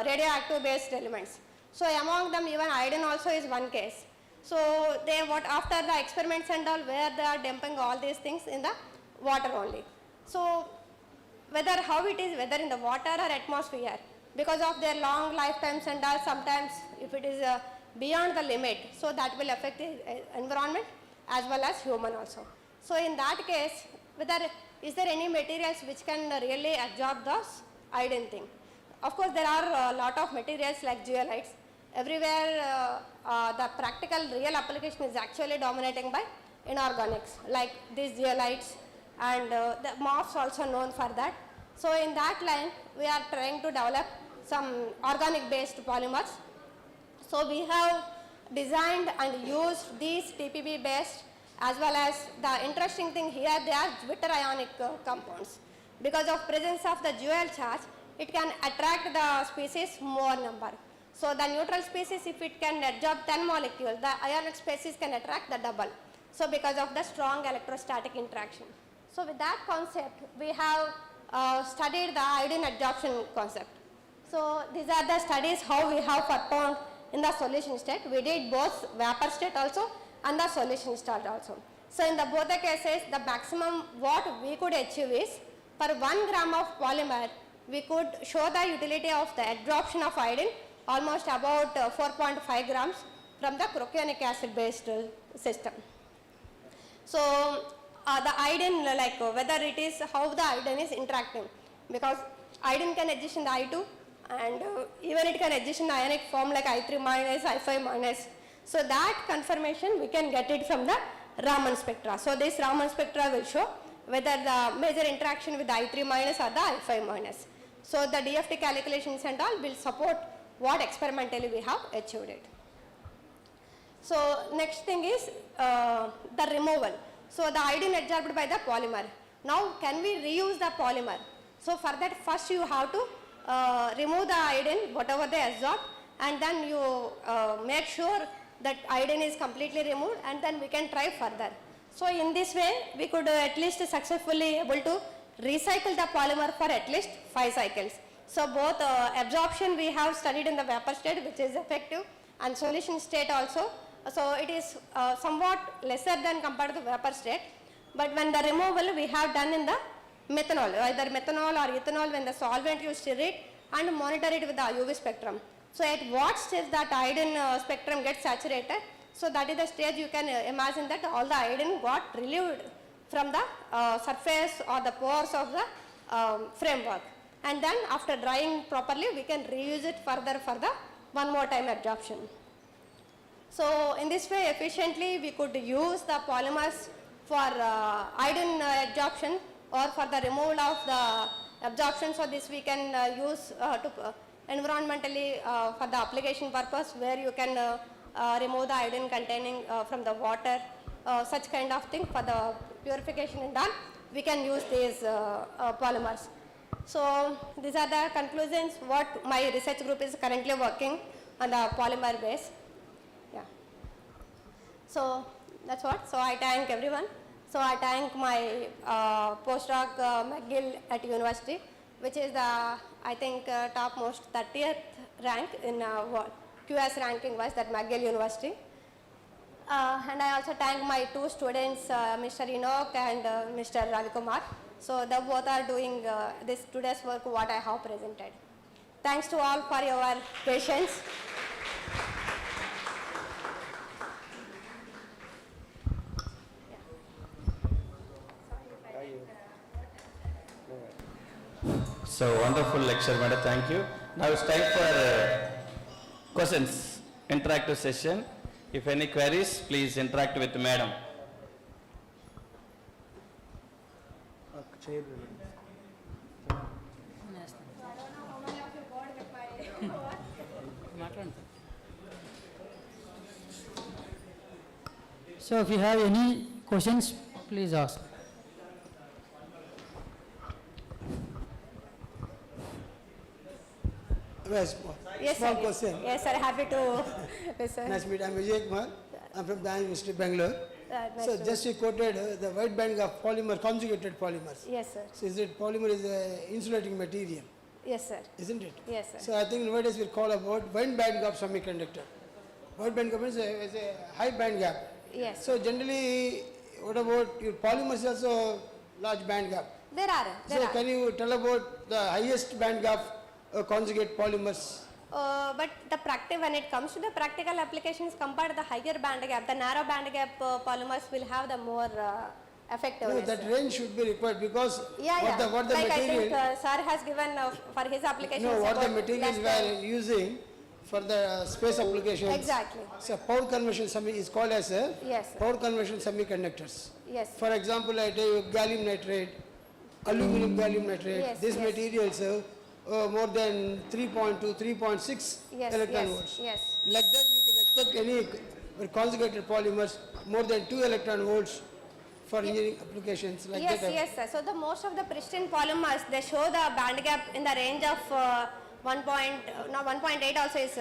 radioactive based elements. So among them, even iodine also is one case. So they after the experiments and all, where they are dumping all these things in the water only. So whether how it is, whether in the water or atmosphere, because of their long lifetimes and all, sometimes if it is beyond the limit, so that will affect the environment as well as human also. So in that case, whether is there any materials which can really absorb those iodine thing? Of course, there are a lot of materials like zeolites. Everywhere the practical real application is actually dominating by inorganics, like these zeolites, and the MOFs also known for that. So in that line, we are trying to develop some organic based polymers. So we have designed and used these TPB based, as well as the interesting thing here, they are Zwitter ionic compounds. Because of presence of the dual charge, it can attract the species more number. So the neutral species, if it can absorb 10 molecules, the ionic species can attract the double. So because of the strong electrostatic interaction. So with that concept, we have studied the iodine absorption concept. So these are the studies how we have performed in the solution state. We did both vapor state also and the solution state also. So in the both the cases, the maximum what we could achieve is per 1 gram of polymer, we could show the utility of the absorption of iodine almost about 4.5 grams from the propionic acid based system. So the iodine, like whether it is how the iodine is interacting, because iodine can exist in the I2 and even it can exist in the ionic form like I3 minus, I5 minus. So that confirmation we can get it from the Raman spectra. So this Raman spectra will show whether the major interaction with the I3 minus or the I5 minus. So the DFT calculations and all will support what experimentally we have achieved it. So next thing is the removal. So the iodine absorbed by the polymer. Now can we reuse the polymer? So for that first you have to remove the iodine whatever they absorb, and then you make sure that iodine is completely removed, and then we can try further. So in this way we could at least successfully able to recycle the polymer for at least 5 cycles. So both absorption we have studied in the vapor state, which is effective, and solution state also. So it is somewhat lesser than compared to vapor state, but when the removal we have done in the methanol, either methanol or ethanol, when the solvent you stir it and monitor it with the UV spectrum. So at what stage that iodine spectrum gets saturated, so that is the stage you can imagine that all the iodine got relieved from the surface or the pores of the framework. And then after drying properly, we can reuse it further for the one more time absorption. So in this way efficiently we could use the polymers for iodine absorption or for the removal of the absorption. So this we can use to environmentally for the application purpose, where you can remove the iodine containing from the water, such kind of thing for the purification and all, we can use these polymers. So these are the conclusions what my research group is currently working on the polymer base. Yeah. So that's what. So I thank everyone. So I thank my postdoc McGill at university, which is the I think topmost 30th rank in QS ranking was that McGill University. And I also thank my 2 students, Mr. Enoch and Mr. Ravi Kumar. So they both are doing this today's work what I have presented. Thanks to all for your patience. So wonderful lecture, madam. Thank you. Now it's time for questions, interactive session. If any queries, please interact with madam. So if you have any questions, please ask. Yes, Yes, small sir. question. Yes, sir. Happy to listen. Nice to meet you. I'm Vijay Kumar. I'm from the University of Bangalore. Nice So to just you quoted the wide band gap polymer, conjugated polymers. Yes, sir. So is it polymer is a insulating material, Yes, sir. isn't it? Yes, sir. So I think nowadays we call about wide band gap semiconductor. Wide band gap is a high band gap. Yes. So generally, what about your polymers also large band gap? There are. So can you tell about the highest band gap conjugate polymers? But when it comes to the practical applications compared to the higher band gap, the narrow band gap polymers will have the more effectiveness. No, that range should be required because Yeah, what the like material. I think sir has given for his applications. No, what the about materials less we than- are using for the space applications. Exactly. So power conversion is called as a Yes, sir. power conversion semiconductors. Yes. For example, I tell you gallium nitride, aluminum gallium nitride. Yes, These yes. materials more than 3.2, 3.6 Yes, electron yes, volts. yes. Like that we can expect any conjugated polymers more than 2 electron volts for engineering applications like Yes, that? yes, sir. So the most of the pristine polymers, they show the band gap in the range of 1.8 also is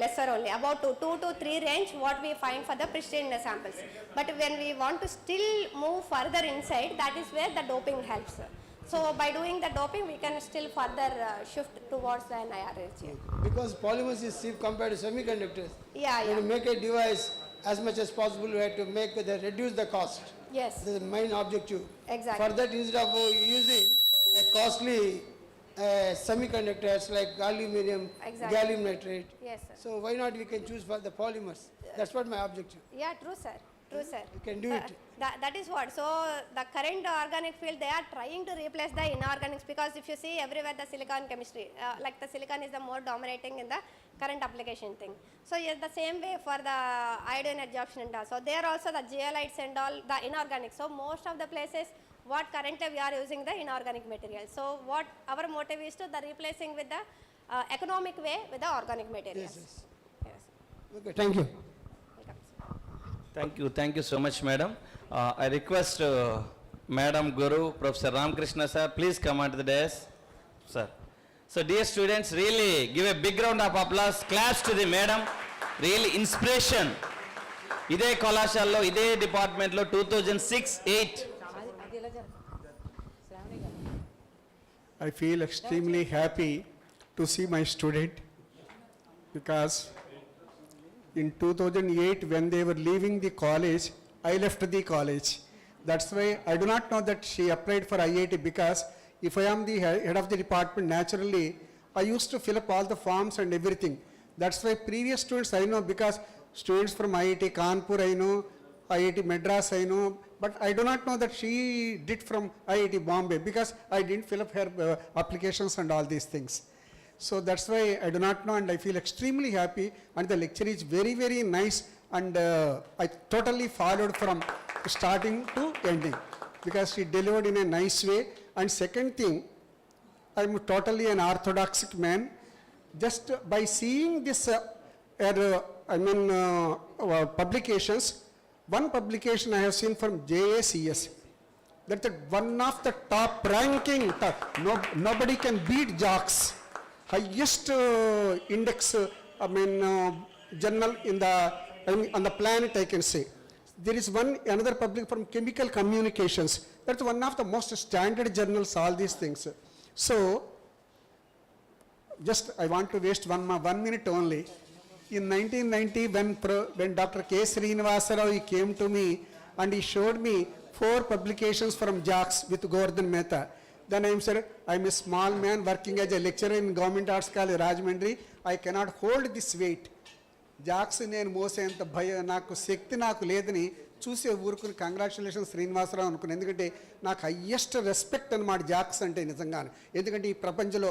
lesser only, about 2 to 3 range what we find for the pristine samples. But when we want to still move further inside, that is where the doping helps. So by doing the doping, we can still further shift towards the NIRH. Because polymers is cheap compared to semiconductors. Yeah, When yeah. you make a device, as much as possible, we have to reduce the cost. Yes, This is the main objective. exactly. For that, instead of using a costly semiconductors like aluminum, Exactly. gallium nitrate, Yes, sir. so why not we can choose for the polymers? That's what my objective. Yeah, true, sir. True, sir. You can do it. That is what. So the current organic field, they are trying to replace the inorganics, because if you see everywhere the silicon chemistry, like the silicon is the more dominating in the current application thing. So yes, the same way for the iodine adsorption and all. So there also the zeolites and all the inorganic. So most of the places what currently we are using the inorganic material. So what our motive is to the replacing with the economic way with the organic materials. Yes. Yes. Okay, thank you. Thank you so much, madam. I request Madam Guru, Professor Ramakrishna sir, please come onto the dais, sir. So dear students, really give a big round of applause, claps to the madam, really inspiration. Ide Kalashallo, ide department lo 2006-8. I feel extremely happy to see my student, because in 2008 when they were leaving the college, I left the college. That's why I do not know that she applied for IIT, because if I am the head of the department, naturally I used to fill up all the forms and everything. That's why previous students I know, because students from IIT Kanpur I know, IIT Madras I know, but I do not know that she did from IIT Bombay, because I didn't fill up her applications and all these things. So that's why I do not know, and I feel extremely happy, and the lecture is very, very nice, and I totally followed from starting to ending, because she delivered in a nice way. And second thing, I'm totally an orthodox man. Just by seeing this, publications, one publication I have seen from JACS, that one of the top ranking, nobody can beat JOCS. Highest index, journal in the, on the planet, I can say. There is another public from Chemical Communications. That's one of the most standard journals, all these things. So, just I want to waste 1 minute only. In 1990, when Dr. K. Srinivasa Rao, he came to me and he showed me 4 publications from JOCS with Govardhan Mehta. Then I said, I'm a small man working as a lecturer in Government Arts College, Rajahmundry. I cannot hold this weight. JOCS నేను మోసేంత భయం, నాకు శక్తి నాకు లేదని చూసే ఊరుకుని congratulations Srinivasarao అనుకుని. ఎందుకంటే నాకు highest respect అన్నమాట JOCS అంటే నిజంగానే. ఎందుకంటే ఈ ప్రపంచంలో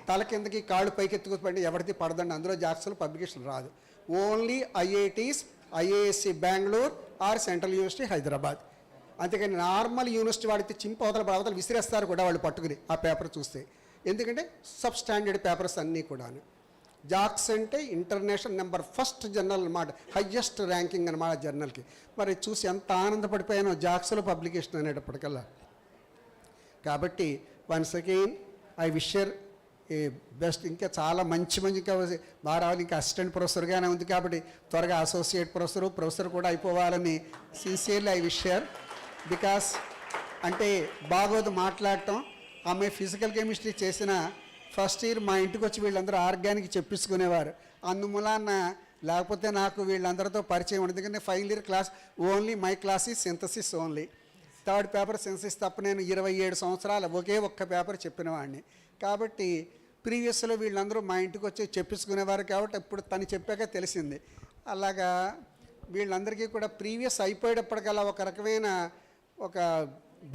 తల కిందకి కాళ్ళు పైకెత్తుకుపడి ఎవరిది పడదండి, అందులో JOCSలో పబ్లికేషన్ రాదు. Only IITs, IISc Bengaluru or central university Hyderabad. అంతేకాని నార్మల్ యూనివర్సిటీ వాడితే చింపవతలు విసిరేస్తారు కూడా వాళ్ళు పట్టుకుని ఆ పేపర్ చూస్తే. ఎందుకంటే సబ్ స్టాండర్డ్ పేపర్స్ అన్నీ కూడాను. JOCS అంటే ఇంటర్నేషనల్ నెంబర్ ఫస్ట్ జర్నల్ అన్నమాట, హయ్యెస్ట్ ర్యాంకింగ్ అన్నమాట జర్నల్కి. మరి చూసి ఎంత ఆనందపడిపోయానో JOCSలో పబ్లికేషన్ అనేటప్పటికల్లా. కాబట్టి once again I wish your A best. ఇంకా చాలా మంచి ఇంకా బాగా రావాలి. ఇంకా అసిస్టెంట్ ప్రొఫెసర్గానే ఉంది కాబట్టి త్వరగా అసోసియేట్ ప్రొఫెసర్ కూడా అయిపోవాలని sincerely I wish your. Because అంటే బాగోదు మాట్లాడటం. ఆమె ఫిజికల్ కెమిస్ట్రీ చేసిన ఫస్ట్ ఇయర్ మా ఇంటికి వచ్చి వీళ్ళందరూ ఆర్గానిక్ చెప్పించుకునేవారు. అందుమూలాన లేకపోతే నాకు వీళ్ళందరితో పరిచయం ఉండదు. ఎందుకంటే final year class only my class ఈ synthesis only. Third paper synthesis తప్ప నేను 27 సంవత్సరాలు ఒకే ఒక్క పేపర్ చెప్పినవాడిని. కాబట్టి ప్రీవియస్లో వీళ్ళందరూ మా ఇంటికి వచ్చి చెప్పించుకునేవారు. కాబట్టి ఇప్పుడు తను చెప్పాక తెలిసింది. అలాగా వీళ్ళందరికీ కూడా ప్రీవియస్ అయిపోయేటప్పటికల్లా ఒక రకమైన ఒక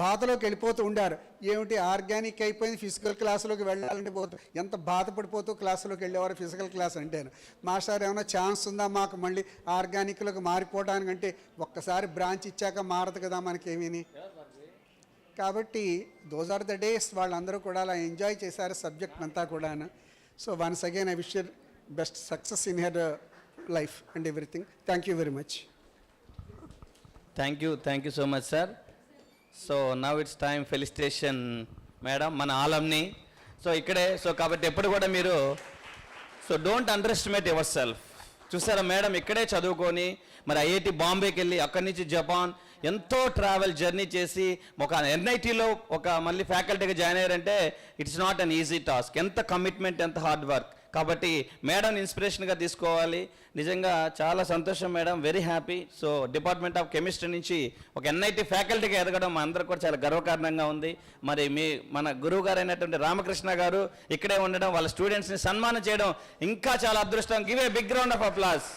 బాధలోకి వెళ్ళిపోతూ ఉండారు. ఏమిటి ఆర్గానిక్ అయిపోయింది, ఫిజికల్ క్లాసులోకి వెళ్ళాలంటే ఎంత బాధపడిపోతూ క్లాసులోకి వెళ్ళేవారు ఫిజికల్ క్లాస్ అంటేను. మాస్టర్ ఏమైనా ఛాన్స్ ఉందా మాకు మళ్ళీ ఆర్గానిక్లోకి మారిపోవడానికంటే, ఒక్కసారి బ్రాంచ్ ఇచ్చాక మారదు కదా మనకేమీని. కాబట్టి దోస్ ఆర్ ద డేస్. వాళ్ళందరూ కూడా అలా ఎంజాయ్ చేశారు సబ్జెక్ట్ అంతా కూడాను. So once again I wish your best success in her life and everything. Thank you very much. Thank you so much, sir. So now it's time felicitation, madam, మన alumni. So ఇక్కడే so కాబట్టి ఎప్పుడు కూడా మీరు so don't underestimate your self. చూసారా madam ఇక్కడే చదువుకొని మరి ఐఐటి బాంబేకి వెళ్ళి అక్కడి నుంచి జపాన్ ఎంతో ట్రావెల్ జర్నీ చేసి ఒక ఎన్ఐటీలో ఒక మళ్ళీ ఫ్యాకల్టీగా జాయిన్ అయ్యారంటే it's not an easy task. ఎంత కమిట్మెంట్, ఎంత హార్డ్ వర్క్. కాబట్టి మేడం ఇన్స్పిరేషన్గా తీసుకోవాలి. నిజంగా చాలా సంతోషం madam, very happy. So department of chemistry నుంచి ఒక ఎన్ఐటి ఫ్యాకల్టీగా ఎదగడం మా అందరికి కూడా చాలా గర్వకారణంగా ఉంది. మరి మన గురువు గారు అయినటువంటి రామకృష్ణ గారు ఇక్కడే ఉండడం, వాళ్ళ స్టూడెంట్స్ని సన్మానం చేయడం ఇంకా చాలా అదృష్టం. Give a big round of applause.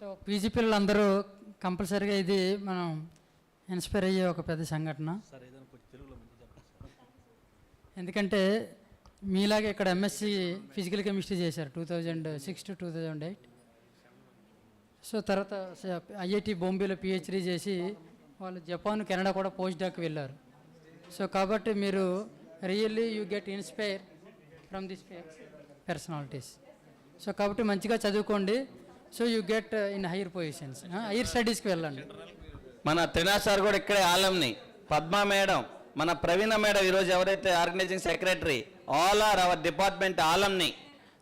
So PG పిల్లలందరూ కంపల్సరీగా ఇది మనం ఇన్స్పైర్ అయ్యే ఒక పెద్ద సంఘటన. ఎందుకంటే మీలాగే ఇక్కడ ఎంఎస్సి ఫిజికల్ కెమిస్ట్రీ చేశారు 2006 to 2008. సో తర్వాత ఐఐటి బాంబేలో పిహెచ్డీ చేసి వాళ్ళు జపాన్, కెనడా కూడా పోస్ట్ డాక్ వెళ్ళారు. సో కాబట్టి మీరు really you get inspire from this personalities. So కాబట్టి మంచిగా చదువుకోండి. So you get in higher positions, higher స్టడీస్కి వెళ్ళండి. మన త్రినాథ్ సార్ కూడా ఇక్కడే ఆలంని, పద్మా మేడం, మన ప్రవీణ మేడం ఈరోజు ఎవరైతే organising secretary, all are our department alumni.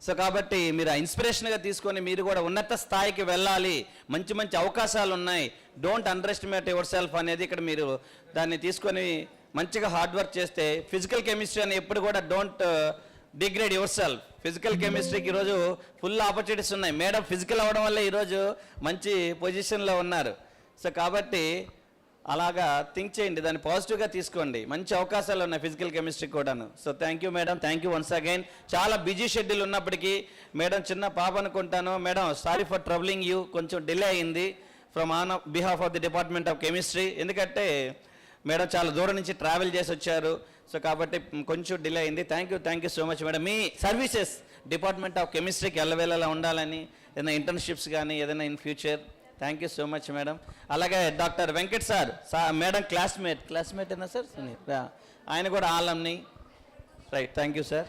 So కాబట్టి మీరు ఇన్స్పిరేషన్గా తీసుకొని మీరు కూడా ఉన్నత స్థాయికి వెళ్ళాలి. మంచి మంచి అవకాశాలు ఉన్నాయి. Don't underestimate yourself అనేది ఇక్కడ మీరు దాన్ని తీసుకొని మంచిగా హార్డ్ వర్క్ చేస్తే ఫిజికల్ కెమిస్ట్రీ అని ఎప్పుడు కూడా don't degrade yourself. Physical కెమిస్ట్రీకి ఈరోజు ఫుల్ ఆపర్చునిటీస్ ఉన్నాయి. మేడం ఫిజికల్ అవ్వడం వల్ల ఈరోజు మంచి పొజిషన్లో ఉన్నారు. సో కాబట్టి అలాగా థింక్ చేయండి, దాన్ని పాజిటివ్గా తీసుకోండి. మంచి అవకాశాలు ఉన్నాయి ఫిజికల్ కెమిస్ట్రీ కూడాను. So thank you madam, thank you once again. చాలా బిజీ షెడ్యూల్ ఉన్నప్పటికీ మేడం చిన్న పాప అనుకుంటాను. Madam sorry for troubling you, కొంచెం డిలే అయింది from on behalf of the department of chemistry. ఎందుకంటే మేడం చాలా దూరం నుంచి ట్రావెల్ చేసి వచ్చారు. సో కాబట్టి కొంచెం డిలే అయింది. Thank you so much madam. మీ సర్వీసెస్ డిపార్ట్మెంట్ ఆఫ్ కెమిస్ట్రీకి ఎల్లవేళలా ఉండాలని, ఏదైనా ఇంటర్న్షిప్స్ కానీ ఏదైనా in future. Thank you so much madam. అలాగే doctor Venkat sir, madam classmate అయినా సార్, ఆయన కూడా alumni. Right, thank you sir.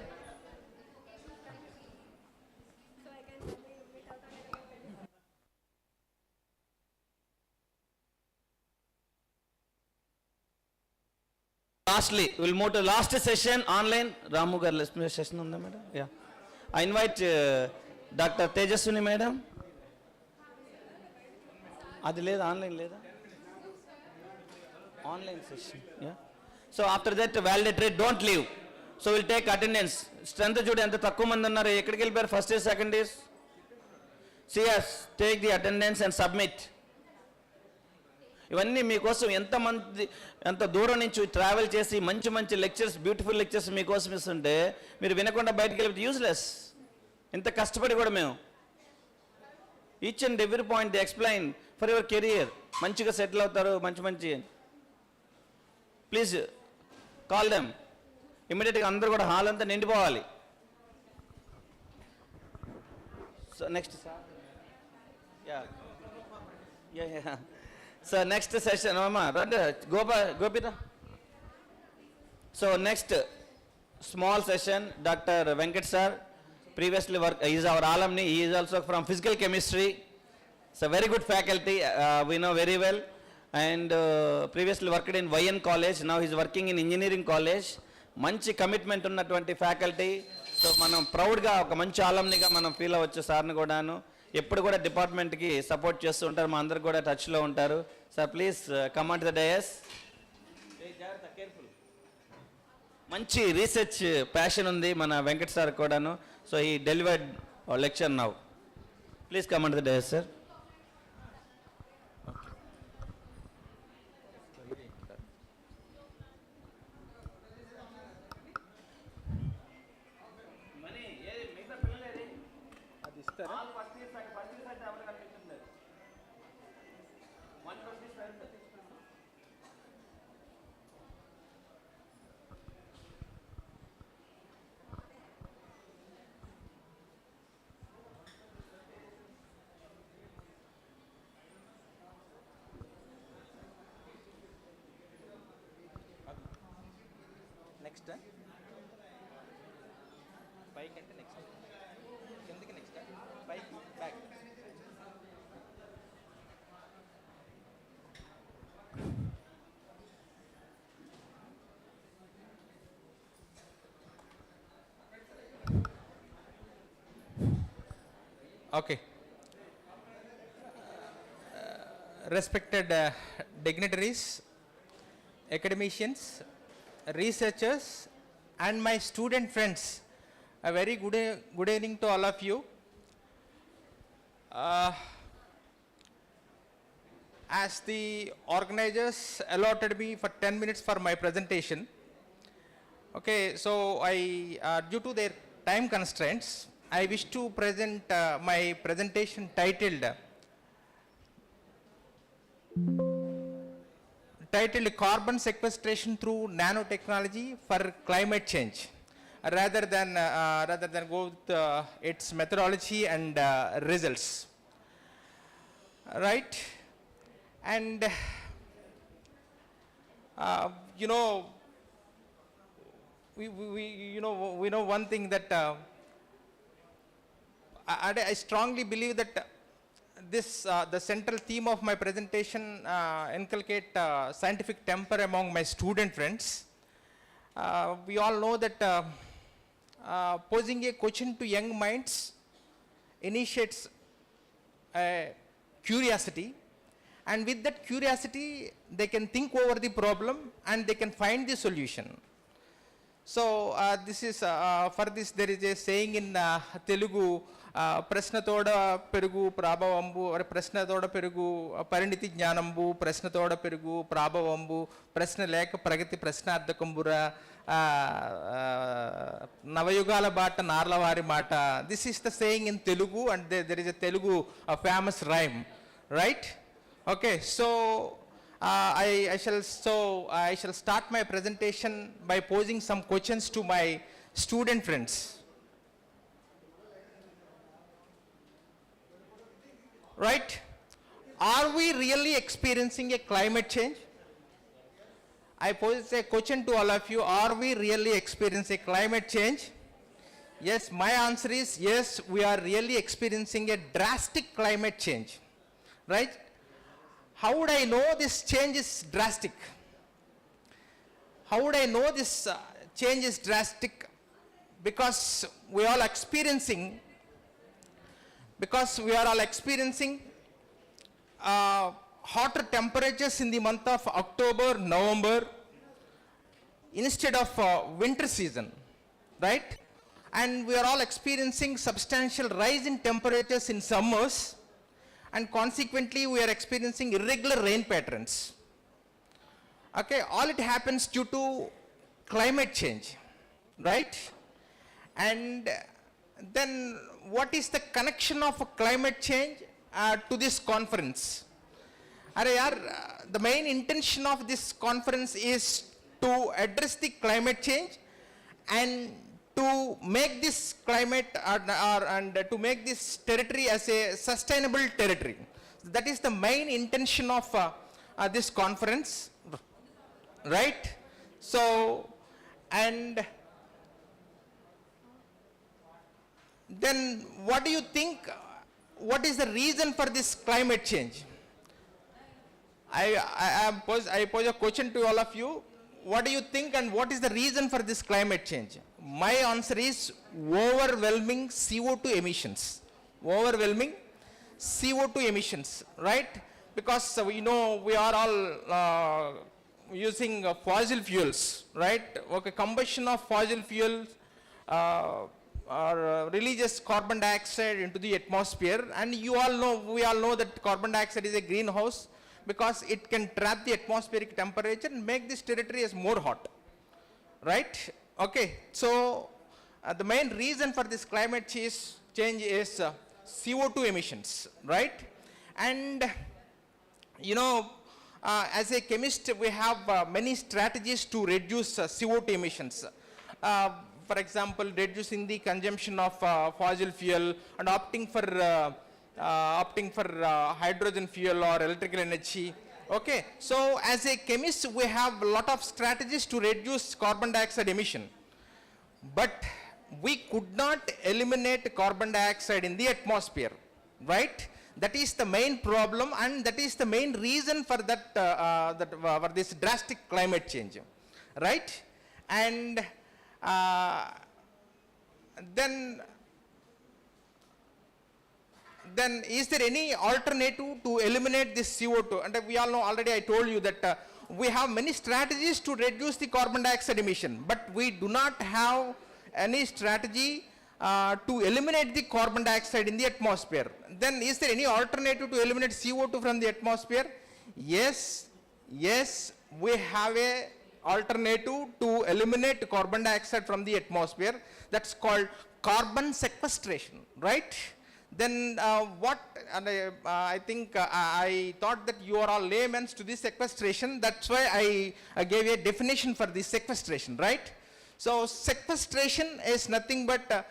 Lastly, we'll move to last session online. Ramu garu session unda madam? Yeah. I invite Dr. Tejaswini madam. Adi leda, online leda? Online session, yeah. So after that validatory, don't leave. So we'll take attendance. Strength చూడు ఎంత తక్కువ మంది ఉన్నారు. ఎక్కడికి వెళ్ళిపోయారు first year, second years? CS, take the attendance and submit. ఇవన్నీ మీకోసం ఎంత దూరం నుంచి ట్రావెల్ చేసి మంచి మంచి లెక్చర్స్, బ్యూటిఫుల్ లెక్చర్స్ మీకోసం ఇస్తుంటే మీరు వినకుండా బయటకు వెళ్ళి యూజ్లెస్. ఇంత కష్టపడి కూడా మేము each and every point the explain for your career. మంచిగా సెటిల్ అవుతారు. మంచి ప్లీజ్ కాల్ దెమ్ ఇమీడియట్గా. అందరూ కూడా హాల్ అంతా నిండిపోవాలి. So next sir, yeah. So next session, Mama, Gopita. So next small session, Dr. Venkat sir, previously worked, he is our alumni, he is also from physical chemistry. So very good faculty, we know very well, and previously worked in YN college, now he is working in engineering college. మంచి commitment ఉన్నటువంటి faculty. So మనం ప్రౌడ్గా ఒక మంచి ఆలంనిగా మనం feel అవ్వచ్చు. సార్ని కూడాను ఎప్పుడు కూడా డిపార్ట్మెంట్కి సపోర్ట్ చేస్తూ ఉంటారు. మా అందరు కూడా టచ్లో ఉంటారు. Sir please come on to the dais. మంచి రీసెర్చ్ ప్యాషన్ ఉంది మన వెంకట్ సార్ కూడాను. సో ఈ delivered lecture now. Please come on to the dais sir. Next Okay. Respected dignitaries, academicians, researchers, and my student friends, a very good evening to all of you. As the organizers allotted me for 10 minutes for my presentation, okay, so due to their time constraints, I wish to present my presentation titled Carbon Sequestration Through Nanotechnology for Climate Change, rather than go with its methodology and results. Right? And you know, we know one thing that I strongly believe that this the central theme of my presentation inculcate scientific temper among my student friends. We all know that posing a question to young minds initiates curiosity, and with that curiosity they can think over the problem and they can find the solution. So this is for this there is a saying in Telugu, Prashnatoda Perugu Prabhavambu, or Prashnatoda Perugu Pariniti Jnanambu, Prashnatoda Perugu Prabhavambu, Prashna Leka Pragati Prashnardakambura, Navayugala Bata Narlavari Mata. This is the saying in Telugu, and there is a Telugu famous rhyme, right? Okay, so I shall start my presentation by posing some questions to my student friends. Right? Are we really experiencing a climate change? I pose a question to all of you. Are we really experiencing a climate change? Yes, my answer is yes, we are really experiencing a drastic climate change. Right? How would I know this change is drastic? How would I know this change is drastic? Because we are all experiencing hotter temperatures in the month of October, November, instead of winter season, right? And we are all experiencing substantial rise in temperatures in summers, and consequently we are experiencing irregular rain patterns. Okay, all it happens due to climate change, right? And then what is the connection of climate change to this conference? The main intention of this conference is to address the climate change and to make this climate and to make this territory as a sustainable territory. That is the main intention of this conference, right? So, and then what do you think, what is the reason for this climate change? I pose a question to all of you. What do you think and what is the reason for this climate change? My answer is overwhelming CO2 emissions. Overwhelming CO2 emissions, right? Because we know we are all using fossil fuels, right? Okay, combustion of fossil fuels releases carbon dioxide into the atmosphere, and we all know that carbon dioxide is a greenhouse because it can trap the atmospheric temperature and make this territory as more hot, right? Okay, so the main reason for this climate change is CO2 emissions, right? And you know, as a chemist, we have many strategies to reduce CO2 emissions. For example, reducing the consumption of fossil fuel and opting for hydrogen fuel or electrical energy. Okay, so as a chemist, we have a lot of strategies to reduce carbon dioxide emission. But we could not eliminate carbon dioxide in the atmosphere, right? That is the main problem, and that is the main reason for for this drastic climate change, right? And then is there any alternative to eliminate this CO2? And we all know already, I told you that we have many strategies to reduce the carbon dioxide emission, but we do not have any strategy to eliminate the carbon dioxide in the atmosphere. Then is there any alternative to eliminate CO2 from the atmosphere? Yes, we have a alternative to eliminate carbon dioxide from the atmosphere. That's called carbon sequestration, right? Then what, and I think I thought that you are all laymen to this sequestration. That's why I gave a definition for this sequestration, right? So sequestration is nothing but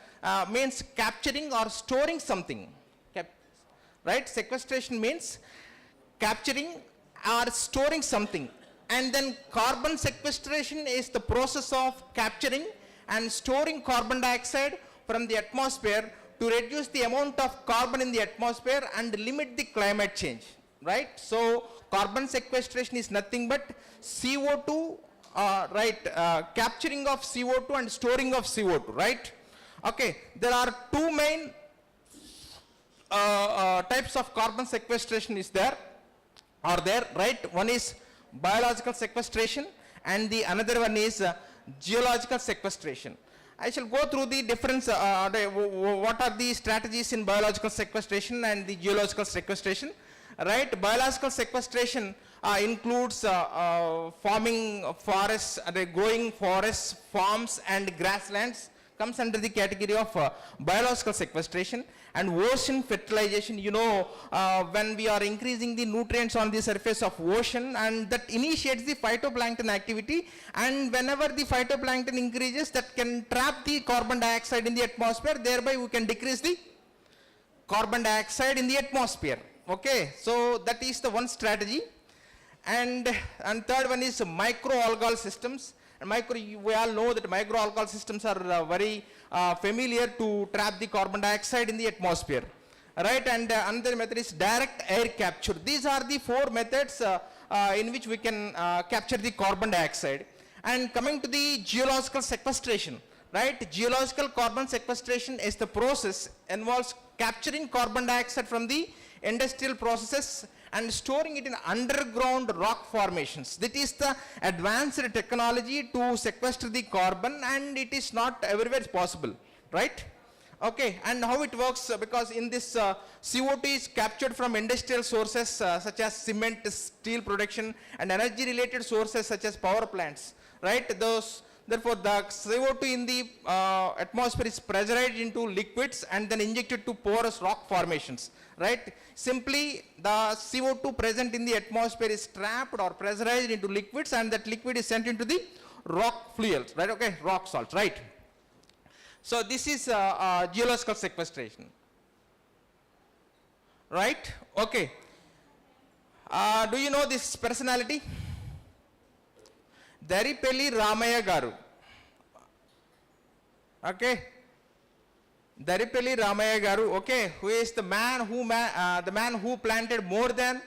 means capturing or storing something, right? Sequestration means capturing or storing something. And then carbon sequestration is the process of capturing and storing carbon dioxide from the atmosphere to reduce the amount of carbon in the atmosphere and limit the climate change, right? So carbon sequestration is nothing but CO2, right? Capturing of CO2 and storing of CO2, right? Okay, there are two main types of carbon sequestration are there, right? One is biological sequestration and the another one is geological sequestration. I shall go through the difference, what are the strategies in biological sequestration and the geological sequestration, right? Biological sequestration includes farming forests, growing forests, farms and grasslands comes under the category of biological sequestration. And ocean fertilization, you know, when we are increasing the nutrients on the surface of ocean, and that initiates the phytoplankton activity, and whenever the phytoplankton increases, that can trap the carbon dioxide in the atmosphere, thereby we can decrease the carbon dioxide in the atmosphere. Okay, so that is the one strategy. And third one is microalgal systems. And we all know that microalgal systems are very familiar to trap the carbon dioxide in the atmosphere, right? And another method is direct air capture. These are the four methods in which we can capture the carbon dioxide. And coming to the geological sequestration, right? Geological carbon sequestration is the process involves capturing carbon dioxide from the industrial processes and storing it in underground rock formations. That is the advanced technology to sequester the carbon, and it is not everywhere possible, right? Okay, and how it works, because in this CO2 is captured from industrial sources such as cement, steel production, and energy related sources such as power plants, right? Therefore, the CO2 in the atmosphere is pressurized into liquids and then injected to porous rock formations, right? Simply, the CO2 present in the atmosphere is trapped or pressurized into liquids, and that liquid is sent into the rock fluids, right? Okay, rock salts, right? So this is geological sequestration, right? Okay. Do you know this personality? Daripelli Ramaya Garu. Okay, Daripelli Ramaya Garu. Okay, who is the man who planted more than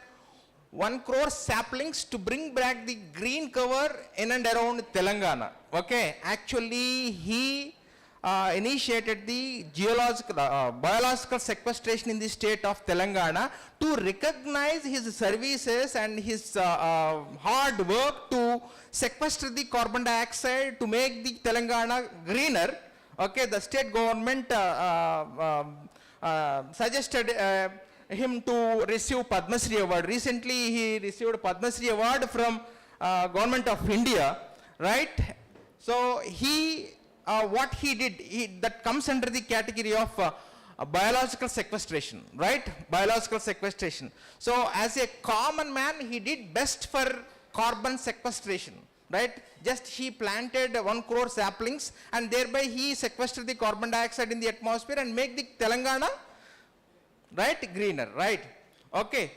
1 crore saplings to bring back the green cover in and around Telangana. Okay, actually he initiated the biological sequestration in the state of Telangana to recognize his services and his hard work to sequester the carbon dioxide to make the Telangana greener. Okay, the state government suggested him to receive Padma Shri Award. Recently he received Padma Shri Award from Government of India, right? So what he did, that comes under the category of biological sequestration, right? Biological sequestration. So as a common man, he did best for carbon sequestration, right? Just he planted 1 crore saplings, and thereby he sequestered the carbon dioxide in the atmosphere and make the Telangana, right, greener, right? Okay.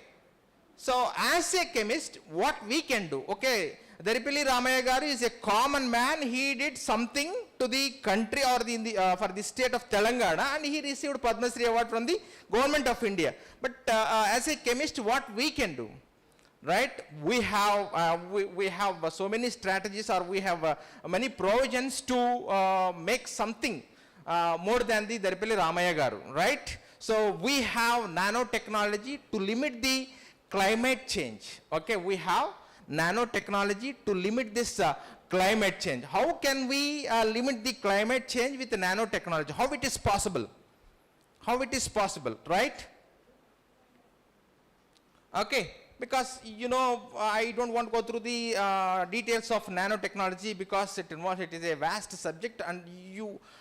So as a chemist, what we can do, okay, Daripalli Ramaya garu is a common man. He did something to the country or for the state of Telangana, and he received Padma Shri award from the government of India. But as a chemist, what we can do? Right, we have so many strategies, or we have many provisions to make something more than the Daripalli Ramaya garu, right? So we have nanotechnology to limit the climate change. Okay, we have nanotechnology to limit this climate change. How can we limit the climate change with nanotechnology? How it is possible? How it is possible, right? Okay. Because, you know, I don't want to go through the details of nanotechnology because it is a vast subject, and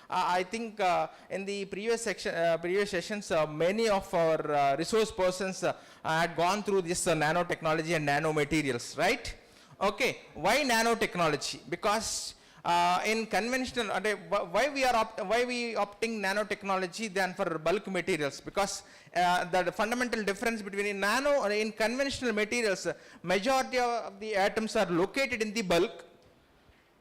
I think in the previous sessions, many of our resource persons had gone through this nanotechnology and nanomaterials, right? Okay, why nanotechnology? Because in conventional, why we opting nanotechnology than for bulk materials? Because the fundamental difference between in conventional materials, majority of the atoms are located in the bulk,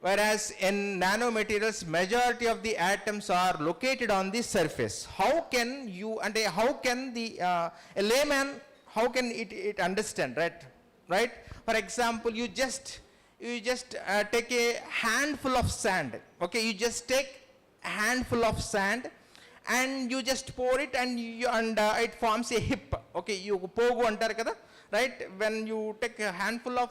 whereas in nanomaterials, majority of the atoms are located on the surface. How can you, and how can a layman, how can it understand, right? For example, you just take a handful of sand. Okay, you just take a handful of sand and you just pour it, and it forms a hip. Okay, you pogu antaru kada, right? When you take a handful of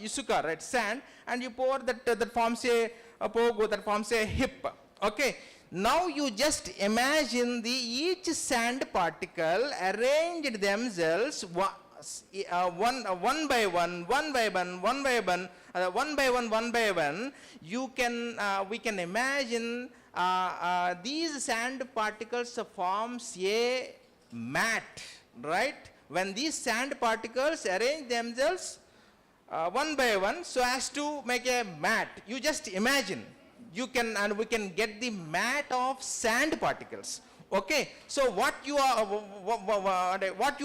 isuka, right, sand, and you pour that forms a pogu, that forms a hip. Okay, now you just imagine each sand particle arranged themselves one by one. We can imagine these sand particles forms a mat, right? When these sand particles arrange themselves one by one so as to make a mat, you just imagine, we can get the mat of sand particles. Okay, so what you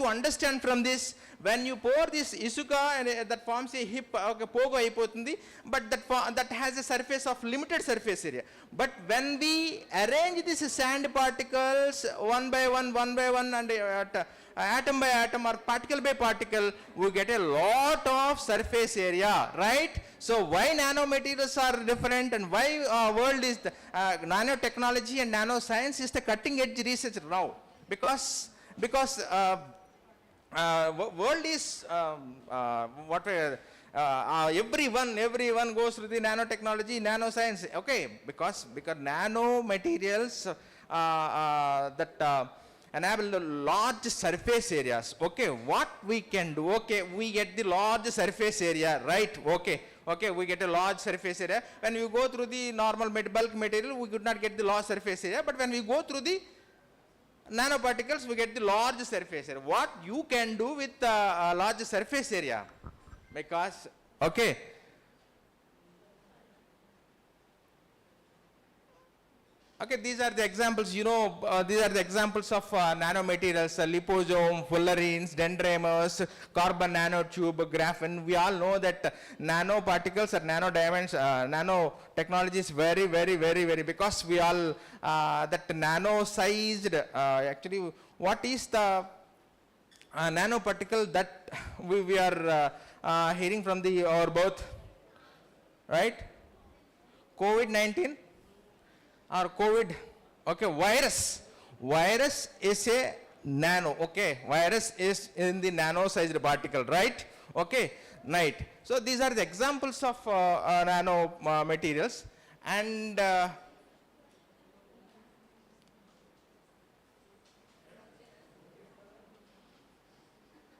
understand from this, when you pour this isuka and that forms a hip, okay, pogo aipotundi, but that has a surface of limited surface area. But when we arrange these sand particles one by one, and atom by atom or particle by particle, we get a lot of surface area, right? So why nanomaterials are different, and why world is nanotechnology and nanoscience is the cutting edge research now? Because world is everyone goes through the nanotechnology, nanoscience. Okay, because nanomaterials that enable the large surface areas. Okay, what we can do? Okay, we get the large surface area, right? Okay, we get a large surface area. When we go through the normal bulk material, we could not get the large surface area. But when we go through the nanoparticles, we get the large surface area. What you can do with a large surface area? Because, okay, these are the examples, these are the examples of nanomaterials, liposome, fullerenes, dendrimers, carbon nanotube, graphene. We all know that nanoparticles or nanotechnology is very, because we all, that nano-sized, actually, what is the nanoparticle that we are hearing from our both, right? COVID-19? Or COVID, okay, virus is a nano, okay, virus is in the nano-sized particle, right? Okay, right. So these are the examples of nano materials, and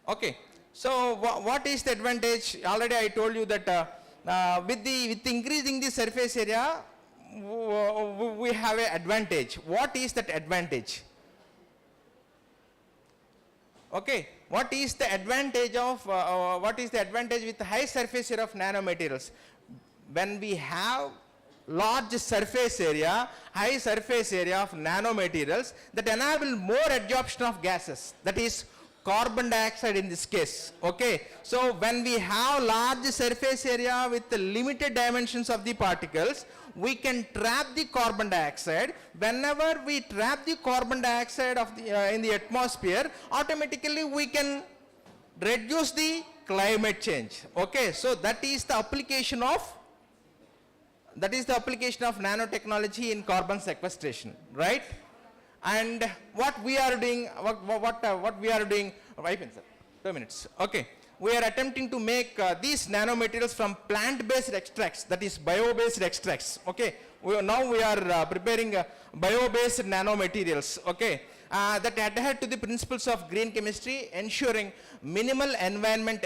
okay, so what is the advantage? Already I told you that with increasing the surface area, we have an advantage. What is that advantage? Okay, what is the advantage with high surface area of nanomaterials? When we have large surface area, high surface area of nanomaterials, that enable more absorption of gases, that is carbon dioxide in this case. Okay, so when we have large surface area with the limited dimensions of the particles, we can trap the carbon dioxide. Whenever we trap the carbon dioxide of the, in the atmosphere, automatically we can reduce the climate change. Okay, so that is the application of nanotechnology in carbon sequestration, right? And what we are doing, what we are doing, 2 minutes. Okay, we are attempting to make these nanomaterials from plant-based extracts, that is bio-based extracts. Okay, now we are preparing bio-based nanomaterials. Okay, that adhere to the principles of green chemistry, ensuring minimal environment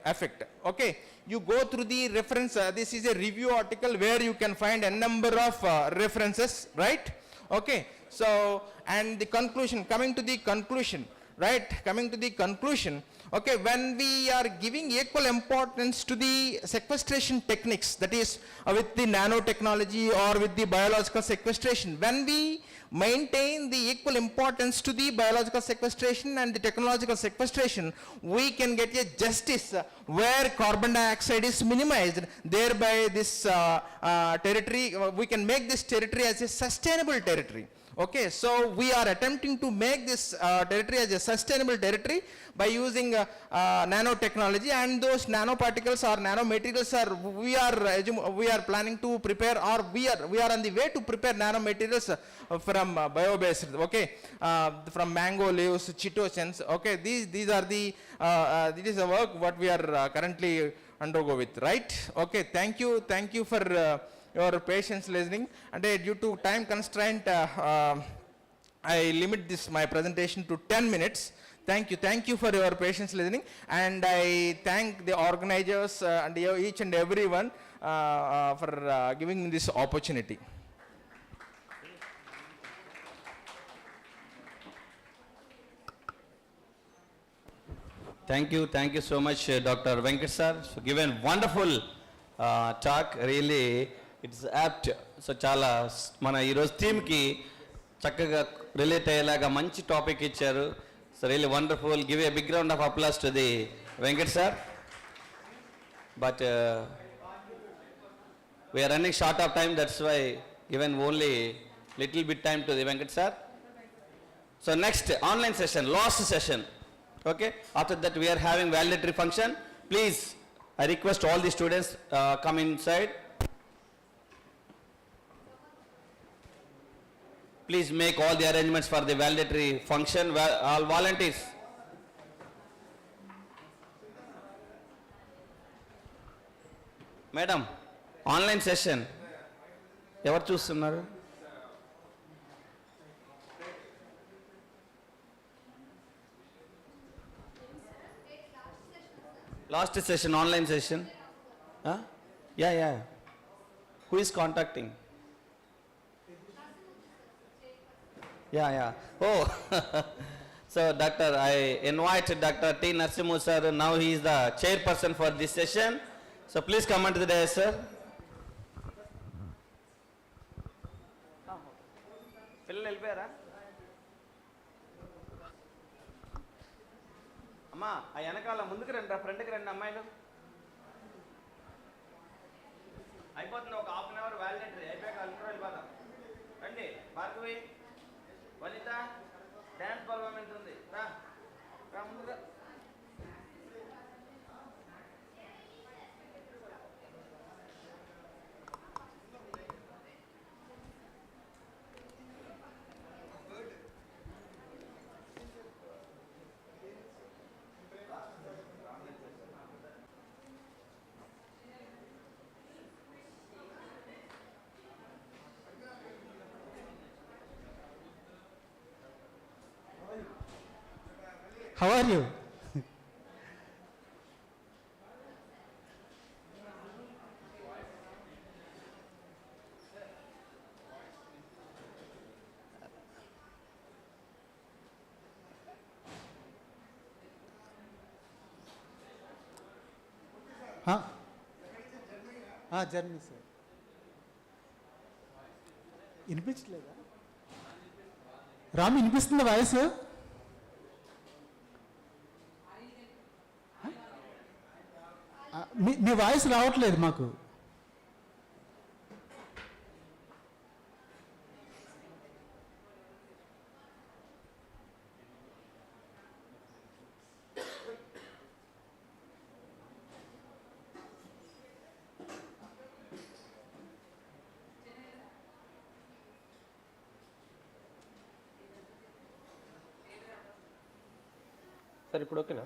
effect. Okay, you go through the reference. This is a review article where you can find a number of references, right? Okay, so, and the conclusion, coming to the conclusion, right? Coming to the conclusion, okay, when we are giving equal importance to the sequestration techniques, that is with the nanotechnology or with the biological sequestration, when we maintain the equal importance to the biological sequestration and the technological sequestration, we can get a justice where carbon dioxide is minimized. Thereby this territory, we can make this territory as a sustainable territory. Okay, so we are attempting to make this territory as a sustainable territory by using nanotechnology, and those nanoparticles or nanomaterials are, we are planning to prepare, or we are on the way to prepare nanomaterials from bio-based, okay, from mango leaves, chitogens. Okay, these are the this is the work what we are currently undergo with, right? Okay, thank you for your patience listening, and due to time constraint, I limit my presentation to 10 minutes. Thank you for your patience listening, and I thank the organizers and each and everyone for giving me this opportunity. Thank you so much, Dr. Venkat sir, for giving wonderful talk. Really, it's apt. So chala mana ee roju theme ki chakkaga relate ayyelaga manchi topic icharu. So really wonderful. Give a big round of applause to the Venkat sir. But we are running short of time, that's why given only little bit time to the Venkat sir. So next online session, last session. Okay, after that we are having valedictory function. Please, I request all the students come inside. Please make all the arrangements for the valedictory function. All volunteers. Madam, online session. Evaru చూస్తున్నారు? Last session, online session. Huh? Yeah. Who is contacting? Yeah. Oh, so Doctor, I invite Dr. T. Narsimhu sir. Now he is the chairperson for this session. So please come onto the dais, sir. పిల్లలు వెళ్ళిపోయారా అమ్మా? ఆ వెనకాల ముందుకు రండి, ఫ్రంట్కి రండి అమ్మాయిలు. అయిపోతుంది, ఒక హాఫ్ అన్ అవర్ వ్యాలిడేటరీ అయిపోయాక అందరూ వెళ్ళిపోతాం. రండి భార్గవి, వనిత, డ్యాన్స్ పర్ఫార్మెన్స్ ఉంది, రా ముందుగా. How are you? Journey sir. వినిపించలేదా? రామ్, వినిపిస్తుందా వాయిస్? మీ వాయిస్ రావట్లేదు మాకు. సార్ ఇప్పుడు ఓకేనా?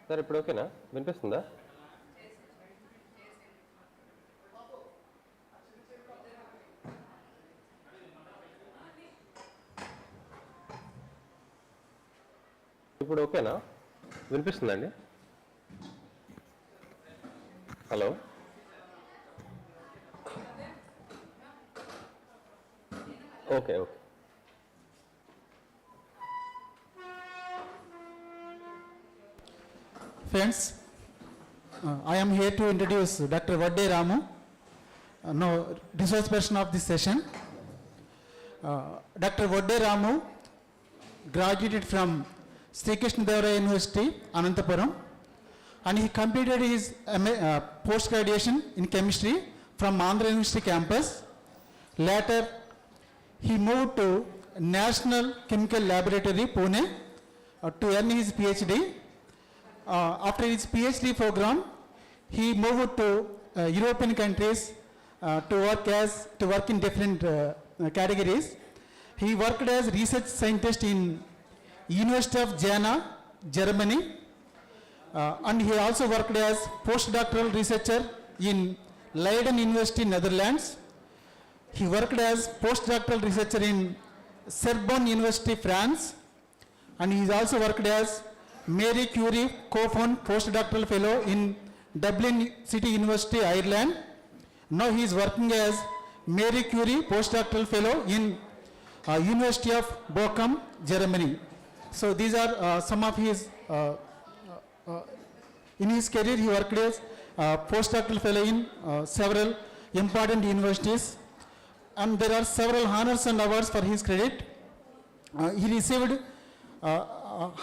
సార్ ఇప్పుడు ఓకేనా? వినిపిస్తుందా? ఇప్పుడు ఓకేనా? వినిపిస్తుందండి? Hello, okay okay. Friends, I am here to introduce Dr. Vadde Ramu, no resource person of this session. Dr. Vadde Ramu graduated from Sri Krishna Devaraya University, Anantapuram, and he completed his post-graduation in chemistry from Andhra University campus. Later, he moved to National Chemical Laboratory, Pune, to earn his PhD. After his PhD program, he moved to European countries to work in different categories. He worked as research scientist in University of Jena, Germany, and he also worked as postdoctoral researcher in Leiden University, Netherlands. He worked as postdoctoral researcher in Sorbonne University, France, and he also worked as Mary Curie Co-Fund postdoctoral fellow in Dublin City University, Ireland. Now he is working as Mary Curie postdoctoral fellow in University of Bochum, Germany. So these are some of his, in his career he worked as postdoctoral fellow in several important universities, and there are several honors and awards for his credit. He received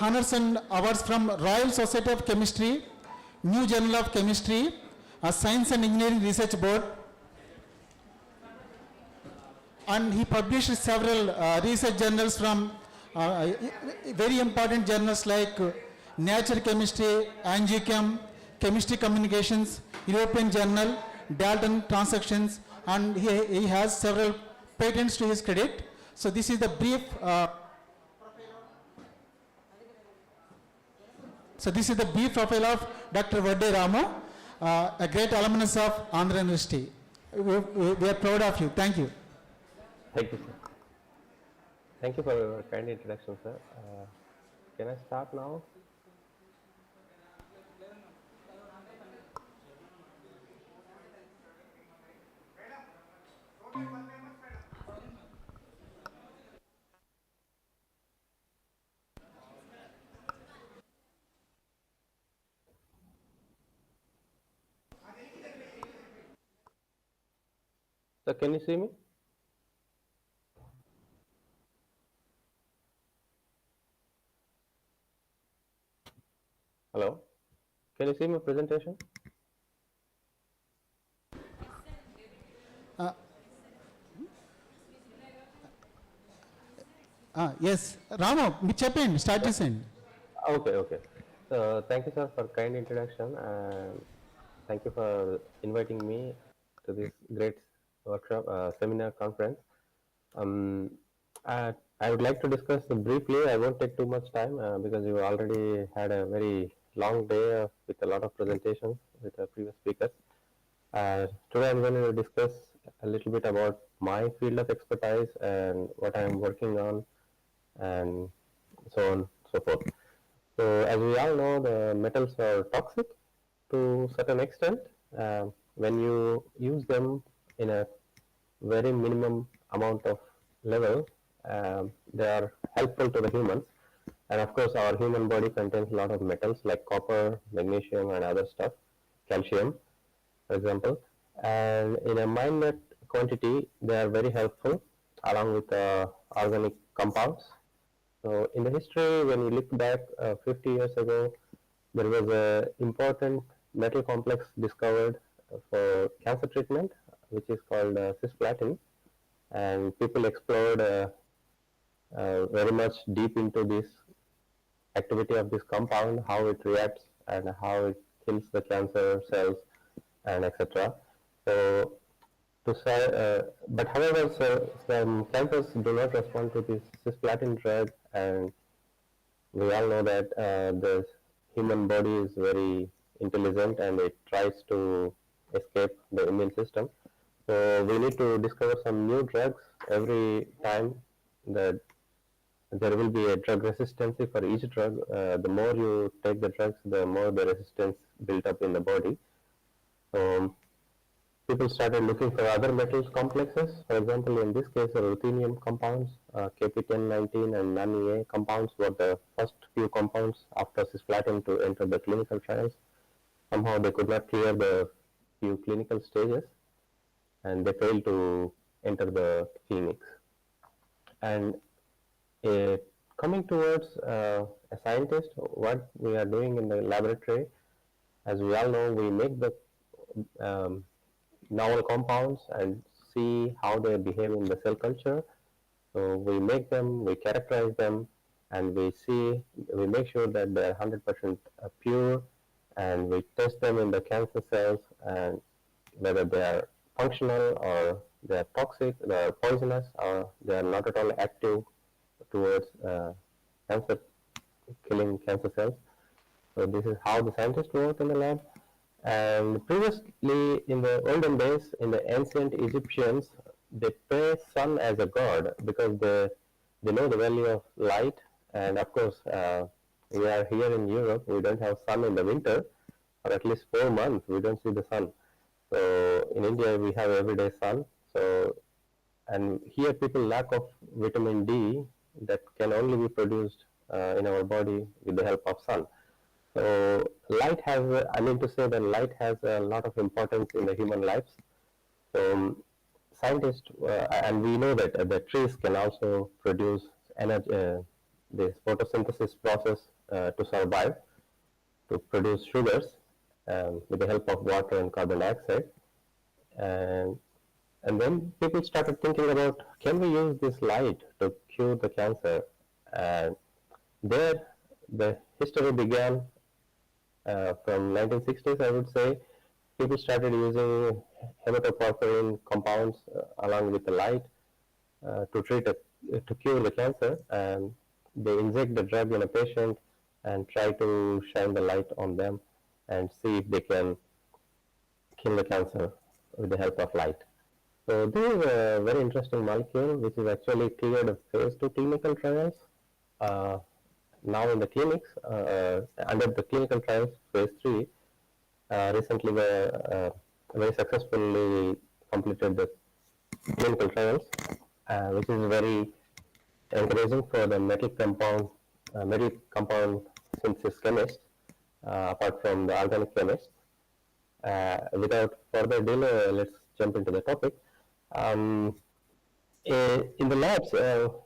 honors and awards from Royal Society of Chemistry, New Journal of Chemistry, Science and Engineering Research Board, and he published several research journals from very important journals like Nature Chemistry, Angiochem, Chemistry Communications, European Journal, Dalton Transactions, and he has several patents to his credit. So this is the brief profile of Dr. Vadde Ramu, a great alumnus of Andhra University. We are proud of you. Thank you. Thank you, sir. Thank you for your kind introduction, sir. Can I start now? So can you see me? Hello, can you see my presentation? Yes, Ramu, మీరు చెప్పండి, start చేసేయండి. Okay. Thank you, sir, for kind introduction, and thank you for inviting me to this great workshop, seminar conference. I would like to discuss briefly. I won't take too much time because you already had a very long day with a lot of presentations with the previous speakers. Today I'm going to discuss a little bit about my field of expertise and what I am working on, and so on and so forth. So as we all know, the metals are toxic to certain extent. When you use them in a very minimum amount of level, they are helpful to the humans. And of course, our human body contains a lot of metals like copper, magnesium, and other stuff, calcium, for example. And in a minute quantity, they are very helpful along with organic compounds. So in the history, when you look back 50 years ago, there was a important metal complex discovered for cancer treatment, which is called cisplatin, and people explored very much deep into this activity of this compound, how it reacts and how it kills the cancer cells and etc. So to say, but however, some cancers do not respond to this cisplatin drug, and we all know that the human body is very intelligent and it tries to escape the immune system. So we need to discover some new drugs every time that there will be a drug resistance for each drug. The more you take the drugs, the more the resistance built up in the body. So people started looking for other metal complexes. For example, in this case, the ruthenium compounds, KP1019 and NANI-A compounds were the first few compounds after cisplatin to enter the clinical trials. Somehow they could not clear the few clinical stages and they failed to enter the clinics. And coming towards a scientist, what we are doing in the laboratory, as we all know, we make the novel compounds and see how they behave in the cell culture. So we make them, we characterize them, and we make sure that they are 100% pure, and we test them in the cancer cells and whether they are functional or they are toxic, they are poisonous, or they are not at all active towards cancer, killing cancer cells. So this is how the scientists work in the lab. And previously, in the olden days, in the ancient Egyptians, they pay sun as a god because they know the value of light. And of course, we are here in Europe, we don't have sun in the winter, for at least 4 months, we don't see the sun. So in India, we have everyday sun. So, and here people lack of vitamin D that can only be produced in our body with the help of sun. So light has, I mean to say that light has a lot of importance in the human lives. So scientists, and we know that the trees can also produce energy, this photosynthesis process to survive, to produce sugars with the help of water and carbon dioxide. And then people started thinking about, can we use this light to cure the cancer? And there the history began from 1960s, I would say. People started using hematoporphyrin compounds along with the light to cure the cancer, and they inject the drug in a patient and try to shine the light on them and see if they can kill the cancer with the help of light. So this is a very interesting molecule which is actually cleared of phase 2 clinical trials. Now in the clinics, under the clinical trials, phase 3, recently very successfully completed the clinical trials, which is very encouraging for the metal compound synthesis chemists, apart from the organic chemists. Without further delay, let's jump into the topic. In the labs,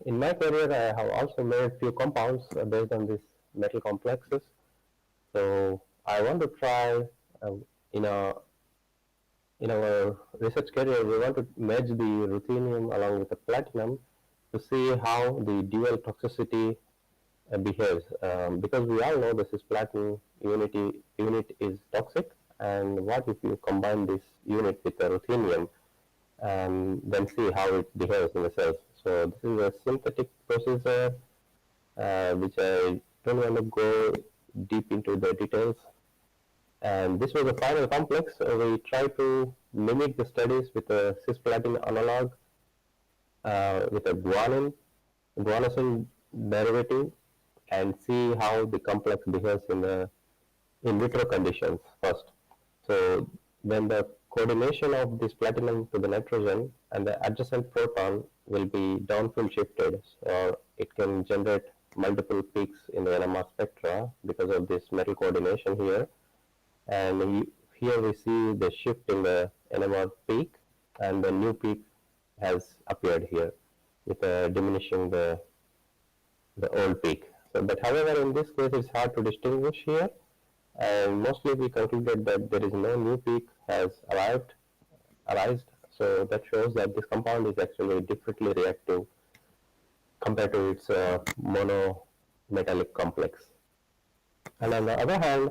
in my career, I have also made few compounds based on these metal complexes. So I want to try in our research career, we want to merge the ruthenium along with the platinum to see how the dual toxicity behaves. Because we all know the cisplatin unit is toxic, and what if you combine this unit with the ruthenium and then see how it behaves in the cells. So this is a synthetic procedure which I don't want to go deep into the details. And this was a final complex. We tried to mimic the studies with a cisplatin analog with a guanosine derivative and see how the complex behaves in the in vitro conditions first. So then the coordination of this platinum to the nitrogen and the adjacent proton will be downfield shifted, or it can generate multiple peaks in the NMR spectra because of this metal coordination here. And here we see the shift in the NMR peak, and the new peak has appeared here with diminishing the old peak. So, but however, in this case, it's hard to distinguish here. and mostly we concluded that there is no new peak has arisen. So that shows that this compound is actually differently reactive compared to its monometallic complex. And on the other hand,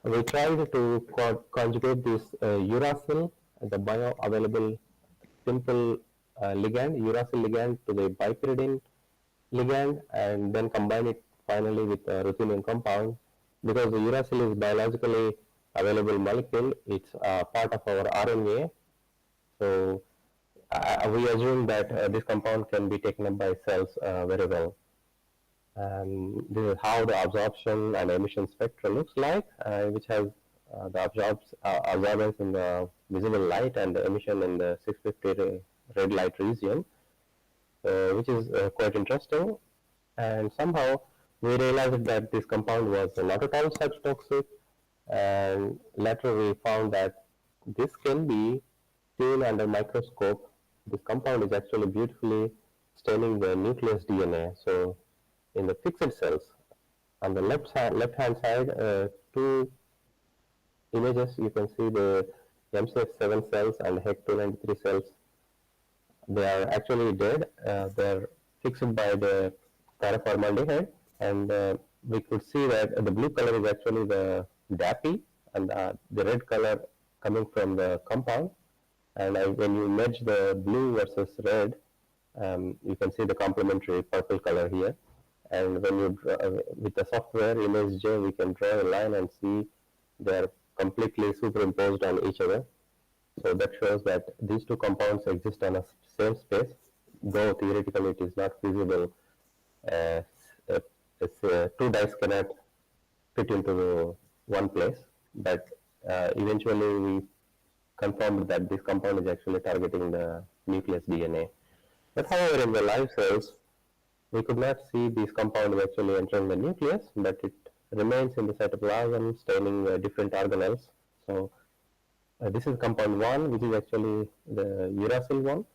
we tried to conjugate this uracil, the bioavailable simple ligand, uracil ligand, to the bipyridine ligand, and then combine it finally with a ruthenium compound. Because the uracil is biologically available molecule, it's part of our RNA. So we assume that this compound can be taken up by cells very well. And this is how the absorption and emission spectra looks like, which has the absorbance in the visible light and the emission in the 650 red light region, which is quite interesting. And somehow we realized that this compound was not at all such toxic, and later we found that this can be seen under microscope. This compound is actually beautifully staining the nucleus DNA. So in the fixed cells, on the left-hand side, two images, you can see the MCF7 cells and HEC293 cells. They are actually dead. They are fixed by the paraformaldehyde, and we could see that the blue color is actually the DAPI, and the red color coming from the compound. And when you merge the blue versus red, you can see the complementary purple color here. And when you with the software ImageJ, we can draw a line and see they are completely superimposed on each other. So that shows that these two compounds exist on a same space, though theoretically it is not feasible. Two dyes cannot fit into one place, but eventually we confirmed that this compound is actually targeting the nucleus DNA. But however, in the live cells, we could not see these compounds actually entering the nucleus, but it remains in the cytoplasm, staining different organelles. So this is compound 1, which is actually the uracil one,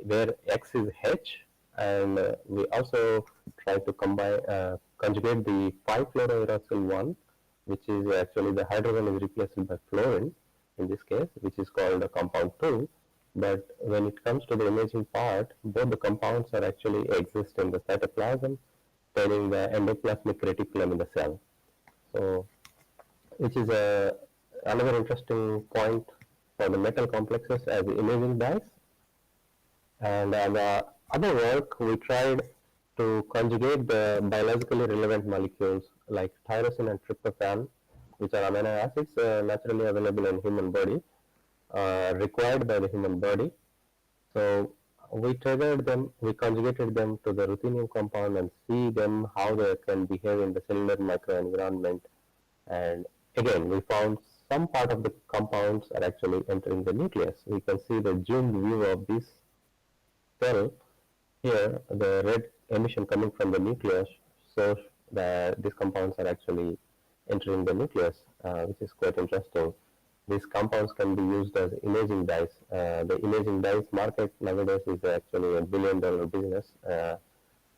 where X is H, and we also try to combine, conjugate the 5-fluorouracil 1, which is actually the hydrogen is replaced by fluorine in this case, which is called compound 2. But when it comes to the imaging part, both the compounds are actually exist in the cytoplasm, staining the endoplasmic reticulum in the cell. So, which is another interesting point for the metal complexes as the imaging dyes. And on the other work, we tried to conjugate the biologically relevant molecules like tyrosine and tryptophan, which are amino acids naturally available in human body, required by the human body. So we triggered them, we conjugated them to the ruthenium compound and see them how they can behave in the cellular microenvironment. And again, we found some part of the compounds are actually entering the nucleus. We can see the zoomed view of this cell here. The red emission coming from the nucleus shows that these compounds are actually entering the nucleus, which is quite interesting. These compounds can be used as imaging dyes. The imaging dyes market nowadays is actually $1 billion business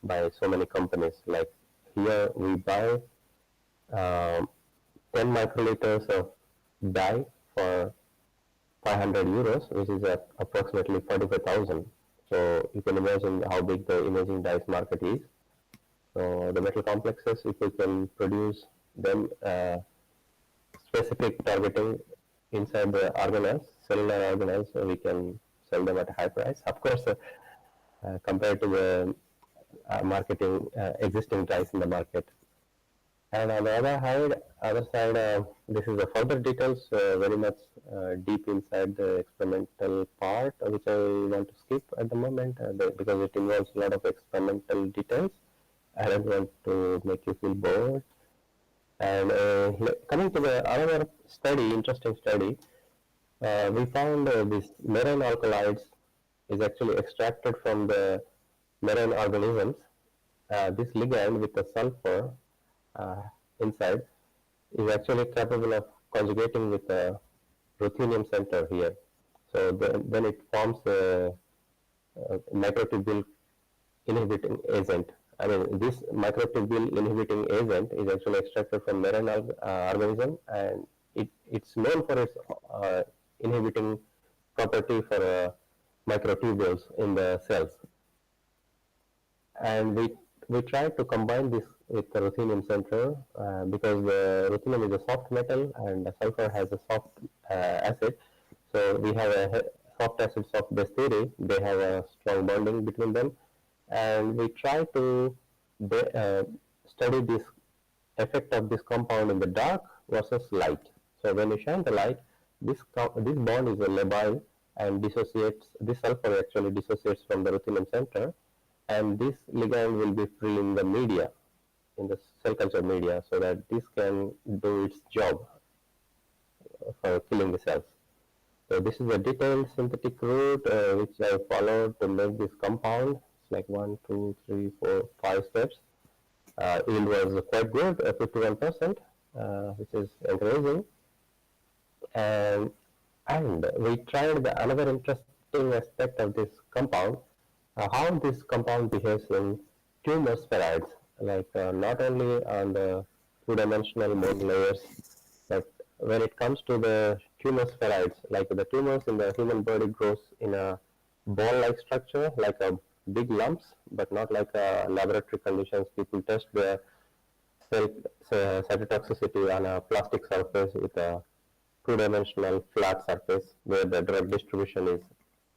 by so many companies. Like here we buy 10 microliters of dye for 500 euros, which is approximately 45,000. So you can imagine how big the imaging dyes market is. So the metal complexes, if we can produce them specific targeting inside the organelles, cellular organelles, so we can sell them at a high price. Of course, compared to the marketing existing dyes in the market. And on the other side, this is the further details, very much deep inside the experimental part, which I want to skip at the moment because it involves a lot of experimental details. I don't want to make you feel bored. And coming to the other study, interesting study, we found this marine alkaloids is actually extracted from the marine organisms. This ligand with the sulfur inside is actually capable of conjugating with the ruthenium center here. So then it forms a microtubule inhibiting agent, I mean, this microtubule inhibiting agent is actually extracted from marine organism, and it's known for its inhibiting property for microtubules in the cells. And we tried to combine this with the ruthenium center because the ruthenium is a soft metal and the sulfur has a soft acid. So we have a soft acid soft base theory. They have a strong bonding between them, and we try to study this effect of this compound in the dark versus light. So when you shine the light, this bond is a labile and dissociates. This sulfur actually dissociates from the ruthenium center, and this ligand will be free in the media, in the cell culture media, so that this can do its job for killing the cells. So this is a detailed synthetic route which I followed to make this compound. It's like 1, 2, 3, 4, 5 steps. Yield was quite good, 51%, which is encouraging. And we tried another interesting aspect of this compound, how this compound behaves in tumor spheroids, like not only on the two-dimensional mold layers, but when it comes to the tumor spheroids, like the tumors in the human body grows in a ball-like structure, like a big lumps, but not like laboratory conditions. People test their cell cytotoxicity on a plastic surface with a two-dimensional flat surface where the drug distribution is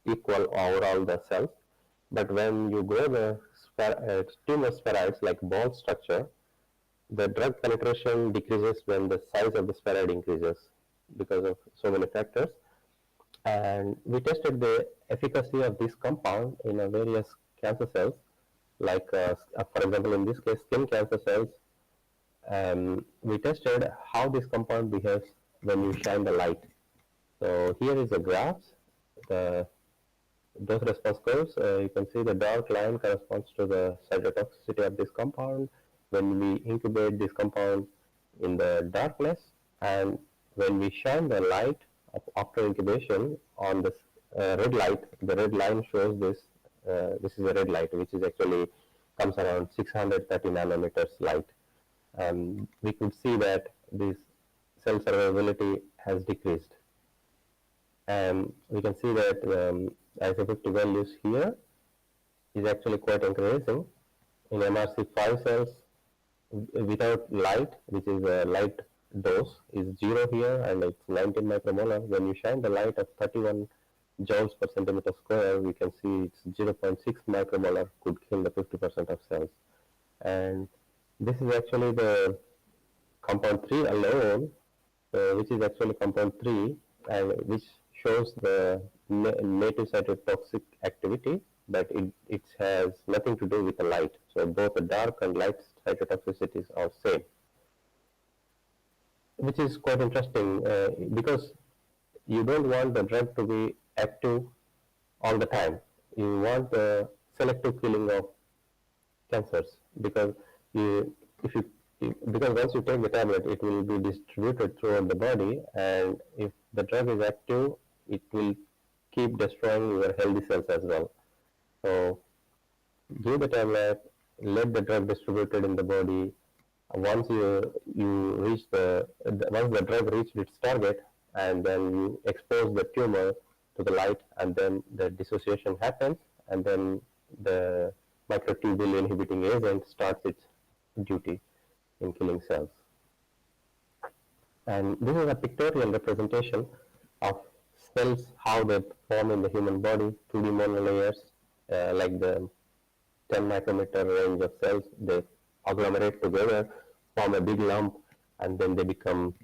equal over all the cells. But when you grow the tumor spheroids like ball structure, the drug penetration decreases when the size of the spheroid increases because of so many factors. And we tested the efficacy of this compound in various cancer cells, like for example in this case skin cancer cells. We tested how this compound behaves when you shine the light. So here is a graph, the dose response curves. You can see the dark line corresponds to the cytotoxicity of this compound when we incubate this compound in the darkness, and when we shine the light after incubation on this red light, the red line shows this. This is a red light, which is actually comes around 630 nanometers light. We could see that this cell survivability has decreased. We can see that IC50 values here is actually quite encouraging. In MRC5 cells, without light, which is a light dose, is 0 here, and it's 19 micromolar. When you shine the light of 31 joules per centimeter square, we can see it's 0.6 micromolar could kill the 50% of cells. And this is actually the compound 3 alone, which is actually compound 3, and which shows the native cytotoxic activity, but it has nothing to do with the light. So both the dark and light cytotoxicities are same, which is quite interesting because you don't want the drug to be active all the time. You want the selective killing of cancers, because because once you take the tablet, it will be distributed throughout the body, and if the drug is active, it will keep destroying your healthy cells as well. So give the tablet, let the drug distributed in the body. Once you reach once the drug reached its target, and then you expose the tumor to the light, and then the dissociation happens, and then the microtubule inhibiting agent starts its duty in killing cells. And this is a pictorial representation of cells, how they form in the human body, 2D monolayers, like the 10 micrometer range of cells. They agglomerate together, form a big lump, and then they become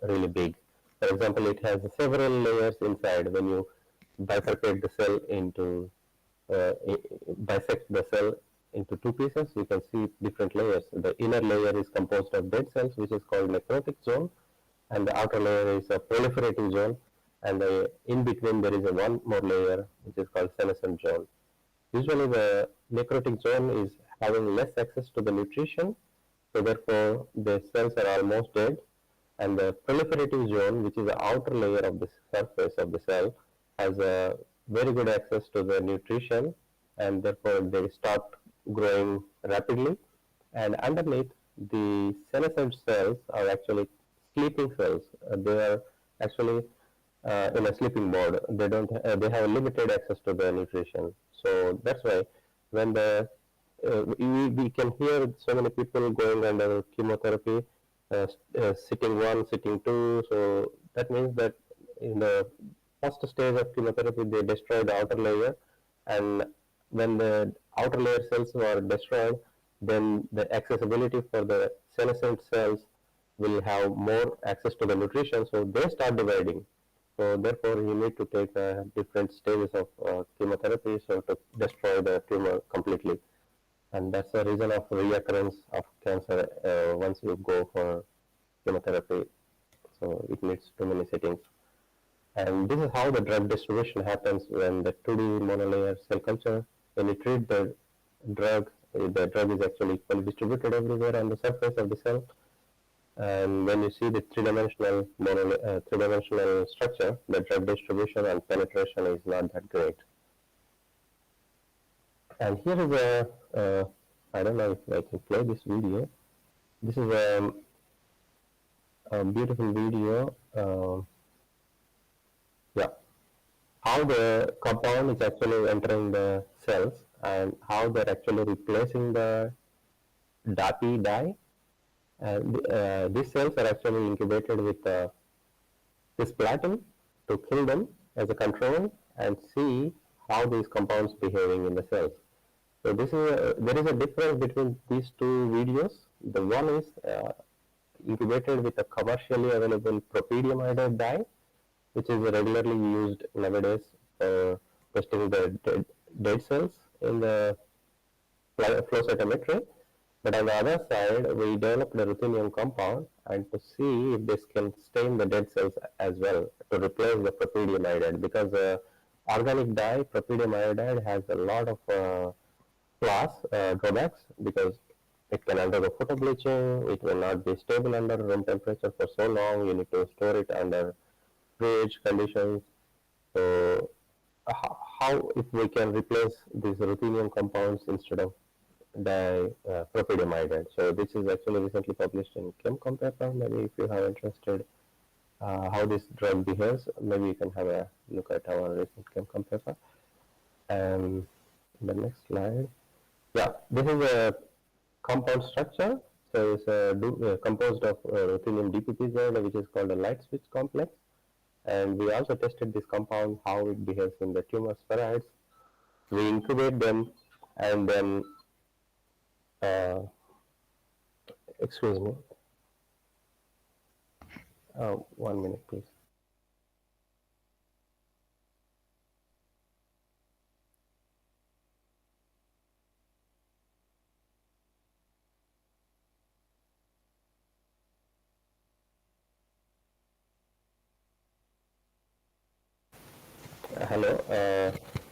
really big. For example, it has several layers inside. When you bifurcate the cell into, bisect the cell into two pieces, you can see different layers. The inner layer is composed of dead cells, which is called necrotic zone, and the outer layer is a proliferating zone, and in between there is one more layer, which is called senescent zone. Usually the necrotic zone is having less access to the nutrition, so therefore the cells are almost dead, and the proliferative zone, which is the outer layer of the surface of the cell, has a very good access to the nutrition, and therefore they start growing rapidly, and underneath the senescent cells are actually sleeping cells. They are actually in a sleeping mode. They don't. They have limited access to the nutrition. So that's why when we can hear so many people going under chemotherapy, sitting one, sitting two. So that means that in the first stage of chemotherapy, they destroy the outer layer, and when the outer layer cells were destroyed, then the accessibility for the senescent cells will have more access to the nutrition, so they start dividing. So therefore, you need to take different stages of chemotherapy so to destroy the tumor completely. And that's the reason of reoccurrence of cancer once you go for chemotherapy. So it needs too many settings. And this is how the drug distribution happens when the 2D monolayer cell culture, when you treat the drug is actually equally distributed everywhere on the surface of the cell. And when you see the three-dimensional structure, the drug distribution and penetration is not that great. And here is I don't know if I can play this video. This is a beautiful video. Yeah, how the compound is actually entering the cells and how they're actually replacing the DAPI dye. And these cells are actually incubated with cisplatin to kill them as a control and see how these compounds behaving in the cells. So this is there is a difference between these two videos. The one is incubated with a commercially available propydium iodide dye, which is regularly used nowadays for testing the dead cells in the flow cytometry. But on the other side, we developed a ruthenium compound and to see if this can stain the dead cells as well to replace the propydium iodide, because organic dye, propydium iodide, has a lot of drawbacks because it can undergo photobleaching, it will not be stable under room temperature for so long, you need to store it under fridge conditions. So how if we can replace these ruthenium compounds instead of propydium iodide? So this is actually recently published in ChemCom paper. Maybe if you are interested how this drug behaves, maybe you can have a look at our recent ChemCom paper. And the next slide. Yeah, this is a compound structure. So it's composed of ruthenium DPPZ, which is called a light switch complex. And we also tested this compound, how it behaves in the tumor spheroids. We incubate them and then, excuse me, 1 minute please. Hello.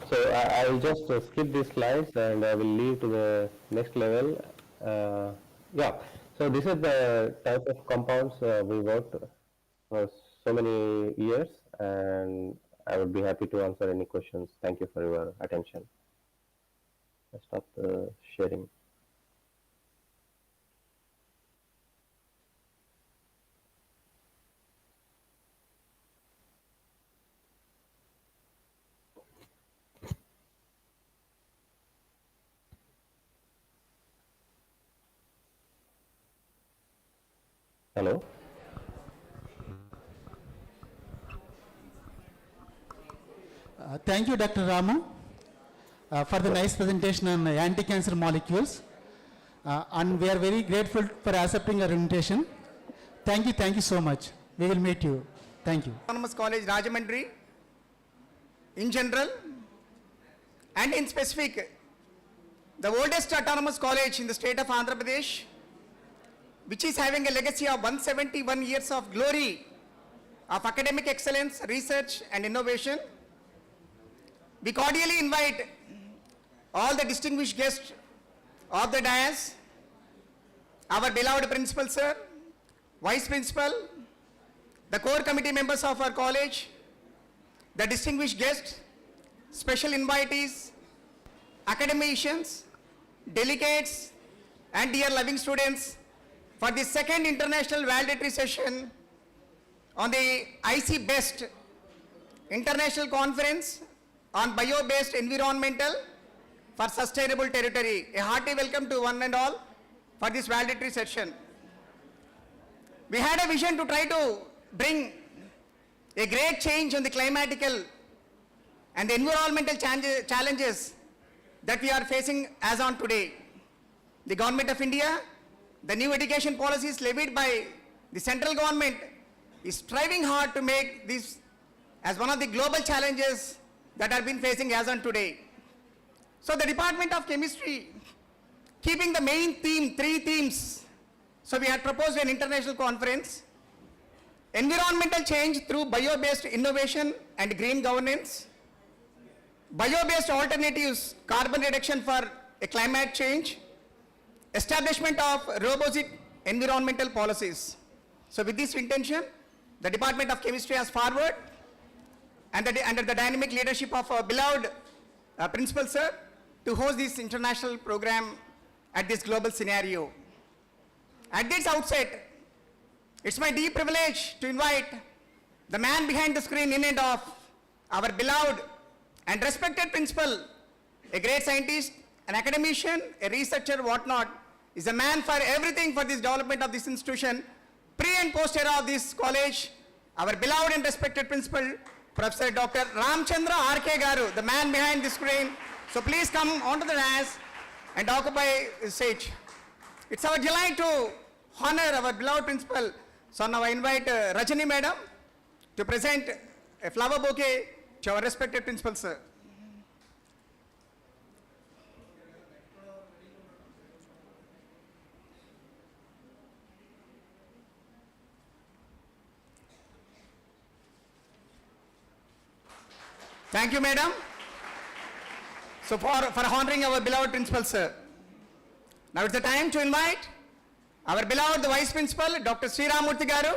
So I will just skip these slides and I will leave to the next level. Yeah. So this is the type of compounds we worked for so many years, and I would be happy to answer any questions. Thank you for your attention. I stop the sharing. Hello. Thank you, Dr. Ramu, for the nice presentation on anti-cancer molecules. And we are very grateful for accepting our invitation. Thank you so much. We will meet you. Thank you. Autonomous College Rajahmundry, in general and in specific, the oldest autonomous college in the state of Andhra Pradesh, which is having a legacy of 171 years of glory of academic excellence, research and innovation. We cordially invite all the distinguished guests of the dais, our beloved principal sir, vice principal, the core committee members of our college, the distinguished guests, special invitees, academicians, delegates, and dear loving students for the second international valedictory session on the Biobased International Conference on Biobased Environmental for Sustainable Territory. A hearty welcome to one and all for this valedictory session. We had a vision to try to bring a great change on the climatical and the environmental challenges that we are facing as on today. The Government of India, the new education policies levied by the central government is striving hard to make this as one of the global challenges that are been facing as on today. So the Department of Chemistry, keeping the main theme, 3 themes, so we had proposed an international conference, environmental change through bio-based innovation and green governance, bio-based alternatives, carbon reduction for a climate change, establishment of robust environmental policies. So with this intention, the Department of Chemistry has forward and under the dynamic leadership of our beloved Principal Sir to host this international program at this global scenario. At this outset, it's my deep privilege to invite the man behind the screen in and of our beloved and respected principal, a great scientist, an academician, a researcher, whatnot, is a man for everything for this development of this institution, pre and post era of this college, our beloved and respected principal, Professor Dr. Ramchandra R.K. Garu, the man behind the screen. So please come onto the dais and occupy the stage. It's our delight to honor our beloved principal. So now I invite Rajani Madam to present a flower bouquet to our respected principal, sir. Thank you, madam. So for honoring our beloved principal, sir. Now it's the time to invite our beloved the Vice Principal, Dr. Sri Ramurthy Garu,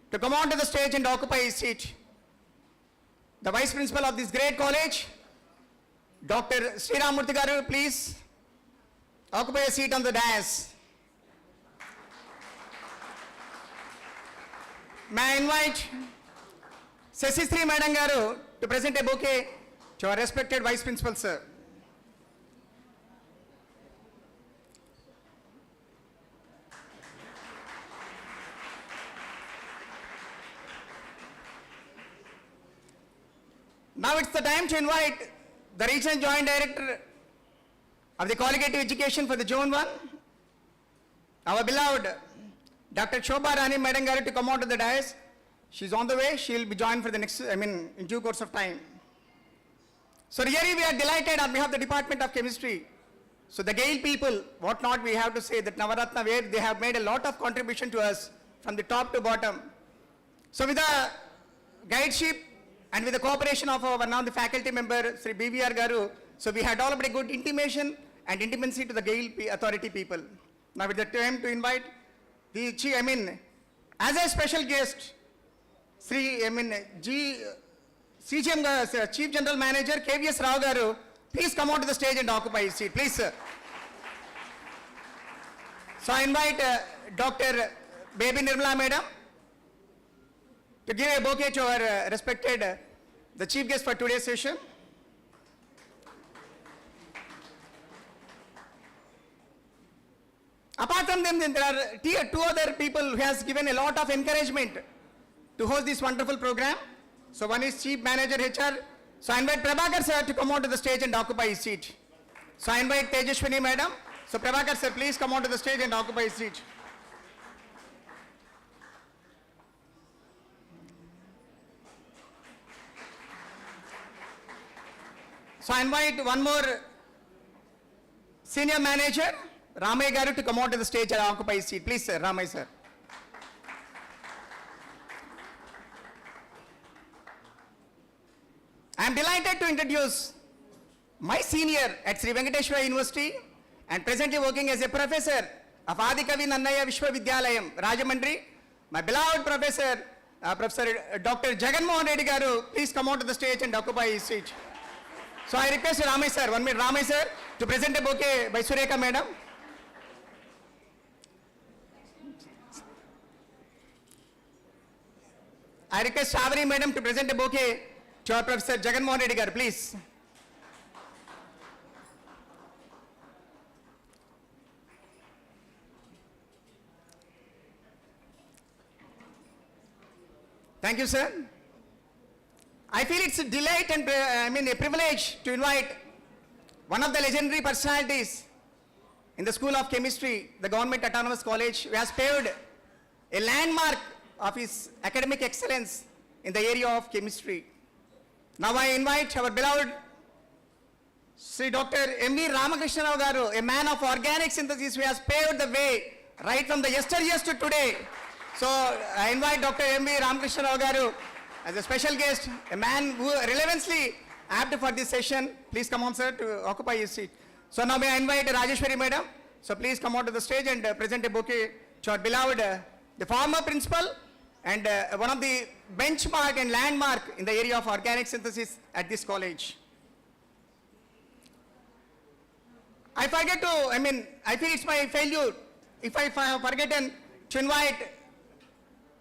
to come onto the stage and occupy his seat. The Vice Principal of this great college, Dr. Sri Ramurthy Garu, please occupy a seat on the dais. May I invite Sesisri Madam Garu to present a bouquet to our respected Vice Principal, sir. Now it's the time to invite the Regional Joint Director of the Qualitative Education for the Zone 1, our beloved Dr. Shobha Rani Madam Garu, to come onto the dais. She's on the way. She'll be joined for the next, in due course of time. So really we are delighted on behalf of the Department of Chemistry. So the Gale people, what not we have to say that Navaratna, where they have made a lot of contribution to us from the top to bottom. So with the guideship and with the cooperation of our now the faculty member, Sri BVR Garu, so we had developed a good intimation and intimacy to the Gale authority people. Now with the time to invite the chief, as a special guest, CGM, Chief General Manager KVS Rao Garu, please come onto the stage and occupy his seat, please, sir. So I invite Dr. Baby Nirmala Madam to give a bouquet to our respected the chief guest for today's session. Apart from them, there are 2 other people who has given a lot of encouragement to host this wonderful program. So one is Chief Manager HR. So I invite Prabhakar sir to come onto the stage and occupy his seat. So I invite Tejashwini Madam. So Prabhakar sir, please come onto the stage and occupy his seat. So I invite one more Senior Manager, Ramay Garu, to come onto the stage and occupy his seat. Please, sir, Ramay sir. I am delighted to introduce my senior at Sri Venkateshwara University and presently working as a professor of Adikavi Nannaya Vishwavidyalayam, Rajamandri, my beloved professor, Professor Dr. Jaganmohan Reddy Garu, please come onto the stage and occupy his seat. So I request Ramay sir, 1 minute, Ramay sir, to present a bouquet by Sureka Madam. I request Shavari Madam to present a bouquet to our Professor Jagan Mohan Reddy Garu, please. Thank you, sir. I feel it's a delight and a privilege to invite one of the legendary personalities in the School of Chemistry, the Government Autonomous College, who has paved a landmark of his academic excellence in the area of chemistry. Now I invite our beloved Sri Dr. M.V. Ramakrishna Rao Garu, a man of organic synthesis who has paved the way right from the yesteryears to today. So I invite Dr. M.V. Ramakrishna Rao Garu as a special guest, a man who relevantly apt for this session. Please come on, sir, to occupy his seat. So now may I invite Rajeshwari Madam. So please come on to the stage and present a bouquet to our beloved, the former principal and one of the benchmark and landmark in the area of organic synthesis at this college. I feel it's my failure if I have forgotten to invite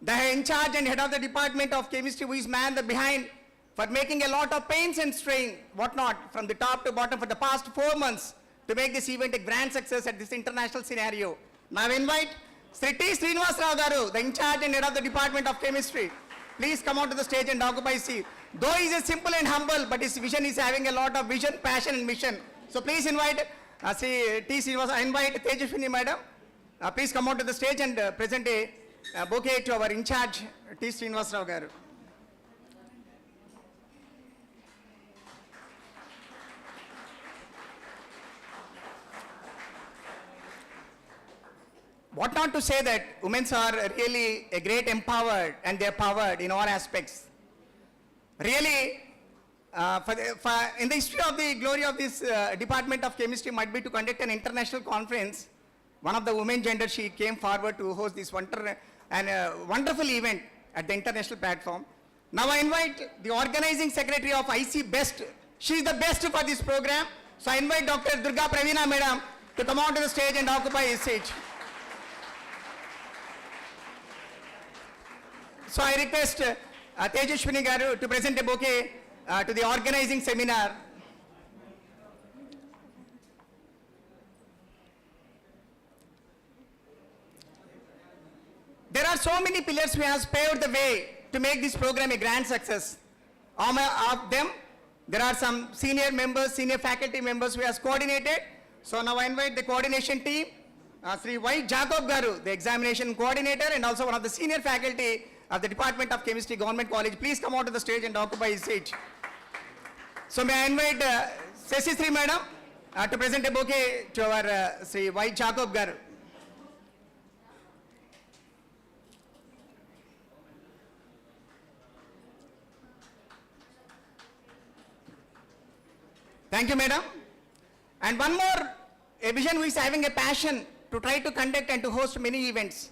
the in charge and head of the Department of Chemistry, who is man the behind for making a lot of pains and strain, whatnot, from the top to bottom for the past 4 months to make this event a grand success at this international scenario. Now I invite Sri T. Srinivas Rao Garu, the in charge and head of the Department of Chemistry. Please come out to the stage and occupy his seat. Though he is simple and humble, but his vision is having a lot of vision, passion and mission. So please invite Sri T. Srinivas. I invite Tejashwini Madam. Please come out to the stage and present a bouquet to our in charge, T. Srinivas Rao Garu. What not to say that women are really a great empowered and they're powered in all aspects. Really, in the history of the glory of this Department of Chemistry might be to conduct an international conference. One of the women gender, she came forward to host this wonderful event at the international platform. Now I invite the organizing secretary of IC Best. She is the best for this program. So I invite Dr. Durga Pravina Madam to come onto the stage and occupy his seat. So I request Tejashwini Garu to present a bouquet to the organizing seminar. There are so many pillars who have paved the way to make this program a grand success. Of them, there are some senior members, senior faculty members who have coordinated. So now I invite the coordination team, Sri Y. Jacob Garu, the examination coordinator and also one of the senior faculty of the Department of Chemistry, Government College. Please come out to the stage and occupy his seat. So may I invite Sesi Sri Madam to present a bouquet to our Sri Y. Jacob Garu. Thank you, madam. And one more, a vision who is having a passion to try to conduct and to host many events.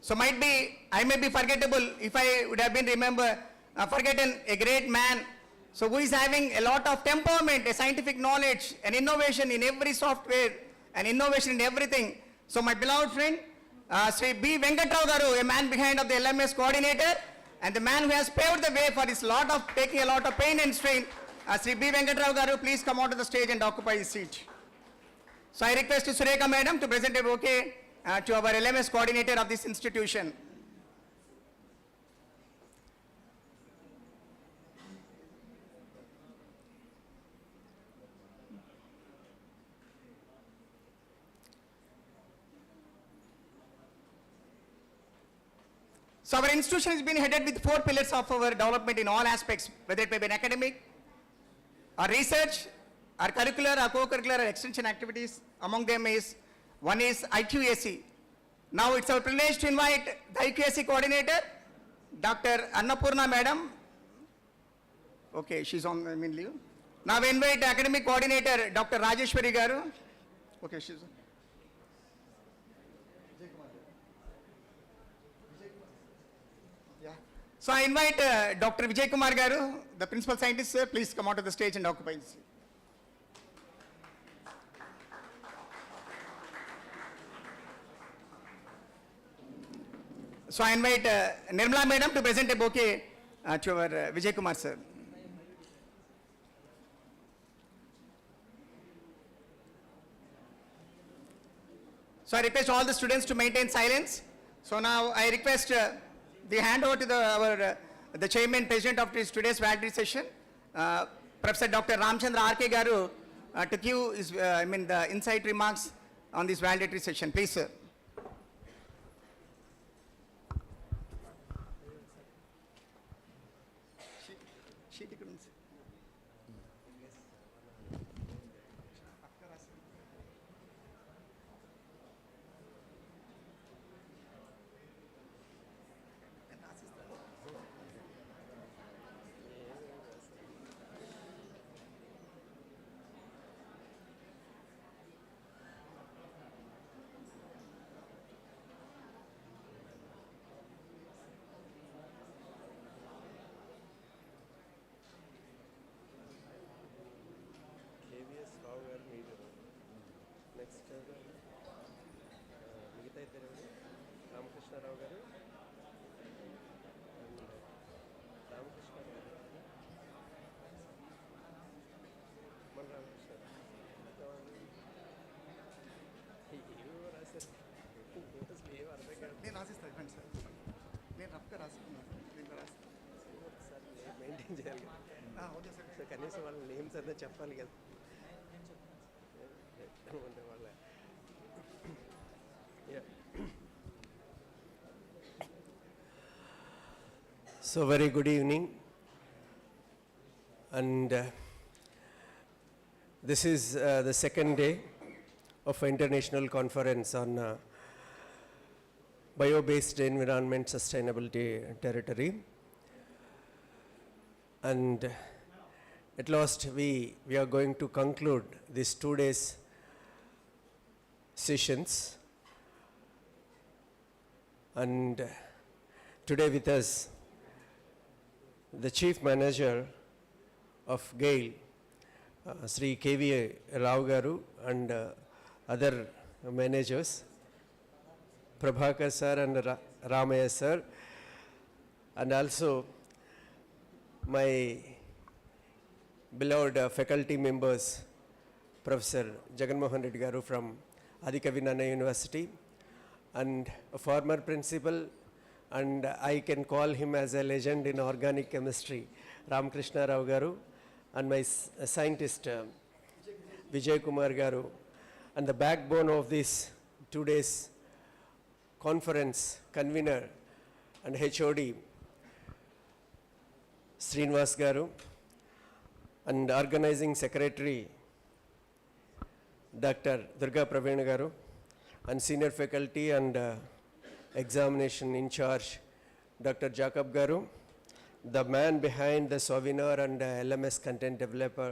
So I may be forgettable if I would have been forgotten a great man. So who is having a lot of temperament, a scientific knowledge, and innovation in every software, and innovation in everything. So my beloved friend, Sri B. Venkatrao Garu, a man behind of the LMS coordinator, and the man who has paved the way for this taking a lot of pain and strain. Sri B. Venkatrao Garu, please come out to the stage and occupy his seat. So I request Sureka Madam to present a bouquet to our LMS coordinator of this institution. So our institution has been headed with 4 pillars of our development in all aspects, whether it may be an academic, or research, or curricular, or co-curricular, or extension activities. Among them is, one is IQAC. Now it's our privilege to invite the IQAC coordinator, Dr. Annapurna Madam. Okay, she's on leave. Now we invite the academic coordinator, Dr. Rajeshwari Garu. Okay, she's on. So I invite Dr. Vijay Kumar Garu, the principal scientist, sir. Please come out to the stage and occupy his seat. So I invite Nirmala Madam to present a bouquet to our Vijay Kumar sir. So I request all the students to maintain silence. So now I request the handover to the chairman president of today's valedictory session, Professor Dr. Ramchandra R.K. Garu, to give his, the insight remarks on this valedictory session. Please, sir. నేను రాసిస్తాను ఇవ్వండి sir, నేను రఫ్గా రాసుకున్నాను, నేను sir maintain చేయాలి కదా, okay sir. Sir కనీసం వాళ్ళ నేమ్స్ అన్నా చెప్పాలి కదా. వాళ్ళ So very good evening, and this is the second day of an international conference on Biobased Environment Sustainability Territory, and at last we are going to conclude these 2 days sessions, and today with us the Chief Manager of GAIL, Sri K.V. Rao Garu, and other managers, Prabhakar sir and Ramaya sir, and also my beloved faculty members, Professor Jaganmohan Reddy Garu from Adikavinana University, and a former principal, and I can call him as a legend in organic chemistry, Ramakrishna Rao Garu, and my scientist Vijay Kumar Garu, and the backbone of this 2 days conference, convener and HOD Srinivas Garu, and organizing secretary Dr. Durga Praveen Garu, and senior faculty and examination in charge Dr. Jacob Garu, the man behind the Sovinar and LMS content developer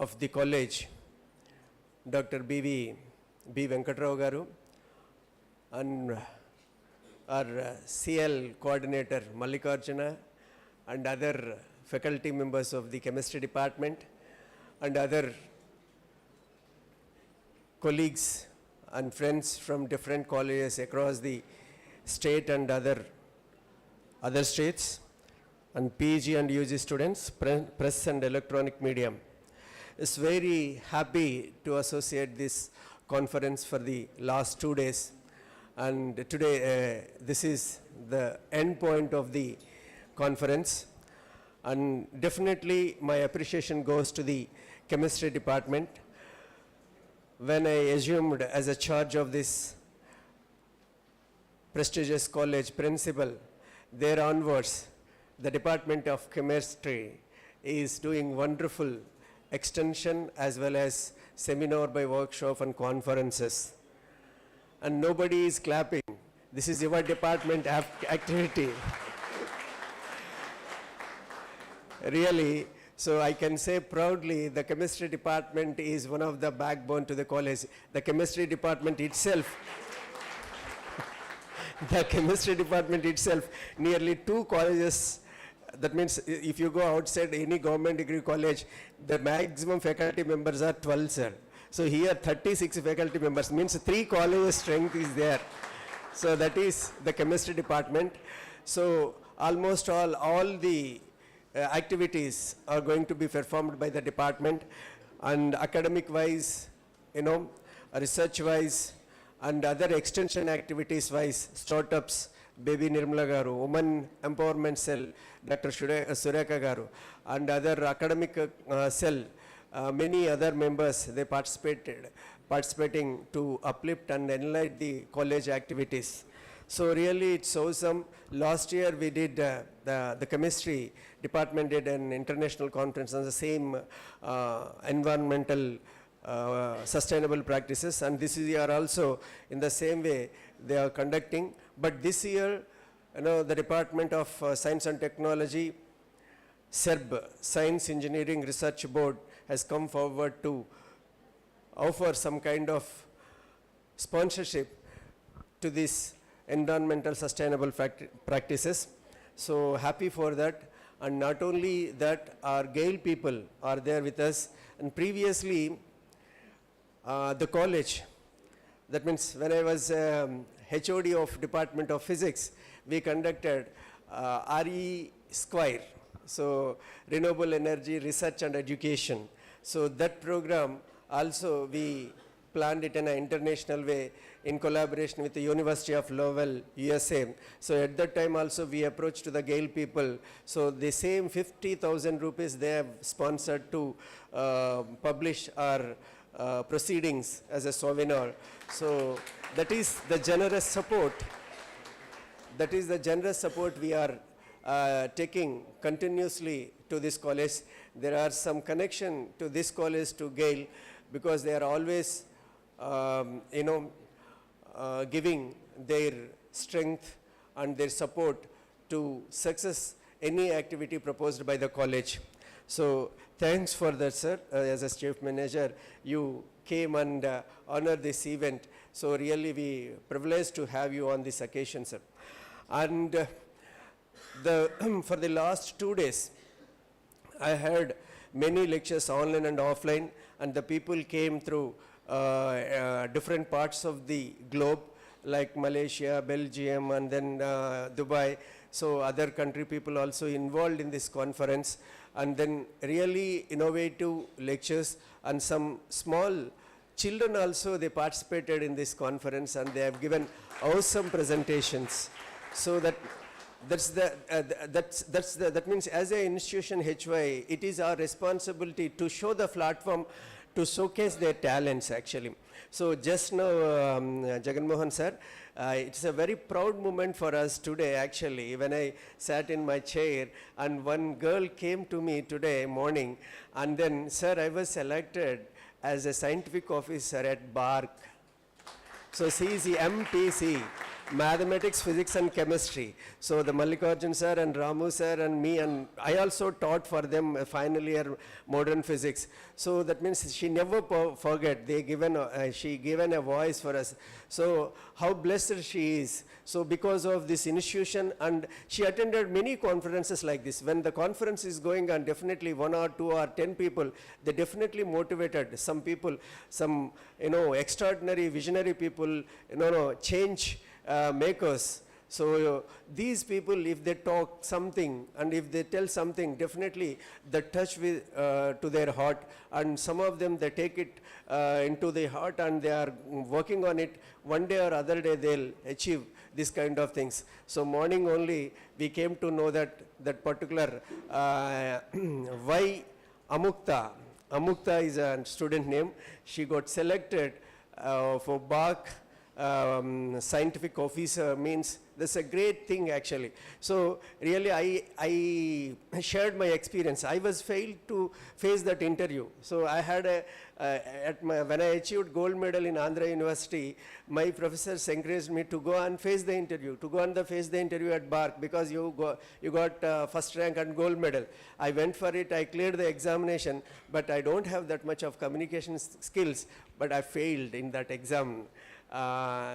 of the college, Dr. B. Venkatrao Garu, and our CL coordinator Mallikarjuna, and other faculty members of the chemistry department, and other colleagues and friends from different colleges across the state and other states, and PG and UG students, press and electronic medium. Is very happy to associate this conference for the last 2 days, and today this is the end point of the conference, and definitely my appreciation goes to the chemistry department. When I assumed as a charge of this prestigious college principal, there onwards, the Department of Chemistry is doing wonderful extension as well as seminar by workshop and conferences. And nobody is clapping. This is your department activity. Really, so I can say proudly the chemistry department is one of the backbone to the college. The chemistry department itself, nearly 2 colleges, that means if you go outside any government degree college, the maximum faculty members are 12, sir. So here 36 faculty members, means 3 colleges strength is there. So that is the chemistry department. So almost all the activities are going to be performed by the department, and academic wise, research wise, and other extension activities wise, startups, Baby Nirmala Garu, Women Empowerment Cell, Dr. Sureka Garu, and other academic cell, many other members, they participating to uplift and enlighten the college activities. So really it's awesome. Last year we did, the chemistry department did an international conference on the same environmental sustainable practices, and this year also in the same way they are conducting. But this year, the Department of Science and Technology, SERB, Science Engineering Research Board, has come forward to offer some kind of sponsorship to this environmental sustainable practices. So happy for that. And not only that, our GAIL people are there with us. And previously, the college, that means when I was HOD of Department of Physics, we conducted RE Square, so Renewable Energy Research and Education. So that program also we planned it in an international way in collaboration with the University of Lowell, USA. So at that time also we approached to the GAIL people. So the same 50,000 rupees they have sponsored to publish our proceedings as a souvenir. So that is the generous support. That is the generous support we are taking continuously to this college. There are some connection to this college to GAIL because they are always, giving their strength and their support to success any activity proposed by the college. So thanks for that, sir. As a chief manager, you came and honored this event. So really we privileged to have you on this occasion, sir. And for the last 2 days, I heard many lectures online and offline, and the people came through different parts of the globe, like Malaysia, Belgium, and then Dubai. So other country people also involved in this conference, and then really innovative lectures, and some small children also, they participated in this conference and they have given awesome presentations. So that means as an institution HY, it is our responsibility to show the platform to showcase their talents actually. So just now, Jagan Mohan sir, it's a very proud moment for us today actually, when I sat in my chair and one girl came to me today morning, and then, sir, I was selected as a scientific officer at BARC. So she is the MPC, Mathematics, Physics and Chemistry. So the Mallikarjun sir and Ramu sir and me, and I also taught for them a final year modern physics. So that means she never forget, she given a voice for us. So how blessed she is. So because of this institution, and she attended many conferences like this. When the conference is going on, definitely 1 or 2 or 10 people, they definitely motivated some people, some, extraordinary visionary people, change makers. So these people, if they talk something and if they tell something, definitely they touch with to their heart, and some of them they take it into their heart and they are working on it. One day or other day they'll achieve this kind of things. So morning only we came to know that particular why Amukta is a student name. She got selected for BARC scientific officer, means that's a great thing actually. So really I shared my experience. I was failed to face that interview. So I had when I achieved gold medal in Andhra University, my professors encouraged me to go and face the interview, at BARC, because you got first rank and gold medal. I went for it, I cleared the examination, but I don't have that much of communication skills, but I failed in that exam.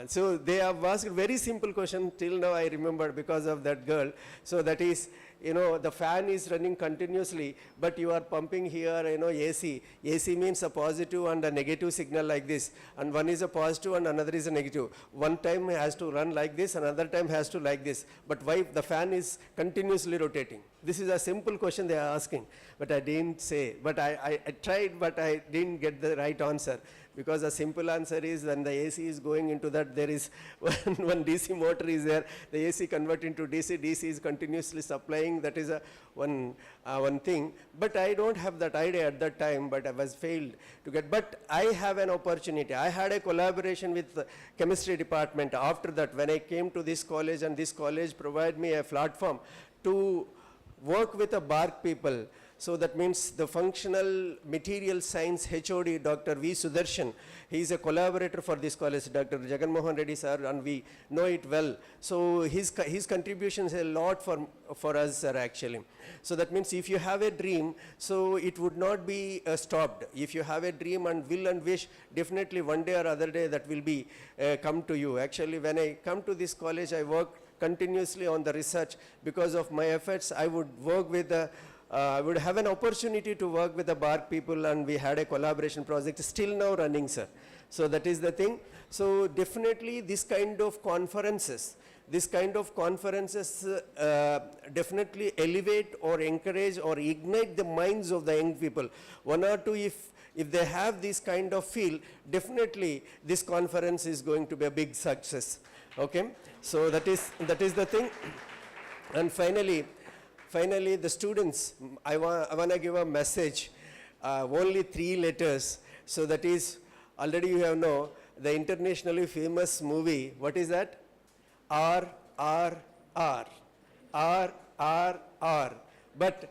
So they have asked a very simple question, till now I remember, because of that girl. So that is, you know, the fan is running continuously, but you are pumping here, you know, AC. AC means a positive and a negative signal like this, and one is a positive and another is a negative. One time has to run like this, another time has to like this. But why the fan is continuously rotating? This is a simple question they are asking, but I didn't say. But I tried, but I didn't get the right answer. Because the simple answer is when the AC is going into that, there is one DC motor is there, the AC convert into DC, DC is continuously supplying, that is one thing. But I don't have that idea at that time, but I was failed to get. But I have an opportunity. I had a collaboration with the chemistry department after that when I came to this college, and this college provided me a platform to work with the BARC people. So that means the functional material science HOD, Dr. V. Sudarshan, he is a collaborator for this college, Dr. Jagan Mohan Reddy sir, and we know it well. So his contributions a lot for us, sir, actually. So that means if you have a dream, so it would not be stopped. If you have a dream and will and wish, definitely one day or other day that will be come to you. Actually, when I come to this college, I work continuously on the research. Because of my efforts, I would work with I would have an opportunity to work with the BARC people, and we had a collaboration project still now running, sir. So that is the thing. So definitely this kind of conferences definitely elevate or encourage or ignite the minds of the young people. One or two, if they have this kind of feel, definitely this conference is going to be a big success. Okay, so that is the thing. And finally, the students, I want to give a message, only 3 letters. So that is, already you have know, the internationally famous movie, what is that? R, R, R. R, R, R. But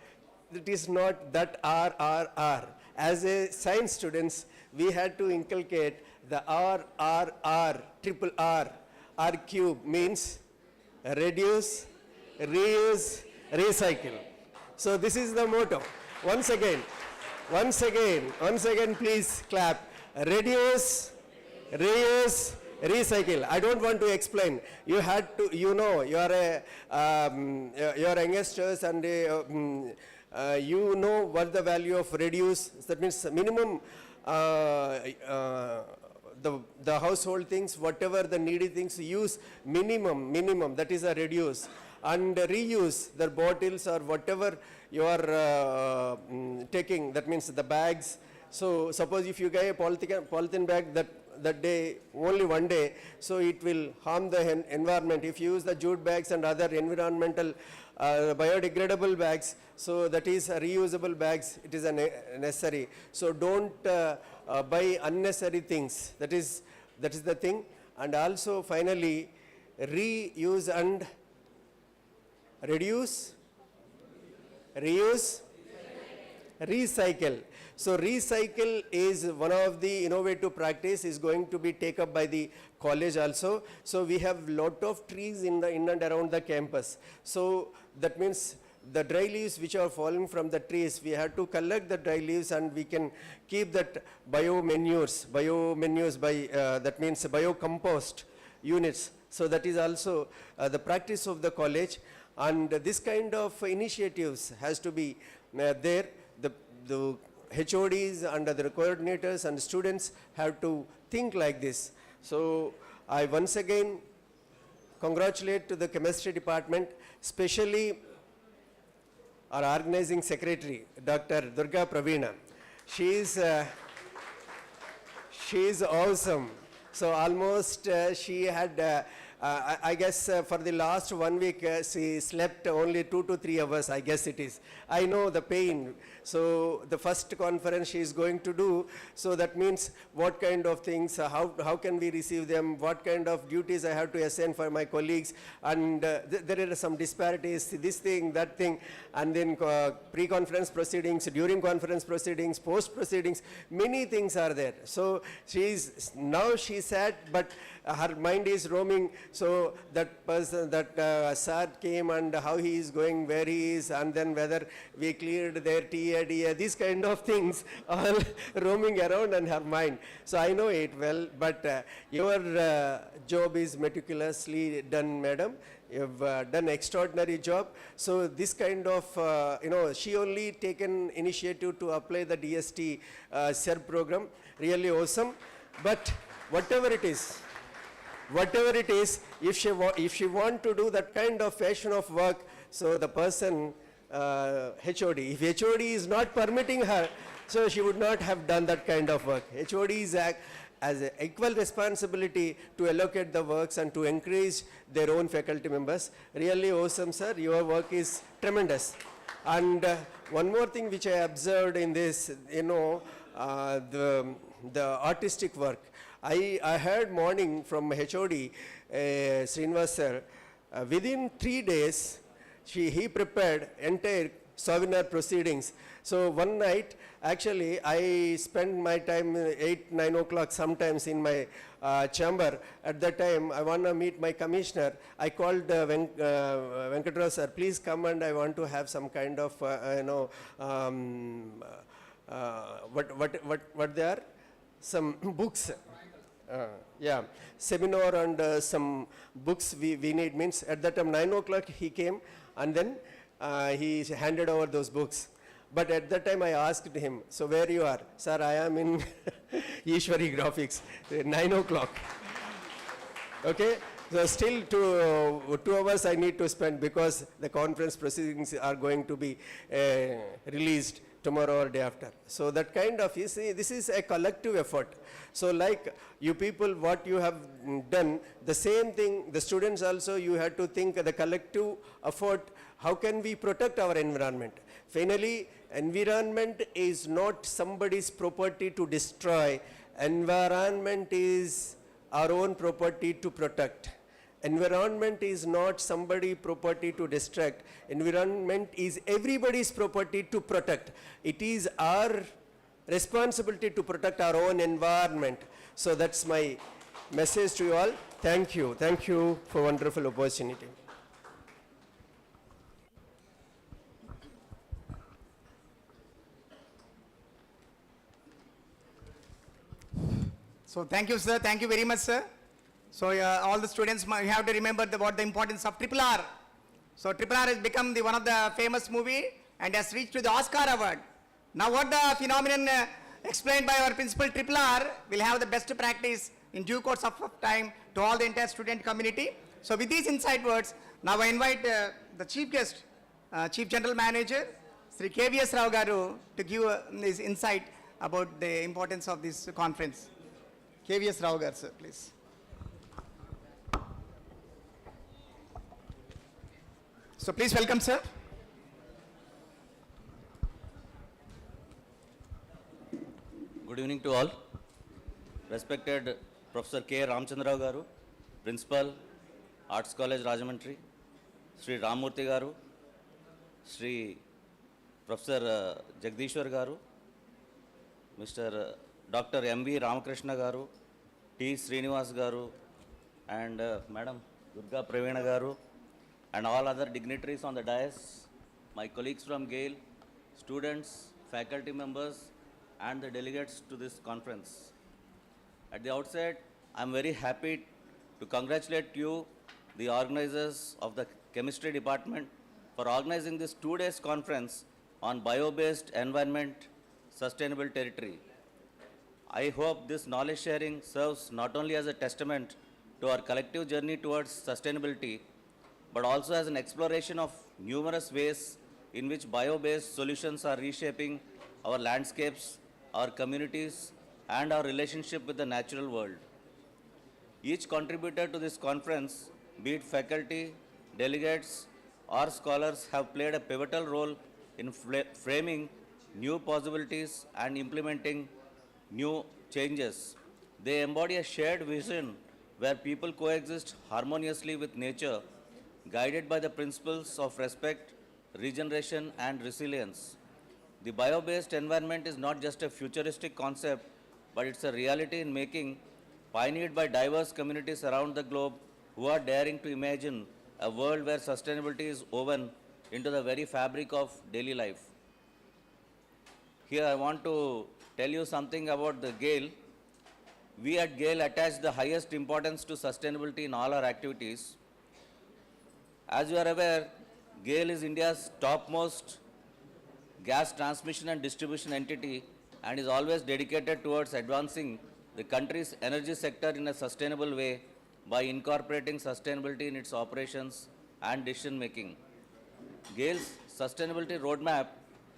it is not that R, R, R. As a science students, we had to inculcate the R, R, R, triple R. R cube means reduce, reuse, recycle. So this is the motto. Once again, please clap. Reduce, reuse, recycle. I don't want to explain. You had to, you know, you are youngsters, and you know what the value of reduce. That means minimum the household things, whatever the needy things, use minimum, that is a reduce. And reuse the bottles or whatever you are taking, that means the bags. So suppose if you get a polythene bag that day, only one day, so it will harm the environment. If you use the jute bags and other environmental biodegradable bags, so that is reusable bags, it is a necessary. So don't buy unnecessary things. That is the thing. And also finally, reuse and reduce, reuse, recycle. So recycle is one of the innovative practice is going to be taken up by the college also. So we have lot of trees in and around the campus. So that means the dry leaves which are falling from the trees, we have to collect the dry leaves, and we can keep that bio-manures by that means biocompost units. So that is also the practice of the college. And this kind of initiatives has to be there. The HODs and the coordinators and students have to think like this. So I once again congratulate to the chemistry department, especially our organizing secretary, Dr. Durga Praveena. She is awesome. So almost she had I guess for the last 1 week she slept only 2 to 3 hours, I guess it is. I know the pain. So the first conference she is going to do, so that means what kind of things, how can we receive them, what kind of duties I have to assign for my colleagues, and there are some disparities, this thing, that thing, and then pre-conference proceedings, during conference proceedings, post-proceedings, many things are there. So she sat, but her mind is roaming So that person, that sir came and how he is going, where he is, and then whether we cleared their TA, these kind of things all roaming around in her mind. So I know it well, but your job is meticulously done, madam. You've done extraordinary job. So this kind of, she only taken initiative to apply the DST SER program, really awesome. But whatever it is, if she want to do that kind of fashion of work, so the person, HOD, if HOD is not permitting her, so she would not have done that kind of work. HOD is as an equal responsibility to allocate the works and to encourage their own faculty members. Really awesome, sir. Your work is tremendous. And one more thing which I observed in this, the artistic work. I heard morning from HOD, Srinivas sir, within 3 days, he prepared entire souvenir proceedings. So one night, actually, I spent my time 8, 9 o'clock sometimes in my chamber. At that time, I want to meet my commissioner. I called Venkatrao sir, please come and I want to have some kind of, what they are? Some books. Yeah, seminar and some books we need, means at that time 9 o'clock he came and then he handed over those books. But at that time I asked him, so where you are? Sir, I am in Ishwari Graphics, 9 o'clock. Okay, so still 2 hours I need to spend because the conference proceedings are going to be released tomorrow or day after. So that kind of, you see, this is a collective effort. So like you people, what you have done, the same thing, the students also, you have to think the collective effort, how can we protect our environment? Finally, environment is not somebody's property to destroy. Environment is our own property to protect. Environment is not somebody's property to distract. Environment is everybody's property to protect. It is our responsibility to protect our own environment. So that's my message to you all. Thank you. Thank you for wonderful opportunity. So thank you, sir. Thank you very much, sir. So all the students, you have to remember what the importance of Triple R. So Triple R has become one of the famous movie and has reached to the Oscar award. Now what the phenomenon explained by our principal Triple R will have the best practice in due course of time to all the entire student community. So with these insight words, now I invite the chief guest, Chief General Manager, Sri KVS Rao Garu, to give his insight about the importance of this conference. KVS Rao Garu, sir, please. So please welcome, sir. Good evening to all. Respected Professor K. Ramchandra Garu, Principal, Arts College Rajamundry, Sri Ramurthy Garu, Sri Professor Jagdishwar Garu, Mr. Dr. M.V. Ramakrishna Garu, T. Srinivas Garu, and Madam Durga Pravina Garu, and all other dignitaries on the dais, my colleagues from Gale, students, faculty members, and the delegates to this conference. At the outset, I am very happy to congratulate you, the organizers of the chemistry department, for organizing this 2 days conference on bio-based environment, sustainable territory. I hope this knowledge sharing serves not only as a testament to our collective journey towards sustainability, but also as an exploration of numerous ways in which bio-based solutions are reshaping our landscapes, our communities, and our relationship with the natural world. Each contributor to this conference, be it faculty, delegates, or scholars, have played a pivotal role in framing new possibilities and implementing new changes. They embody a shared vision where people coexist harmoniously with nature, guided by the principles of respect, regeneration, and resilience. The bio-based environment is not just a futuristic concept, but it's a reality in making, pioneered by diverse communities around the globe who are daring to imagine a world where sustainability is woven into the very fabric of daily life. Here I want to tell you something about the GAIL. We at GAIL attach the highest importance to sustainability in all our activities. As you are aware, GAIL is India's topmost gas transmission and distribution entity and is always dedicated towards advancing the country's energy sector in a sustainable way by incorporating sustainability in its operations and decision making. GAIL's sustainability roadmap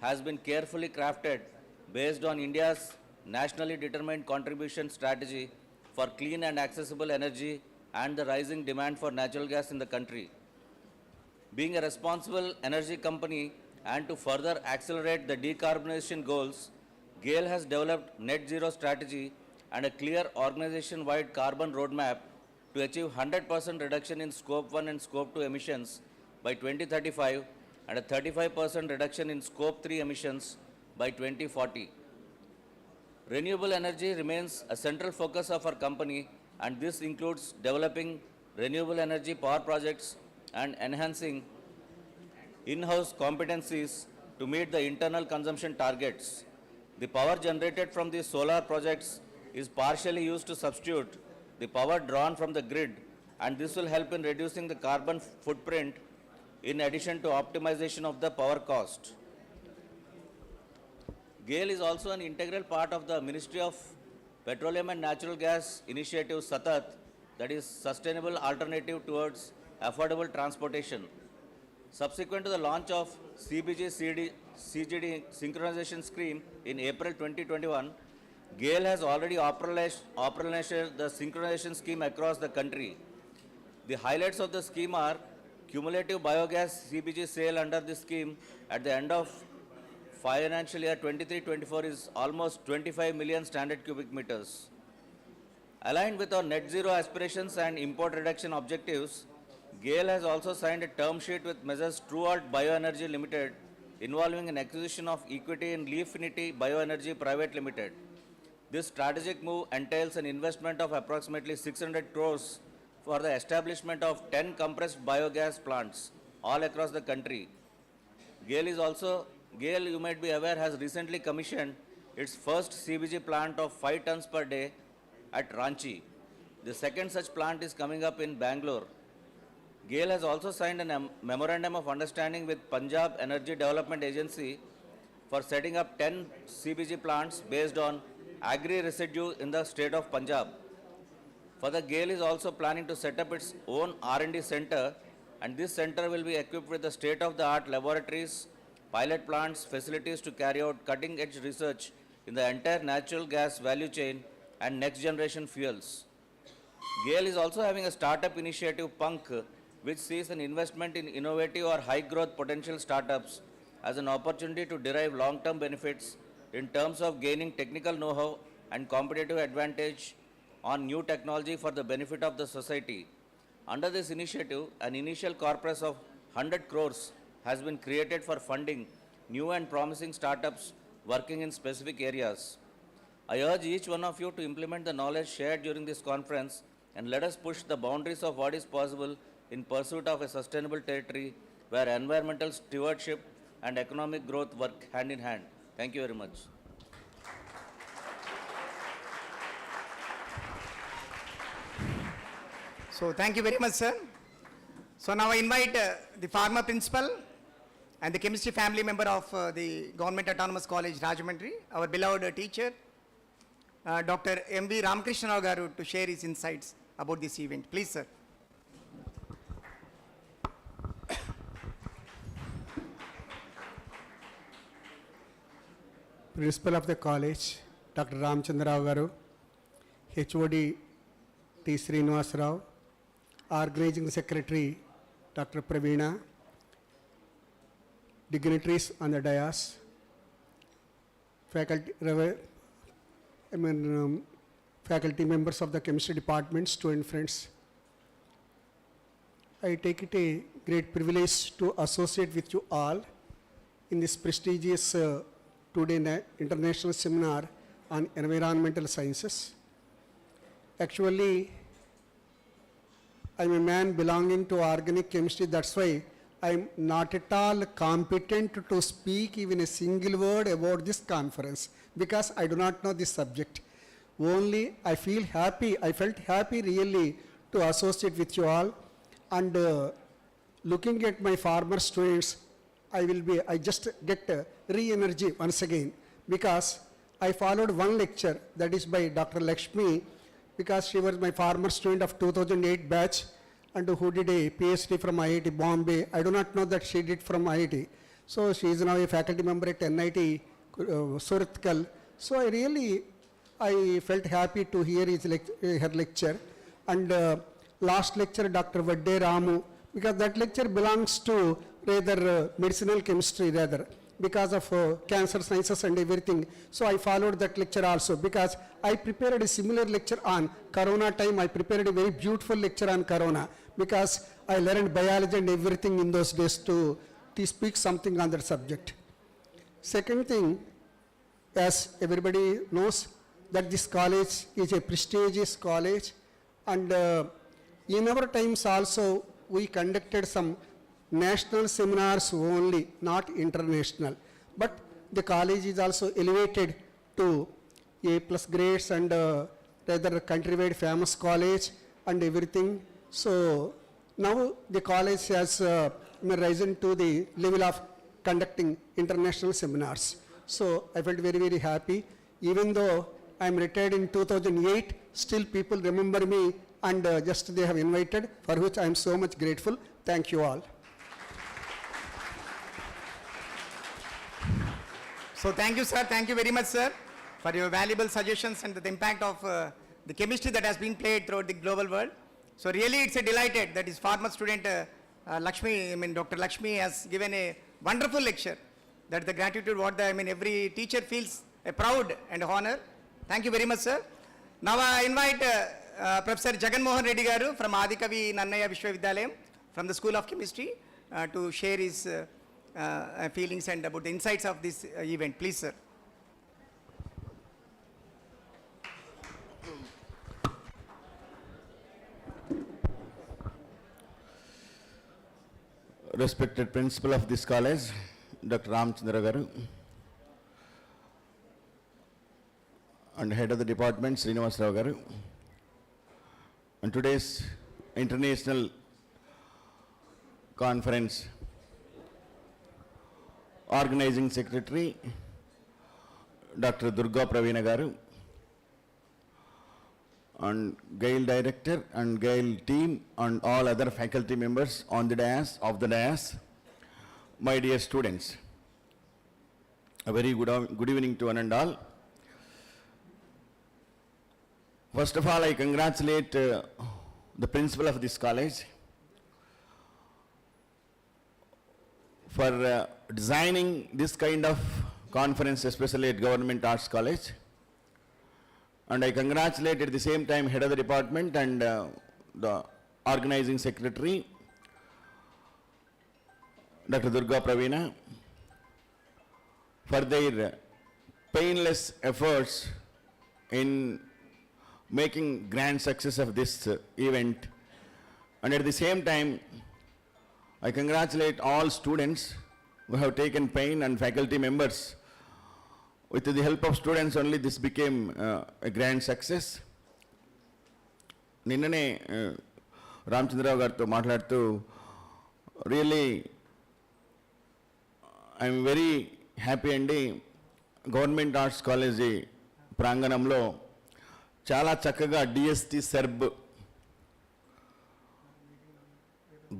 has been carefully crafted based on India's nationally determined contribution strategy for clean and accessible energy and the rising demand for natural gas in the country. Being a responsible energy company and to further accelerate the decarbonization goals, GAIL has developed net zero strategy and a clear organization-wide carbon roadmap to achieve 100% reduction in Scope 1 and Scope 2 emissions by 2035 and a 35% reduction in Scope 3 emissions by 2040. Renewable energy remains a central focus of our company, and this includes developing renewable energy power projects and enhancing in-house competencies to meet the internal consumption targets. The power generated from these solar projects is partially used to substitute the power drawn from the grid, and this will help in reducing the carbon footprint in addition to optimization of the power cost. GAIL is also an integral part of the Ministry of Petroleum and Natural Gas Initiative SATAT, that is Sustainable Alternative Towards Affordable Transportation. Subsequent to the launch of CGD synchronization scheme in April 2021, GAIL has already operationalized the synchronization scheme across the country. The highlights of the scheme are cumulative biogas CBG sale under this scheme at the end of financial year 23-24 is almost 25 million standard cubic meters. Aligned with our net zero aspirations and import reduction objectives, GAIL has also signed a term sheet with Messrs. Truealt Bioenergy Limited involving an acquisition of equity in Leaffinity Bioenergy Private Limited. This strategic move entails an investment of approximately 600 crores for the establishment of 10 compressed biogas plants all across the country. GAIL, you might be aware, has recently commissioned its first CBG plant of 5 tons per day at Ranchi. The second such plant is coming up in Bangalore. GAIL has also signed a memorandum of understanding with Punjab Energy Development Agency for setting up 10 CBG plants based on agri-residue in the state of Punjab. Further, GAIL is also planning to set up its own R&D center, and this center will be equipped with the state-of-the-art laboratories, pilot plants, facilities to carry out cutting-edge research in the entire natural gas value chain and next-generation fuels. GAIL is also having a startup initiative, Punk, which sees an investment in innovative or high-growth potential startups as an opportunity to derive long-term benefits in terms of gaining technical know-how and competitive advantage on new technology for the benefit of the society. Under this initiative, an initial corpus of 100 crores has been created for funding new and promising startups working in specific areas. I urge each one of you to implement the knowledge shared during this conference and let us push the boundaries of what is possible in pursuit of a sustainable territory where environmental stewardship and economic growth work hand in hand. Thank you very much. So thank you very much, sir. So now I invite the former principal and the chemistry family member of the Government Autonomous College, Rajahmundry, our beloved teacher, Dr. M.V. Ramakrishna Rao Garu, to share his insights about this event. Please, sir. Principal of the college, Dr. Ramchandra Rao Garu, HOD T. Srinivas Rao, Organizing Secretary, Dr. Praveena, dignitaries on the dais, faculty, faculty members of the chemistry department, student friends. I take it a great privilege to associate with you all in this prestigious two-day international seminar on environmental sciences. Actually, I'm a man belonging to organic chemistry. That's why I'm not at all competent to speak even a single word about this conference because I do not know this subject. Only I feel happy, I felt happy really to associate with you all, and looking at my former students, I just get re-energy once again because I followed one lecture that is by Dr. Lakshmi because she was my former student of 2008 batch and who did a PhD from IIT Bombay. I do not know that she did from IIT. So she is now a faculty member at NIT Surathkal. So I felt happy to hear her lecture. And last lecture, Dr. Vadde Ramu, because that lecture belongs to rather medicinal chemistry rather, because of cancer sciences and everything. So I followed that lecture also because I prepared a similar lecture on Corona time. I prepared a very beautiful lecture on Corona because I learned biology and everything in those days to speak something on that subject. Second thing, as everybody knows, that this college is a prestigious college, and in our times also we conducted some national seminars only, not international. But the college is also elevated to A+ grades and rather countrywide famous college and everything. So now the college has risen to the level of conducting international seminars. So I felt very, very happy. Even though I am retired in 2008, still people remember me and just they have invited, for which I am so much grateful. Thank you all. So thank you, sir. Thank you very much, sir, for your valuable suggestions and the impact of the chemistry that has been played throughout the global world. So really it's a delighted that his former student Dr. Lakshmi has given a wonderful lecture. That the gratitude what every teacher feels a proud and honor. Thank you very much, sir. Now I invite Professor Jagan Mohan Reddy Garu from Adikavi Nannaya Vishwavidyalaya from the School of Chemistry to share his feelings and about the insights of this event. Please, sir. Respected principal of this college, Dr. Ramchandra Garu, and head of the department, Srinivas Rao Garu, and today's international conference organizing secretary, Dr. Durga Pravina Garu, and GAIL director and GAIL team and all other faculty members on the dais, my dear students. A very good evening to one and all. First of all, I congratulate the principal of this college for designing this kind of conference, especially at Government Arts College. And I congratulate at the same time head of the department and the organizing secretary, Dr. Durga Pravina, for their painless efforts in making grand success of this event. And at the same time, I congratulate all students who have taken pain and faculty members. With the help of students only this became a grand success. Ninnane Ramchandra Gartho maatladutu, really I am very happy andi. Government Arts College pranganamlo chala chakkaga DST SERB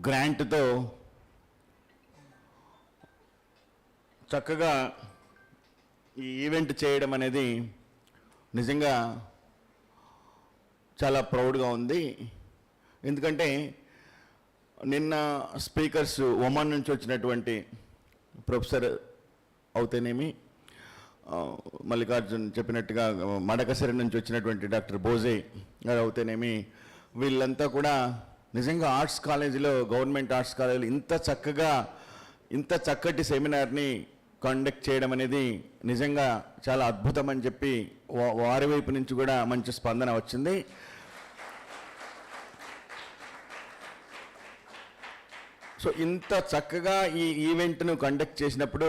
grant tho చక్కగా ఈ event చేయడం అనేది నిజంగా చాలా ప్రౌడ్గా ఉంది. ఎందుకంటే నిన్న స్పీకర్స్ ఒమాన్ నుంచి వచ్చినటువంటి ప్రొఫెసర్ అవుతేనేమి, మల్లికార్జున్ చెప్పినట్టుగా మడకసిరి నుంచి వచ్చినటువంటి డాక్టర్ బోజే గారు అవుతేనేమి, వీళ్ళంతా కూడా నిజంగా ఆర్ట్స్ కాలేజీలో, గవర్నమెంట్ ఆర్ట్స్ కాలేజీలో ఇంత చక్కటి సెమినార్ని కండక్ట్ చేయడం అనేది నిజంగా చాలా అద్భుతం అని చెప్పి వారి వైపు నుంచి కూడా మంచి స్పందన వచ్చింది. సో ఇంత చక్కగా ఈ ఈవెంట్ను కండక్ట్ చేసినప్పుడు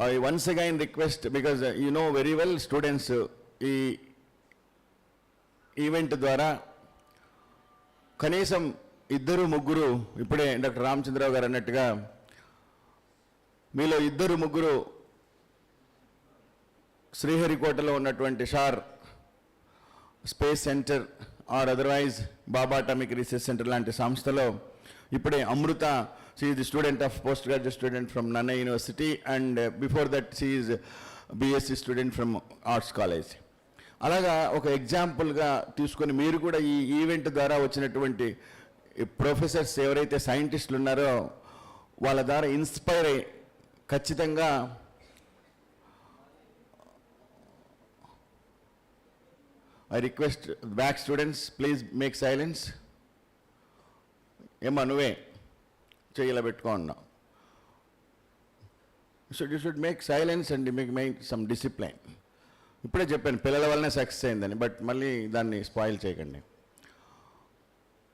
I once again request, because you know very well students, ఈ ఈవెంట్ ద్వారా కనీసం 2-3, ఇప్పుడే డాక్టర్ రామచంద్రరావు గారు అన్నట్టుగా మీలో 2-3 శ్రీహరికోటలో ఉన్నటువంటి SHAR space centre or otherwise Bhabha atomic research centre లాంటి సంస్థలో ఇప్పుడే Amrita, she is the student of post graduate student from Nannaya university, and before that she is BSc student from arts college. అలాగా ఒక ఎగ్జాంపుల్గా తీసుకొని మీరు కూడా ఈ ఈవెంట్ ద్వారా వచ్చినటువంటి ప్రొఫెసర్స్ ఎవరైతే సైంటిస్టులు ఉన్నారో వాళ్ళ ద్వారా ఇన్స్పైర్ అయ్యి ఖచ్చితంగా I request back students, please make silence. ఏమా నువ్వే చెయ్యిలా పెట్టుకో ఉన్నావు. You should make silence and make some discipline. ఇప్పుడే చెప్పాను పిల్లల వల్లనే సక్సెస్ అయిందని, బట్ మళ్ళీ దాన్ని స్పాయిల్ చేయకండి.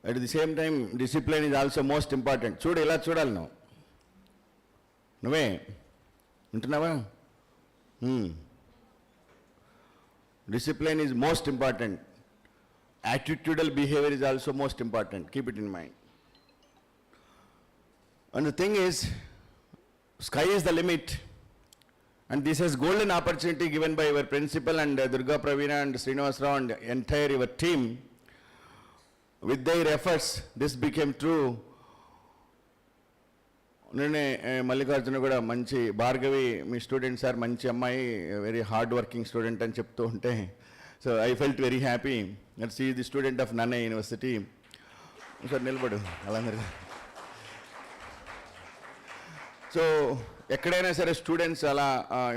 At the same time discipline is also most important. చూడు, ఇలా చూడాలి నువ్వే ఉంటున్నావా? Discipline is most important. Attitudinal behavior is also most important. Keep it in mind. And the thing is, sky is the limit. And this is golden opportunity given by your principal and Durga Pravina and Srinivas Rao and entire your team. With their efforts, this became true. నేనే మల్లికార్జున కూడా మంచి భార్గవి మీ student sir, మంచి అమ్మాయి, very hard working student అని చెప్తూ ఉంటే, so I felt very happy that she is the student of నన్న university. Sir నిలబడు వాళ్ళందరూ. సో ఎక్కడైనా సరే స్టూడెంట్స్ అలా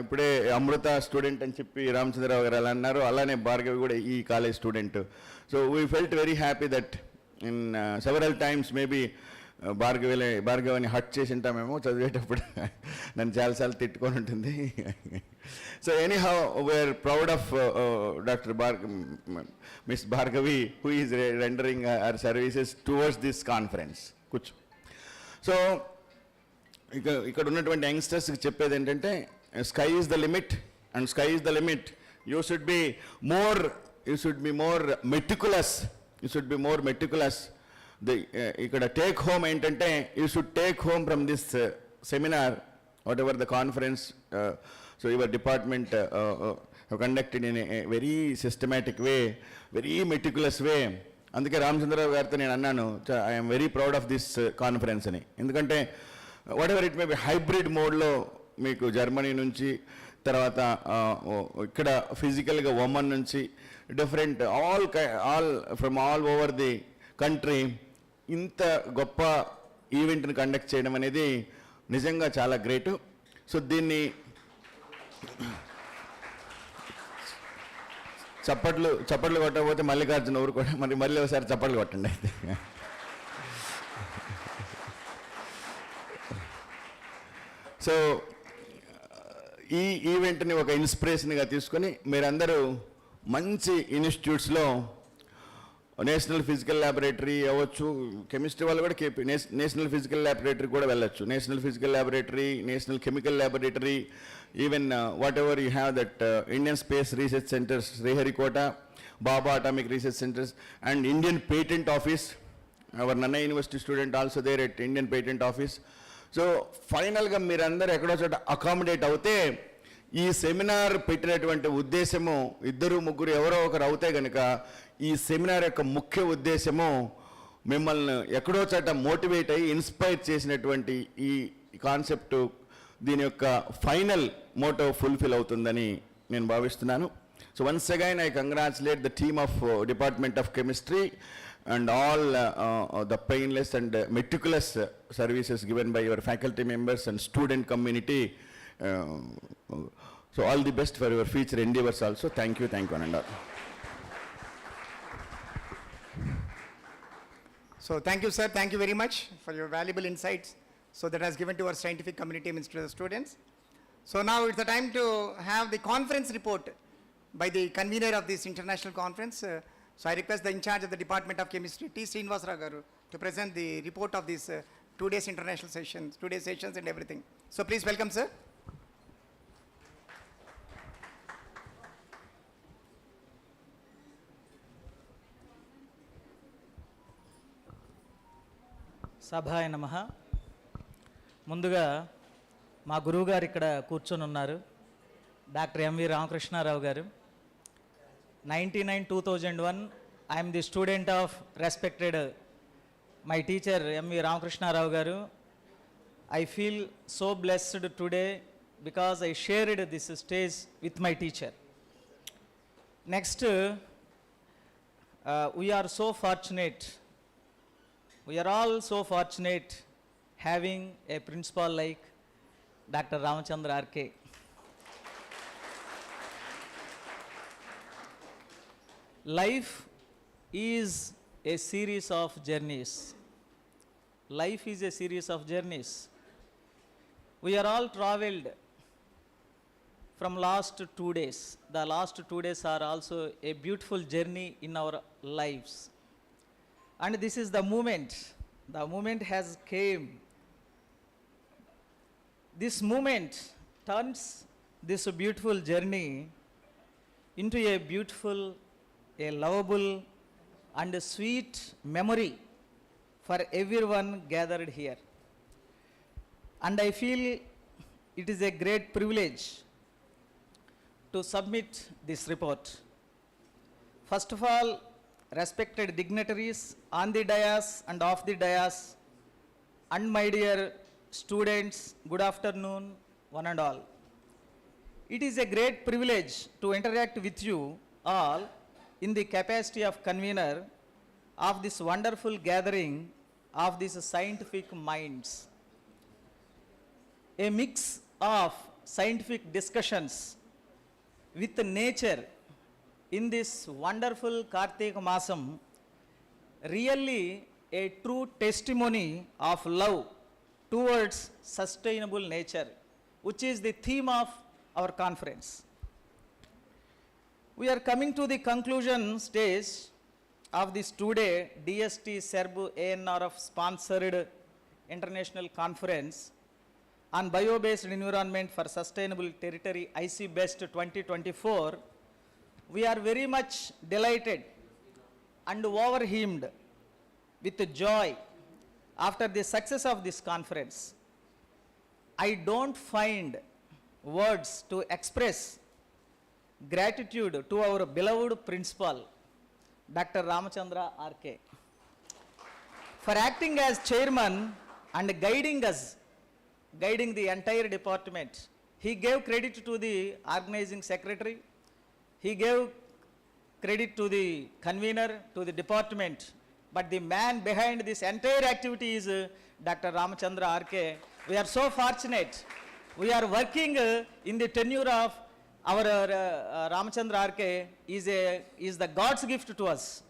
ఇప్పుడే అమృత స్టూడెంట్ అని చెప్పి రామచంద్రరావు గారు అలా అన్నారు, అలానే భార్గవి కూడా ఈ college student. So we felt very happy that in several times maybe భార్గవిని హట్ చేసి ఉంటామేమో చదివేటప్పుడు, నన్ను చాలాసార్లు తిట్టుకొని ఉంటుంది. So anyhow we are proud of doctor miss Bhargavi who is rendering our services towards this conference. కూర్చో. సో ఇక్కడ ఉన్నటువంటి యంగ్స్టర్స్కి చెప్పేది ఏంటంటే, sky is the limit, and sky is the limit. You should be more meticulous. ఇక్కడ take home ఏంటంటే, you should take home from this seminar whatever the conference. So your department conducted in a very systematic way, very meticulous way. అందుకే రామచంద్రరావు గారితో నేను అన్నాను, I'm very proud of this conference అని. ఎందుకంటే whatever it may be hybrid మోడ్లో మీకు Germany నుంచి, తర్వాత ఇక్కడ ఫిజికల్గా ఒమన్ నుంచి, different all from all over the country ఇంత గొప్ప ఈవెంట్ని కండక్ట్ చేయడం అనేది నిజంగా చాలా గ్రేటు. సో దీన్ని చప్పట్లు కొట్టకపోతే మల్లికార్జున ఊరు కూడా మళ్ళీ ఒకసారి చప్పట్లు కొట్టండి అయితే. సో ఈ ఈవెంట్ని ఒక ఇన్స్పిరేషన్గా తీసుకొని మీరందరూ మంచి ఇన్స్టిట్యూట్స్లో నేషనల్ ఫిజికల్ ల్యాబొరేటరీ అవ్వచ్చు, కెమిస్ట్రీ వాళ్ళు కూడా నేషనల్ ఫిజికల్ ల్యాబొరేటరీ కూడా వెళ్ళచ్చు. National physical laboratory, national chemical laboratory, even whatever you have that Indian space research centres, Sriharikota, Bhabha atomic research centres, and Indian patent office. Our Nannaya university student also there at Indian patent office. So ఫైనల్గా మీరందరూ ఎక్కడో చోట accommodate అవుతే, ఈ seminar పెట్టినటువంటి ఉద్దేశము 2-3 ఎవరో ఒకరు అవుతే కనుక, ఈ సెమినార్ యొక్క ముఖ్య ఉద్దేశము మిమ్మల్ని ఎక్కడో చోట మోటివేట్ అయ్యి ఇన్స్పైర్ చేసినటువంటి ఈ కాన్సెప్ట్, దీని యొక్క ఫైనల్ మోటో ఫుల్ఫిల్ అవుతుందని నేను భావిస్తున్నాను. So once again I congratulate the team of department of chemistry and all the painless and meticulous services given by your faculty members and student community. So all the best for your future endeavors also. Thank you one and all. So thank you, sir. Thank you very much for your valuable insights. So that has given to our scientific community, means to the students. So now it's the time to have the conference report by the convener of this international conference. So I request the in charge of the Department of Chemistry, T. Srinivas Rao garu, to present the report of this 2 days international sessions, 2 day sessions and everything. So please welcome, sir. సభాయ నమః. ముందుగా మా గురువు గారు ఇక్కడ కూర్చొని ఉన్నారు, doctor MV Ramakrishnarao గారు. 99-2001 I am the student of respected my teacher MV Ramakrishnarao garu. I feel so blessed today because I shared this stage with my teacher. Next, we are so fortunate. We are all so fortunate having a principal like Dr. Ramachandra R.K. Life is a series of journeys. Life is a series of journeys. We are all traveled from last 2 days. The last 2 days are also a beautiful journey in our lives. And this is the moment has came. This moment turns this beautiful journey into a beautiful, a lovable and a sweet memory for everyone gathered here. And I feel it is a great privilege to submit this report. First of all, respected dignitaries on the dais and off the dais, and my dear students, good afternoon, one and all. It is a great privilege to interact with you all in the capacity of convener of this wonderful gathering of these scientific minds. A mix of scientific discussions with nature in this wonderful Kartika Masam, really a true testimony of love towards sustainable nature, which is the theme of our conference. We are coming to the conclusion stage of this today DST Serbu ANRF sponsored international conference on Biobased Environment for Sustainable Territory IC-Best 2024. We are very much delighted and overwhelmed with joy after the success of this conference. I don't find words to express gratitude to our beloved principal, Dr. Ramachandra R.K., for acting as chairman and guiding us, guiding the entire department. He gave credit to the organizing secretary. He gave credit to the convener, to the department, but the man behind this entire activity is Dr. Ramachandra R.K. We are so fortunate. We are working in the tenure of our Ramachandra R.K. is the God's gift to us,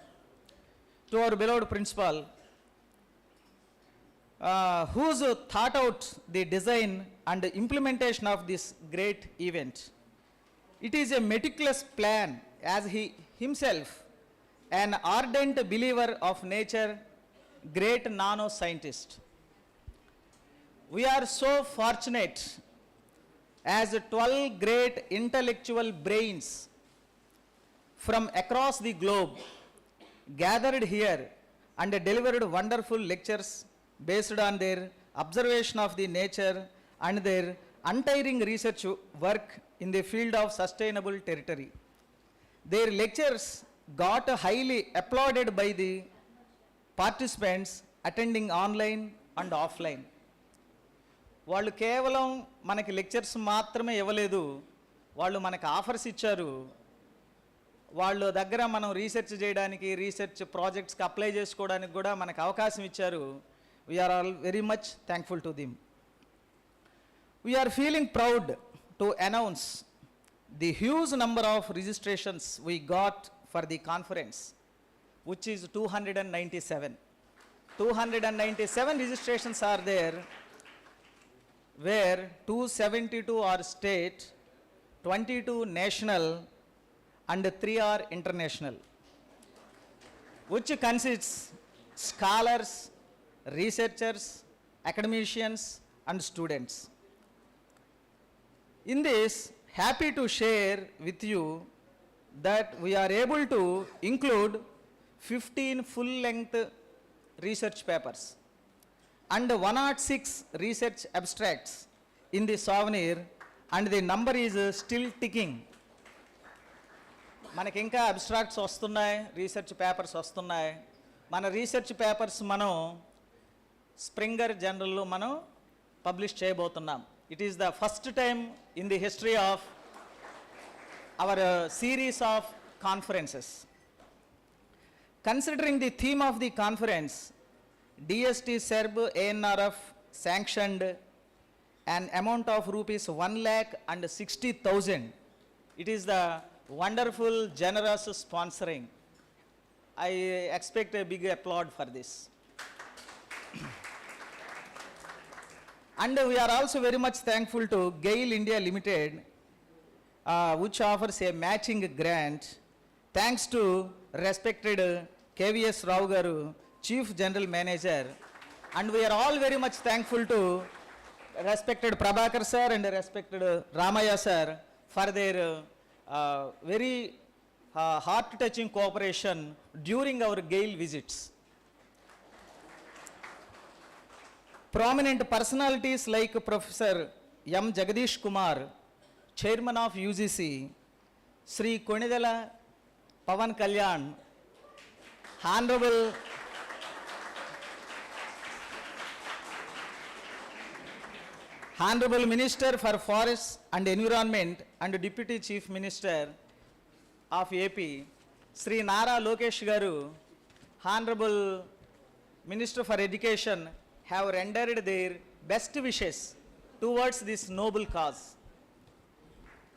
to our beloved principal, who's thought out the design and implementation of this great event. It is a meticulous plan, as he himself, an ardent believer of nature, great nano-scientist. We are so fortunate as 12 great intellectual brains from across the globe gathered here and delivered wonderful lectures based on their observation of the nature and their untiring research work in the field of sustainable territory. Their lectures got highly applauded by the participants attending online and offline. వాళ్ళు కేవలం మనకి lectures మాత్రమే ఇవ్వలేదు, వాళ్ళు మనకి offers ఇచ్చారు. వాళ్ళ దగ్గర మనం రీసెర్చ్ చేయడానికి, రీసెర్చ్ ప్రాజెక్ట్స్కి అప్లై చేసుకోవడానికి కూడా మనకు అవకాశం ఇచ్చారు. We are all very much thankful to them. We are feeling proud to announce the huge number of registrations we got for the conference, which is 297. 297 registrations are there, where 272 are state, 22 national, and 3 are international, which consists scholars, researchers, academicians and students. In this, happy to share with you that we are able to include 15 full-length research papers and 106 research abstracts in the souvenir, and the number is still ticking. మనకి ఇంకా abstracts వస్తున్నాయి, research papers వస్తున్నాయి. మన research papers మనం Springer జర్నల్లో మనం publish చేయబోతున్నాం. It is the first time in the history of our series of conferences. Considering the theme of the conference, DST SERB ANRF sanctioned an amount of rupees 1,60,000. It is the wonderful, generous sponsoring. I expect a big applaud for this. And we are also very much thankful to GAIL India Limited, which offers a matching grant. Thanks to respected KVS Rao Garu, Chief General Manager, and we are all very much thankful to respected Prabhakar sir and respected Ramaya sir for their very heart-touching cooperation during our GAIL visits. Prominent personalities like Professor M. Jagadish Kumar, Chairman of UGC, Sri Konidala Pavan Kalyan, Honorable Minister for Forests and Environment and Deputy Chief Minister of AP, Sri Nara Lokesh Garu, Honorable Minister for Education, have rendered their best wishes towards this noble cause.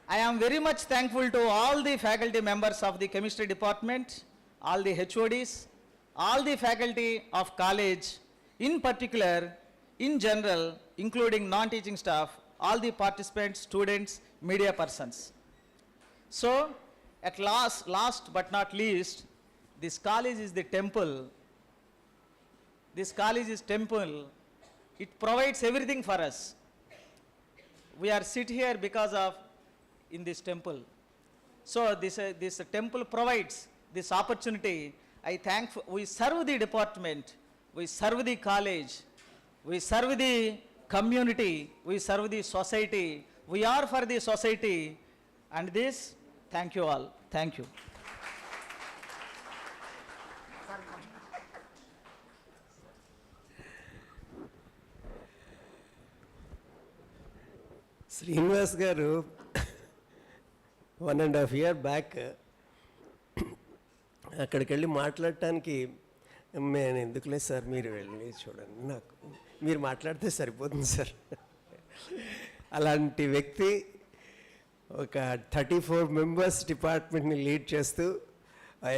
I am very much thankful to all the faculty members of the chemistry department, all the HODs, all the faculty of college, in particular, in general, including non-teaching staff, all the participants, students, media persons. So, at last but not least, this college is the temple. This college is temple. It provides everything for us. We are sit here because of in this temple. So this temple provides this opportunity. We serve the department, we serve the college, we serve the community, we serve the society. We are for the society, and this, thank you all. Thank you. Srinivas గారు 1.5 years back అక్కడికి వెళ్ళి మాట్లాడటానికి, నేను ఎందుకులే sir మీరు వెళ్ళి చూడండి, నాకు మీరు మాట్లాడితే సరిపోతుంది సార్. అలాంటి వ్యక్తి ఒక 34 members డిపార్ట్మెంట్ని లీడ్ చేస్తూ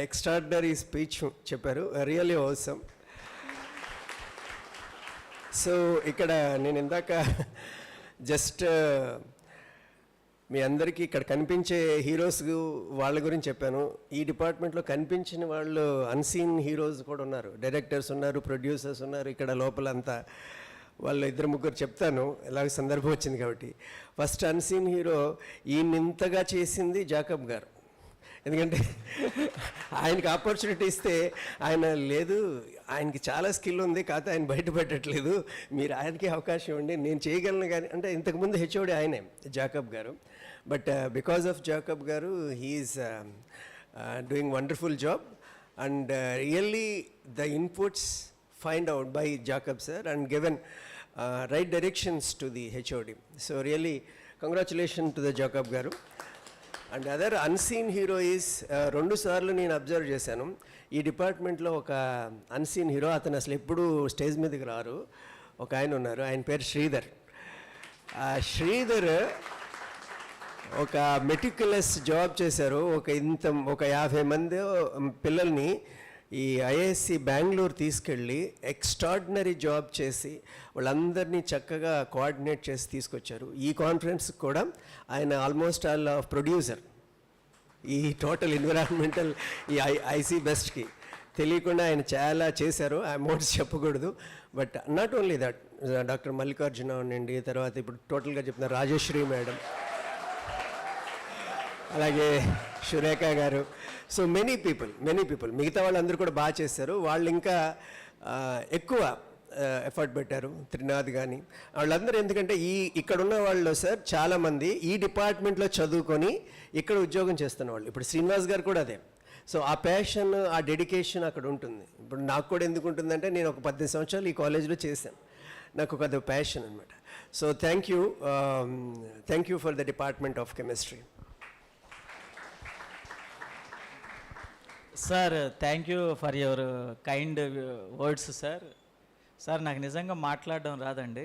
ఎక్స్ట్రాడినరీ స్పీచ్ చెప్పారు. రియల్లీ అవసరం. సో ఇక్కడ నేను ఇందాక జస్ట్ మీ అందరికీ ఇక్కడ కనిపించే హీరోస్ వాళ్ళ గురించి చెప్పాను. ఈ డిపార్ట్మెంట్లో కనిపించిన వాళ్ళు అన్సీన్ హీరోస్ కూడా ఉన్నారు, డైరెక్టర్స్ ఉన్నారు, ప్రొడ్యూసర్స్ ఉన్నారు. ఇక్కడ లోపలంతా వాళ్ళు 2-3 చెప్తాను, ఎలాగ సందర్భం వచ్చింది కాబట్టి. ఫస్ట్ అన్సీన్ హీరో ఈయనింతగా చేసింది జాకబ్ గారు. ఎందుకంటే ఆయనకి ఆపర్చునిటీ ఇస్తే ఆయన లేదు, ఆయనకి చాలా స్కిల్ ఉంది, కాకపోతే ఆయన బయటపెట్టట్లేదు, మీరు ఆయనకి అవకాశం ఇవ్వండి, నేను చేయగలను. కానీ అంటే ఇంతకుముందు హెచ్ఓడి ఆయనే Jacob garu. But because of Jacob garu he is doing wonderful job, and really the inputs find out by Jacob sir and given right directions to the HOD. So really congratulations to the Jacob garu. And other unseen hero is 2 సార్లు నేను observe చేశాను ఈ డిపార్ట్మెంట్లో. ఒక unseen hero, అతను అసలు ఎప్పుడు stage మీదకి రారు. ఒక ఆయన ఉన్నారు, ఆయన పేరు శ్రీధర్. శ్రీధర్ ఒక మెటిక్యులస్ జాబ్ చేశారు. ఒక 50 మంది పిల్లల్ని ఈ ఐఐఎస్సి బెంగళూరు తీసుకెళ్ళి ఎక్స్ట్రాడినరీ జాబ్ చేసి వాళ్ళందరినీ చక్కగా కోఆర్డినేట్ చేసి తీసుకొచ్చారు. ఈ కాన్ఫరెన్స్కి కూడా ఆయన ఆల్మోస్ట్ ఆల్ ప్రొడ్యూసర్ ఈ టోటల్ ఎన్విరాన్మెంటల్ ఈ ఐసీ బెస్ట్కి. తెలియకుండా ఆయన చాలా చేశారు. ఆ అమౌంట్స్ చెప్పకూడదు. But not only that, doctor Mallikarjuna ఉండండి, తర్వాత ఇప్పుడు టోటల్గా చెప్తున్న రాజశ్రీ మేడం, అలాగే సురేఖ గారు. సో మెనీ పీపుల్ మిగతా వాళ్ళందరూ కూడా బాగా చేశారు. వాళ్ళు ఇంకా ఎక్కువ ఎఫర్ట్ పెట్టారు. త్రినాథ్ కానీ వాళ్ళందరూ. ఎందుకంటే ఇక్కడ ఉన్న వాళ్ళు సార్ చాలామంది ఈ డిపార్ట్మెంట్లో చదువుకొని ఇక్కడ ఉద్యోగం చేస్తున్న వాళ్ళు. ఇప్పుడు శ్రీనివాస్ గారు కూడా అదే. సో ఆ ప్యాషన్, ఆ డెడికేషన్ అక్కడ ఉంటుంది. ఇప్పుడు నాకు కూడా ఎందుకు ఉంటుందంటే నేను ఒక 18 సంవత్సరాలు ఈ కాలేజ్లో చేశాను. నాకు ఒక అది ప్యాషన్ అనమాట. So thank you for the department of chemistry. Sir thank you for your kind words sir. Sir నాకు నిజంగా మాట్లాడడం రాదండి.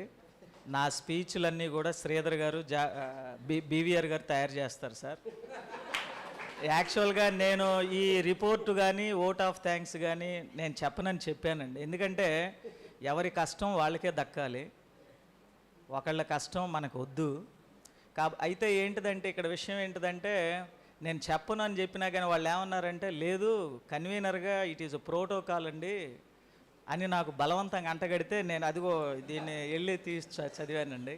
నా స్పీచ్లన్నీ కూడా శ్రీధర్ గారు బీవీఆర్ గారు తయారు చేస్తారు సార్. యాక్చువల్గా నేను ఈ రిపోర్టు కానీ ఓట్ ఆఫ్ థ్యాంక్స్ కానీ నేను చెప్పనని చెప్పానండి. ఎందుకంటే ఎవరి కష్టం వాళ్ళకే దక్కాలి, ఒకళ్ళ కష్టం మనకు వద్దు. అయితే ఏంటిదంటే ఇక్కడ విషయం ఏంటిదంటే నేను చెప్పను అని చెప్పినా కానీ వాళ్ళు ఏమన్నారంటే లేదు కన్వీనర్గా ఇట్ ఈజ్ ప్రోటోకాల్ అండి అని నాకు బలవంతంగా అంటగడితే నేను అదిగో దీన్ని వెళ్ళి తీసి చదివానండి.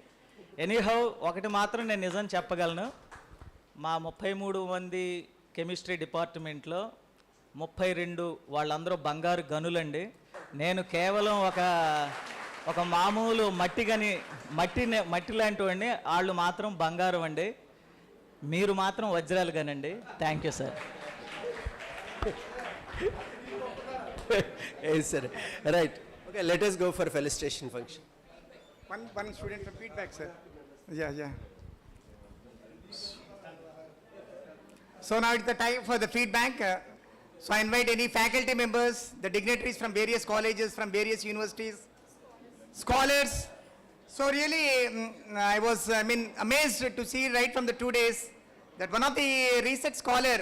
ఎనీహౌ ఒకటి మాత్రం నేను నిజం చెప్పగలను, మా 33 మంది కెమిస్ట్రీ డిపార్ట్మెంట్లో 32 వాళ్ళందరూ బంగారు గనులండి. నేను కేవలం ఒక మామూలు మట్టి లాంటి వాడిని, వాళ్ళు మాత్రం బంగారం అండి, మీరు మాత్రం వజ్రాలు కానండి. Thank you sir. Yes, sir. Right. Okay, let us go for felicitation function. One student for feedback, sir. Yeah. So now it's the time for the feedback. So I invite any faculty members, the dignitaries from various colleges, from various universities, scholars. So really, I was amazed to see right from the 2 days that one of the research scholar,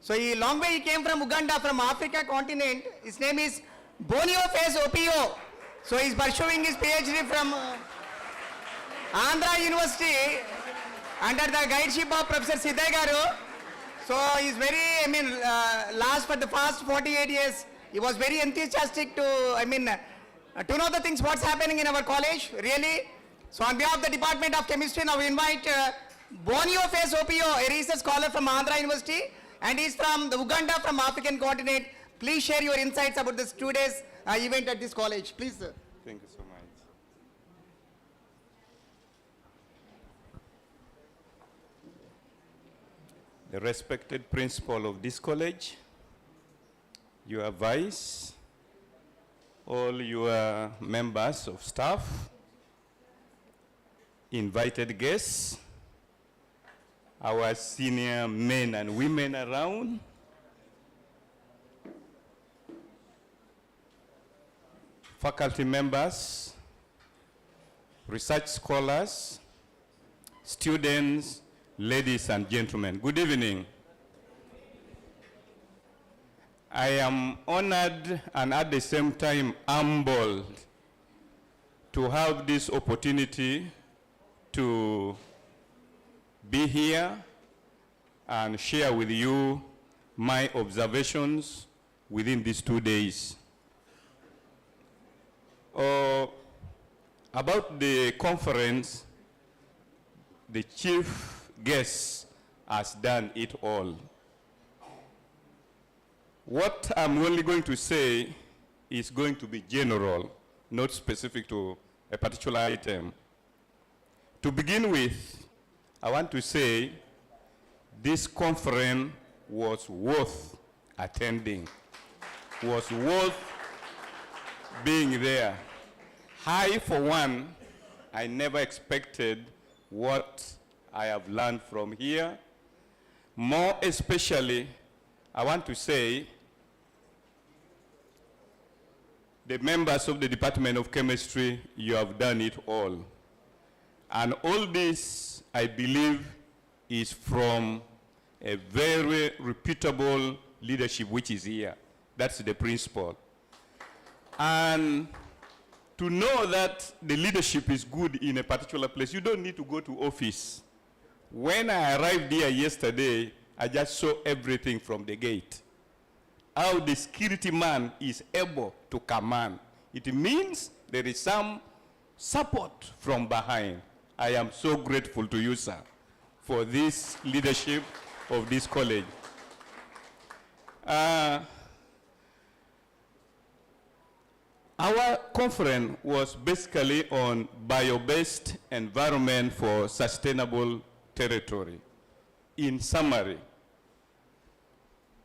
so he long way he came from Uganda, from Africa continent. His name is Boniface Opio. So he's pursuing his PhD from Andhra University under the guideship of Professor Siddhay Garu. So he's very, for the past 48 years, he was very enthusiastic to, to know the things what's happening in our college, really. So on behalf of the Department of Chemistry, now we invite Boniface Opio, a research scholar from Andhra University, and he's from the Uganda, from African continent. Please share your insights about this 2 days event at this college. Please, sir. Thank you so much. The respected principal of this college, your vice, all your members of staff, invited guests, our senior men and women around, faculty members, research scholars, students, ladies and gentlemen, good evening. I am honored and at the same time humbled to have this opportunity to be here and share with you my observations within these 2 days. About the conference, the chief guest has done it all. What I'm only going to say is going to be general, not specific to a particular item. To begin with, I want to say this conference was worth attending, was worth being there. I, for one, I never expected what I have learned from here. More especially, I want to say the members of the Department of Chemistry, you have done it all. And all this, I believe, is from a very reputable leadership which is here. That's the principle. And to know that the leadership is good in a particular place, you don't need to go to office. When I arrived here yesterday, I just saw everything from the gate. how the security man is able to command. It means there is some support from behind. I am so grateful to you, sir, for this leadership of this college. Our conference was basically on bio-based environment for sustainable territory. In summary,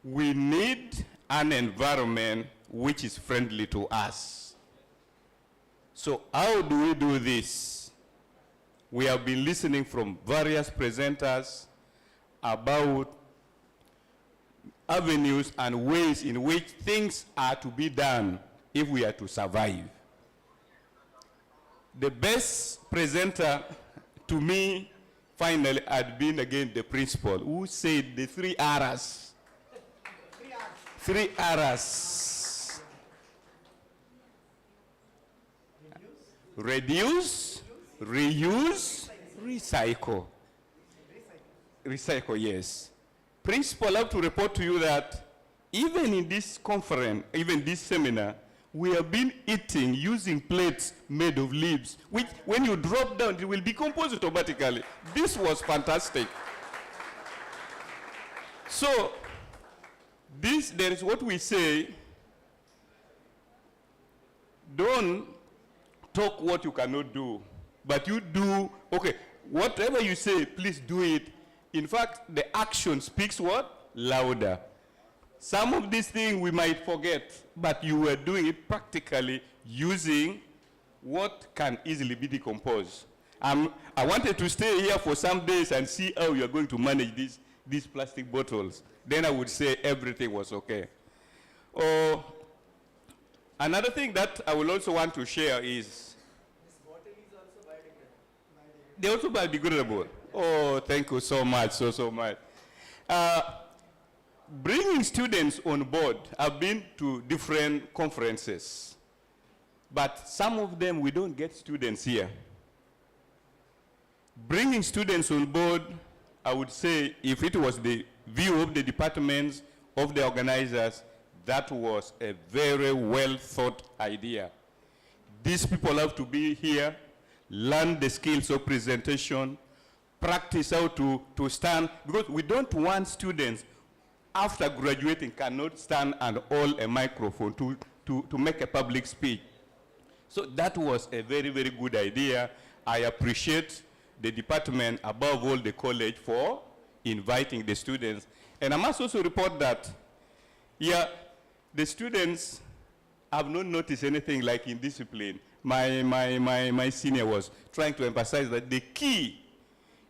we need an environment which is friendly to us. So how do we do this? We have been listening from various presenters about avenues and ways in which things are to be done if we are to survive. The best presenter to me finally had been again the principal who said the 3 R's. 3 R's. Reduce, reuse, recycle. Recycle, yes. Principal, I have to report to you that even in this conference, even this seminar, we have been eating using plates made of leaves, which when you drop down, it will decompose automatically. This was fantastic. So, there is what we say, don't talk what you cannot do, but you do, okay, whatever you say, please do it. In fact, the action speaks what? Louder. Some of these things we might forget, but you were doing it practically using what can easily be decomposed. I wanted to stay here for some days and see how you are going to manage these plastic bottles. Then I would say everything was okay. Another thing that I will also want to share is, they're also biodegradable. Oh, thank you so much, so much. Bringing students on board, I've been to different conferences, but some of them we don't get students here. Bringing students on board, I would say, if it was the view of the departments, of the organizers, that was a very well thought idea. These people have to be here, learn the skills of presentation, practice how to stand, because we don't want students after graduating cannot stand and hold a microphone to make a public speech. So that was a very, very good idea. I appreciate the department, above all the college, for inviting the students. And I must also report that, yeah, the students have not noticed anything like indiscipline. My senior was trying to emphasize that the key,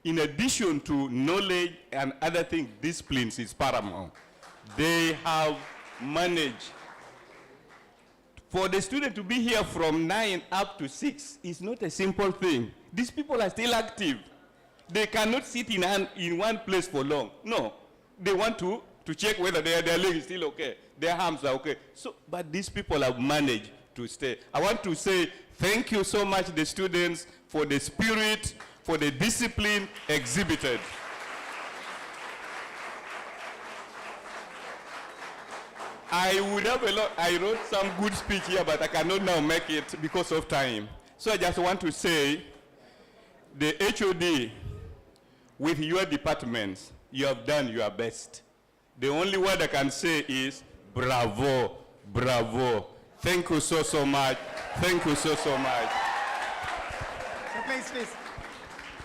in addition to knowledge and other things, disciplines is paramount. They have managed. For the student to be here from 9 up to 6 is not a simple thing. These people are still active. They cannot sit in one place for long. No, they want to check whether their leg is still okay, their arms are okay. So, but these people have managed to stay. I want to say thank you so much, the students, for the spirit, for the discipline exhibited. I would have a lot, I wrote some good speech here, but I cannot now make it because of time. So I just want to say, the HOD, with your departments, you have done your best. The only word I can say is bravo, bravo. Thank you so much. Thank you so much. So please.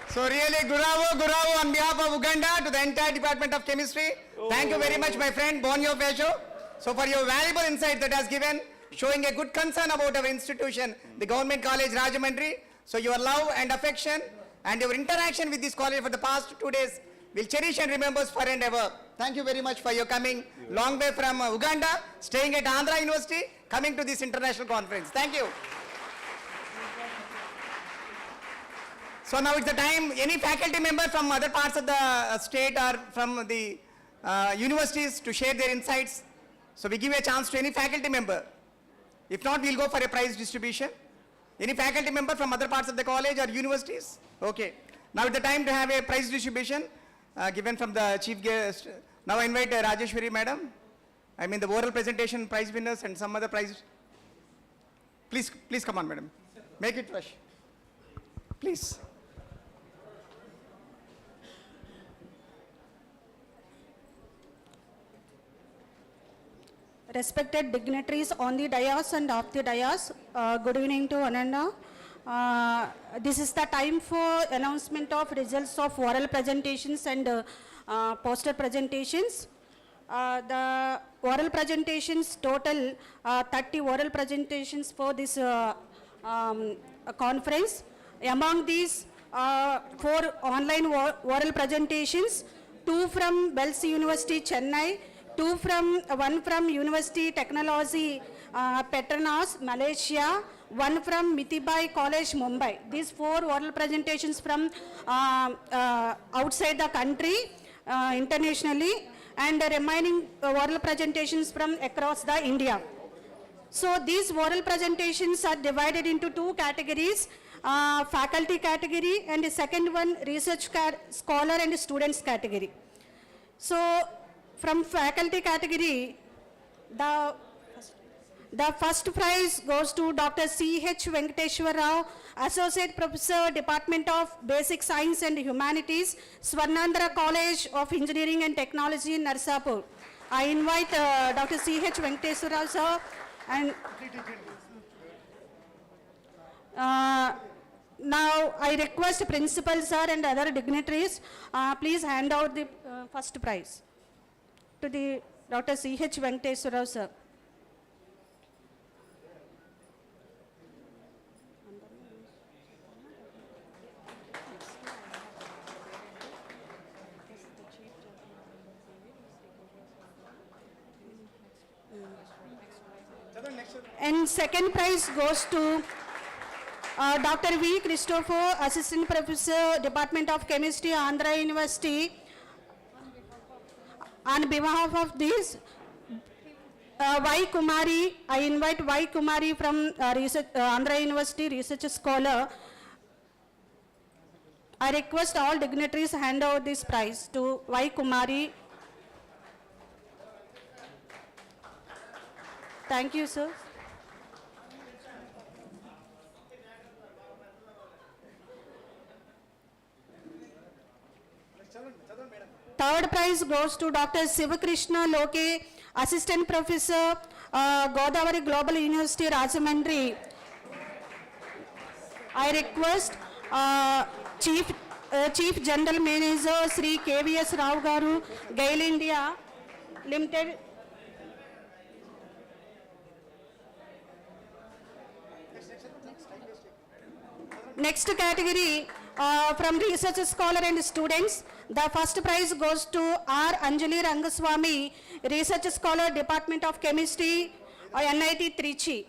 So really, Guravo on behalf of Uganda to the entire Department of Chemistry. Thank you very much, my friend, Bonio Fesho. So for your valuable insight that has given, showing a good concern about our institution, the Government College Rajahmundry. So your love and affection and your interaction with this college for the past 2 days will cherish and remember us for and ever. Thank you very much for your coming long way from Uganda, staying at Andhra University, coming to this international conference. Thank you. So now it's the time, any faculty member from other parts of the state or from the universities to share their insights. So we give a chance to any faculty member. If not, we'll go for a prize distribution. Any faculty member from other parts of the college or universities? Okay. Now it's the time to have a prize distribution given from the chief guest. Now I invite Rajeshwari madam. I mean the oral presentation prize winners and some other prize. Please come on, madam. Make it rush. Please. Respected dignitaries on the dais and off the dais, good evening to Ananda. This is the time for announcement of results of oral presentations and poster presentations. The oral presentations total 30 oral presentations for this conference. Among these, 4 online oral presentations, 2 from Bells University, Chennai, 1 from University Technology, Petronas, Malaysia, 1 from Mithibai College, Mumbai. These 4 oral presentations from outside the country, internationally, and the remaining oral presentations from across the India. So these oral presentations are divided into 2 categories, faculty category and the second one research scholar and students category. So from faculty category, the first prize goes to Dr. C.H. Venkateshwar Rao, Associate Professor, Department of Basic Science and Humanities, Swarnandhra College of Engineering and Technology in Narsapur. I invite Dr. C.H. Venkateshwar Rao sir and now I request Principal sir and other dignitaries, please hand out the first prize to the Dr. C.H. Venkateshwar Rao sir. And second prize goes to Dr. V. Christopher, Assistant Professor, Department of Chemistry, Andhra University. On behalf of this, Y. Kumari, I invite Y. Kumari from Andhra University, Research Scholar. I request all dignitaries hand over this prize to Y. Kumari. Thank you, sir. Third prize goes to Dr. Sivakrishna Loke, Assistant Professor, Godavari Global University, Rajahmundry. I request Chief General Manager Sri KVS Rao Garu, Gail India Limited. Next category from research scholar and students. The first prize goes to R. Anjali Rangaswamy, Research Scholar, Department of Chemistry, NIT Trichy.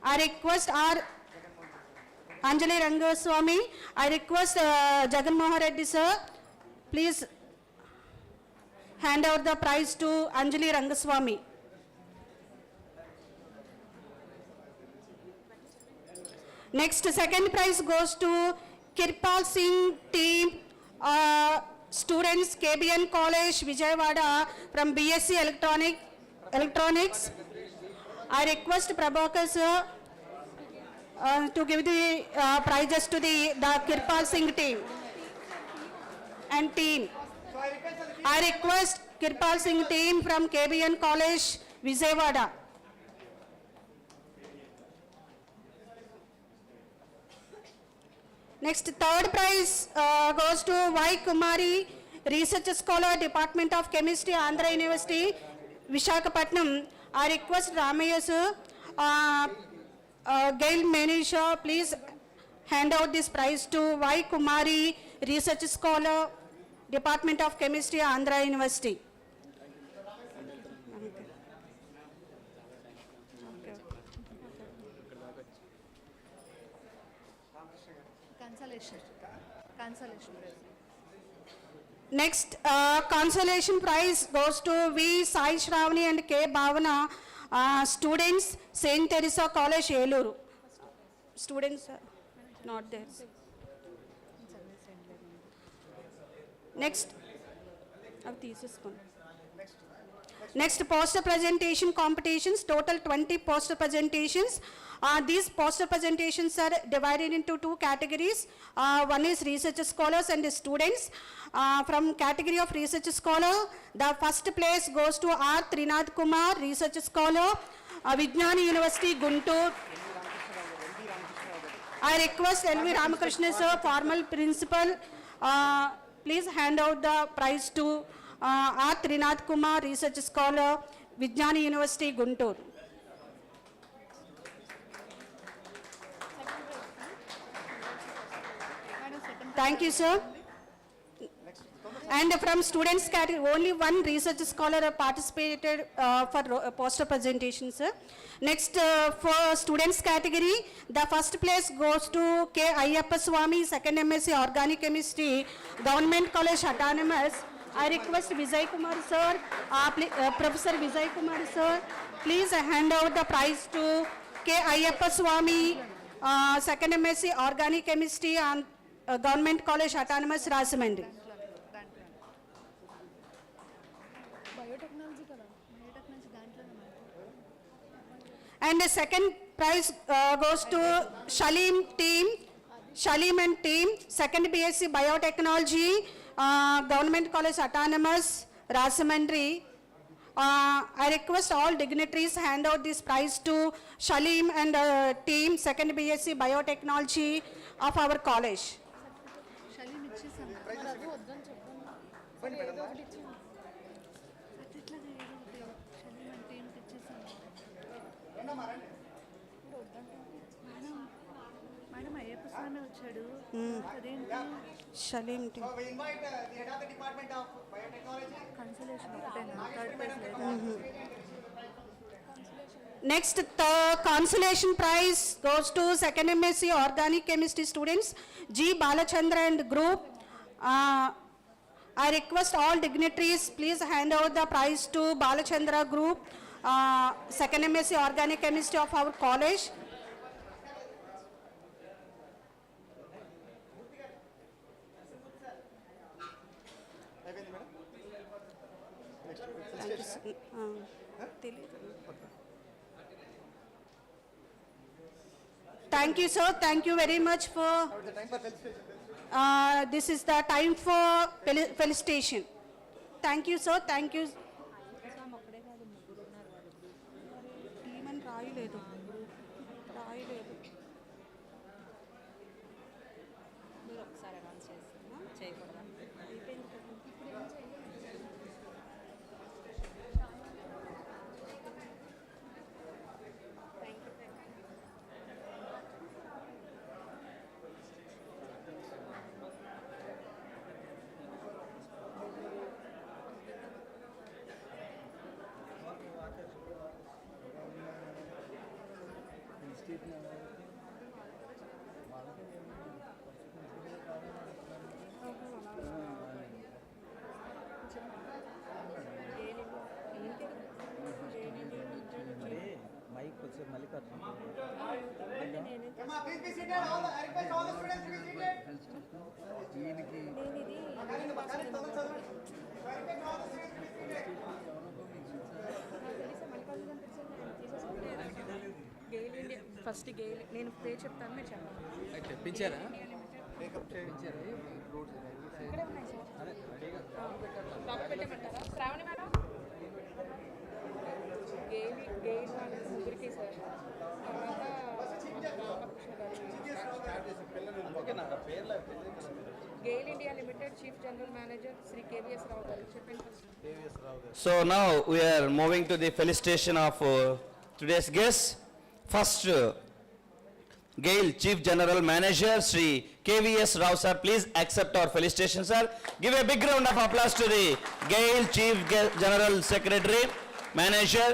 I request R. Anjali Rangaswamy. I request Jagan Mohan Reddy sir, please hand out the prize to Anjali Rangaswamy. Next, second prize goes to Kirpal Singh team, students, KBN College, Vijayawada, from BSc Electronics. I request Prabhakar sir to give the prizes to the Kirpal Singh team and team. I request Kirpal Singh team from KBN College, Vijayawada. Next, third prize goes to Y. Kumari, Research Scholar, Department of Chemistry, Andhra University, Visakhapatnam. I request Ramaya sir, Gail Manisha, please hand out this prize to Y. Kumari, Research Scholar, Department of Chemistry, Andhra University. Consolation. Next, consolation prize goes to V. Sai Shravani and K. Bhavana, students, St. Teresa College, Eluru. Students not there. Next, Next, poster presentation competitions, total 20 poster presentations. These poster presentations are divided into two categories. One is research scholars and students. From category of research scholar, the first place goes to R. Trinath Kumar, research scholar, Vijnani University, Guntur. I request L.V. Ramakrishna sir, formal principal, please hand out the prize to R. Trinath Kumar, research scholar, Vijnani University, Guntur. Thank you, sir. And from students category, only one research scholar participated for poster presentation, sir. Next, for students category, the first place goes to K. Ayyappa Swami, second MSc Organic Chemistry, Government College Autonomous. I request Vijay Kumar sir, Professor Vijay Kumar sir, please hand out the prize to K. Ayyappa Swami, second MSc Organic Chemistry and Government College Autonomous, Rajahmundry. And the second prize goes to Shalim and team, second BSc Biotechnology, Government College Autonomous, Rajahmundry. I request all dignitaries hand out this prize to Shalim and team, second BSc Biotechnology of our college. Shalim team. So we invite the head of the Department of Biotechnology. Next, the consolation prize goes to second MSc Organic Chemistry students, G. Balachandra and group. I request all dignitaries, please hand out the prize to Balachandra group, second MSc Organic Chemistry of our college. Thank you, sir. Thank you very much for. This is the time for felicitation. Thank you, sir. Thank you. Please be seated. I request all the students to be seated. First Gayle నేను పేరు చెప్తాను మీరు చెప్పండి. తెప్పించారా? ఇక్కడే ఉన్నాయి sir. లోపల పెట్టమంటారా? Shravani madam, Gayle వాళ్ళ ముగ్గురికి సార్, తర్వాత GAIL India limited chief general manager Shri K V S Rao గారు చెప్పండి first. So now we are moving to the felicitation of today's guests. First, GAIL Chief General Manager Sri KVS Rao sir, please accept our felicitation sir. Give a big round of applause to the GAIL Chief General Secretary Manager.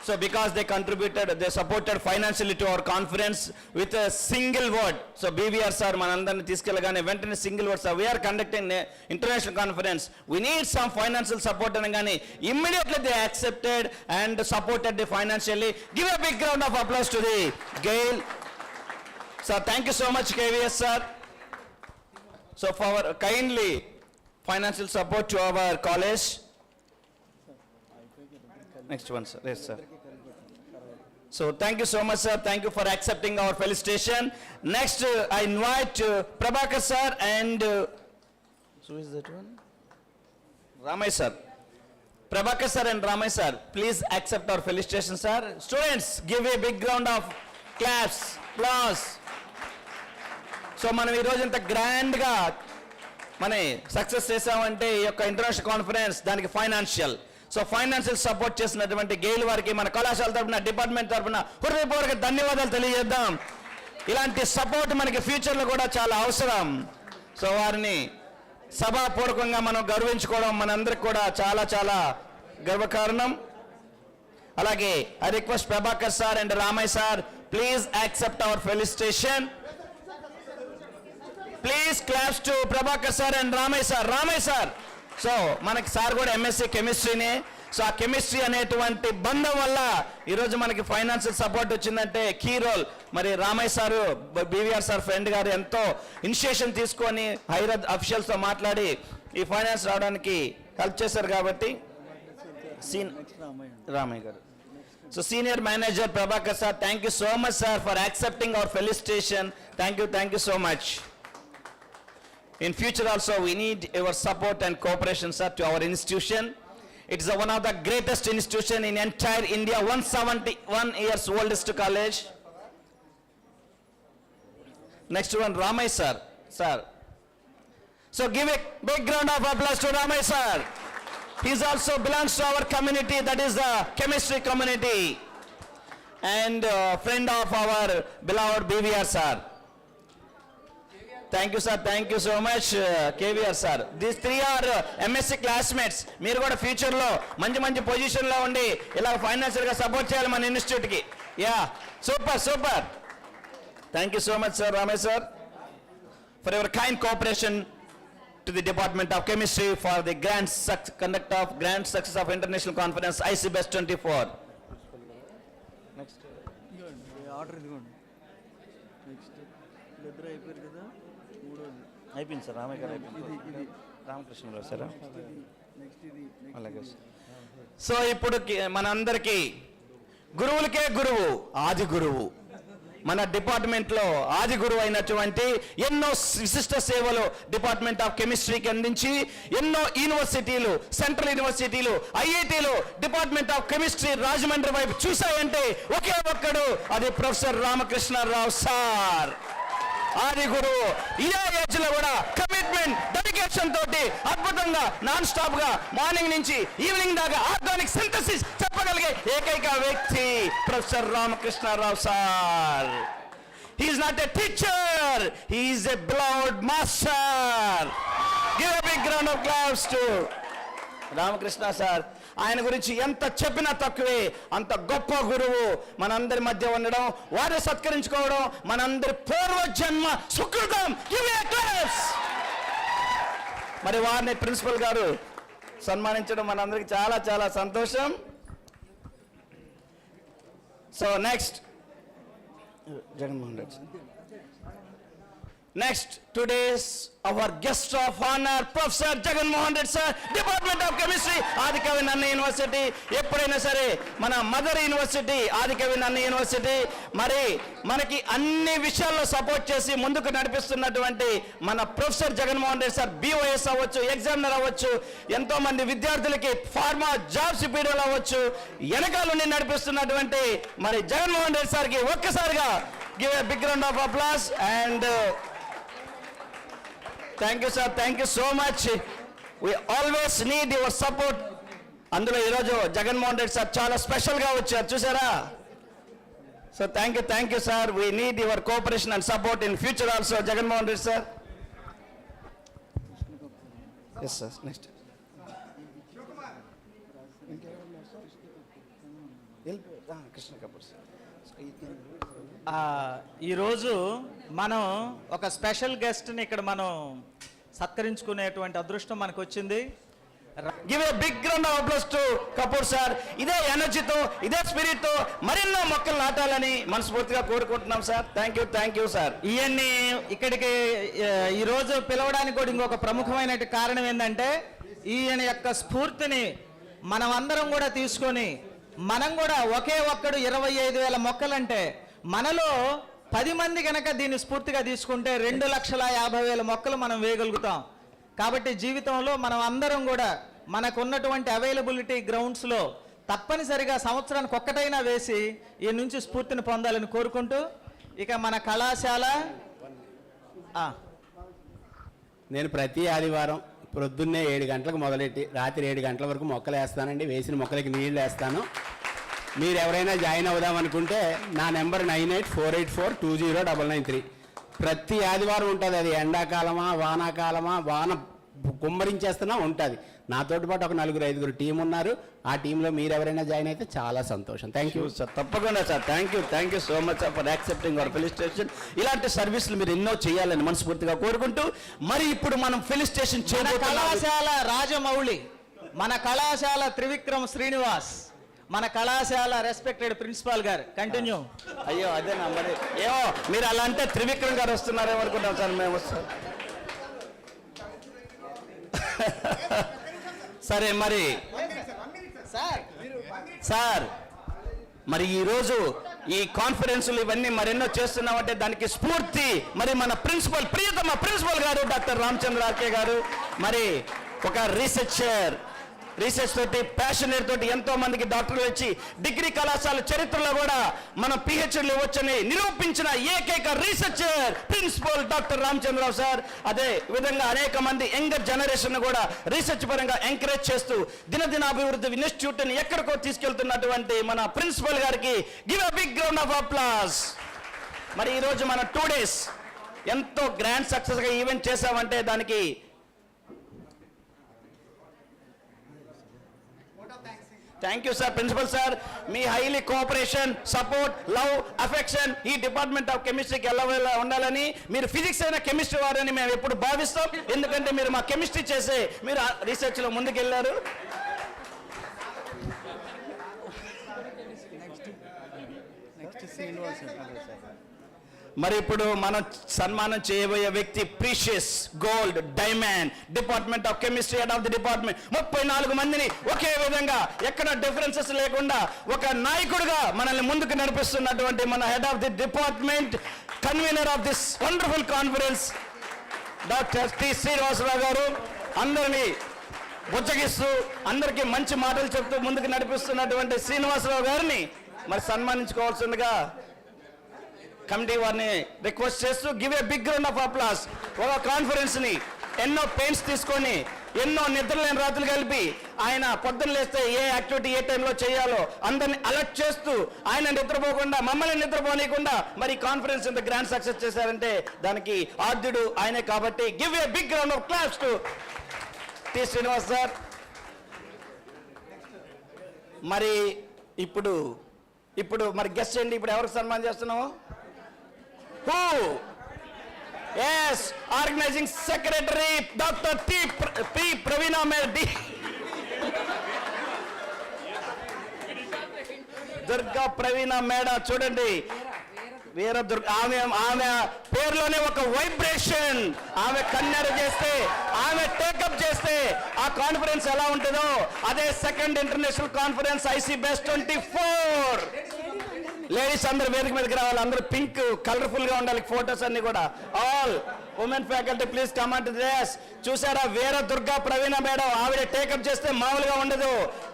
So because they contributed, they supported financially to our conference with a single word. So BVR sir manandarni తీసుకెళ్ళగానే వెంటనే single word sir, we are conducting an international conference, we need some financial support అనగానే immediately they accepted and supported the financially. Give a big round of applause to the GAIL sir. Thank you so much KVS sir. So for our kindly financial support to our college. Next one, sir. Yes, sir. So thank you so much, sir. Thank you for accepting our felicitation. Next, I invite Prabhakar sir and who is that one? Ramay sir. Prabhakar sir and Ramay sir, please accept our felicitation, sir. Students, give a big round of claps, applause. So మనం ఈ రోజు ఇంత grand గా మనం success చేసామంటే ఈ యొక్క international conference దానికి ఫైనాన్షియల్. సో ఫైనాన్షియల్ సపోర్ట్ చేసినటువంటి గెయిల్ వారికి మన కళాశాల తరఫున డిపార్ట్మెంట్ తరఫున హృదయపూర్వక ధన్యవాదాలు తెలియజేద్దాం. ఇలాంటి సపోర్ట్ మనకి ఫ్యూచర్లో కూడా చాలా అవసరం. సో వారిని సభాపూర్వకంగా మనం గౌరవించుకోవడం మనందరికి కూడా చాలా చాలా గర్వకారణం. అలాగే I request Prabhakar sir and Ramaiah sir, please accept our felicitation. Please claps to Prabhakar sir and Ramaiah sir. Ramaiah sir, so మనకి సార్ కూడా ఎంఎస్సీ కెమిస్ట్రీనే. సో ఆ కెమిస్ట్రీ అనేటువంటి బంధం వల్ల ఈరోజు మనకి ఫైనాన్షియల్ సపోర్ట్ వచ్చిందంటే కీ రోల్ మరి Ramaiah sir, BVR sir friend garu ఎంతో ఇనిషియేషన్ తీసుకొని హైదరాబాద్ అఫీషియల్స్తో మాట్లాడి ఈ ఫైనాన్స్ రావడానికి హెల్ప్ చేశారు. కాబట్టి రామయ్య గారు. So senior manager Prabhakar sir, thank you so much sir for accepting our felicitation. Thank you so much. In future also we need your support and cooperation, sir, to our institution. It is one of the greatest institution in entire India, 171 years oldest college. Next one, Ramay sir. Sir. So give a big round of applause to Ramay sir. He also belongs to our community, that is the chemistry community, and friend of our beloved BVR sir. Thank you, sir. Thank you so much, KVR sir. These three are MSc classmates. మీరు కూడా ఫ్యూచర్లో మంచి మంచి పొజిషన్లో ఉండి ఇలా ఫైనాన్షియల్గా support చేయాలి మన ఇన్స్టిట్యూట్కి. Yeah, super. Thank you so much sir, Ramaiah sir, for your kind cooperation to the department of chemistry for the conduct of grand success of international conference ICBest 24. Next order ఇదిగోండి. నెక్స్ట్ ఇద్దరు అయిపోయారు కదా, అయిపోయింది sir. Ramaiah గారు అయిపోయింది, Ramakrishna Rao sir. అలాగే sir. So ఇప్పుడు మనందరికీ గురువులకే గురువు, ఆది గురువు, మన డిపార్ట్మెంట్లో ఆది గురువు అయినటువంటి ఎన్నో విశిష్ట సేవలు డిపార్ట్మెంట్ ఆఫ్ కెమిస్ట్రీకి అందించి ఎన్నో యూనివర్సిటీలు, సెంట్రల్ యూనివర్సిటీలు, ఐఐటీలు డిపార్ట్మెంట్ ఆఫ్ కెమిస్ట్రీ రాజమండ్రి వైపు చూశాయంటే ఒకే ఒక్కడు, అది ప్రొఫెసర్ రామకృష్ణరావు సార్, ఆది గురువు. ఇదే ఏజ్ లో కూడా కమిట్మెంట్, డెడికేషన్ తోటి అద్భుతంగా నాన్ స్టాప్ గా మార్నింగ్ నుంచి ఈవినింగ్ దాకా ఆర్గానిక్ సింథసిస్ చెప్పగలిగే ఏకైక వ్యక్తి professor Ramakrishna Rao sir. He is not a teacher, he is a beloved master. Give a big round of applause to Ramakrishna sir. ఆయన గురించి ఎంత చెప్పినా తక్కువే, అంత గొప్ప గురువు మనందరి మధ్య ఉండడం, వారిని సత్కరించుకోవడం మనందరి పూర్వజన్మ సుకృతం. మరి వారిని ప్రిన్సిపల్ గారు సన్మానించడం మనందరికి చాలా చాలా సంతోషం. So next Jaganmohan Reddy. Next, today's our guest of honor, Professor Jaganmohan Reddy sir, Department of Chemistry, Adikavi Nanna University. ఎప్పుడైనా సరే మన మదర్ యూనివర్సిటీ ఆదికవి నన్న యూనివర్సిటీ మరి మనకి అన్ని విషయాల్లో సపోర్ట్ చేసి ముందుకు నడిపిస్తున్నటువంటి మన professor Jaganmohan Reddy sir, BOS అవ్వచ్చు, ఎగ్జామినర్ అవ్వచ్చు, ఎంతో మంది విద్యార్థులకి ఫార్మా జాబ్స్ ఇప్పించడం అవ్వచ్చు, వెనకాల నుండి నడిపిస్తున్నటువంటి మరి జగన్మోహన్ రెడ్డి సార్కి ఒక్కసారిగా give a big round of applause and thank you sir, thank you so much. We always need your support. అందులో ఈరోజు జగన్మోహన్ రెడ్డి సార్ చాలా స్పెషల్గా వచ్చారు, చూసారా? So thank you sir. We need your cooperation and support in future also, Jaganmohan Reddy sir. Yes sir. Next Krishna Kapoor sir. ఈరోజు మనం ఒక special గెస్ట్ని ఇక్కడ మనం సత్కరించుకునేటువంటి అదృష్టం మనకు వచ్చింది. Give a big round of applause to Kapoor sir. ఇదే ఎనర్జీతో, ఇదే స్పిరిట్తో మరెన్నో మొక్కలు నాటాలని మనస్ఫూర్తిగా కోరుకుంటున్నాం సార్. Thank you sir. ఇవన్నీ ఇక్కడికి ఈరోజు పిలవడానికి కూడా ఇంకొక ప్రముఖమైన కారణం ఏంటంటే ఈయన యొక్క స్ఫూర్తిని మనం అందరం కూడా తీసుకొని మనం కూడా ఒకే ఒక్కడు 25,000 మొక్కలంటే మనలో 10 మంది కనుక దీన్ని స్ఫూర్తిగా తీసుకుంటే 2,50,000 మొక్కలు మనం వేయగలుగుతాం. కాబట్టి జీవితంలో మనం అందరం కూడా మనకున్నటువంటి అవైలబిలిటీ గ్రౌండ్స్లో తప్పనిసరిగా సంవత్సరానికి ఒక్కటైనా వేసి ఈ నుంచి స్ఫూర్తిని పొందాలని కోరుకుంటూ ఇక మన కళాశాల నేను ప్రతి ఆదివారం ప్రొద్దున్నే 7 గంటలకు మొదలెట్టి రాత్రి 7 గంటల వరకు మొక్కలు వేస్తానండి. వేసిన మొక్కలకి నీళ్లు వేస్తాను. మీరు ఎవరైనా జాయిన్ అవుదామనుకుంటే నా నెంబర్ 9848420993. ప్రతి ఆదివారం ఉంటుంది. అది ఎండాకాలమా వానాకాలమా వాన కుమ్మరించేస్తున్నా ఉంటుంది. నాతోటి పాటు ఒక 4-5 టీం ఉన్నారు. ఆ టీంలో మీరు ఎవరైనా జాయిన్ అయితే చాలా సంతోషం. Thank you sir. తప్పకుండా sir. Thank you so much for accepting our felicitation. ఇలాంటి సర్వీసులు మీరు ఎన్నో చేయాలని మనస్ఫూర్తిగా కోరుకుంటూ మరి ఇప్పుడు మనం ఫెలిసిటేషన్ కళాశాల రాజమౌళి, మన కళాశాల త్రివిక్రమ్ శ్రీనివాస్, మన కళాశాల రెస్పెక్టెడ్ ప్రిన్సిపాల్ గారు కంటిన్యూ. అయ్యో అదేనా మరి ఏమో మీరు అలా అంటే త్రివిక్రమ్ గారు వస్తున్నారేమో అనుకుంటాం సార్ మేము వస్తాం. సరే మరి సార్ మరి ఈరోజు ఈ కాన్ఫరెన్సులు ఇవన్నీ మరెన్నో చేస్తున్నామంటే దానికి స్ఫూర్తి మరి మన ప్రిన్సిపల్ ప్రియతమ ప్రిన్సిపల్ గారు డాక్టర్ రామచంద్ర ఆర్కే గారు. మరి ఒక రీసెర్చ్ తోటి ప్యాషనేట్ తోటి ఎంతో మందికి డాక్టర్లు వచ్చి డిగ్రీ కళాశాల చరిత్రలో కూడా మనం పిహెచ్డీలు ఇవ్వచ్చని నిరూపించిన ఏకైక researcher principal doctor Ramachandrarao sir. అదే విధంగా అనేక మంది యంగర్ జనరేషన్ కూడా రీసెర్చ్ పరంగా ఎంకరేజ్ చేస్తూ దినదినాభివృద్ధి ఇన్స్టిట్యూట్ని ఎక్కడికో తీసుకెళ్తున్నటువంటి మన ప్రిన్సిపల్ గారికి give a big round of applause. మరి ఈరోజు మన 2 days ఎంతో గ్రాండ్ సక్సెస్గా ఈవెంట్ చేశామంటే దానికి thank you sir. Principal sir, మీ highly cooperation, support, love, affection ఈ డిపార్ట్మెంట్ ఆఫ్ కెమిస్ట్రీకి ఎలా ఉండాలని, మీరు ఫిజిక్స్ అయినా కెమిస్ట్రీ వారని మేము ఎప్పుడు భావిస్తాం. ఎందుకంటే మీరు మా కెమిస్ట్రీ చేసే మీరు రీసెర్చ్లో ముందుకెళ్ళారు. మరి ఇప్పుడు మనం సన్మానం చేయబోయే వ్యక్తి precious gold diamond department of chemistry head of the department. 34 మందిని ఒకే విధంగా ఎక్కడ డిఫరెన్సెస్ లేకుండా ఒక నాయకుడిగా మనల్ని ముందుకు నడిపిస్తున్నటువంటి మన head of the department, convener of this wonderful conference doctor T Srinivasarao garu అందరినీ బుజ్జగిస్తూ అందరికీ మంచి మాటలు చెప్తూ ముందుకు నడిపిస్తున్నటువంటి శ్రీనివాసరావు గారిని మరి సన్మానించుకోవాల్సిందిగా కమిటీ వారిని రిక్వెస్ట్ చేస్తూ give a big round of applause. ఒక కాన్ఫరెన్స్ని ఎన్నో పెయిన్స్ తీసుకొని ఎన్నో నిద్రలేని రాత్రులు కలిపి ఆయన పొద్దున్న లేస్తే ఏ యాక్టివిటీ ఏ టైంలో చేయాలో అందరిని అలర్ట్ చేస్తూ ఆయన నిద్రపోకుండా మమ్మల్ని నిద్రపోనీయకుండా మరి కాన్ఫరెన్స్ ఇంత గ్రాండ్ సక్సెస్ చేశారంటే దానికి ఆద్యుడు ఆయనే. కాబట్టి give a big round of claps to T Srinivas sir. మరి ఇప్పుడు మరి గెస్ట్ చేయండి. ఇప్పుడు ఎవరికి సన్మానం చేస్తున్నాము? Who? Yes, Organizing Secretary Dr. P. Pravina Merdi. Durga ప్రవీణ మేడ చూడండి, వీర దుర్గా ఆమె పేరులోనే ఒక వైబ్రేషన్. ఆమె కన్నెర చేస్తే, ఆమె టేకప్ చేస్తే ఆ కాన్ఫరెన్స్ ఎలా ఉంటుందో అదే 2nd international conference ICBASE 24. Ladies అందరూ వేదిక మీదకి రావాలి. అందరూ పింక్ కలర్ఫుల్ గా ఉండాలి. ఫోటోస్ అన్ని కూడా. All women faculty please come అంట్ దిస్. చూసారా వీర దుర్గా ప్రవీణ మేడం ఆవిడ టేకప్ చేస్తే మామూలుగా ఉండదు.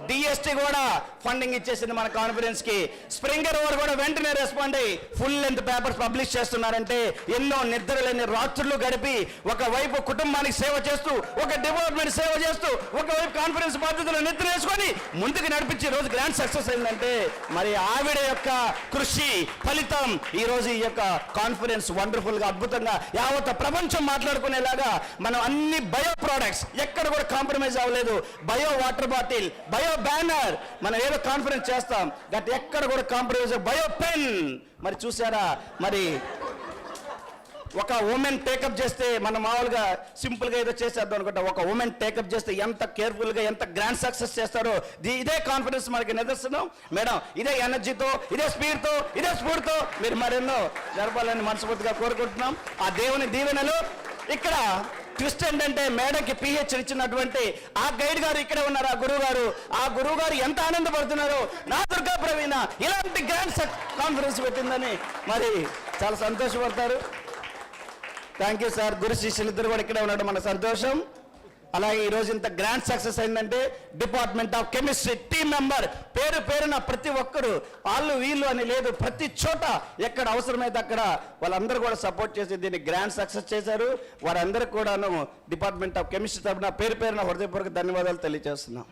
DST కూడా ఫండింగ్ ఇచ్చేసింది మన కాన్ఫరెన్స్ కి. స్ప్రింగర్ వారు కూడా వెంటనే రెస్పాండ్ అయ్యి ఫుల్ లెంత్ పేపర్స్ పబ్లిష్ చేస్తున్నారంటే ఎన్నో నిద్రలేని రాత్రులు గడిపి ఒకవైపు కుటుంబానికి సేవ చేస్తూ, ఒక డిపార్ట్మెంట్ సేవ చేస్తూ, ఒకవైపు కాన్ఫరెన్స్ పద్ధతిలో నిద్ర వేసుకొని ముందుకు నడిపించి రోజు గ్రాండ్ సక్సెస్ అయిందంటే మరి ఆవిడ యొక్క కృషి ఫలితం ఈ రోజు ఈ యొక్క కాన్ఫరెన్స్ వండర్ఫుల్ గా అద్భుతంగా యావత్ ప్రపంచం మాట్లాడుకునేలాగా మనం అన్ని బయో ప్రోడక్ట్స్ ఎక్కడ కూడా కాంప్రమైజ్ అవ్వలేదు. Bio water bottle, bio banner, మనం ఏదో కాన్ఫరెన్స్ చేస్తాం దట్ ఎక్కడ కూడా కాంప్రమైజ్. బయో పెన్ మరి చూసారా, మరి ఒక ఉమెన్ టేకప్ చేస్తే మనం మామూలుగా సింపుల్ గా ఏదో చేసేద్దాం అనుకుంటా. ఒక ఉమెన్ టేకప్ చేస్తే ఎంత కేర్ఫుల్ గా ఎంత గ్రాండ్ సక్సెస్ చేస్తారో ఇదే కాన్ఫిడెన్స్ మనకి నిదర్శనం. మేడం ఇదే ఎనర్జీతో, ఇదే స్పీడ్తో, ఇదే స్ఫూర్తితో మీరు మరెన్నో జరపాలని మనస్ఫూర్తిగా కోరుకుంటున్నాం. ఆ దేవుని దీవెనలు ఇక్కడ ట్విస్ట్ ఏంటంటే మేడంకి పిహెచ్ ఇచ్చినటువంటి ఆ గైడ్ గారు ఇక్కడే ఉన్నారు, ఆ గురువు గారు ఎంత ఆనందపడుతున్నారు. నా దుర్గా ప్రవీణ ఇలాంటి గ్రాండ్ కాన్ఫరెన్స్ పెట్టిందని మరి చాలా సంతోషపడతారు. Thank you sir. గురు శిష్యులు ఇద్దరు కూడా ఇక్కడే ఉన్నాడు, మన సంతోషం. అలాగే ఈరోజు ఇంత గ్రాండ్ సక్సెస్ అయిందంటే department of chemistry team member పేరున ప్రతి ఒక్కరు వాళ్ళు వీళ్ళు అని లేదు, ప్రతి చోట ఎక్కడ అవసరమైతే అక్కడ వాళ్ళందరూ కూడా సపోర్ట్ చేసి దీన్ని గ్రాండ్ సక్సెస్ చేశారు. వారందరికీ కూడాను డిపార్ట్మెంట్ ఆఫ్ కెమిస్ట్రీ తరఫున పేరున హృదయపూర్వక ధన్యవాదాలు తెలియజేస్తున్నాం.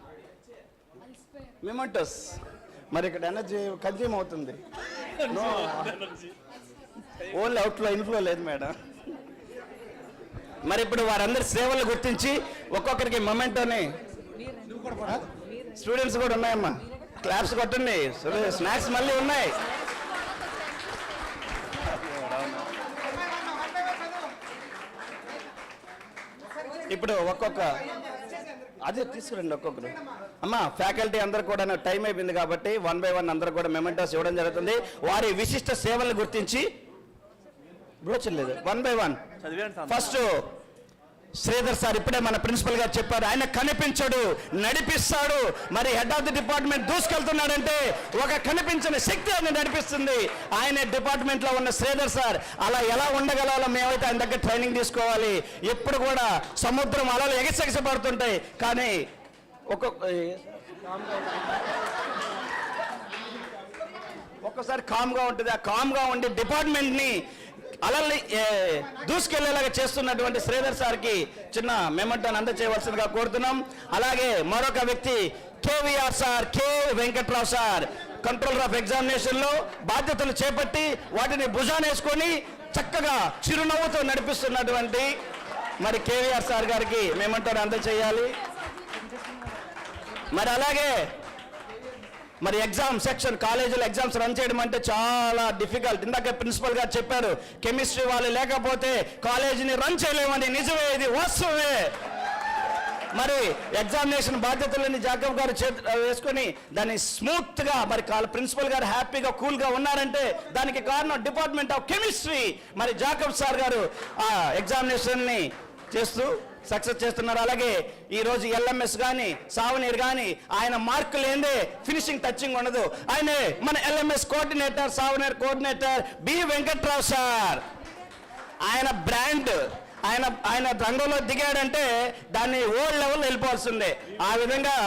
మెమెంటోస్ మరి ఇక్కడ ఎనర్జీ కన్జ్యూమ్ అవుతుంది, ఓన్లీ అవుట్లో ఇన్ఫ్లో లేదు మేడం. మరి ఇప్పుడు వారందరి సేవలు గుర్తించి ఒక్కొక్కరికి మొమెంటోని స్టూడెంట్స్ కూడా ఉన్నాయమ్మా, క్లాప్స్ కొట్టండి. స్నాక్స్ మళ్ళీ ఉన్నాయి. ఇప్పుడు అదే తీసుకురండి ఒక్కొక్కరు. అమ్మ ఫ్యాకల్టీ అందరూ కూడా టైం అయిపోయింది కాబట్టి 1 by 1 అందరూ కూడా మెమెంటోస్ ఇవ్వడం జరుగుతుంది. వారి విశిష్ట సేవలను గుర్తించి బ్రోచర్లేదు 1 by 1. ఫస్ట్ శ్రీధర్ సార్ ఇప్పుడే మన ప్రిన్సిపల్ గారు చెప్పారు, ఆయన కనిపించడు నడిపిస్తాడు. మరి హెడ్ ఆఫ్ ది డిపార్ట్మెంట్ దూసుకెళ్తున్నాడంటే ఒక కనిపించని శక్తి ఆయన నడిపిస్తుంది. ఆయన డిపార్ట్మెంట్ లో ఉన్న శ్రీధర్ సార్ అలా ఎలా ఉండగలవాలో మేమైతే ఆయన దగ్గర ట్రైనింగ్ తీసుకోవాలి. ఎప్పుడు కూడా సముద్రం అలలు ఎగసెగసపడుతుంటాయి, కానీ ఒక్కొక్కసారి కామ్గా ఉంటుంది. ఆ కామ్గా ఉండి డిపార్ట్మెంట్ని అలల్ని దూసుకెళ్లేలాగా చేస్తున్నటువంటి శ్రీధర్ సార్కి చిన్న మెమెంటోని అందజేయవలసిందిగా కోరుతున్నాం. అలాగే మరొక వ్యక్తి KVR sir, K Venkatrao sir, controller of ఎగ్జామినేషన్లో బాధ్యతలు చేపట్టి వాటిని భుజానేసుకొని చక్కగా చిరునవ్వుతో నడిపిస్తున్నటువంటి మరి కేవీఆర్ సార్ గారికి మెమెంటోని అందజేయాలి. మరి అలాగే మరి ఎగ్జామ్ సెక్షన్ కాలేజీలో ఎగ్జామ్స్ రన్ చేయడం అంటే చాలా డిఫికల్ట్. ఇందాక ప్రిన్సిపల్ గారు చెప్పారు, కెమిస్ట్రీ వాళ్ళు లేకపోతే కాలేజీని రన్ చేయలేమని. నిజమే, ఇది వాస్తవమే. మరి ఎగ్జామినేషన్ బాధ్యతలని జాకబ్ గారు వేసుకొని దాన్ని స్మూత్గా మరి ప్రిన్సిపల్ గారు హ్యాపీగా కూల్గా ఉన్నారంటే దానికి కారణం డిపార్ట్మెంట్ ఆఫ్ కెమిస్ట్రీ. మరి జాకబ్ సార్ గారు ఆ ఎగ్జామినేషన్ని చేస్తూ సక్సెస్ చేస్తున్నారు. అలాగే ఈరోజు ఎల్ఎంఎస్ కానీ సావనీర్ కానీ ఆయన మార్కులు ఏందే ఫినిషింగ్ టచింగ్ ఉండదు. ఆయనే మన LMS coordinator, souvenir coordinator B Venkatrao sir. ఆయన బ్రాండ్, ఆయన రంగంలో దిగాడంటే దాన్ని ఓల్డ్ లెవెల్ వెళ్ళిపోవాల్సిందే. ఆ విధంగా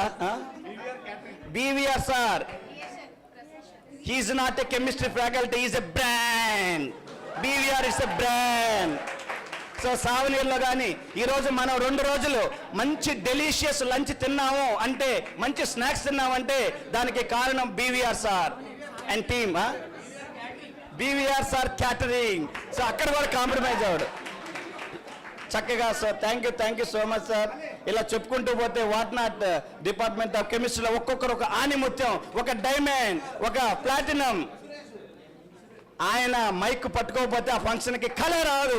BVR sir, he's not a chemistry faculty, is a brand. BVR is a brand. So సావనీర్లో కానీ ఈరోజు మనం 2 రోజులు మంచి డెలిషియస్ లంచ్ తిన్నాము అంటే, మంచి స్నాక్స్ తిన్నామంటే దానికి కారణం BVR sir and team. BVR sir catering. So అక్కడ కూడా కాంప్రమైజ్ అవ్వడు చక్కగా. So thank you so much sir. ఇలా చెప్పుకుంటూ పోతే వాట్ నాట్ డిపార్ట్మెంట్ ఆఫ్ కెమిస్ట్రీలో ఒక్కొక్కరు ఒక ఆనిముత్యం, ఒక డైమండ్, ఒక ప్లాటినం. ఆయన మైక్ పట్టుకోకపోతే ఆ ఫంక్షన్కి కళ రాదు.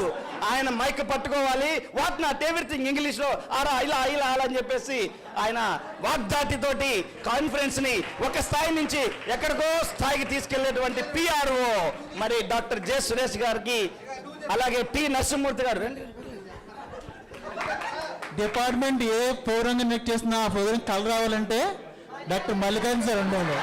ఆయన మైక్ పట్టుకోవాలి. వాట్ నాట్ ఎవ్రీథింగ్ ఇంగ్లీష్లో అలా ఇలా అని చెప్పేసి ఆయన వాగ్దాటితోటి కాన్ఫరెన్స్ని ఒక స్థాయి నుంచి ఎక్కడికో స్థాయికి తీసుకెళ్లేటువంటి పిఆర్ఓ మరి డాక్టర్ జె సురేష్ గారికి, అలాగే టి నరసింహమూర్తి గారు. డిపార్ట్మెంట్ ఏ పౌరంగా నెక్ చేసినా ఆ పౌరం కలర్ రావాలంటే డాక్టర్ మల్లికార్జున సార్ ఉండాలి.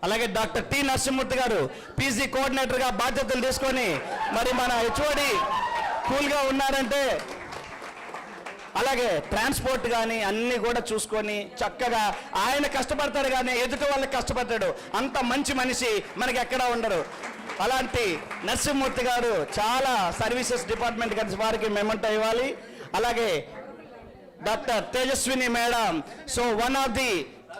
అలాగే డాక్టర్ టి నరసింహమూర్తి గారు పీజీ కోఆర్డినేటర్గా బాధ్యతలు తీసుకొని మరి మన హెచ్ఓడి కూల్గా ఉన్నారంటే, అలాగే ట్రాన్స్పోర్ట్ కానీ అన్నీ కూడా చూసుకొని చక్కగా ఆయన కష్టపడతాడు కానీ ఎదుటి వాళ్ళకి కష్టపడతాడు. అంత మంచి మనిషి మనకి ఎక్కడా ఉండరు. అలాంటి నరసింహమూర్తి గారు చాలా సర్వీసెస్ డిపార్ట్మెంట్ కలిసి వారికి మెమెంటో ఇవ్వాలి. అలాగే doctor Tejaswini madam, so one of the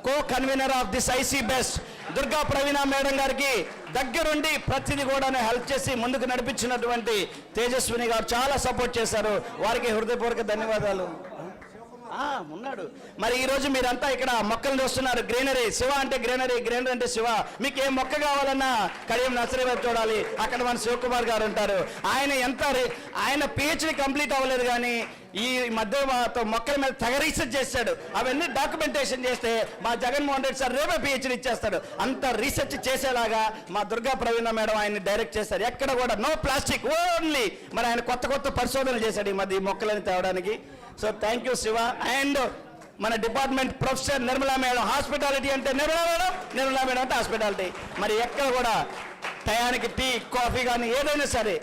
co-convener of this I C best Durga Praveena madam గారికి దగ్గరుండి ప్రతిదీ కూడా హెల్ప్ చేసి ముందుకు నడిపించినటువంటి తేజస్విని గారు చాలా సపోర్ట్ చేశారు. వారికి హృదయపూర్వక ధన్యవాదాలు. ఉన్నాడు. మరి ఈ రోజు మీరంతా ఇక్కడ మొక్కలు చూస్తున్నారు. గ్రీనరీ, శివ అంటే గ్రీనరీ, గ్రీనరీ అంటే శివ. మీకు ఏ మొక్క కావాలన్నా కడియం నర్సరీ వైపు చూడాలి, అక్కడ మన శివకుమార్ గారు ఉంటారు. ఆయన పిహెచ్డి కంప్లీట్ అవ్వలేదు, కానీ ఈ మధ్య మొక్కల మీద తెగ రీసెర్చ్ చేశాడు. అవన్నీ డాక్యుమెంటేషన్ చేస్తే మా జగన్మోహన్ రెడ్డి సార్ రేపే పిహెచ్డి ఇచ్చేస్తాడు. అంత రీసెర్చ్ చేసేలాగా మా దుర్గా ప్రవీణ మేడం ఆయన్ని డైరెక్ట్ చేశారు. ఎక్కడ కూడా నో ప్లాస్టిక్ ఓన్లీ. మరి ఆయన కొత్త కొత్త పరిశోధనలు చేశాడు ఈ మధ్య ఈ మొక్కలని తేవడానికి. So thank you Siva. And మన department professor Nirmala madam, hospitality అంటే నిర్మలా మేడం అంటే హాస్పిటాలిటీ. మరి ఎక్కడ కూడా టయానికి టీ కాఫీ కానీ ఏదైనా సరే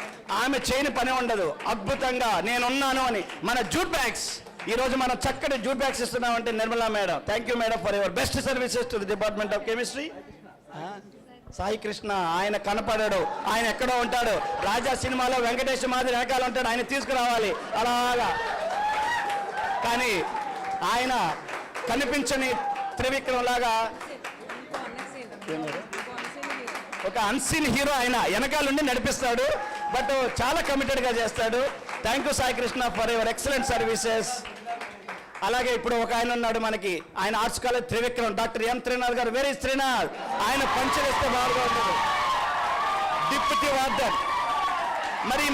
ఆమె చేయని పని ఉండదు. అద్భుతంగా నేనున్నాను అని మన జూట్ బ్యాగ్స్, ఈరోజు మనం చక్కటి జూట్ బ్యాగ్స్ ఇస్తున్నామంటే Nirmala madam. Thank you madam for your best services to the department of chemistry. Sai Krishna ఆయన కనపడాడు, ఆయన ఎక్కడో ఉంటాడు. రాజా సినిమాలో వెంకటేష్ మాదిరి వెనకాల ఉంటాడు, ఆయన తీసుకురావాలి అలాగా. కానీ ఆయన కనిపించని త్రివిక్రమ్ లాగా ఒక అన్సీన్ హీరో, ఆయన వెనకాల నుండి నడిపిస్తాడు, బట్ చాలా కమిటెడ్గా చేస్తాడు. Thank you Sai Krishna for your excellent services. అలాగే ఇప్పుడు ఒక ఆయన ఉన్నాడు మనకి, ఆయన arts college Trivikram, doctor M Trinath గారు. వెరీ త్రినాథ్, ఆయన పంచలేస్తే బాగా ఉంటుంది. Deputy warden. మరి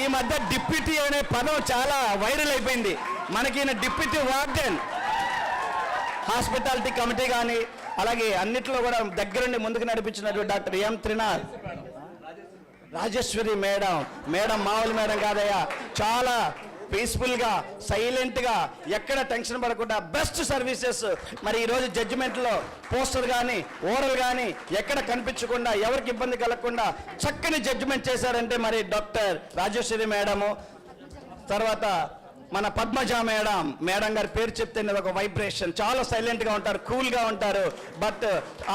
ఈ మధ్య డిప్యూటీ అనే పదం చాలా వైరల్ అయిపోయింది. మనకి ఈయన డిప్యూటీ వార్డెన్, హాస్పిటాలిటీ కమిటీ కానీ అలాగే అన్నిట్లో కూడా దగ్గరుండి ముందుకు నడిపించినటువంటి doctor M Trinath. Rajeswari madam, మామూలు మేడం కాదయ్యా, చాలా పీస్ఫుల్గా సైలెంట్గా ఎక్కడ టెన్షన్ పడకుండా బెస్ట్ సర్వీసెస్. మరి ఈరోజు జడ్జిమెంట్లో పోస్టర్ కానీ ఓరల్ కానీ ఎక్కడ కనిపించకుండా ఎవరికి ఇబ్బంది కలగకుండా చక్కని జడ్జిమెంట్ చేశారంటే మరి డాక్టర్ రాజేశ్వరి మేడము. తర్వాత మన పద్మజ మేడం గారి పేరు చెప్తే ఒక వైబ్రేషన్, చాలా సైలెంట్గా ఉంటారు, కూల్గా ఉంటారు. బట్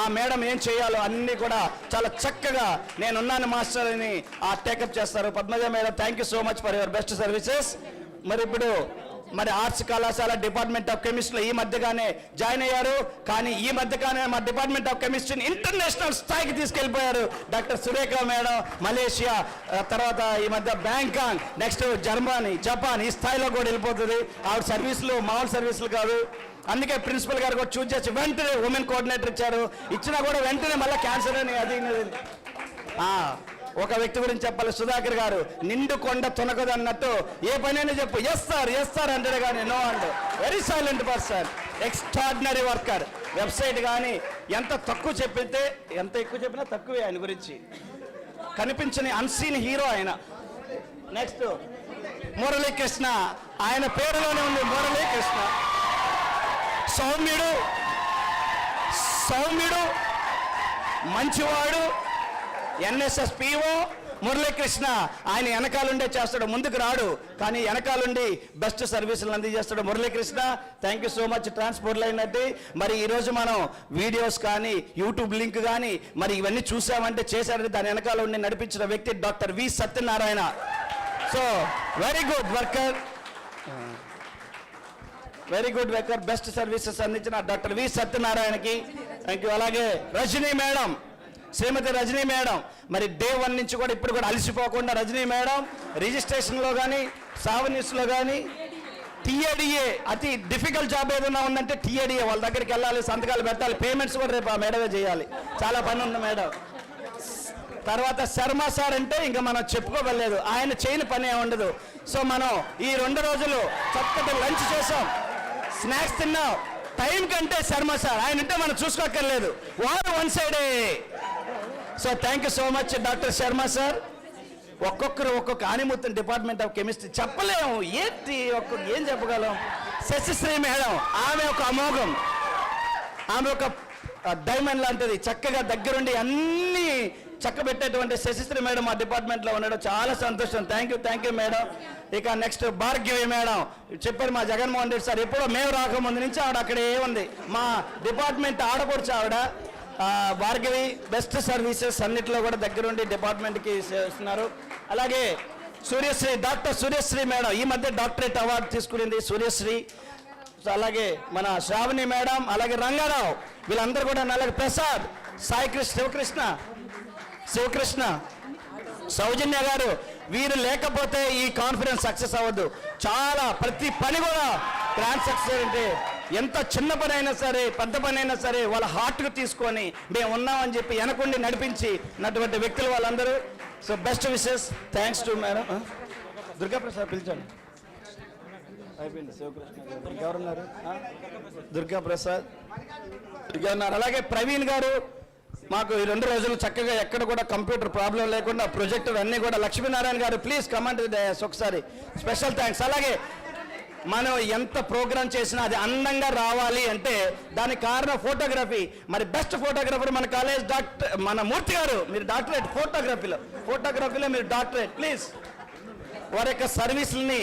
ఆ మేడం ఏం చేయాలో అన్నీ కూడా చాలా చక్కగా నేనున్నాను మాస్టర్ అని ఆ టేకప్ చేస్తారు. Padmaja madam, thank you so much for your best services. మరి ఇప్పుడు ఆర్ట్స్ కళాశాల డిపార్ట్మెంట్ ఆఫ్ కెమిస్ట్రీలో ఈ మధ్యగానే జాయిన్ అయ్యారు, కానీ ఈ మధ్యగానే మా డిపార్ట్మెంట్ ఆఫ్ కెమిస్ట్రీని ఇంటర్నేషనల్ స్థాయికి తీసుకెళ్ళిపోయారు డాక్టర్ సురేఖ మేడం. మలేషియా, తర్వాత ఈ మధ్య బ్యాంకాక్, నెక్స్ట్ జర్మనీ, జపాన్, ఈ స్థాయిలో కూడా వెళ్ళిపోతుంది. ఆవిడ సర్వీసులు మామూలు సర్వీసులు కాదు. అందుకే ప్రిన్సిపల్ గారు కూడా చూస్ చేసి వెంటనే ఉమెన్ కోఆర్డినేటర్ ఇచ్చినా కూడా వెంటనే మళ్ళీ క్యాన్సర్ అని అది. ఒక వ్యక్తి గురించి చెప్పాలి, సుధాకర్ గారు. నిండు కొండ తునకదు అన్నట్టు ఏ పనైనా చెప్పు ఎస్ సార్ అంటాడు, కానీ no and very silent person, extraordinary worker. Website కానీ ఎంత తక్కువ చెప్పితే ఎంత ఎక్కువ చెప్పినా తక్కువే ఆయన గురించి. కనిపించని అన్సీన్ హీరో ఆయన. నెక్స్ట్ మురళీకృష్ణ, ఆయన పేరులోనే ఉంది మురళీకృష్ణ. సౌమ్యుడు, మంచివాడు, ఎన్ఎస్ఎస్ పిఓ మురళీకృష్ణ. ఆయన వెనకాలుండే చేస్తాడు, ముందుకు రాడు, కానీ వెనకాలుండి బెస్ట్ సర్వీసులు అందజేస్తాడు Muralikrishna. Thank you so much transport line అంటే. మరి ఈరోజు మనం వీడియోస్ కానీ యూట్యూబ్ లింక్ కానీ మరి ఇవన్నీ చూసామంటే చేశారంటే దాని వెనకాల ఉండి నడిపించిన వ్యక్తి doctor V Satyanarayana. So very good worker, best services అందించిన డాక్టర్ వి సత్యనారాయణకి థ్యాంక్ యూ. అలాగే రజనీ మేడం, శ్రీమతి రజనీ మేడం, మరి డే 1 నుంచి కూడా ఇప్పుడు కూడా అలసిపోకుండా రజనీ మేడం రిజిస్ట్రేషన్లో కానీ సావనీస్లో కానీ టీఏడిఏ అతి డిఫికల్ట్ జాబ్ ఏదైనా ఉందంటే టీఏడిఏ వాళ్ళ దగ్గరికి వెళ్ళాలి, సంతకాలు పెట్టాలి, పేమెంట్స్ కూడా రేపు ఆ మేడమే చేయాలి. చాలా పని ఉంది మేడం. తర్వాత శర్మ సార్ అంటే ఇంకా మనం చెప్పుకోవలేదు, ఆయన చేయని పని ఉండదు. సో మనం ఈ 2 రోజులు చక్కటి లంచ్ చేసాం, స్నాక్స్ తిన్నాం. టైం కంటే శర్మ సార్ ఆయన అంటే మనం చూసుకోక్కర్లేదు, వారు వన్ సైడే. So thank you so much doctor Sharma sir. ఒక్కొక్కరు ఒక్కొక్క ఆనిముత్తం డిపార్ట్మెంట్ ఆఫ్ కెమిస్ట్రీ చెప్పలేము, ఏం చెప్పగలం. శశిశ్రీ మేడం, ఆమె ఒక అమోఘం, ఆమె ఒక డైమండ్ లాంటిది, చక్కగా దగ్గరుండి అన్ని చక్కబెట్టేటువంటి శశిశ్రీ మేడం మా డిపార్ట్మెంట్లో ఉండడం చాలా సంతోషం. Thank you madam. ఇక నెక్స్ట్ భార్గవి మేడం, చెప్పారు మా జగన్మోహన్ రెడ్డి సార్ ఎప్పుడో మేము రాకముందు నుంచి ఆవిడ అక్కడే ఉంది, మా డిపార్ట్మెంట్ ఆడపడుచు ఆవిడ. భార్గవి బెస్ట్ సర్వీసెస్ అన్నిట్లో కూడా దగ్గరుండి డిపార్ట్మెంట్కి ఇస్తున్నారు. అలాగే సూర్యశ్రీ, డాక్టర్ సూర్యశ్రీ మేడం ఈ మధ్య డాక్టరేట్ అవార్డు తీసుకునింది సూర్యశ్రీ. అలాగే మన శ్రావణి మేడం, అలాగే రంగారావు, వీళ్ళందరూ కూడా. అలాగే ప్రసాద్, సాయి శివకృష్ణ సౌజన్య గారు, వీరు లేకపోతే ఈ కాన్ఫరెన్స్ సక్సెస్ అవ్వదు. చాలా ప్రతి పని కూడా గ్రాండ్ సక్సెస్ అంటే ఎంత చిన్న పని అయినా సరే పెద్ద పని అయినా సరే వాళ్ళ హార్ట్కు తీసుకొని మేము ఉన్నామని చెప్పి వెనకుండి నడిపించినటువంటి వ్యక్తులు వాళ్ళందరూ. So best wishes. Thanks to madam. Durgaprasad పిలిచాను. అయిపోయింది. శివకృష్ణ గారు ఇంకెవరున్నారు? దుర్గాప్రసాద్ ఉన్నారు. అలాగే ప్రవీణ్ గారు మాకు ఈ 2 రోజులు చక్కగా ఎక్కడ కూడా కంప్యూటర్ ప్రాబ్లం లేకుండా ప్రొజెక్టర్ అన్నీ కూడా. లక్ష్మీనారాయణ గారు ప్లీజ్ కమాండ్ ఒకసారి స్పెషల్ థ్యాంక్స్. అలాగే మనం ఎంత ప్రోగ్రామ్ చేసినా అది అందంగా రావాలి అంటే దానికి కారణం ఫోటోగ్రఫీ. మరి బెస్ట్ ఫోటోగ్రఫర్ మన కాలేజ్ డాక్టర్ మన మూర్తి గారు. మీరు డాక్టరేట్ ఫోటోగ్రఫీలో మీరు డాక్టరేట్. ప్లీజ్ వారి యొక్క సర్వీసుల్ని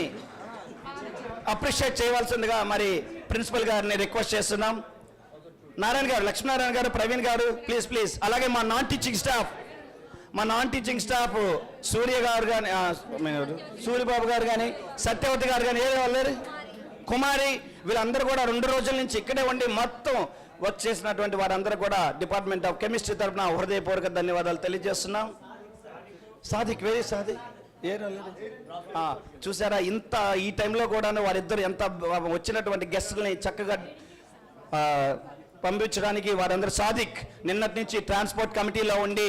అప్రిషియేట్ చేయవలసిందిగా మరి ప్రిన్సిపల్ గారిని రిక్వెస్ట్ చేస్తున్నాం. నారాయణ గారు, లక్ష్మీనారాయణ గారు, ప్రవీణ్ గారు ప్లీజ్. అలాగే మా నాన్ టీచింగ్ స్టాఫ్ సూర్య గారు కానీ, సూర్యబాబు గారు కానీ, సత్యవతి గారు కానీ, ఏదో వాళ్ళు కుమారి, వీళ్ళందరూ కూడా 2 రోజుల నుంచి ఇక్కడే ఉండి మొత్తం వర్క్ చేసినటువంటి వారందరూ కూడా డిపార్ట్మెంట్ ఆఫ్ కెమిస్ట్రీ తరఫున హృదయపూర్వక ధన్యవాదాలు తెలియజేస్తున్నాం. సాదిక్ చూసారా, ఇంత ఈ టైంలో కూడా వారిద్దరు ఎంత వచ్చినటువంటి గెస్టులని చక్కగా పంపించడానికి వారందరూ. సాదిక్ నిన్నటి నుంచి ట్రాన్స్పోర్ట్ కమిటీలో ఉండి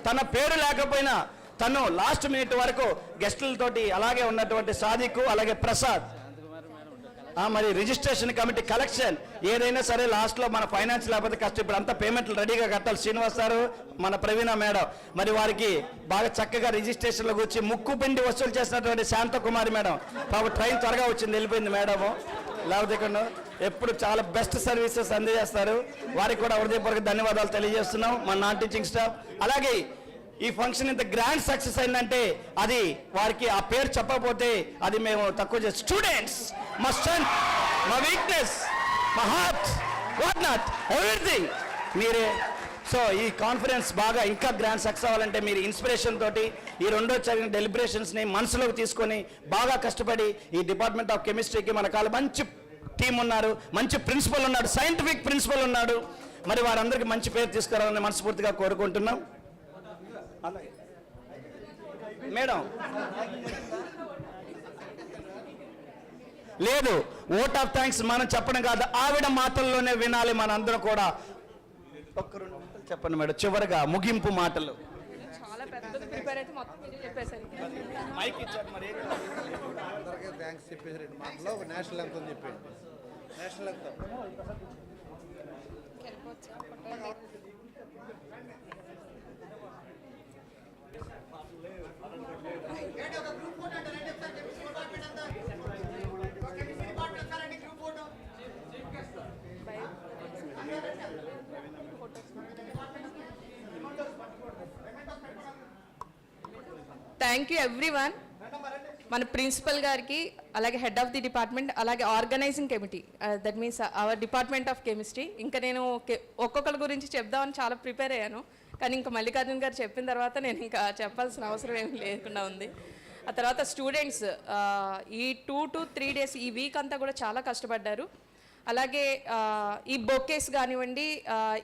తన పేరు లేకపోయినా తను లాస్ట్ మినిట్ వరకు గెస్టులతోటి అలాగే ఉన్నటువంటి సాదిక్, అలాగే ప్రసాద్, మరి రిజిస్ట్రేషన్ కమిటీ కలెక్షన్ ఏదైనా సరే లాస్ట్లో మన ఫైనాన్స్ లేకపోతే కష్టం. ఇప్పుడు అంతా పేమెంట్లు రెడీగా కట్టాలి. శ్రీనివాస్ సారు, మన ప్రవీణ మేడం, మరి వారికి బాగా చక్కగా రిజిస్ట్రేషన్లో కూర్చి ముక్కు పిండి వసూలు చేసినటువంటి శాంతకుమారి మేడం. పాపం ట్రైన్ త్వరగా వచ్చింది, వెళ్ళిపోయింది మేడము. లేకపోతే ఇక్కడ ఎప్పుడు చాలా బెస్ట్ సర్వీసెస్ అందజేస్తారు. వారికి కూడా హృదయపూర్వక ధన్యవాదాలు తెలియజేస్తున్నాం మా నాన్ టీచింగ్ స్టాఫ్. అలాగే ఈ ఫంక్షన్ ఇంత గ్రాండ్ సక్సెస్ అయిందంటే అది వారికి ఆ పేరు చెప్పకపోతే అది మేము తక్కువ చేస్తాం. స్టూడెంట్స్, మా స్ట్రెంత్, మా వీక్నెస్, మా హార్ట్, వాట్ నాట్, ఎవ్రీథింగ్ మీరే. సో ఈ కాన్ఫరెన్స్ బాగా ఇంకా గ్రాండ్ సక్సెస్ అవ్వాలంటే మీరు ఇన్స్పిరేషన్ తోటి ఈ 2 జరిగిన డెలిబరేషన్స్ని మనసులోకి తీసుకొని బాగా కష్టపడి ఈ డిపార్ట్మెంట్ ఆఫ్ కెమిస్ట్రీకి మన కాలం మంచి టీం ఉన్నారు, మంచి ప్రిన్సిపల్ ఉన్నాడు, సైంటిఫిక్ ప్రిన్సిపల్ ఉన్నాడు. మరి వారందరికీ మంచి పేరు తీసుకురావాలని మనస్ఫూర్తిగా కోరుకుంటున్నాం. మేడం లేదు, ఓట్ ఆఫ్ థ్యాంక్స్ మనం చెప్పడం కాదు, ఆవిడ మాటల్లోనే వినాలి మనందరం కూడా. ఒక్క 2 నిమిషాలు చెప్పండి మేడం, చివరిగా ముగింపు మాటలు. చాలా పెద్దది ప్రిపేర్ అయితే మొత్తం మీరు చెప్పేసరికి మైక్ ఇచ్చారు. మరి అందరికీ థ్యాంక్స్ చెప్పేసి మాటలో నేషనల్ ఎంత అని చెప్పండి. నేషనల్ ఎంత థ్యాంక్ యూ ఎవ్రీవన్. మన ప్రిన్సిపల్ గారికి, అలాగే హెడ్ ఆఫ్ ది డిపార్ట్మెంట్, అలాగే organising committee, that means our department of chemistry. ఇంకా నేను ఒక్కొక్కరి గురించి చెప్దామని చాలా ప్రిపేర్ అయ్యాను, కానీ ఇంకా మల్లికార్జున్ గారు చెప్పిన తర్వాత నేను ఇంకా చెప్పాల్సిన అవసరం ఏమి లేకుండా ఉంది. ఆ తర్వాత స్టూడెంట్స్ ఈ 2 to 3 days ఈ వీక్ అంతా కూడా చాలా కష్టపడ్డారు. అలాగే ఈ బొకేస్ కానివ్వండి,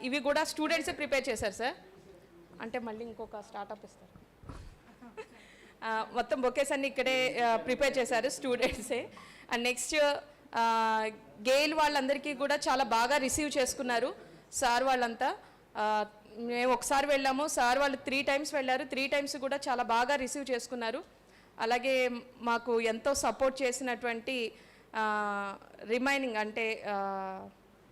ఇవి కూడా స్టూడెంట్సే ప్రిపేర్ చేశారు సార్. అంటే మళ్ళీ ఇంకొక స్టార్టప్ ఇస్తారు. మొత్తం బొకేస్ అన్ని ఇక్కడే ప్రిపేర్ చేశారు స్టూడెంట్సే. అండ్ నెక్స్ట్ గెయిల్ వాళ్ళందరికీ కూడా చాలా బాగా రిసీవ్ చేసుకున్నారు సార్ వాళ్ళంతా. మేము ఒకసారి వెళ్ళాము, సార్ వాళ్ళు 3 times వెళ్ళారు. 3 times కూడా చాలా బాగా రిసీవ్ చేసుకున్నారు. అలాగే మాకు ఎంతో సపోర్ట్ చేసినటువంటి రిమైనింగ్ అంటే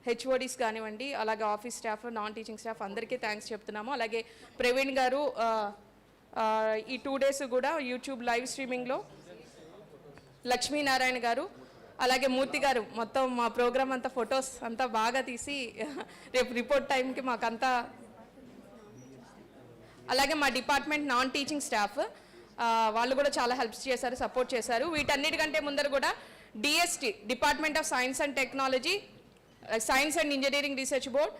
హెచ్ఓడీస్ కానివ్వండి, అలాగే office staff, non teaching staff అందరికీ థ్యాంక్స్ చెప్తున్నాము. అలాగే ప్రవీణ్ గారు ఈ 2 days కూడా యూట్యూబ్ లైవ్ స్ట్రీమింగ్లో, లక్ష్మీనారాయణ గారు, అలాగే మూర్తి గారు మొత్తం మా ప్రోగ్రామ్ అంతా ఫొటోస్ అంతా బాగా తీసి రేపు రిపోర్ట్ టైంకి మాకంతా. అలాగే మా డిపార్ట్మెంట్ నాన్ టీచింగ్ స్టాఫ్ వాళ్ళు కూడా చాలా హెల్ప్ చేశారు, సపోర్ట్ చేశారు. వీటన్నిటికంటే ముందర కూడా DST, department of science and technology, science and engineering research board,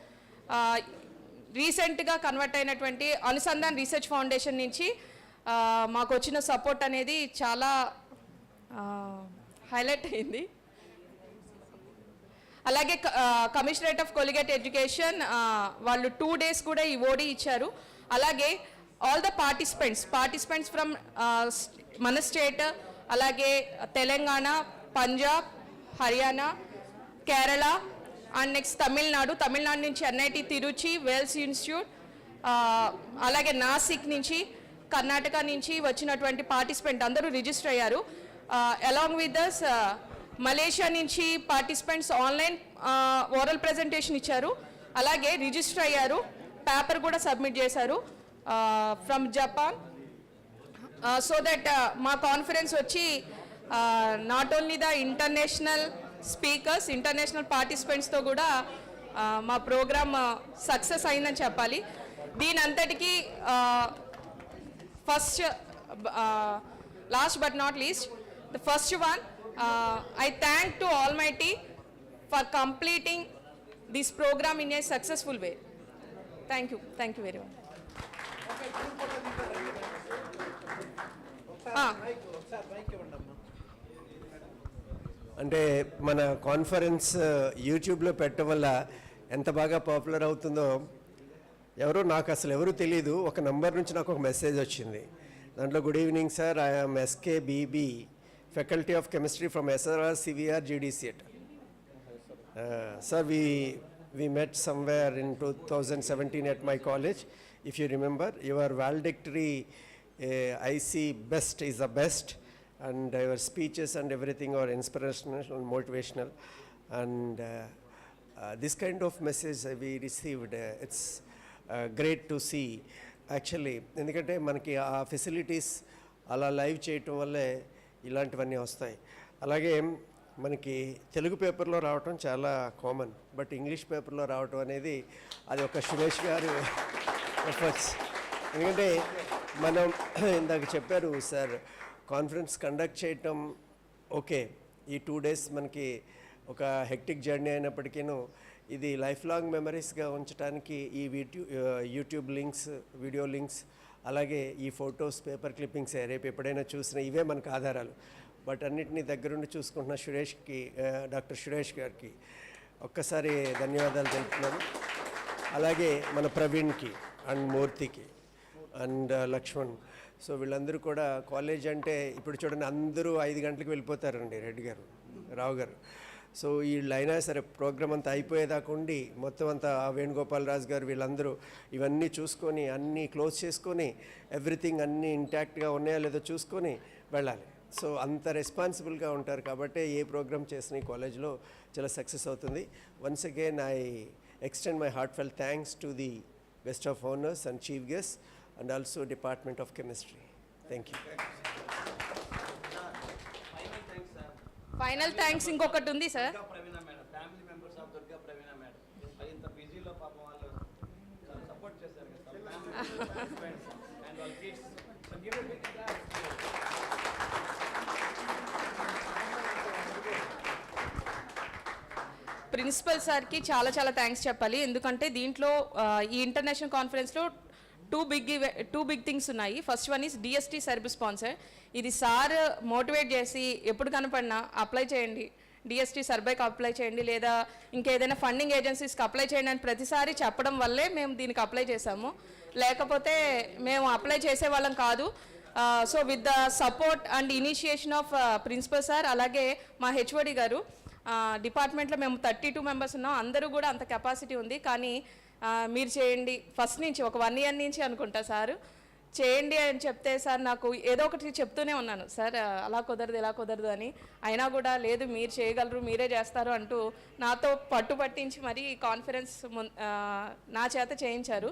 రీసెంట్గా కన్వర్ట్ అయినటువంటి అనుసంధాన్ రీసెర్చ్ ఫౌండేషన్ నుంచి మాకు వచ్చిన సపోర్ట్ అనేది చాలా హైలైట్ అయింది. అలాగే కమిషనరేట్ ఆఫ్ కొలిగేట్ ఎడ్యుకేషన్ వాళ్ళు 2 days కూడా ఈ ఓడి ఇచ్చారు. అలాగే ఆల్ ద పార్టిసిపెంట్స్ ఫ్రమ్ మన స్టేట్, అలాగే తెలంగాణ, పంజాబ్, హర్యానా, కేరళ అండ్ నెక్స్ట్ తమిళనాడు నుంచి ఎన్ఐటి తిరుచి, వేల్స్ ఇన్స్టిట్యూట్, అలాగే నాసిక్ నుంచి, కర్ణాటక నుంచి వచ్చినటువంటి పార్టిసిపెంట్ అందరూ రిజిస్టర్ అయ్యారు. అలాంగ్ విత్ దస్ మలేషియా నుంచి పార్టిసిపెంట్స్ ఆన్లైన్ ఓరల్ ప్రెజెంటేషన్ ఇచ్చారు, అలాగే రిజిస్టర్ అయ్యారు, పేపర్ కూడా సబ్మిట్ చేశారు ఫ్రమ్ జపాన్. సో దట్ మా కాన్ఫరెన్స్ వచ్చి not only the international speakers, international పార్టిసిపెంట్స్తో కూడా మా ప్రోగ్రామ్ సక్సెస్ అయిందని చెప్పాలి. దీని అంతటికీ first, last but not least, the first one, I thank to Almighty for completing this program in a successful way. Thank you very much. అంటే మన conference యూట్యూబ్లో పెట్టడం వల్ల ఎంత బాగా పాపులర్ అవుతుందో నాకు అసలు ఎవరు తెలియదు. ఒక నంబర్ నుంచి నాకు ఒక మెసేజ్ వచ్చింది. దాంట్లో good evening sir, I'm SKBB, faculty of chemistry from SRR CVR GDCET. Sir, we met somewhere in 2017 at my college. If you remember, your valedictory IC best is the best, and your speeches and everything are inspirational and motivational, and this kind of message we received, it's great to see actually. ఎందుకంటే మనకి ఆ facilities అలా live చేయటం వల్లే ఇలాంటివన్నీ వస్తాయి. అలాగే మనకి తెలుగు పేపర్లో రావటం చాలా కామన్, బట్ ఇంగ్లీష్ పేపర్లో రావటం అనేది అది ఒక సురేష్ గారు ఎఫర్ట్స్. ఎందుకంటే మనం ఇందాక చెప్పారు సార్, కాన్ఫరెన్స్ కండక్ట్ చేయటం ఓకే, ఈ 2 days మనకి ఒక హెక్టిక్ జర్నీ అయినప్పటికీను ఇది లైఫ్ లాంగ్ మెమరీస్గా ఉంచడానికి ఈ యూట్యూబ్ లింక్స్, వీడియో లింక్స్, అలాగే ఈ ఫొటోస్, పేపర్ క్లిప్పింగ్స్ రేపు ఎప్పుడైనా చూసినా ఇవే మనకు ఆధారాలు. బట్ అన్నిటినీ దగ్గరుండి చూసుకుంటున్న సురేష్కి, డాక్టర్ సురేష్ గారికి ఒక్కసారి ధన్యవాదాలు తెలుపుతున్నాను. అలాగే మన ప్రవీణ్కి అండ్ మూర్తికి అండ్ లక్ష్మణ్. సో వీళ్ళందరూ కూడా కాలేజ్ అంటే ఇప్పుడు చూడండి, అందరూ 5 గంటలకు వెళ్ళిపోతారండి, రెడ్డి గారు, రావు గారు. సో వీళ్ళైనా సరే ప్రోగ్రామ్ అంతా అయిపోయేదాకా ఉండి మొత్తం అంతా వేణుగోపాల్ రాజు గారు వీళ్ళందరూ ఇవన్నీ చూసుకొని అన్నీ క్లోజ్ చేసుకొని ఎవ్రీథింగ్ అన్నీ ఇంటాక్ట్గా ఉన్నాయో లేదో చూసుకొని వెళ్ళాలి. సో అంత రెస్పాన్సిబుల్గా ఉంటారు కాబట్టి ఏ ప్రోగ్రామ్ చేసిన ఈ కాలేజ్లో చాలా సక్సెస్ అవుతుంది. Once again I extend my heartfelt thanks to the guest of honours and chief guest and also department of chemistry. Thank you. Final thanks ఇంకొకటి ఉంది సార్. Family members of Durga Praveena madam, ఇంత బిజీలో పాపం వాళ్ళు సపోర్ట్ చేశారు కదా, అండ్ వాళ్ళ kids. So give a big clap. Principal సార్కి చాలా థ్యాంక్స్ చెప్పాలి. ఎందుకంటే దీంట్లో ఈ ఇంటర్నేషనల్ కాన్ఫరెన్స్లో టూ బిగ్ థింగ్స్ ఉన్నాయి. First one is DST service sponsor. ఇది సార్ మోటివేట్ చేసి ఎప్పుడు కనపడినా అప్లై చేయండి, DST సర్వేకి అప్లై చేయండి, లేదా ఇంకేదైనా ఫండింగ్ ఏజెన్సీస్కి అప్లై చేయండి అని ప్రతిసారి చెప్పడం వల్లే మేము దీనికి అప్లై చేసాము. లేకపోతే మేము అప్లై చేసేవాళ్ళం కాదు. So with the support and initiation of principal sir, అలాగే మా HOD గారు, డిపార్ట్మెంట్లో మేము 32 మెంబర్స్ ఉన్నాం. అందరూ కూడా అంత కెపాసిటీ ఉంది. కానీ మీరు చేయండి, ఫస్ట్ నుంచి ఒక 1 year నుంచి అనుకుంటా సారు చేయండి అని చెప్తే, సార్ నాకు ఏదో ఒకటి చెప్తూనే ఉన్నాను, సార్ అలా కుదరదు ఇలా కుదరదు అని. అయినా కూడా లేదు మీరు చేయగలరు, మీరే చేస్తారు అంటూ నాతో పట్టించి మరి ఈ కాన్ఫరెన్స్ నా చేత చేయించారు.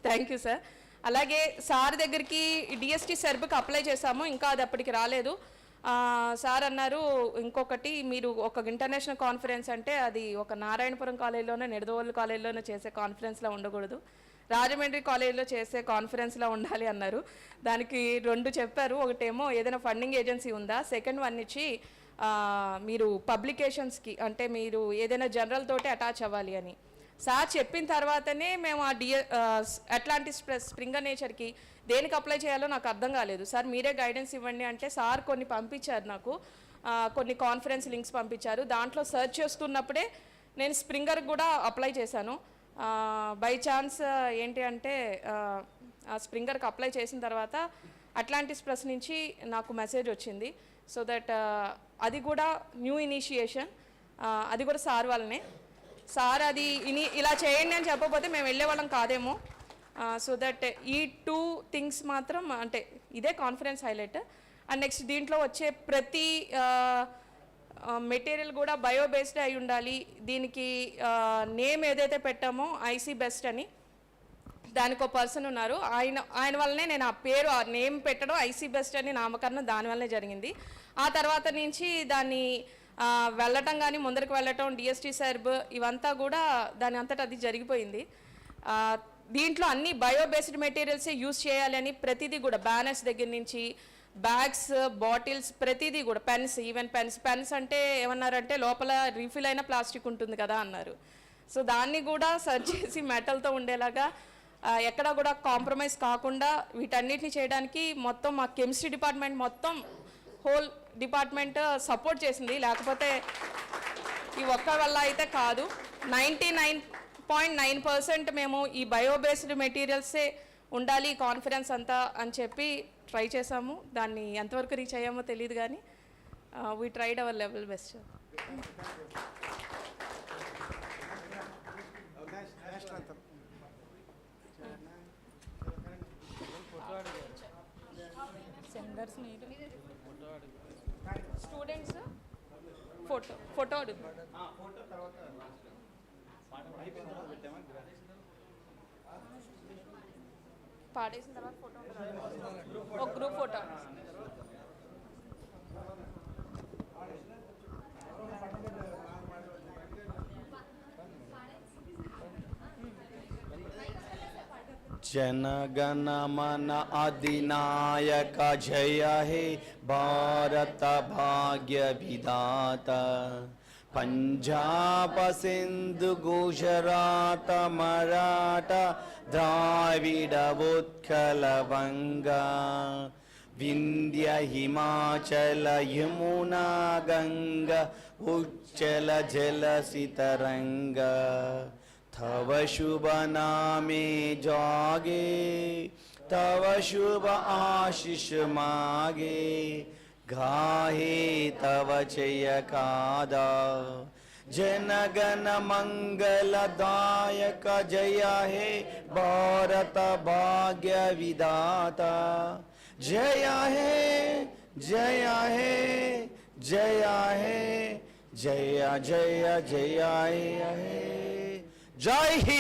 Thank you sir. అలాగే సార్ దగ్గరికి DST సర్బుకి అప్లై చేశాము, ఇంకా అది అప్పటికి రాలేదు. సార్ అన్నారు ఇంకొకటి, మీరు ఒక ఇంటర్నేషనల్ కాన్ఫరెన్స్ అంటే అది ఒక నారాయణపురం కాలేజీలోనే, నిడదవోలు కాలేజీలోనే చేసే కాన్ఫరెన్స్లో ఉండకూడదు, రాజమండ్రి కాలేజీలో చేసే కాన్ఫరెన్స్లో ఉండాలి అన్నారు. దానికి 2 చెప్పారు. ఒకటేమో ఏదైనా ఫండింగ్ ఏజెన్సీ ఉందా, సెకండ్ వన్ ఇచ్చి మీరు పబ్లికేషన్స్కి అంటే మీరు ఏదైనా జర్నల్ తోటి అటాచ్ అవ్వాలి అని. సార్ చెప్పిన తర్వాతనే మేము ఆ అట్లాంటిస్ స్ప్రింగర్ నేచర్కి దేనికి అప్లై చేయాలో నాకు అర్థం కాలేదు. సార్ మీరే గైడెన్స్ ఇవ్వండి అంటే సార్ కొన్ని పంపించారు నాకు, కొన్ని కాన్ఫరెన్స్ లింక్స్ పంపించారు. దాంట్లో సెర్చ్ చేస్తున్నప్పుడే నేను స్ప్రింగర్ కూడా అప్లై చేశాను. బై ఛాన్స్ ఏంటి అంటే స్ప్రింగర్కి అప్లై చేసిన తర్వాత అట్లాంటిస్ ప్రెస్ నుంచి నాకు మెసేజ్ వచ్చింది. సో దట్ అది కూడా న్యూ ఇనిషియేషన్, అది కూడా సార్ వాళ్ళనే. సార్ అది ఇలా చేయండి అని చెప్పకపోతే మేము వెళ్ళేవాళ్ళం కాదేమో. సో దట్ ఈ 2 థింగ్స్ మాత్రం అంటే ఇదే కాన్ఫరెన్స్ హైలైట్. అండ్ నెక్స్ట్ దీంట్లో వచ్చే ప్రతి మెటీరియల్ కూడా బయోబేస్డ్ అయి ఉండాలి. దీనికి నేమ్ ఏదైతే పెట్టామో ఐసీ బెస్ట్ అని, దానికి ఒక పర్సన్ ఉన్నారు, ఆయన వల్లనే నేను ఆ పేరు ఆ నేమ్ పెట్టడం ఐసీ బెస్ట్ అని నామకరణం దానివల్లనే జరిగింది. ఆ తర్వాత నుంచి దాన్ని వెళ్ళటం కానీ ముందరికి వెళ్ళటం డిఎస్టీ సర్బ్ ఇవంతా కూడా దాని అంతటా అది జరిగిపోయింది. దీంట్లో అన్ని బయోబేస్డ్ మెటీరియల్సే యూజ్ చేయాలని ప్రతిదీ కూడా బ్యానర్స్ దగ్గర నుంచి బ్యాగ్స్, బాటిల్స్, ప్రతిదీ కూడా పెన్స్, ఈవెన్ పెన్స్ అంటే ఏమన్నారంటే లోపల రీఫిల్ అయిన ప్లాస్టిక్ ఉంటుంది కదా అన్నారు. సో దాన్ని కూడా సర్చ్ చేసి మెటల్తో ఉండేలాగా ఎక్కడా కూడా కాంప్రమైజ్ కాకుండా వీటన్నిటిని చేయడానికి మొత్తం మా కెమిస్ట్రీ డిపార్ట్మెంట్ మొత్తం హోల్ డిపార్ట్మెంట్ సపోర్ట్ చేసింది. లేకపోతే ఈ ఒక్క వల్ల అయితే కాదు. 99.9% మేము ఈ బయోబేస్డ్ మెటీరియల్సే ఉండాలి కాన్ఫరెన్స్ అంతా అని చెప్పి ట్రై చేసాము. దాన్ని ఎంతవరకు రీచ్ అయ్యామో తెలియదు కానీ we tried our level best. Students photo పాడేసిన తర్వాత ఫోటో ఒక గ్రూప్ ఫోటో. जनगण मन अधिनायक जय हे भारत भाग्य विधाता पंजाब सिंधु गुजरात मराठा द्राविड उत्कल बंगा विंध्य हिमाचल यमुना गंगा उच्चल जलसितरंगा तव शुभ नामे जागे तव शुभ आशीष मागे गाहे तव जय कादा जनगण मंगलदायक जय हे भारत भाग्य विधाता जय हे जय हे जय हे जय जय जय हे जय हिंद।